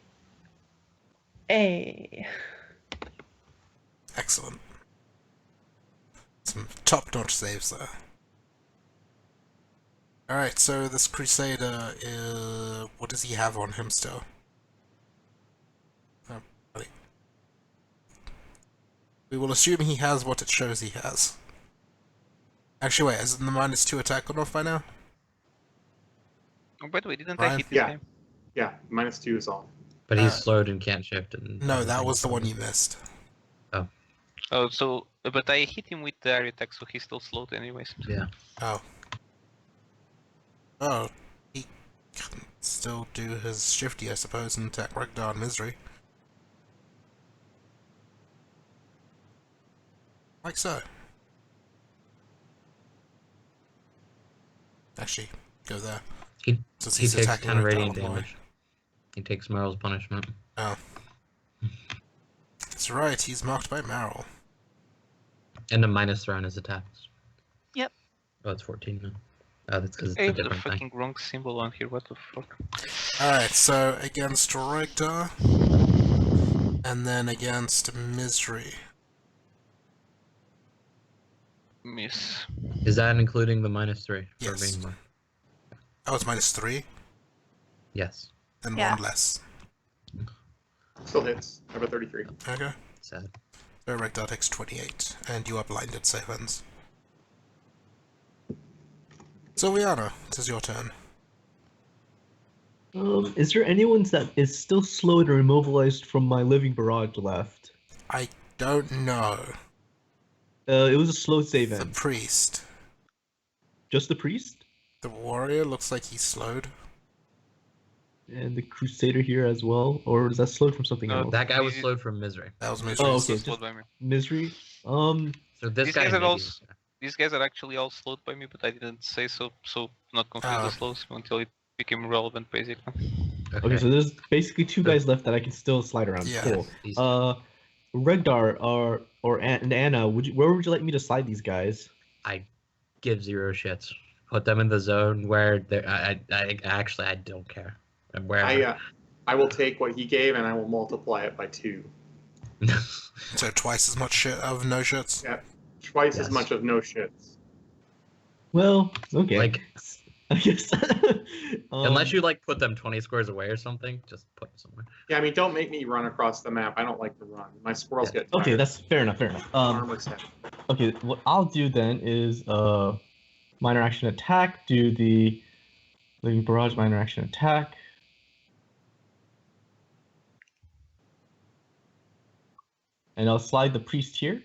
S4: A.
S3: Excellent. Some top-notch saves there. Alright, so this Crusader, what does he have on him still? Oh, buddy. We will assume he has what it shows he has. Actually, wait, has the -2 attack gone off by now?
S7: Oh, by the way, didn't
S3: Ryan?
S7: I hit this
S1: Yeah.
S7: time?
S1: Yeah, -2 is off.
S2: But he's slowed and can't shift. And
S3: No, that was the one you missed.
S7: Oh, so but I hit him with the air attack, so he's still slowed anyways.
S2: Yeah.
S3: Oh. Oh, he can still do his shifty, I suppose, and attack Ragnar and Misery. Like so. Actually, go there.
S2: He
S3: Since
S2: he
S3: he's
S2: takes
S3: attacking
S2: 10
S3: Ragnar
S2: radiant
S3: on the way.
S2: damage. He takes Meryl's punishment.
S3: Oh. That's right, he's marked by Meryl.
S2: And a -3 on his attacks.
S6: Yep.
S2: Oh, it's 14 now. Oh, that's because it's
S7: I
S2: a
S7: have the
S2: different thing.
S7: fucking wrong symbol on here. What the fuck?
S3: Alright, so against Ragnar, and then against Misery.
S7: Miss.
S2: Is that including the -3? For
S3: Yes.
S2: being marked?
S3: Oh, it's -3,
S2: Yes.
S3: then
S6: Yeah.
S3: 1 less.
S1: Still hits. Number 33.
S3: Okay.
S2: Sad.
S3: So Ragnar takes 28, and you are blinded, save ends. Sylviana, it is your turn.
S5: Is there anyone that is still slowed or immobilized from my living barrage left?
S3: I don't know.
S5: It was a slow save
S3: The
S5: end.
S3: priest.
S5: Just the priest?
S3: The warrior looks like he's slowed.
S5: And the crusader here as well? Or is that slowed from something
S7: No,
S5: else?
S2: That guy was
S7: Easy.
S2: slowed from misery.
S3: That was Misery.
S5: Oh,
S7: Still
S5: okay,
S7: slowed
S5: just-
S7: by me.
S5: Misery?
S2: So this
S7: These
S2: guy
S7: guys are
S2: maybe
S7: all
S2: is-
S7: These guys are actually all slowed by me, but I didn't say so. So not confuse
S3: Ah.
S7: the slows until it
S9: became relevant basically.
S5: Okay, so there's basically 2 guys left that I can still slide around.
S3: Yeah.
S5: Cool.
S2: Easy.
S5: Regdar and Anna, where would you like me to slide these guys?
S2: I give 0 shits. Put them in the zone where they're. I actually I don't care. And wherever.
S1: I will take what he gave and I will multiply it by 2.
S3: So twice as much shit of no shits.
S1: Yeah, twice as
S2: Yes.
S1: much of no shits.
S5: Well, okay.
S2: Like,
S5: I guess.
S2: unless you like put them 20 squares away or something, just put them somewhere.
S1: Yeah, I mean, don't make me run across the map. I don't like to run. My squirrels get tired.
S5: Okay, that's fair enough. Fair enough.
S1: Armor's heavy.
S5: Okay, what I'll do then is minor action attack. Do the living barrage minor action attack. And I'll slide the priest here.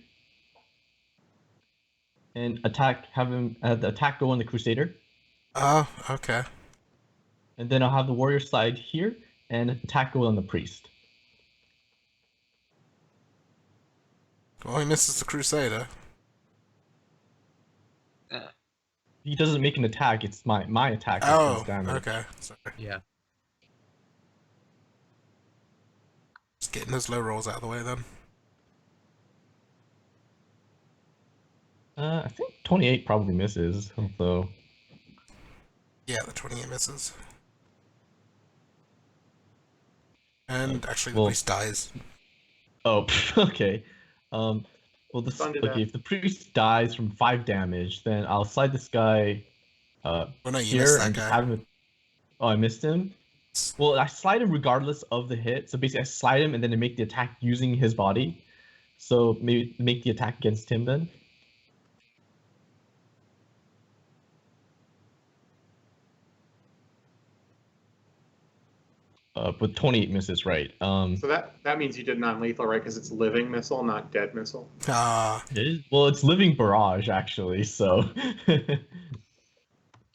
S5: And attack, have him the attack go on the crusader.
S3: Oh, okay.
S5: And then I'll have the warrior slide here and attack go on the priest.
S3: Well, he misses the crusader.
S5: He doesn't make an attack, it's my attack that
S3: Oh,
S5: does damage.
S3: okay. Sorry.
S2: Yeah.
S3: Just getting those low rolls out of the way then.
S5: I think 28 probably misses, although
S3: Yeah, the 28 misses. And actually, the
S5: well-
S3: priest dies.
S5: oh okay. Well,
S1: Thunder
S5: okay,
S1: that.
S5: if the priest dies from 5 damage, then I'll slide this guy
S3: Well, no, you
S5: here
S3: missed that
S5: and just
S3: guy.
S5: have him. Oh, I missed him. Well, I slide him regardless of the hit. So basically, I slide him and then I make the attack using his body. So maybe make the attack against him then. But 28 misses, right?
S1: So that means you did non-lethal, right? Because it's living missile, not dead missile.
S3: Ah,
S5: Well, it's living barrage actually. So.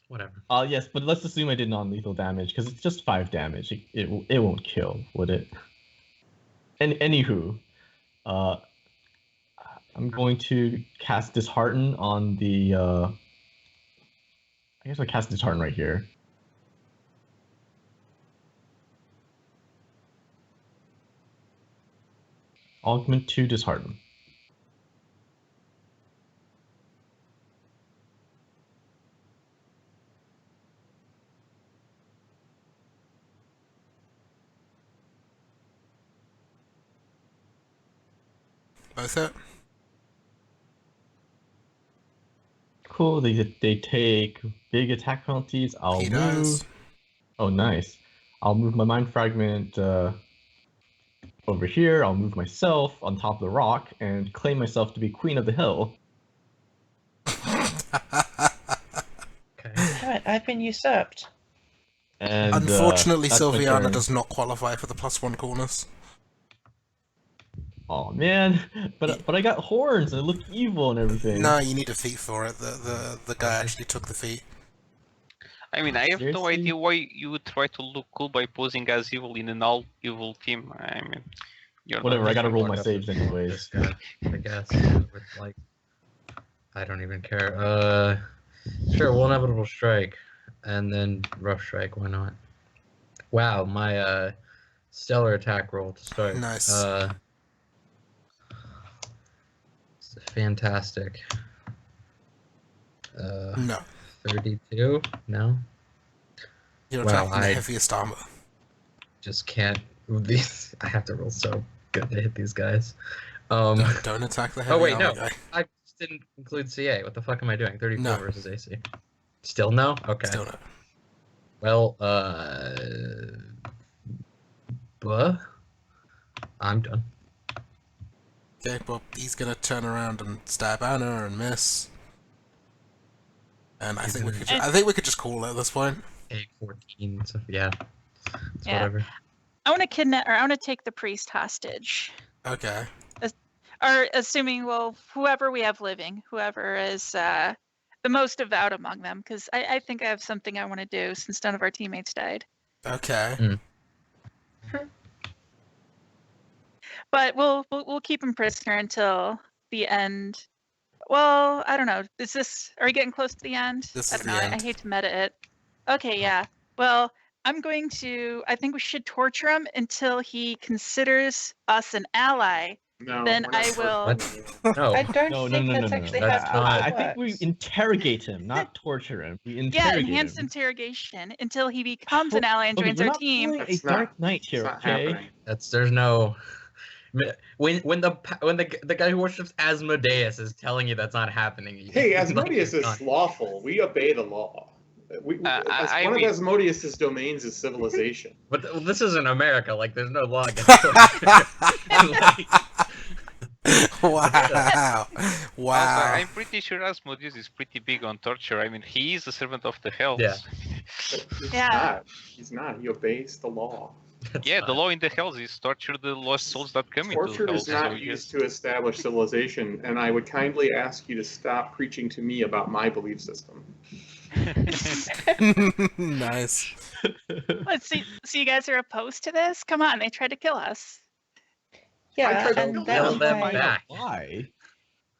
S2: Whatever.
S5: Yes, but let's assume I did non-lethal damage because it's just 5 damage. It won't kill, would it? And anywho, I'm going to cast Dishearten on the. I guess I'll cast Dishearten right here. Augment to Dishearten.
S3: both it.
S5: Cool. They take big attack penalties. I'll
S3: He
S5: move.
S3: dies.
S5: Oh, nice. I'll move my mind fragment over here. I'll move myself on top of the rock and claim myself to be queen of the hill.
S2: Okay.
S4: Damn it, I've been usurped.
S5: And
S3: Unfortunately,
S5: that's my
S3: Sylviana
S5: turn.
S3: does not qualify for the +1 coolness.
S5: Oh man, but I got horns and it looked evil and everything.
S3: No, you need a feat for it. The guy actually took the feat.
S9: I mean, I have no
S5: Seriously?
S9: idea why you would try to look cool by posing as evil in an all-evil team. I mean, you're not
S5: Whatever, I gotta roll my
S2: Fuck up
S5: saves
S2: with
S5: anyways.
S2: this guy, I guess. With, like, I don't even care. Sure, we'll inevitable strike, and then rough strike. Why not? Wow, my stellar attack roll to start.
S3: Nice.
S2: It's fantastic.
S3: No,
S2: 32? No,
S3: you're
S2: Wow,
S3: attacking the
S2: I-
S3: heaviest armor.
S2: just can't. These I have to roll so good to hit these guys.
S3: Don't attack the heavy
S2: Oh wait,
S3: armor
S2: no,
S3: guy.
S2: I just didn't include CA. What the fuck am I doing? 34
S3: No.
S2: versus AC. Still no? Okay.
S3: Still no.
S2: Well, I'm done.
S3: Okay, well, he's gonna turn around and stab Anna and miss. And I think we could just call it at this point.
S2: A14, so yeah. It's
S6: Yeah.
S2: whatever.
S6: I want to kidnap, or I want to take the priest hostage.
S3: Okay.
S6: Or assuming, well, whoever we have living, whoever is the most devout among them, because I think I have something I want to do since none of our teammates died.
S3: Okay.
S6: But we'll keep him prisoner until the end. Well, I don't know. Are we getting close to the end?
S3: This
S6: I
S3: is
S6: don't
S3: the
S6: know.
S3: end.
S6: I hate to meta it. Okay, yeah. Well, I think we should torture him until he considers us an ally.
S1: No,
S6: Then
S1: we're not
S6: I will-
S1: torturing you.
S2: No.
S4: I don't
S5: No, no,
S4: think
S5: no, no,
S4: that's
S5: no, no.
S4: actually
S2: That's
S4: how
S2: not-
S4: torture
S5: I think we
S4: works.
S5: interrogate him, not torture him. We
S6: Yeah,
S5: interrogate
S6: enhanced
S5: him.
S6: interrogation until he becomes an ally and
S5: Okay,
S6: joins
S5: we're
S6: our
S5: not
S6: team.
S5: pulling a
S1: It's
S5: Dark
S1: not-
S5: Knight
S1: It's
S5: here,
S1: not
S5: okay?
S1: happening.
S2: There's no. When the guy who worships Asmodeus is telling you that's not happening.
S1: Hey,
S2: it's like
S1: Asmodeus
S2: it's
S1: is
S2: not.
S1: lawful. We obey the law.
S7: I
S1: One of
S7: mean-
S1: Asmodeus's domains is civilization.
S2: But this isn't America. Like, there's no law against torture. Like,
S3: Wow. Wow.
S7: Also, I'm pretty sure Asmodeus is pretty big on torture. I mean, he is a servant of the hells.
S2: Yeah.
S1: But he's
S6: Yeah.
S1: not. He's not. He obeys the law.
S2: it's
S7: Yeah, the
S2: fine.
S7: law in the hells is torture the lost souls that come into
S1: Torture
S7: the
S1: is
S7: hells.
S1: not
S7: so
S1: used
S7: yes.
S1: to establish civilization, and I would kindly ask you to stop preaching to me about my belief system.
S3: Nice.
S6: Let's see. So you guys are opposed to this? Come on, they tried to kill us.
S4: Yeah,
S1: tried to
S4: and
S1: kill
S4: that's
S2: them. Them
S4: why.
S2: back.
S5: Why?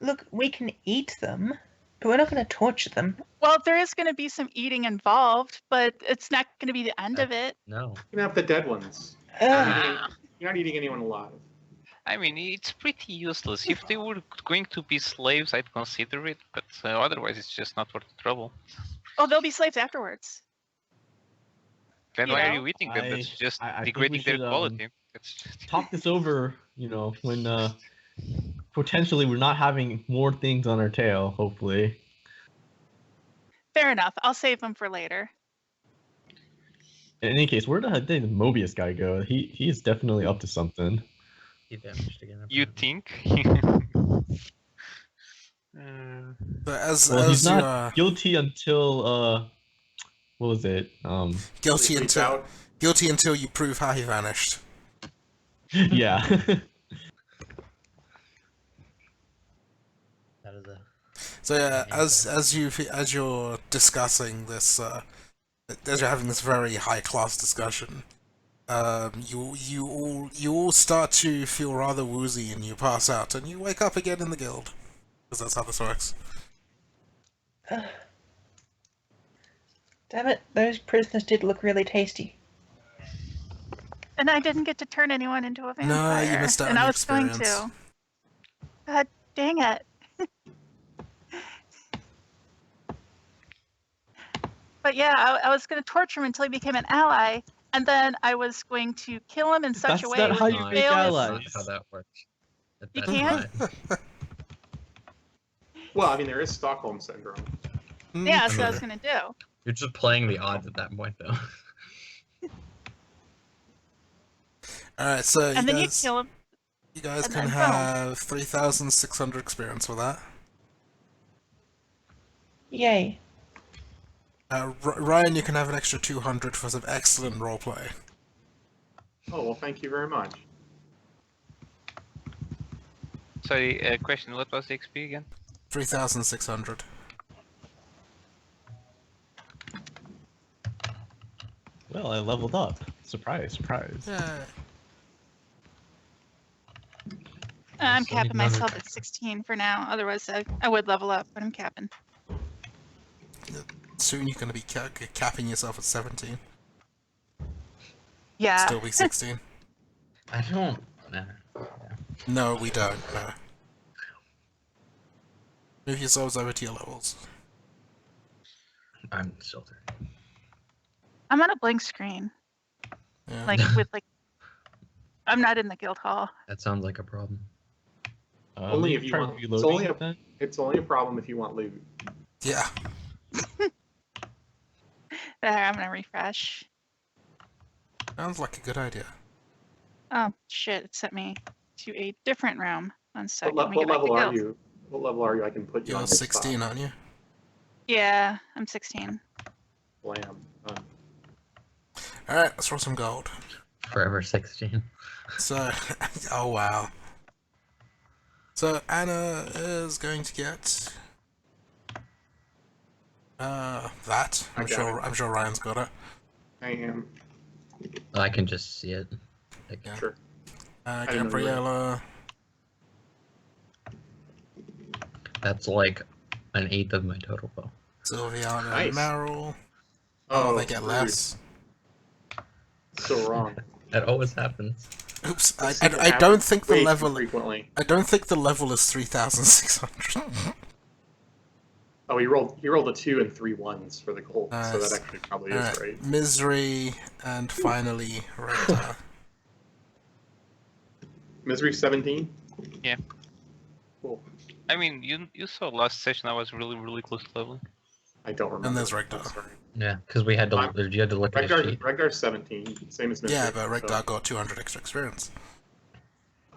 S4: Look, we can eat them, but we're not going to torture them.
S6: Well, there is going to be some eating involved, but it's not going to be the end of it.
S2: No.
S1: You can have the dead ones.
S6: Ah.
S1: You're not eating anyone alive.
S7: I mean, it's pretty useless. If they were going to be slaves, I'd consider it, but otherwise, it's just not worth the trouble.
S6: Oh, they'll be slaves afterwards.
S7: Then
S6: You
S7: why are
S6: know?
S7: you eating them? That's just
S5: I think we
S7: degrading their
S5: should,
S7: quality. That's just...
S5: Talk this over, when potentially we're not having more things on our tail, hopefully.
S6: Fair enough. I'll save them for later.
S5: In any case, where the heck did the Mobius guy go? He is definitely up to something.
S2: He vanished again.
S7: You
S2: apparently.
S7: think?
S3: But as
S5: Well, he's
S3: you
S5: not
S3: are
S5: guilty until what was it?
S3: guilty
S1: Reach
S3: until
S1: out.
S3: guilty until you prove how he vanished.
S5: Yeah.
S2: That is a.
S3: So yeah, as you're discussing this, as you're having this very high class discussion, you all start to feel rather woozy and you pass out and you wake up again in the guild, because that's how this works.
S4: Damn it, those prisoners did look really tasty.
S6: And I didn't get to turn anyone into a
S3: No,
S6: vampire.
S3: you missed out
S6: and
S3: on
S6: I
S3: your
S6: was going
S3: experience.
S6: to. God dang it. But yeah, I was going to torture him until he became an ally, and then I was going to kill him in such
S5: That's
S6: a way
S5: not
S6: where
S5: how
S6: he
S5: you make
S6: failed his-
S5: allies.
S2: That's not how that works.
S6: You
S2: That's
S6: can't?
S2: not-
S1: Well, I mean, there is Stockholm syndrome.
S6: Yeah, that's what I was going to do.
S2: You're just playing the odds at that point, though.
S3: Alright, so
S6: And then you
S3: guys,
S6: kill him.
S3: you guys
S6: and
S3: can
S6: then boom.
S3: have 3,600 experience with that.
S4: Yay.
S3: Ryan, you can have an extra 200 for some excellent roleplay.
S1: Oh, well, thank you very much.
S7: Sorry, question. What was the XP again?
S3: 3,600.
S5: Well, I leveled up. Surprise, surprise.
S3: Yeah.
S6: I'm
S2: Still
S6: capping
S2: need another-
S6: myself at 16 for now. Otherwise, I would level up, but I'm capping.
S3: Soon you're going to be capping yourself at 17.
S6: Yeah.
S3: Still be 16.
S2: I don't. Nah.
S3: No, we don't. No. Move yourselves over to your levels.
S2: I'm still 30.
S6: I'm on a blank screen.
S3: Yeah.
S6: Like, with, like... I'm not in the guild hall.
S2: That sounds like a problem.
S1: Only
S5: we
S1: if you
S5: try
S1: want- it's
S5: reloading
S1: only
S5: it
S1: a-
S5: then?
S1: It's only a problem if you want loot.
S3: Yeah.
S6: There, I'm going to refresh.
S3: Sounds like a good idea.
S6: Oh, shit. It sent me to a different room. One second.
S1: What,
S6: let me
S1: what
S6: get back to
S1: level are
S6: guild.
S1: you? What level are you? I can put you on
S3: You're
S1: your
S3: 16,
S1: spot.
S3: aren't you?
S6: Yeah, I'm 16.
S1: Blam.
S3: Alright, let's roll some gold.
S2: Forever 16.
S3: So, oh wow. So Anna is going to get that.
S1: I got
S3: I'm sure Ryan's got it.
S1: I am.
S2: I can just see it. Like,
S3: Yeah.
S1: Sure. didn't know you were-
S3: Gabriella.
S2: that's like an eighth of my total bill.
S3: Sylviana,
S1: Nice.
S3: Meryl. Oh, they get
S1: rude.
S3: less.
S1: Still wrong.
S2: That always happens.
S3: Oops,
S1: This
S3: I
S1: seems to
S3: don't
S1: happen
S3: think the
S1: way too
S3: level.
S1: frequently.
S3: I don't think the level is 3,600.
S1: Oh, he rolled a 2 and 3 ones for the gold, so that
S3: Nice.
S1: actually probably is
S3: Alright,
S1: right.
S3: Misery, and finally Rector.
S1: Misery 17.
S7: Yeah.
S1: Cool.
S7: I mean, you saw last session I was really close to leveling.
S1: I don't remember.
S3: And there's Regdar.
S1: I'm sorry.
S2: Yeah, because we had to. You had to look at his sheet.
S1: Regdar's 17, same as Misery.
S3: Yeah, but
S1: so-
S3: Regdar got 200 extra experience.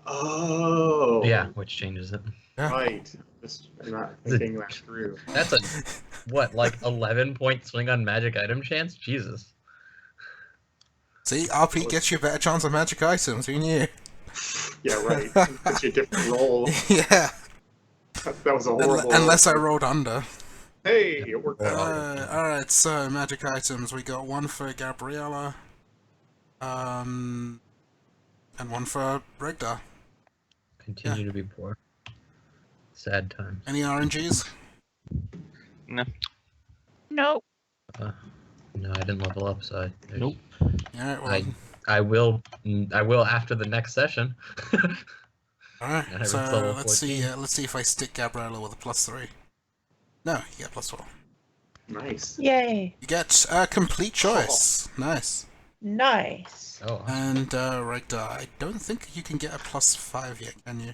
S1: Oh.
S2: Yeah, which changes it.
S3: Yeah.
S1: Right. Just I'm not thinking that through.
S2: That's a what, like 11-point swing on magic item chance? Jesus.
S3: See, RP gets you a better chance of magic items, who knew?
S1: Yeah, right. It's a different roll.
S3: Yeah,
S1: That was a horrible.
S3: unless I rolled under.
S1: Hey, it worked out.
S3: Alright, so magic items. We got one for Gabriella, and one for Regdar.
S2: Continue to be poor. Sad times.
S3: Any RNGs?
S7: No.
S6: Nope.
S2: No, I didn't level up, so
S5: Nope.
S3: Alright, well.
S2: I will after the next session. I
S3: Alright,
S2: reached
S3: so
S2: level
S3: let's
S2: 14.
S3: see if I stick Gabriella with a +3. No, you get +4.
S1: Nice.
S4: Yay!
S3: You get a complete choice. Nice.
S4: Nice.
S2: Oh,
S3: And Regdar, I don't think you can get a +5 yet, can you?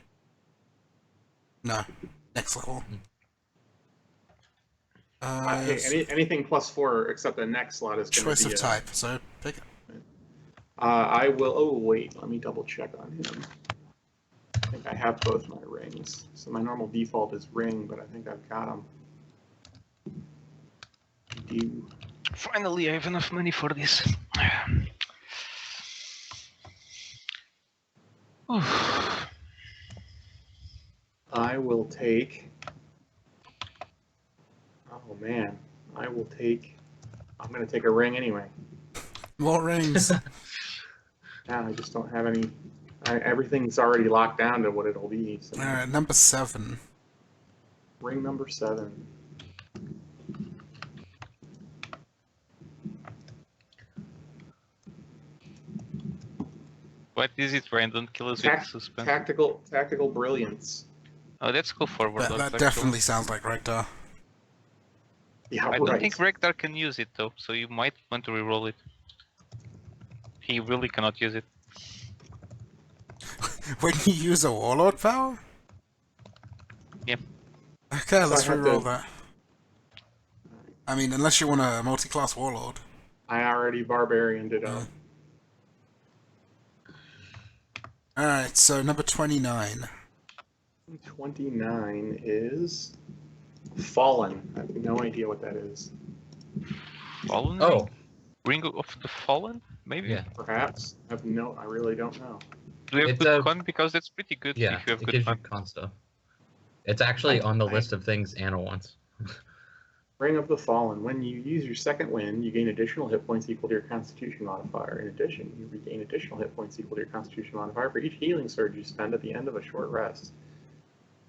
S3: No. Next level.
S1: Hey, anything +4 except the next slot is going
S3: Choice
S1: to be
S3: of type, so pick it.
S1: I will. Oh wait, let me double check on him. I think I have both my rings. So my normal default is ring, but I think I've got them. I do.
S7: Finally, I have enough money for this.
S1: I will take. Oh man, I will take. I'm going to take a ring anyway.
S3: More rings.
S1: Now I just don't have any. Everything's already locked down to what it'll be. So.
S3: Alright, number 7.
S1: Ring number 7.
S7: What is it, Brandon? Kill us with suspense.
S1: Tactical brilliance.
S7: Oh, let's go forward.
S3: That definitely sounds like Regdar.
S1: Yeah,
S7: I
S1: right.
S7: don't think Regdar can use it though, so you might want to reroll it. He really cannot use it.
S3: When you use a Warlord power?
S7: Yep.
S3: Okay,
S1: So
S3: let's
S1: I have
S3: reroll
S1: to-
S3: that. I mean, unless you want a multi-class Warlord.
S1: I already barbarianed it up.
S3: Alright, so number 29.
S1: 29 is Fallen. I have no idea what that is.
S7: Fallen?
S2: oh,
S7: Ring of the Fallen? Maybe?
S2: yeah,
S1: Perhaps. I really don't know.
S7: Do you have
S2: It's
S7: good
S2: a-
S7: con? Because that's pretty good
S2: yeah.
S7: if you have
S2: It
S7: good
S2: gives you
S7: con.
S2: con stuff. It's actually on the
S1: I-
S2: list of things Anna wants.
S1: Ring of the Fallen. When you use your second wind, you gain additional hit points equal to your Constitution modifier. In addition, you regain additional hit points equal to your Constitution modifier for each healing surge you spend at the end of a short rest.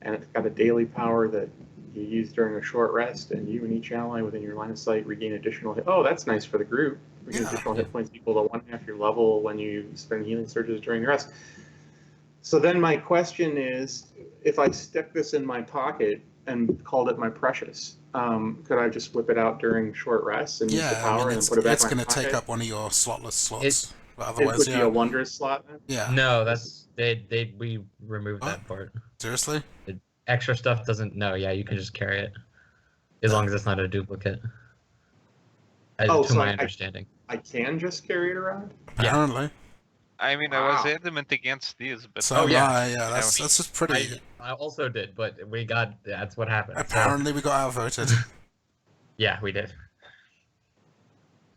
S1: And it's got a daily power that you use during a short rest, and you and each ally within your line of sight regain additional hit. Oh, that's nice for the group. Regain
S3: Yeah.
S1: additional hit points equal to 1/2 your level when you spend healing surges during your rest. So then my question is, if I stuck this in my pocket and called it my precious, could I just whip it out during short rests and use the
S3: Yeah,
S1: power
S3: I mean,
S1: and
S3: it's
S1: put it back in my
S3: going to take
S1: pocket?
S3: up one of your slotless slots.
S2: It's-
S3: But
S1: It
S3: otherwise,
S1: would be
S3: yeah.
S1: a wondrous slot then?
S3: Yeah.
S2: No, that's we removed
S3: What?
S2: that part.
S3: Seriously?
S2: Extra stuff doesn't. No, yeah, you can just carry it as long as it's not a duplicate.
S1: Oh,
S2: To
S1: so
S2: my
S1: I-
S2: understanding.
S1: I can just carry it around?
S3: Apparently.
S7: I mean, I was
S1: Wow.
S7: adamant against this, but
S3: So
S2: yeah.
S3: yeah, that's just pretty.
S2: I also did, but that's what happened. So,
S3: Apparently, we got outvoted.
S2: yeah, we did.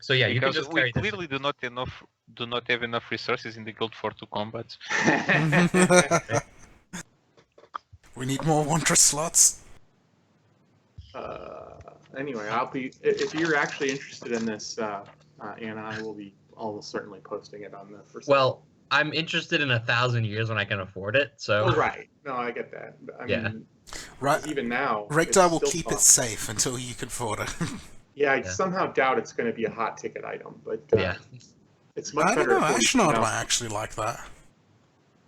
S2: So yeah, you can
S7: because
S2: just
S7: we
S2: carry this.
S7: clearly do not have enough resources in the guild for 2 combats.
S3: We need more wondrous slots.
S1: Anyway, I'll be if you're actually interested in this, Anna, I will be almost certainly posting it on the first.
S2: Well, I'm interested in 1,000 years when I can afford it. So
S1: Oh, right. No, I get that. I
S2: Yeah.
S1: mean,
S3: Right.
S1: even now,
S3: Regdar
S1: it's
S3: will
S1: still
S3: keep it
S1: tough.
S3: safe until you can afford it.
S1: Yeah, I
S2: Yeah.
S1: somehow doubt it's going to be a hot ticket item, but
S2: yeah,
S1: It's much
S3: I don't
S1: better
S3: know.
S1: at
S3: Astronaut
S1: 42,000.
S3: might actually like that.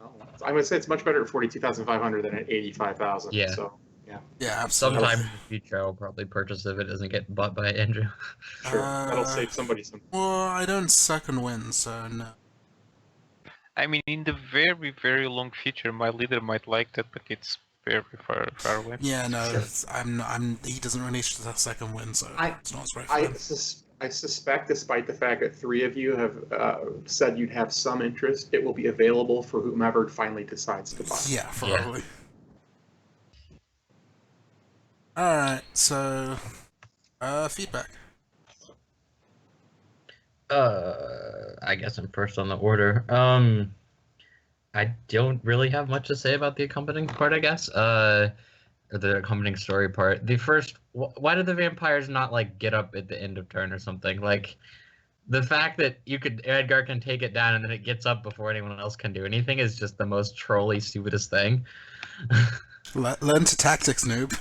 S1: Oh, I'm gonna say it's much better at 42,500 than at 85,000.
S2: Yeah.
S1: So yeah,
S3: Yeah, absolutely.
S2: Sometime in the future, I'll probably purchase if it doesn't get bought by Andrew.
S1: sure, that'll save somebody some.
S3: Well, I don't second win, so no.
S7: I mean, in the very, very long future, my leader might like that, but it's very far away.
S3: Yeah, no,
S1: Sure.
S3: he doesn't release the second win, so
S1: I-
S3: it's not great for him.
S1: I suspect, despite the fact that 3 of you have said you'd have some interest, it will be available for whomever finally decides to buy.
S3: Yeah, probably. Alright, so feedback.
S2: I guess I'm first on the order. I don't really have much to say about the accompanying part, I guess. Or the accompanying story part. The first, why did the vampires not like get up at the end of turn or something? Like, the fact that Edgar can take it down and then it gets up before anyone else can do anything is just the most trolly, stupidest thing.
S3: Learn to tactics, noob.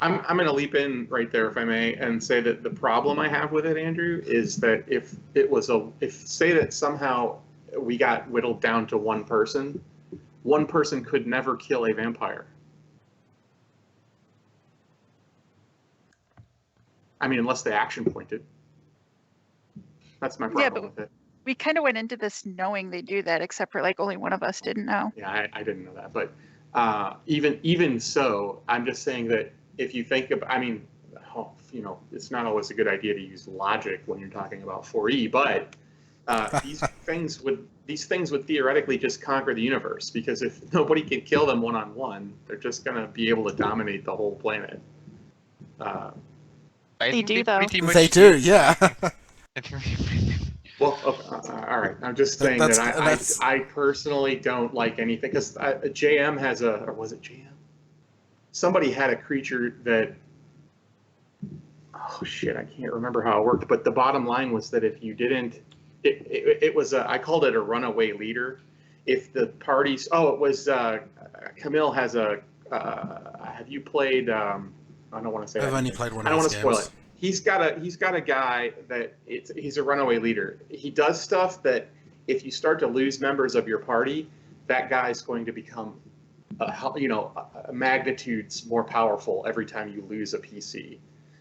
S1: I'm going to leap in right there, if I may, and say that the problem I have with it, Andrew, is that if say that somehow we got whittled down to one person could never kill a vampire. I mean, unless they action pointed. That's my problem with it.
S6: We kind of went into this knowing they do that, except for like only one of us didn't know.
S1: Yeah, I didn't know that, but even so, I'm just saying that if you think of, I mean, it's not always a good idea to use logic when you're talking about 4E, but these things would theoretically just conquer the universe, because if nobody can kill them one-on-one, they're just going to be able to dominate the whole planet.
S7: I
S6: They
S7: think
S6: do, though.
S7: pretty much
S3: They do, yeah.
S7: I think they-
S1: Well, all right. I'm just saying that I personally don't like anything, because JM has or was it JM? Somebody had a creature that, oh shit, I can't remember how it worked, but the bottom line was that if you didn't, it was I called it a runaway leader. If the parties, it was Camille has a. Have you played? I don't want to say.
S3: I've only played one.
S1: I don't
S3: of
S1: want
S3: his
S1: to spoil
S3: games.
S1: it. He's got a guy that he's a runaway leader. He does stuff that if you start to lose members of your party, that guy's going to become, magnitudes more powerful every time you lose a PC.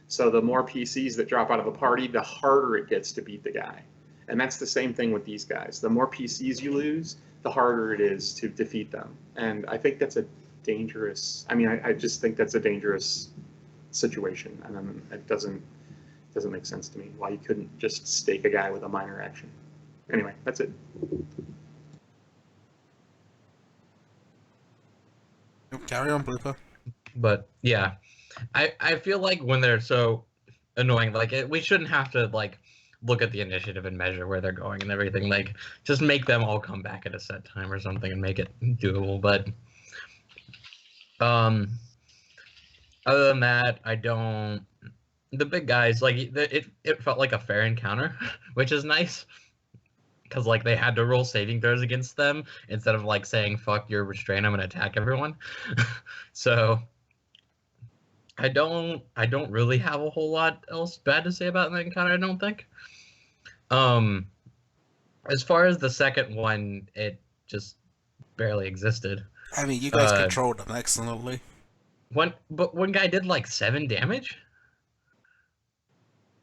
S1: So the more PCs that drop out of the party, the harder it gets to beat the guy. And that's the same thing with these guys. The more PCs you lose, the harder it is to defeat them. And I think that's a dangerous. I mean, I just think that's a dangerous situation, and then it doesn't make sense to me why you couldn't just stake a guy with a minor action. Anyway, that's it.
S3: Carry on, Blooper.
S2: But yeah, I feel like when they're so annoying, like we shouldn't have to like look at the initiative and measure where they're going and everything. Like, just make them all come back at a set time or something and make it doable. But other than that, I don't. The big guys, like, it felt like a fair encounter, which is nice. Because, like, they had to roll saving throws against them instead of, like, saying, fuck your restraint, I'm going to attack everyone. So, I don't really have a whole lot else bad to say about that encounter, I don't think. As far as the second one, it just barely existed.
S3: I mean, you guys controlled them excellently.
S2: One guy did, like, 7 damage?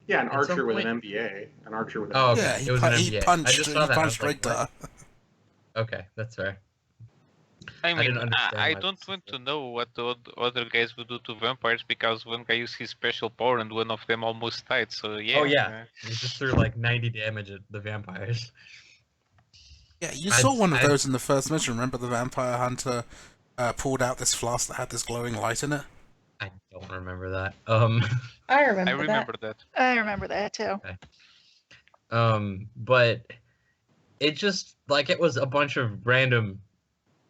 S1: Yeah, an
S2: At some
S1: archer with
S2: point-
S1: an MBA. An archer with an
S2: Oh, okay.
S3: Yeah,
S2: It was an
S3: he
S2: MBA. I
S3: punched.
S2: just
S3: He
S2: saw that. I was
S3: punched
S2: like,
S3: Richter.
S2: okay, that's fair.
S7: I
S2: didn't
S7: mean,
S2: understand
S7: I
S2: why
S7: don't
S2: this
S7: want
S2: is
S7: to know what the other guys would do to vampires, because one guy used his special power and one of them almost died. So yeah.
S2: Oh, yeah. He just threw like 90 damage at the vampires.
S3: Yeah, you
S2: I'd-
S3: saw one of
S2: I'd-
S3: those in the first mission. Remember the vampire hunter pulled out this flask that had this glowing light in it?
S2: I don't remember that.
S4: I remember,
S7: I remember that.
S6: I remember that too.
S2: But it just, like, it was a bunch of random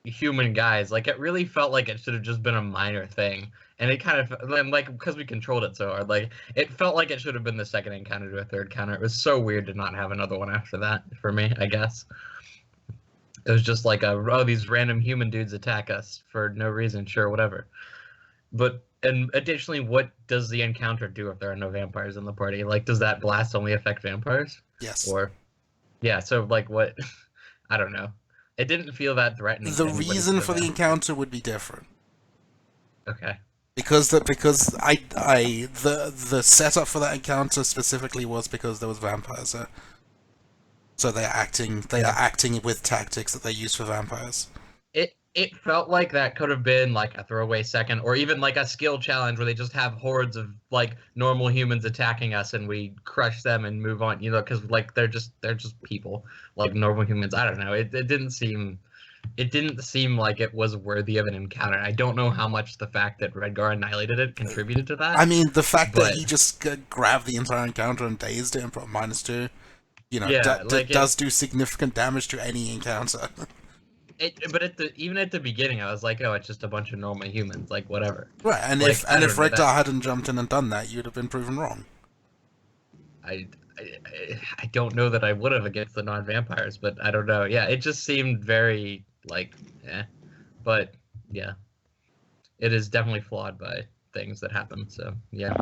S2: human guys. Like, it really felt like it should have just been a minor thing. And it kind of, like, because we controlled it so hard, like, it felt like it should have been the second encounter to a third counter. It was so weird to not have another one after that, for me, I guess. It was just like, these random human dudes attack us for no reason, sure, whatever. But, and additionally, what does the encounter do if there are no vampires in the party? Like, does that blast only affect vampires?
S3: Yes.
S2: Or, Yeah, so like what? I don't know. It didn't feel that threatening.
S3: The
S2: to anybody
S3: reason
S2: to
S3: for the encounter would be different.
S2: Okay.
S3: Because the setup for that encounter specifically was because there was vampires there. So they are acting with tactics that they use for vampires.
S2: It felt like that could have been like a throwaway second, or even like a skill challenge where they just have hordes of like normal humans attacking us and we crush them and move on. You know, because like they're just people like normal humans. I don't know. It didn't seem like it was worthy of an encounter. I don't know how much the fact that Redgar annihilated it contributed to that.
S3: I mean, the fact that
S2: but
S3: he just grabbed the entire encounter and dazed it and put -2, you know,
S2: yeah, like
S3: does do significant damage to any encounter.
S2: But even at the beginning, I was like, oh, it's just a bunch of normal humans, like whatever.
S3: Right, and
S2: Like,
S3: if
S2: I don't know,
S3: Redgar hadn't jumped in and done that, you'd have been proven wrong.
S2: I don't know that I would have against the non-vampires, but I don't know. Yeah, it just seemed very like, but yeah, it is definitely flawed by things that happen. So yeah.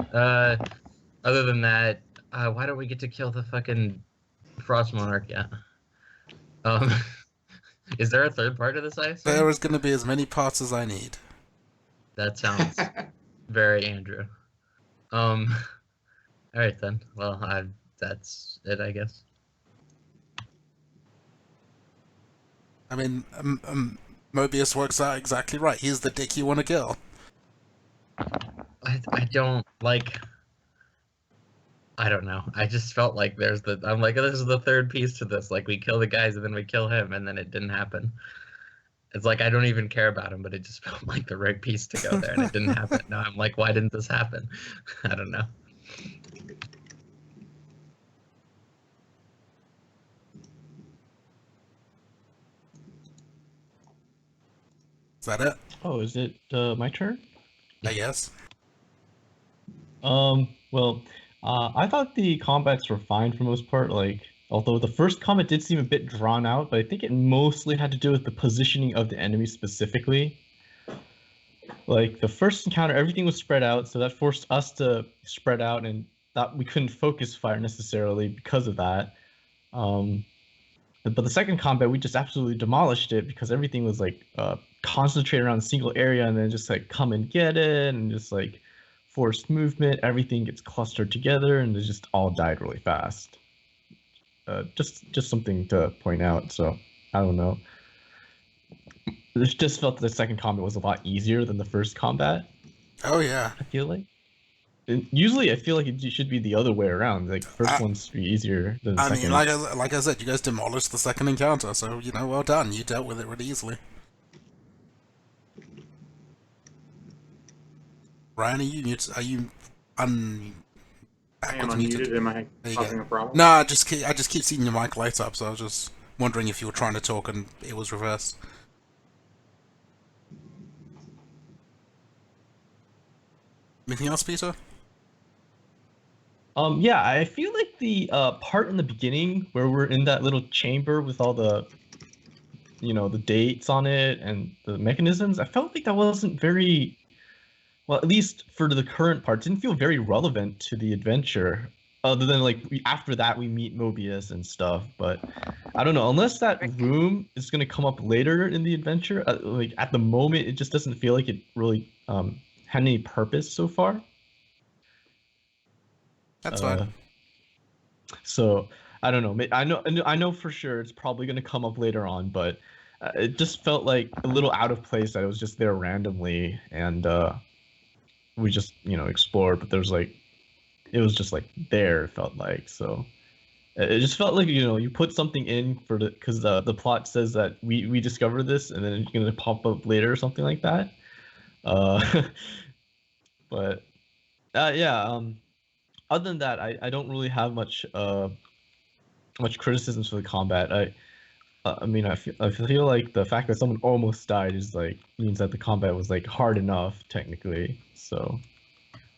S2: Other than that, why don't we get to kill the fucking Frost Monarch yet? Is there a third part of this? I assume?
S3: There is going to be as many parts as I need.
S2: That sounds very Andrew. All right then. Well, that's it, I guess.
S3: I mean, Mobius works out exactly right. He's the dick you want to kill.
S2: I don't like. I don't know. I just felt like I'm like, this is the third piece to this. Like, we kill the guys and then we kill him, and then it didn't happen. It's like I don't even care about him, but it just felt like the right piece to go there, and it didn't happen. Now I'm like, why didn't this happen? I don't know.
S3: Is that it?
S5: Oh, is it my turn?
S3: I guess.
S5: Well, I thought the combats were fine for the most part. Like, although the first combat did seem a bit drawn out, but I think it mostly had to do with the positioning of the enemy specifically. Like the first encounter, everything was spread out, so that forced us to spread out, and that we couldn't focus fire necessarily because of that. But the second combat, we just absolutely demolished it because everything was like concentrated around a single area, and then just like come and get it, and just like forced movement. Everything gets clustered together, and they just all died really fast. Just something to point out. So I don't know. It just felt that the second combat was a lot easier than the first combat.
S3: Oh yeah.
S5: I feel like. And usually, I feel like it should be the other way around. Like the first one's should be easier than the second.
S3: I mean, like I said, you guys demolished the second encounter, so you know, well done. You dealt with it really easily. Ryan, are you
S1: I am unmuted. Am I causing a problem?
S3: No, I just keep seeing your mic light up, so I was just wondering if you were trying to talk and it was reversed. Anything else, Peter?
S5: Yeah, I feel like the part in the beginning where we're in that little chamber with all the, the dates on it and the mechanisms, I felt like that wasn't very, well, at least for the current part, didn't feel very relevant to the adventure. Other than like after that we meet Mobius and stuff, but I don't know, unless that room is gonna come up later in the adventure. Like at the moment, it just doesn't feel like it really had any purpose so far.
S3: That's fine.
S5: So I don't know. I know for sure it's probably going to come up later on, but it just felt like a little out of place that it was just there randomly, and we just explored. But there's like, it was just like there. It felt like so. It just felt like you put something in for because the plot says that we discovered this, and then it's going to pop up later or something like that. But yeah. Other than that, I don't really have much criticisms for the combat. I mean, I feel like the fact that someone almost died is like means that the combat was like hard enough technically. So.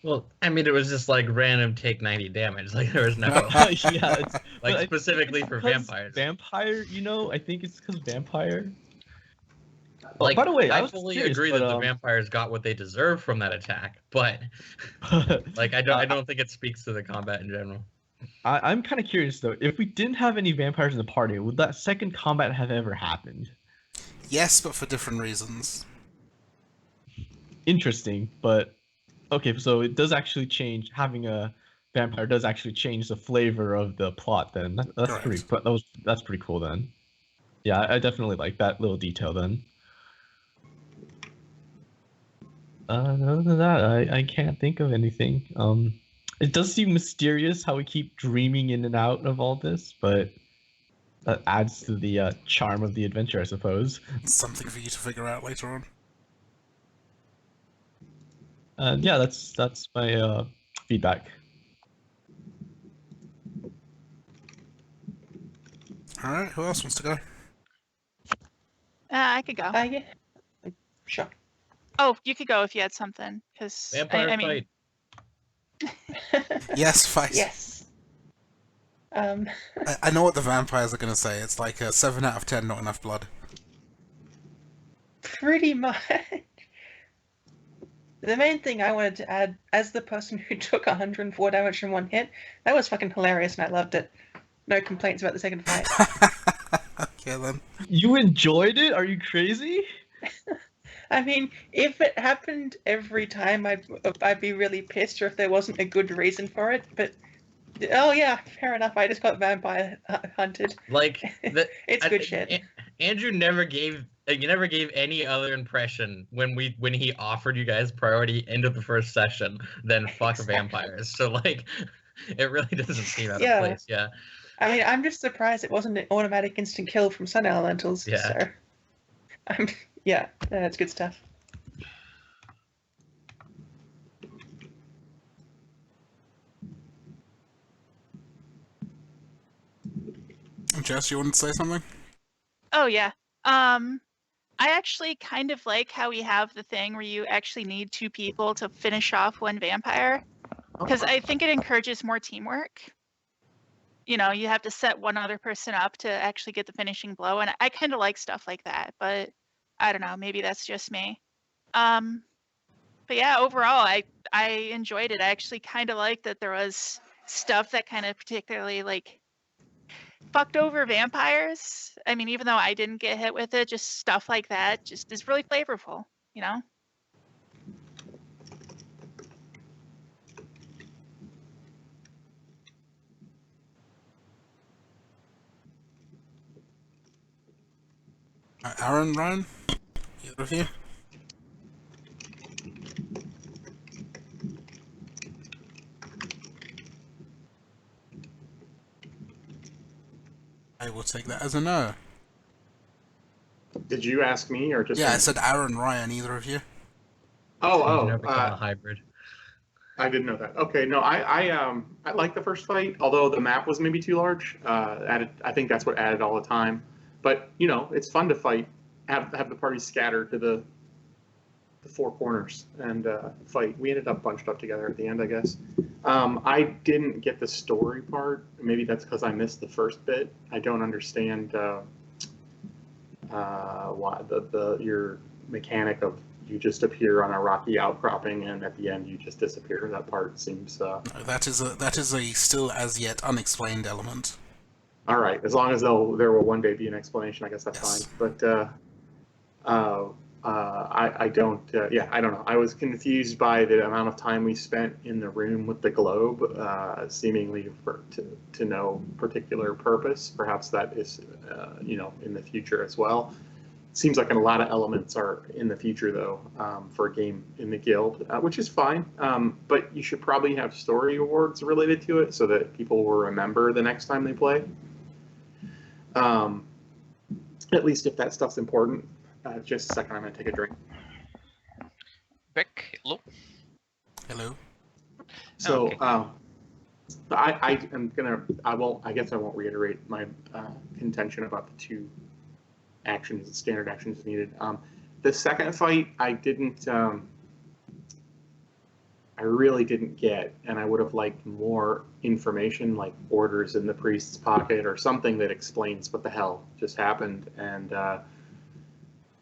S2: Well, I mean, it was just like random take 90 damage. Like there was no
S5: yeah, it's,
S2: like specifically for vampires.
S5: Vampire, I think it's because vampire.
S2: Like,
S5: by the way,
S2: I fully agree that the vampires got what they deserve from that attack, but like I don't think it speaks to the combat in general.
S5: I'm kind of curious though. If we didn't have any vampires in the party, would that second combat have ever happened?
S3: Yes, but for different reasons.
S5: Interesting, but okay. So it does actually change. Having a vampire does actually change the flavor of the plot. Then that's
S3: Correct.
S5: pretty. That's pretty cool. Then, yeah, I definitely like that little detail. Then, other than that, I can't think of anything. It does seem mysterious how we keep dreaming in and out of all this, but that adds to the charm of the adventure, I suppose.
S3: Something for you to figure out later on.
S5: Yeah, that's my feedback.
S3: Alright, who else wants to go?
S6: I could go.
S4: Yeah. Sure.
S6: Oh, you could go if you had something, because
S2: Vampire
S6: I mean,
S2: fight.
S3: Yes, fight.
S4: Yes.
S3: I know what the vampires are going to say. It's like a 7 out of 10, not enough blood.
S4: Pretty much. The main thing I wanted to add, as the person who took 104 damage from one hit, that was fucking hilarious and I loved it. No complaints about the second fight.
S3: Okay then.
S5: You enjoyed it? Are you crazy?
S4: I mean, if it happened every time, I'd be really pissed, or if there wasn't a good reason for it. But oh yeah, fair enough. I just got vampire hunted.
S2: Like
S4: It's good shit.
S2: Andrew never gave you never gave any other impression when he offered you guys priority into the first session than fuck
S4: Exactly.
S2: vampires. So like, it really doesn't seem out
S4: Yeah.
S2: of place. Yeah.
S4: I mean, I'm just surprised it wasn't an automatic instant kill from Sun Elementals.
S2: Yeah.
S4: So, yeah, that's good stuff.
S3: Jess, you want to say something?
S6: oh yeah. I actually kind of like how we have the thing where you actually need 2 people to finish off one vampire, because I think it encourages more teamwork. You know, you have to set one other person up to actually get the finishing blow, and I kind of like stuff like that. But I don't know, maybe that's just me. But yeah, overall, I enjoyed it. I actually kind of like that there was stuff that kind of particularly like fucked over vampires. I mean, even though I didn't get hit with it, just stuff like that just is really flavorful, you know?
S3: Aaron, Ryan? Either of you? I will take that as a no.
S1: Did you ask me or just?
S3: Yeah,
S1: me?
S3: I said Aaron, Ryan, either of you?
S1: Oh,
S2: Never become a hybrid.
S1: I didn't know that. Okay, no, I like the first fight, although the map was maybe too large. I think that's what added all the time. But you know, it's fun to fight, have the party scatter to the 4 corners and fight. We ended up bunched up together at the end, I guess. I didn't get the story part. Maybe that's because I missed the first bit. I don't understand why your mechanic of you just appear on a rocky outcropping and at the end you just disappear. That part seems.
S3: No, that is a still as yet unexplained element.
S1: All right, as long as there will one day be an explanation, I guess that's
S3: Yes.
S1: fine. But I don't. Yeah, I don't know. I was confused by the amount of time we spent in the room with the globe, seemingly to no particular purpose. Perhaps that is, in the future as well. Seems like a lot of elements are in the future, though, for a game in the guild, which is fine. But you should probably have story awards related to it so that people will remember the next time they play. At least if that stuff's important. Just a second, I'm going to take a drink.
S7: Beck, hello.
S3: Hello.
S1: So,
S7: Okay.
S1: I guess I won't reiterate my contention about the 2 actions, standard actions needed. The second fight, I really didn't get, and I would have liked more information, like orders in the priest's pocket or something that explains what the hell just happened. And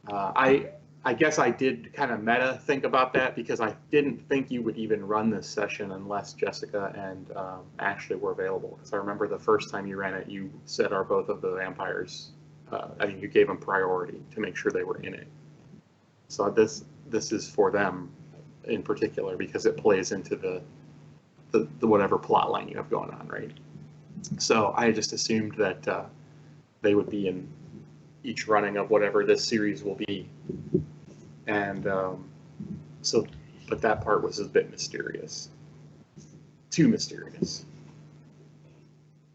S1: I I guess I did kind of meta think about that because I didn't think you would even run this session unless Jessica and Ashley were available. Because I remember the first time you ran it, you said are both of the vampires. I think you gave them priority to make sure they were in it. So this is for them in particular because it plays into the whatever plot line you have going on, right? So I just assumed that they would be in each running of whatever this series will be. And but that part was a bit mysterious. Too mysterious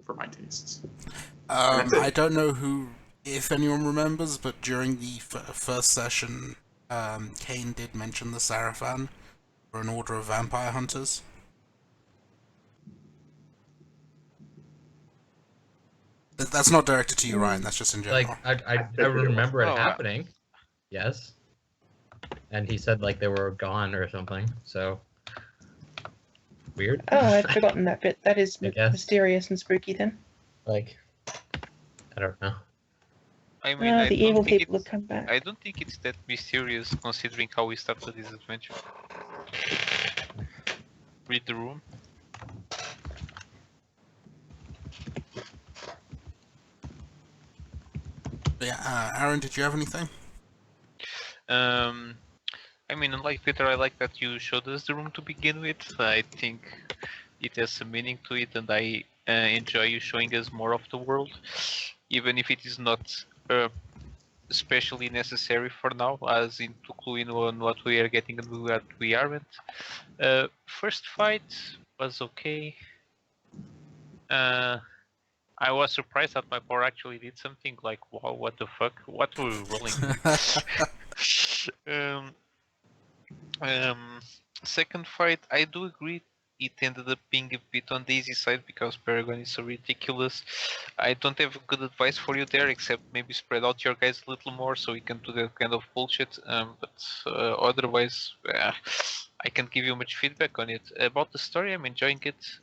S1: for my tastes.
S3: I don't know if anyone remembers, but during the first session, Kane did mention the Sarafan, or an order of vampire hunters. That's not directed to you, Ryan. That's just in general.
S2: Like I remember it happening. Yes. And he said like they were gone or something. So weird.
S4: Oh, I'd forgotten that bit. That is mysterious and spooky then.
S2: Like, I don't know.
S7: I mean,
S4: the evil people will come back.
S7: I don't think it's that mysterious considering how we started this adventure. Read the room.
S3: Yeah, Aaron, did you have anything?
S7: I mean, unlike Peter, I like that you showed us the room to begin with. I think it has some meaning to it, and I enjoy you showing us more of the world, even if it is not especially necessary for now, as in to clue in on what we are getting and what we aren't. First fight was okay. I was surprised that my power actually did something. Like, wow, what the fuck? What were we rolling? Second fight, I do agree. It ended up being a bit on the easy side because Paragon is so ridiculous. I don't have good advice for you there, except maybe spread out your guys a little more so we can do that kind of bullshit. Otherwise, I can't give you much feedback on it. About the story, I'm enjoying it.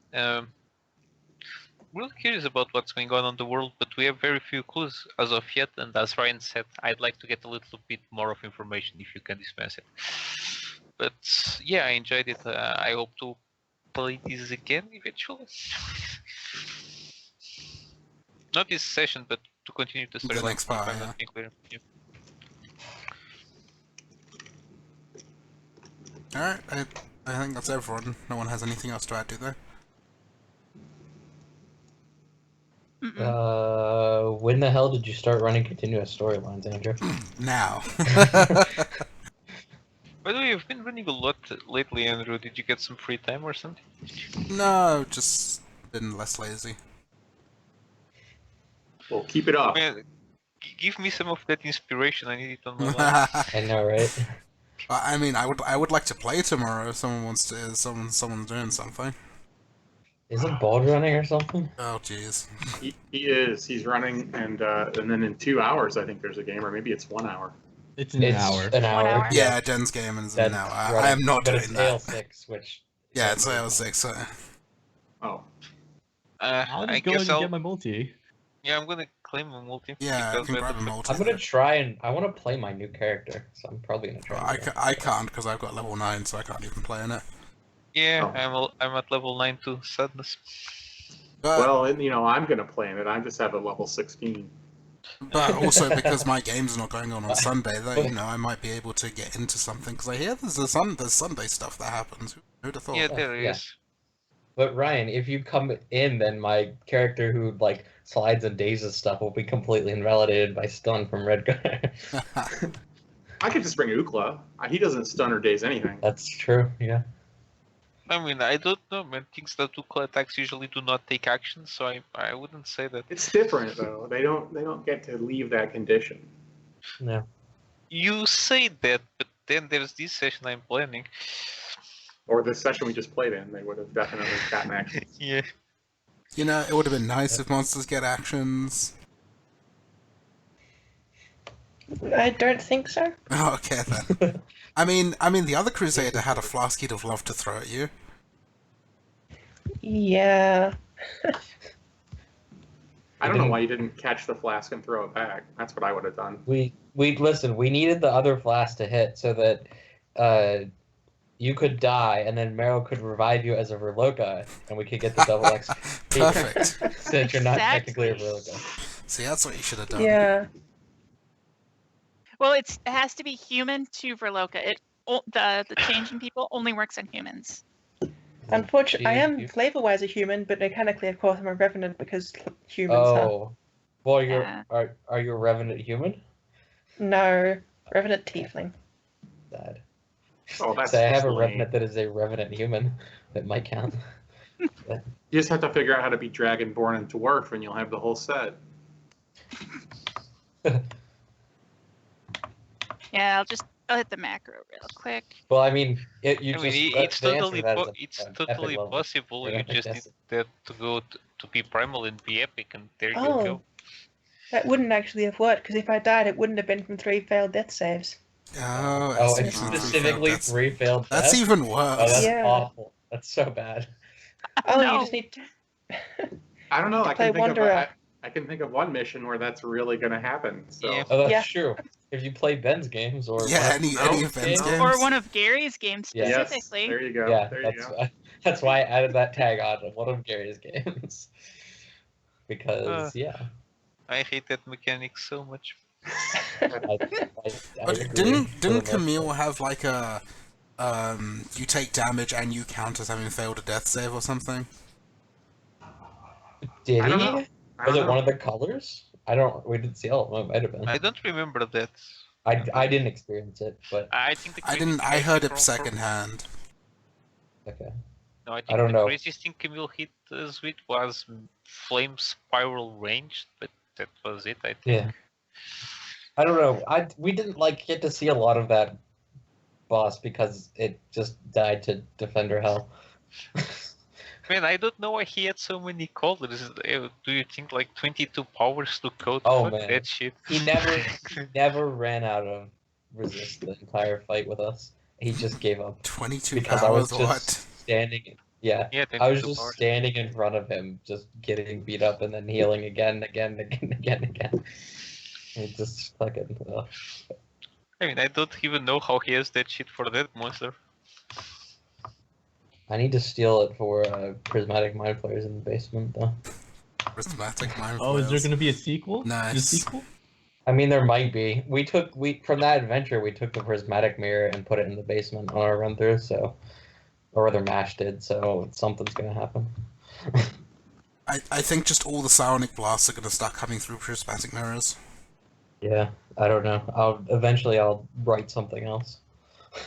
S7: Really curious about what's going on the world, but we have very few clues as of yet, and as Ryan said, I'd like to get a little bit more of information if you can dispense it. But yeah, I enjoyed it. I hope to play this again eventually. Not this session, but to continue the story.
S3: The next part,
S7: yeah.
S3: Alright, I think that's everyone. No one has anything else to add, do they?
S2: When the hell did you start running continuous storylines, Andrew?
S3: Now.
S7: By the way, you've been running a lot lately, Andrew. Did you get some free time or something?
S3: No, just been less lazy.
S1: Well, keep it up.
S7: Man, give me some of that inspiration. I need it on my life.
S2: I know, right?
S3: I mean, I would like to play tomorrow if someone wants to. Someone's doing something.
S2: Isn't Bald running or something?
S3: Oh, jeez.
S1: He is. He's running, and then in 2 hours, I think there's a game, or maybe it's 1 hour.
S5: It's an hour.
S2: An hour.
S6: 1 hour.
S3: Yeah, Den's game is an hour. I am not doing that.
S2: It's AL6, which...
S3: Yeah, it's AL6. So.
S1: Oh.
S5: I'll
S7: I
S5: just go
S7: guess
S5: and
S7: I'll...
S5: get my multi.
S7: Yeah, I'm gonna claim a multi.
S3: Yeah, I
S7: because
S3: can
S7: we
S3: grab
S7: have
S3: a
S7: the-
S3: multi.
S2: I'm gonna try and... I want to play my new character, so I'm probably gonna try.
S3: I can't because I've got level 9, so I can't even play in it.
S7: Yeah,
S1: Oh.
S7: I'm at level 9 too. Sadness.
S3: But,
S1: Well, and, I'm going to play in it. I just have a level 16.
S3: but also because my game's not going on Sunday, that I might be able to get into something because I hear there's Sunday stuff that happens. Who'd have thought?
S7: Yeah, there
S2: yeah.
S7: is.
S2: But Ryan, if you come in, then my character who like slides and dazes stuff will be completely invalidated by stun from Red Guy.
S1: I could just bring Ukla. He doesn't stun or daze anything.
S2: That's true, yeah.
S7: I mean, I don't know, man. Things that do claw attacks usually do not take action, so I wouldn't say that.
S1: It's different though. They don't get to leave that condition.
S2: No.
S7: You say that, but then there's this session I'm planning.
S1: Or the session we just played in, they would have definitely gotten action.
S7: Yeah.
S3: It would have been nice if monsters get actions.
S4: I don't think so.
S3: Oh, okay then. I mean, the other Crusader had a flask he'd have loved to throw at you.
S1: I don't know why you didn't catch the flask and throw it back. That's what I would have done.
S2: We listen. We needed the other flask to hit so that you could die, and then Meryl could revive you as a Verloka, and we could get the double X.
S3: Perfect.
S2: Since you're not technically a
S6: Exactly.
S3: See,
S2: Verloka.
S3: that's what you should have done.
S4: Yeah.
S6: Well, it has to be human to Verloka. The changing people only works on humans.
S4: Unfortunately, I am
S2: You-
S4: flavor-wise a human, but mechanically, of course, I'm a revenant because humans
S2: Oh, well,
S6: Yeah.
S2: are you a revenant human?
S4: No, revenant tiefling.
S2: Sad.
S1: Oh, that's
S2: So I have
S1: just
S2: a
S1: lame.
S2: revenant that is a revenant human. That might count.
S1: You just have to figure out how to be dragonborn and dwarf, and you'll have the whole set.
S6: Yeah, I'll hit the macro real quick.
S2: Well, I mean,
S7: I mean, it's
S2: the answer
S7: totally
S2: to that is
S7: it's
S2: an epic
S7: totally
S2: level.
S7: possible.
S2: Or
S7: You
S2: epic
S7: just need
S2: destiny.
S7: that to go to be primal and be epic, and there you
S4: Oh,
S7: go.
S4: that wouldn't actually have worked because if I died, it wouldn't have been from 3 failed death saves.
S3: Oh,
S2: Oh,
S3: I
S2: it's
S3: see.
S2: specifically
S3: That's,
S2: 3 failed
S3: that's
S2: deaths?
S3: even
S2: Oh,
S3: worse.
S2: that's
S4: Yeah.
S2: awful. That's so bad.
S4: Oh,
S6: No.
S4: you just need
S1: I don't know.
S4: To
S1: I
S4: play
S1: can think of
S4: Wanderer.
S1: I can think of one mission where that's really going to happen. So
S7: Yeah.
S2: Oh, that's
S4: Yeah.
S2: true. If you play Ben's games or
S3: Yeah, any
S1: No,
S3: of Ben's
S1: no.
S3: games.
S6: Or one of Gary's games
S2: Yeah.
S1: yes,
S6: specifically.
S1: there you go.
S2: yeah,
S1: there you go.
S2: that's why I added that tag on to one of Gary's games. Because
S7: I hate that mechanic so much.
S2: I
S3: But
S2: agree
S3: didn't
S2: for the most
S3: Camille
S2: part.
S3: have like a you take damage and you count as having failed a death save or something?
S2: Did
S1: I
S2: he?
S1: don't know. I
S2: Was
S1: don't
S2: it
S1: know.
S2: one of the colors? We didn't see all of them. It might have been.
S7: I don't remember that.
S2: I didn't experience it, but
S7: I think the
S3: I
S7: craziest
S3: didn't.
S7: thing
S3: I heard
S7: hit
S3: it secondhand.
S2: okay.
S7: No, I think
S2: I don't
S7: the
S2: know.
S7: craziest thing Camille hit us with was flame spiral ranged, but that was it. I think.
S2: Yeah. I don't know. We didn't get to see a lot of that boss because it just died to Defender Hell.
S7: Man, I don't know why he had so many colors. Do you think 22 powers to code?
S2: Oh,
S7: Fuck
S2: man.
S7: that shit.
S2: He never ran out of resist the entire fight with us. He just gave up
S3: 22
S2: because I was
S3: hours.
S2: just
S3: What?
S2: standing. Yeah,
S7: Yeah,
S2: I was
S7: 22
S2: just
S7: powers.
S2: standing in front of him, just getting beat up and then healing again. It just fucking.
S7: I mean, I don't even know how he has that shit for that monster.
S2: I need to steal it for prismatic mind flayers in the basement, though.
S3: Prismatic mind
S5: Oh, is there
S3: flails.
S5: going to be a sequel?
S3: Nice.
S5: A sequel?
S2: I mean, there might be. From that adventure, we took the prismatic mirror and put it in the basement on our run through. So, or rather, Mash did. So something's gonna happen.
S3: I think just all the psionic blasts are gonna start coming through prismatic mirrors.
S2: Yeah, I don't know. I'll write something else.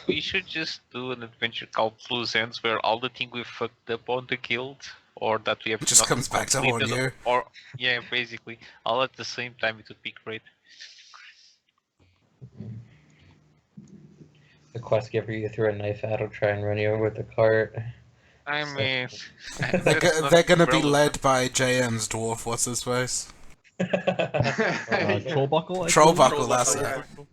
S7: We should just do an adventure called Loose Ends where all the things we fucked up on the guild, or that we have
S3: It just
S7: not
S3: comes back to haunt
S7: completed,
S3: you.
S7: or yeah, basically, all at the same time. It would be great.
S2: The quest giver you threw a knife at will try and run you over with the cart.
S7: I
S2: So-
S7: mean,
S3: They're gonna be led by JM's dwarf. What's his face?
S5: Trollbuckle?
S3: Trollbuckle, that's
S1: Trollbuckle,
S3: it.
S1: yeah.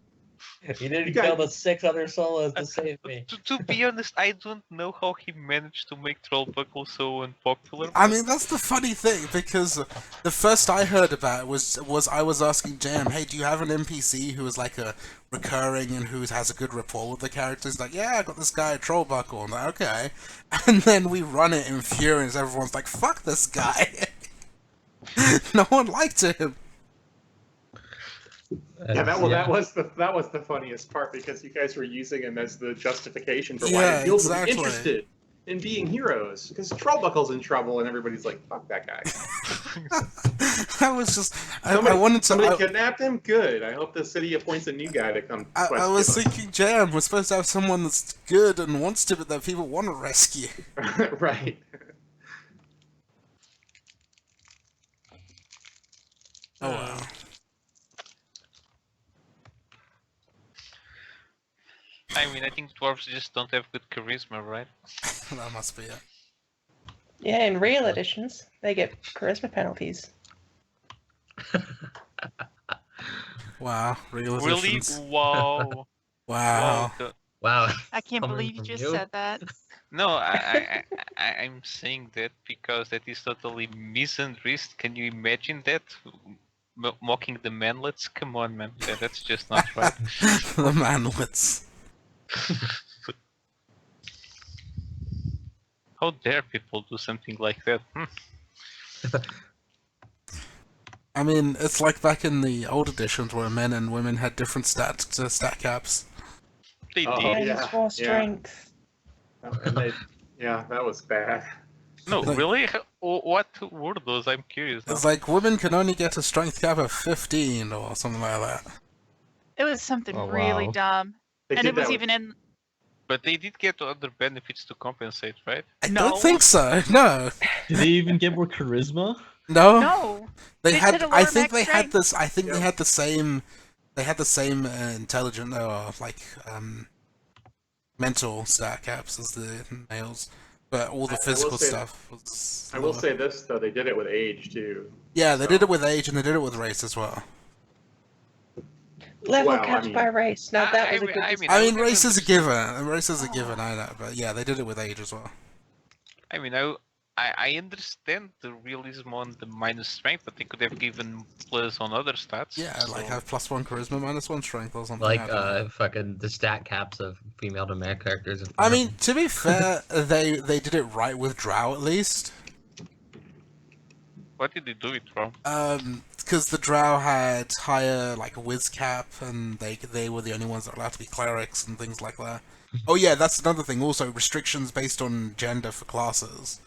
S2: He didn't
S1: You
S2: kill
S1: got-
S2: the 6 other solos to save me.
S7: to be honest, I don't know how he managed to make Trollbuckle so unpopular.
S3: I mean, that's the funny thing, because the first I heard about it was I was asking JM, hey, do you have an NPC who is like a recurring and who has a good rapport with the characters? Like, yeah, I got this guy, Trollbuckle. I'm like, okay. And then we run it in Fury, and everyone's like, fuck this guy. No one liked him.
S1: Yeah, that was the funniest part because you guys were using him as the justification for why
S3: Yeah,
S1: the guild would be
S3: exactly.
S1: interested in being heroes because Trollbuckle's in trouble and everybody's like, "Fuck that guy."
S3: I was just, I wanted to.
S1: Somebody kidnapped him. Good. I hope the city appoints a new guy to come.
S3: I was thinking, JM, we're supposed to have someone that's good and wants to, but that people want to rescue.
S1: Right.
S3: Oh well.
S7: I mean, I think dwarves just don't have good charisma, right?
S3: That must be it.
S4: Yeah, in real editions, they get charisma penalties.
S3: Wow, real
S7: Really?
S3: editions.
S7: Wow.
S3: Wow.
S7: Wow.
S2: Wow.
S6: I can't
S2: Coming
S6: believe you
S2: from
S6: just
S2: you?
S6: said that.
S7: No, I'm saying that because that is totally misandrist. Can you imagine that? Mocking the manlets? Come on, man. That's just not right.
S3: The manlets.
S7: How dare people do something like that?
S3: I mean, it's like back in the old editions where men and women had different stat caps.
S7: They
S1: Oh,
S7: did.
S1: yeah.
S4: Minus 4 strength.
S1: And yeah, that was bad.
S7: No,
S3: Like-
S7: really? What were those? I'm curious now.
S3: It's like women can only get a strength cap of 15 or something like that.
S6: It was something
S5: Oh,
S6: really
S5: wow.
S6: dumb.
S1: They
S6: And
S1: did
S6: it was
S1: that
S6: even in.
S7: But they did get other benefits to compensate, right?
S3: I
S6: No.
S3: don't think so. No,
S5: Did they even get more charisma?
S3: no.
S6: No.
S3: They
S6: They
S3: had.
S6: said a
S3: I
S6: lower
S3: think
S6: max
S3: they had
S6: strength.
S3: this. I think they
S1: Yep.
S3: had the same. They had the same intelligent or mental stat caps as the males, but all the
S1: I will
S3: physical
S1: say-
S3: stuff was.
S1: I will
S3: lower.
S1: say this though, they did it with age too.
S3: Yeah, they
S1: so-
S3: did it with age and they did it with race as well.
S4: Level
S1: Well, I
S4: caps
S1: mean-
S4: by race. Now that
S7: I
S4: was a
S7: mean-
S4: good
S7: I
S4: decision.
S7: mean,
S3: I
S7: I
S3: mean,
S7: would
S3: race is a
S7: understand-
S3: given. Race is a given. I know, but yeah, they did it with age as well.
S7: I mean, I understand the realism on the minus strength, but they could have given plus on other stats.
S3: Yeah, like
S7: so-
S3: have +1 charisma, -1 strength or something.
S2: Like
S3: I don't know.
S2: fucking the stat caps of female to male characters.
S3: I mean, to be fair, they did it right with Drow at least.
S7: What did they do it wrong?
S3: Because the Drow had higher like whiz cap, and they were the only ones that were allowed to be clerics and things like that. Oh yeah, that's another thing. Also, restrictions based on gender for classes.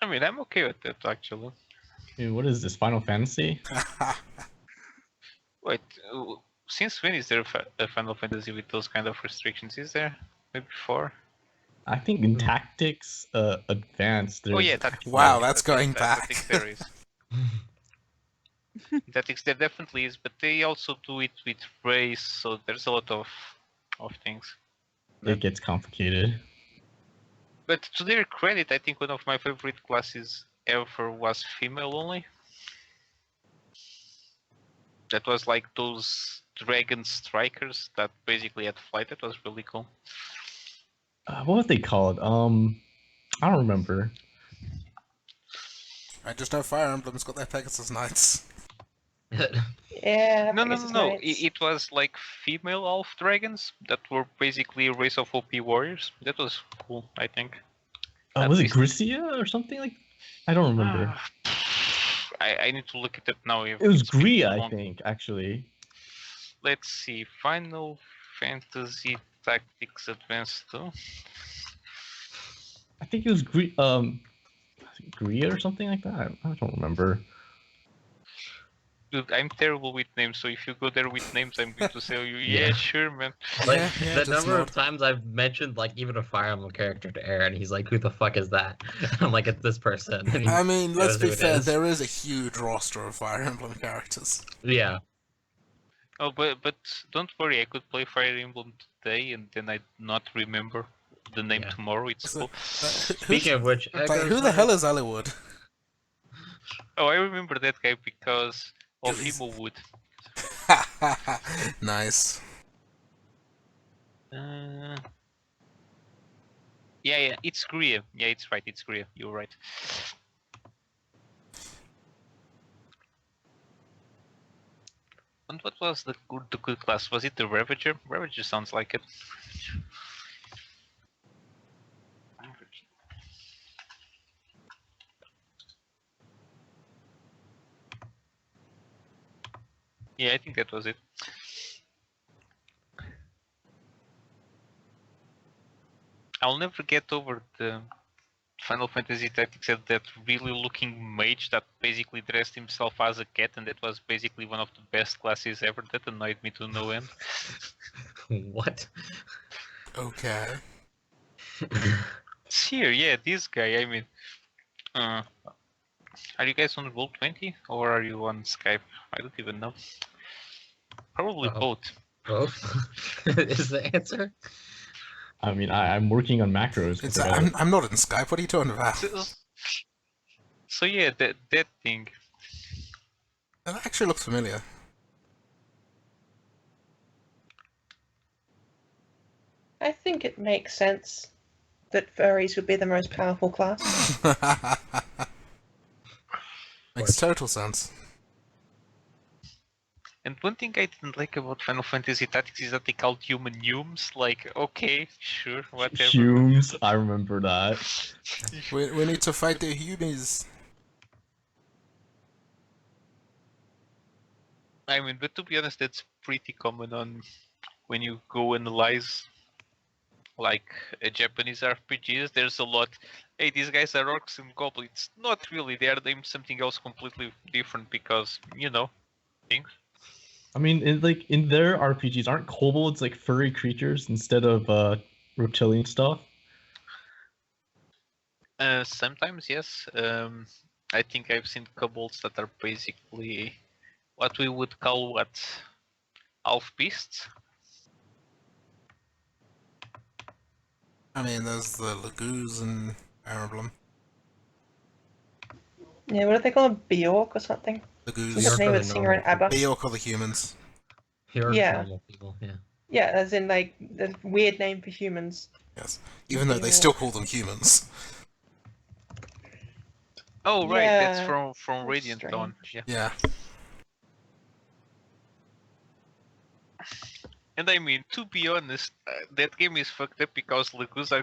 S7: I mean, I'm okay with that actually.
S5: Dude, what is this, Final Fantasy?
S7: Wait, since when is there a Final Fantasy with those kind of restrictions? Is there? Maybe 4?
S5: I think in Tactics Advanced,
S7: Oh
S5: there's-
S7: yeah, Tactics.
S3: Wow,
S7: yeah,
S3: that's going
S7: Tactics
S3: back.
S7: there is. Tactics there definitely is, but they also do it with race, so there's a lot of things.
S5: it gets complicated.
S7: But to their credit, I think one of my favorite classes ever was female only. That was like those dragon strikers that basically had flight. That was really cool.
S5: What was they called? I don't remember.
S3: I just know Fire Emblem's got their Pegasus Knights.
S4: Yeah.
S7: No,
S4: Pegasus
S7: no.
S4: Knights.
S7: It was like female elf dragons that were basically a race of OP warriors. That was cool, I think. At
S5: Was it
S7: least-
S5: Grissia or something like? I don't remember.
S7: I need to look at it now.
S5: It was
S7: It's been
S5: Gria,
S7: too
S5: I
S7: long.
S5: think, actually.
S7: Let's see. Final Fantasy Tactics Advanced 2.
S5: I think it was Gria or something like that. I don't remember.
S7: Dude, I'm terrible with names, so if you go there with names, I'm going to say, yeah,
S2: Yeah.
S7: sure, man.
S2: Like
S3: Yeah,
S2: the
S3: just
S2: number
S3: nod.
S2: of times I've mentioned like even a Fire Emblem character to Aaron, he's like, "Who the fuck is that?" I'm like, "It's this person." And he
S3: I mean, let's
S2: knows
S3: be
S2: who it
S3: fair.
S2: is.
S3: There is a huge roster of Fire Emblem characters.
S2: Yeah,
S7: Oh, but don't worry, I could play Fire Emblem today and then I'd not remember the name
S2: Yeah.
S7: tomorrow. It's
S3: So-
S7: cool.
S2: speaking of which,
S3: Like, who the hell is Eliwood?
S7: Oh, I remember that guy because of
S3: He's-
S7: Emowood.
S3: Nice.
S7: Yeah, it's Gria. Yeah, it's right, it's Gria. You're right. And what was the good class? Was it the Ravager? Ravager sounds like it. Yeah, I think that was it. I'll never get over the Final Fantasy Tactics had that really looking mage that basically dressed himself as a cat, and that was basically one of the best classes ever. That annoyed me to no end.
S2: what?
S3: Okay.
S7: Here, yeah, this guy. I mean, are you guys on Roll20 or are you on Skype? I don't even know. Probably
S2: Uh-oh.
S7: both.
S2: Both is the answer.
S5: I mean, I'm working on macros.
S3: It's,
S5: but,
S3: I'm not in Skype. What are you talking about?
S7: So yeah, that thing.
S3: That actually looks familiar.
S4: I think it makes sense that furries would be the most powerful class.
S3: Makes total sense.
S7: And one thing I didn't like about Final Fantasy Tactics is that they called human humans. Like, okay, sure, whatever.
S5: Humes, I remember that.
S3: We need to fight the humans.
S7: I mean, but to be honest, that's pretty common on when you go analyze like Japanese RPGs. There's a lot. Hey, these guys are orcs and goblins. Not really. They are named something else completely different because things.
S5: I mean, in their RPGs, aren't kobolds like furry creatures instead of reptilian stuff?
S7: Sometimes yes. I think I've seen kobolds that are basically what we would call half beasts.
S3: I mean, there's the Lagoos and Fire Emblem.
S4: Yeah, what do they call them? Bjork or something?
S3: Lagoos.
S4: Isn't that the name of the singer in ABBA?
S3: Bjork are the humans.
S4: Yeah.
S2: Normal people, yeah.
S4: Yeah, as in like the weird name for humans.
S3: Yes. Even though they still call them humans.
S7: Oh right, that's
S4: Yeah,
S7: from
S4: that's
S7: Radiant Dawn.
S4: strange.
S7: Yeah.
S3: Yeah.
S7: And I mean, to be honest, that game is fucked up because Lagoos are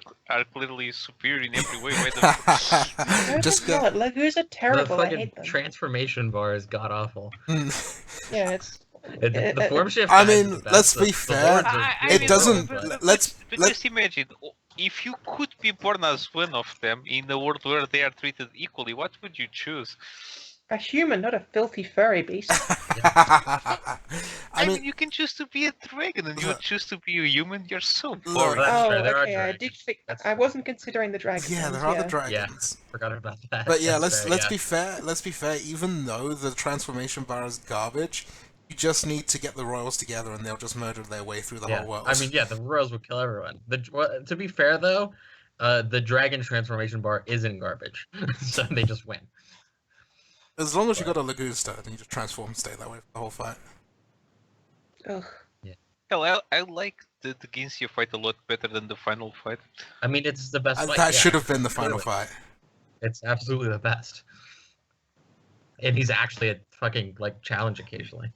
S7: clearly superior in every way. Why the
S4: No,
S3: Just
S4: they're
S3: go.
S4: not. Lagoos are terrible.
S2: The
S4: I
S2: fucking
S4: hate them.
S2: transformation bar is god awful.
S4: Yeah, it's.
S2: The form shift.
S3: I
S2: guys
S3: mean,
S2: is the best.
S3: let's be
S2: The
S3: fair,
S2: hordes are
S7: I
S3: it
S7: mean,
S3: doesn't-
S7: but
S3: let's-
S7: just imagine if you could be born as one of them in a world where they are treated equally. What would you choose?
S4: A human, not a filthy furry beast.
S3: I mean,
S7: you can choose to be a dragon, and you would choose to be a human. You're so
S3: Look,
S7: boring.
S2: That's
S4: Oh,
S2: true, there are
S4: okay. I did
S2: dragons.
S4: think
S2: That's
S4: I
S2: true.
S4: wasn't considering the dragon.
S3: yeah,
S4: ones,
S3: there are the
S2: Yeah,
S3: dragons.
S2: forgot about that.
S3: But yeah,
S2: That's
S3: let's
S2: fair,
S3: be fair. Let's be fair. Even though the transformation bar is garbage, you just need to get the royals together, and they'll just murder their way through the
S2: Yeah.
S3: whole world.
S2: I mean, yeah, the royals would kill everyone. To be fair though, the dragon transformation bar isn't garbage, so they just win.
S3: as long as you got a Lagoon star, then you just transform and stay that way for the whole fight.
S4: Ugh.
S7: Hell, I like the Ginsia fight a lot better than the final fight.
S2: I mean, it's the best. Fight,
S3: That
S2: yeah.
S3: should have been the final
S2: Totally.
S3: fight.
S2: It's absolutely the best. And he's actually a fucking challenge occasionally.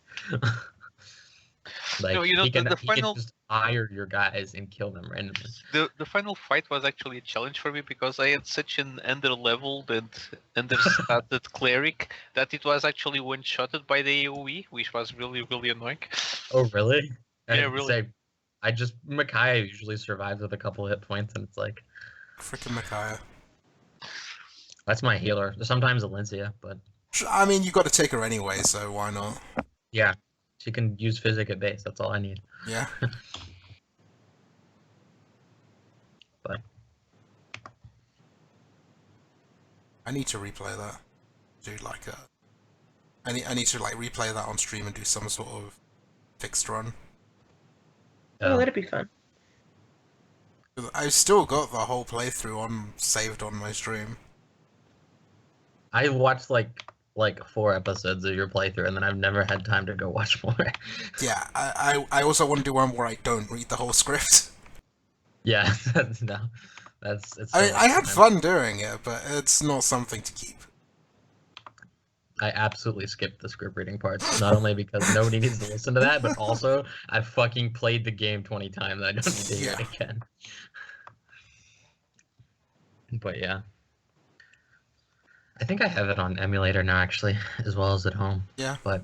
S7: No,
S2: he can
S7: the
S2: he can
S7: final
S2: just hire your guys and kill them randomly.
S7: the final fight was actually a challenge for me because I had such an under-leveled and understated cleric that it was actually one-shotted by the AoE, which was really, really annoying.
S2: Oh really?
S7: Yeah,
S2: I'd
S7: really.
S2: say Micaiah usually survives with a couple hit points, and it's like
S3: Freaking Micaiah.
S2: that's my healer. Sometimes Alencia, but
S3: I mean, you got to take her anyway, so why not?
S2: yeah, she can use physic at base. That's all I need.
S3: Yeah.
S2: But
S3: I need to replay that. Do I need to replay that on stream and do some sort of fixed run.
S4: Oh, that'd be fun.
S3: 'Cause I've still got the whole playthrough saved on my stream.
S2: I watched like 4 episodes of your playthrough, and then I've never had time to go watch more.
S3: Yeah, I also want to do one where I don't read the whole script.
S2: Yeah, it's
S3: I
S2: so much
S3: had
S2: time.
S3: fun doing it, but it's not something to keep.
S2: I absolutely skipped the script reading parts, not only because nobody needs to listen to that, but also I fucking played the game 20 times. I don't need to hear it again. But yeah. I think I have it on emulator now, actually, as well as at home.
S3: Yeah.
S2: But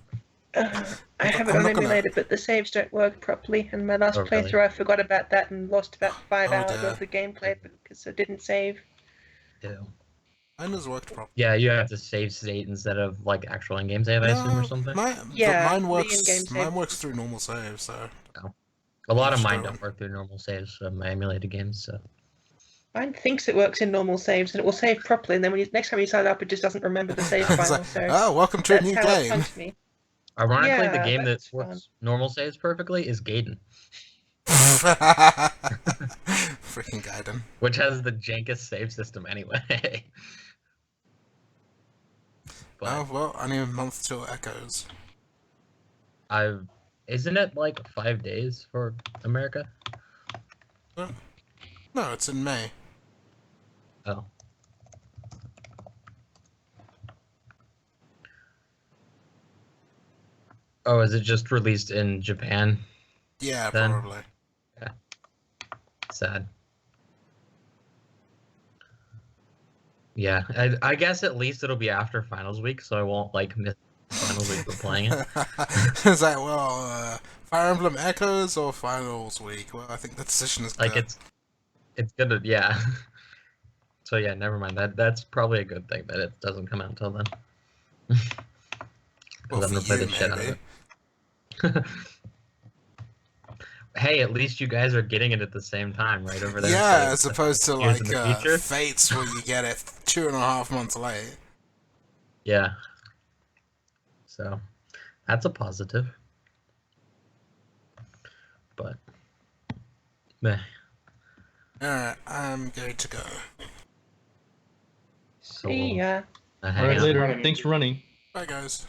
S4: I have it
S3: I'm
S4: on
S3: not gonna-
S4: emulator, but the saves don't work properly. And my last
S2: Oh, really?
S4: playthrough, I forgot about that and lost about 5
S3: Oh,
S4: hours
S3: dear.
S4: worth of gameplay because it didn't save.
S2: ew.
S3: Mine has worked properly.
S2: Yeah, you have to save state instead of actual in-game save, I assume, or something.
S4: Yeah,
S3: mine
S4: the
S3: works.
S4: in-game save.
S3: Mine works through normal save, so.
S2: A lot of
S3: each
S2: mine
S3: time.
S2: don't work through normal saves of my emulated games, so
S4: Mine thinks it works in normal saves and it will save properly, and then next time you start up, it just doesn't remember the save
S3: It's
S4: file.
S3: like,
S4: So
S3: oh, welcome to a
S4: that's
S3: new
S4: how it
S3: game.
S4: funked me.
S2: ironically the
S4: Yeah,
S2: game that
S4: that's
S2: works
S4: fun.
S2: normal saves perfectly is Gaiden,
S3: Freaking Gaiden.
S2: which has the jankest save system anyway. But
S3: Oh well, I need a month till Echoes.
S2: isn't it 5 days for America?
S3: No, it's in May.
S2: Oh. Oh, is it just released in Japan?
S3: Yeah,
S2: Then?
S3: probably.
S2: Sad. Yeah, I guess at least it'll be after finals week, so I won't like miss finals week for playing it.
S3: It's like, well, Fire Emblem Echoes or Finals Week? Well, I think the decision is clear.
S2: Like it's gonna, yeah. So yeah, never mind. That's probably a good thing that it doesn't come out until then.
S3: Well,
S2: Because I'm
S3: for
S2: gonna play
S3: you,
S2: the shit out of
S3: maybe.
S2: it. Hey, at least you guys are getting it at the same time, right over there.
S3: Yeah,
S2: so
S3: as opposed to
S2: years
S3: like
S2: in the future.
S3: Fates, where you get it 2.5 months late.
S2: Yeah. So that's a positive. But meh.
S3: Alright, I'm going to go.
S2: So
S4: See ya.
S2: hang
S5: All right,
S2: out.
S5: later.
S1: Running.
S5: Thanks for running.
S3: Bye, guys.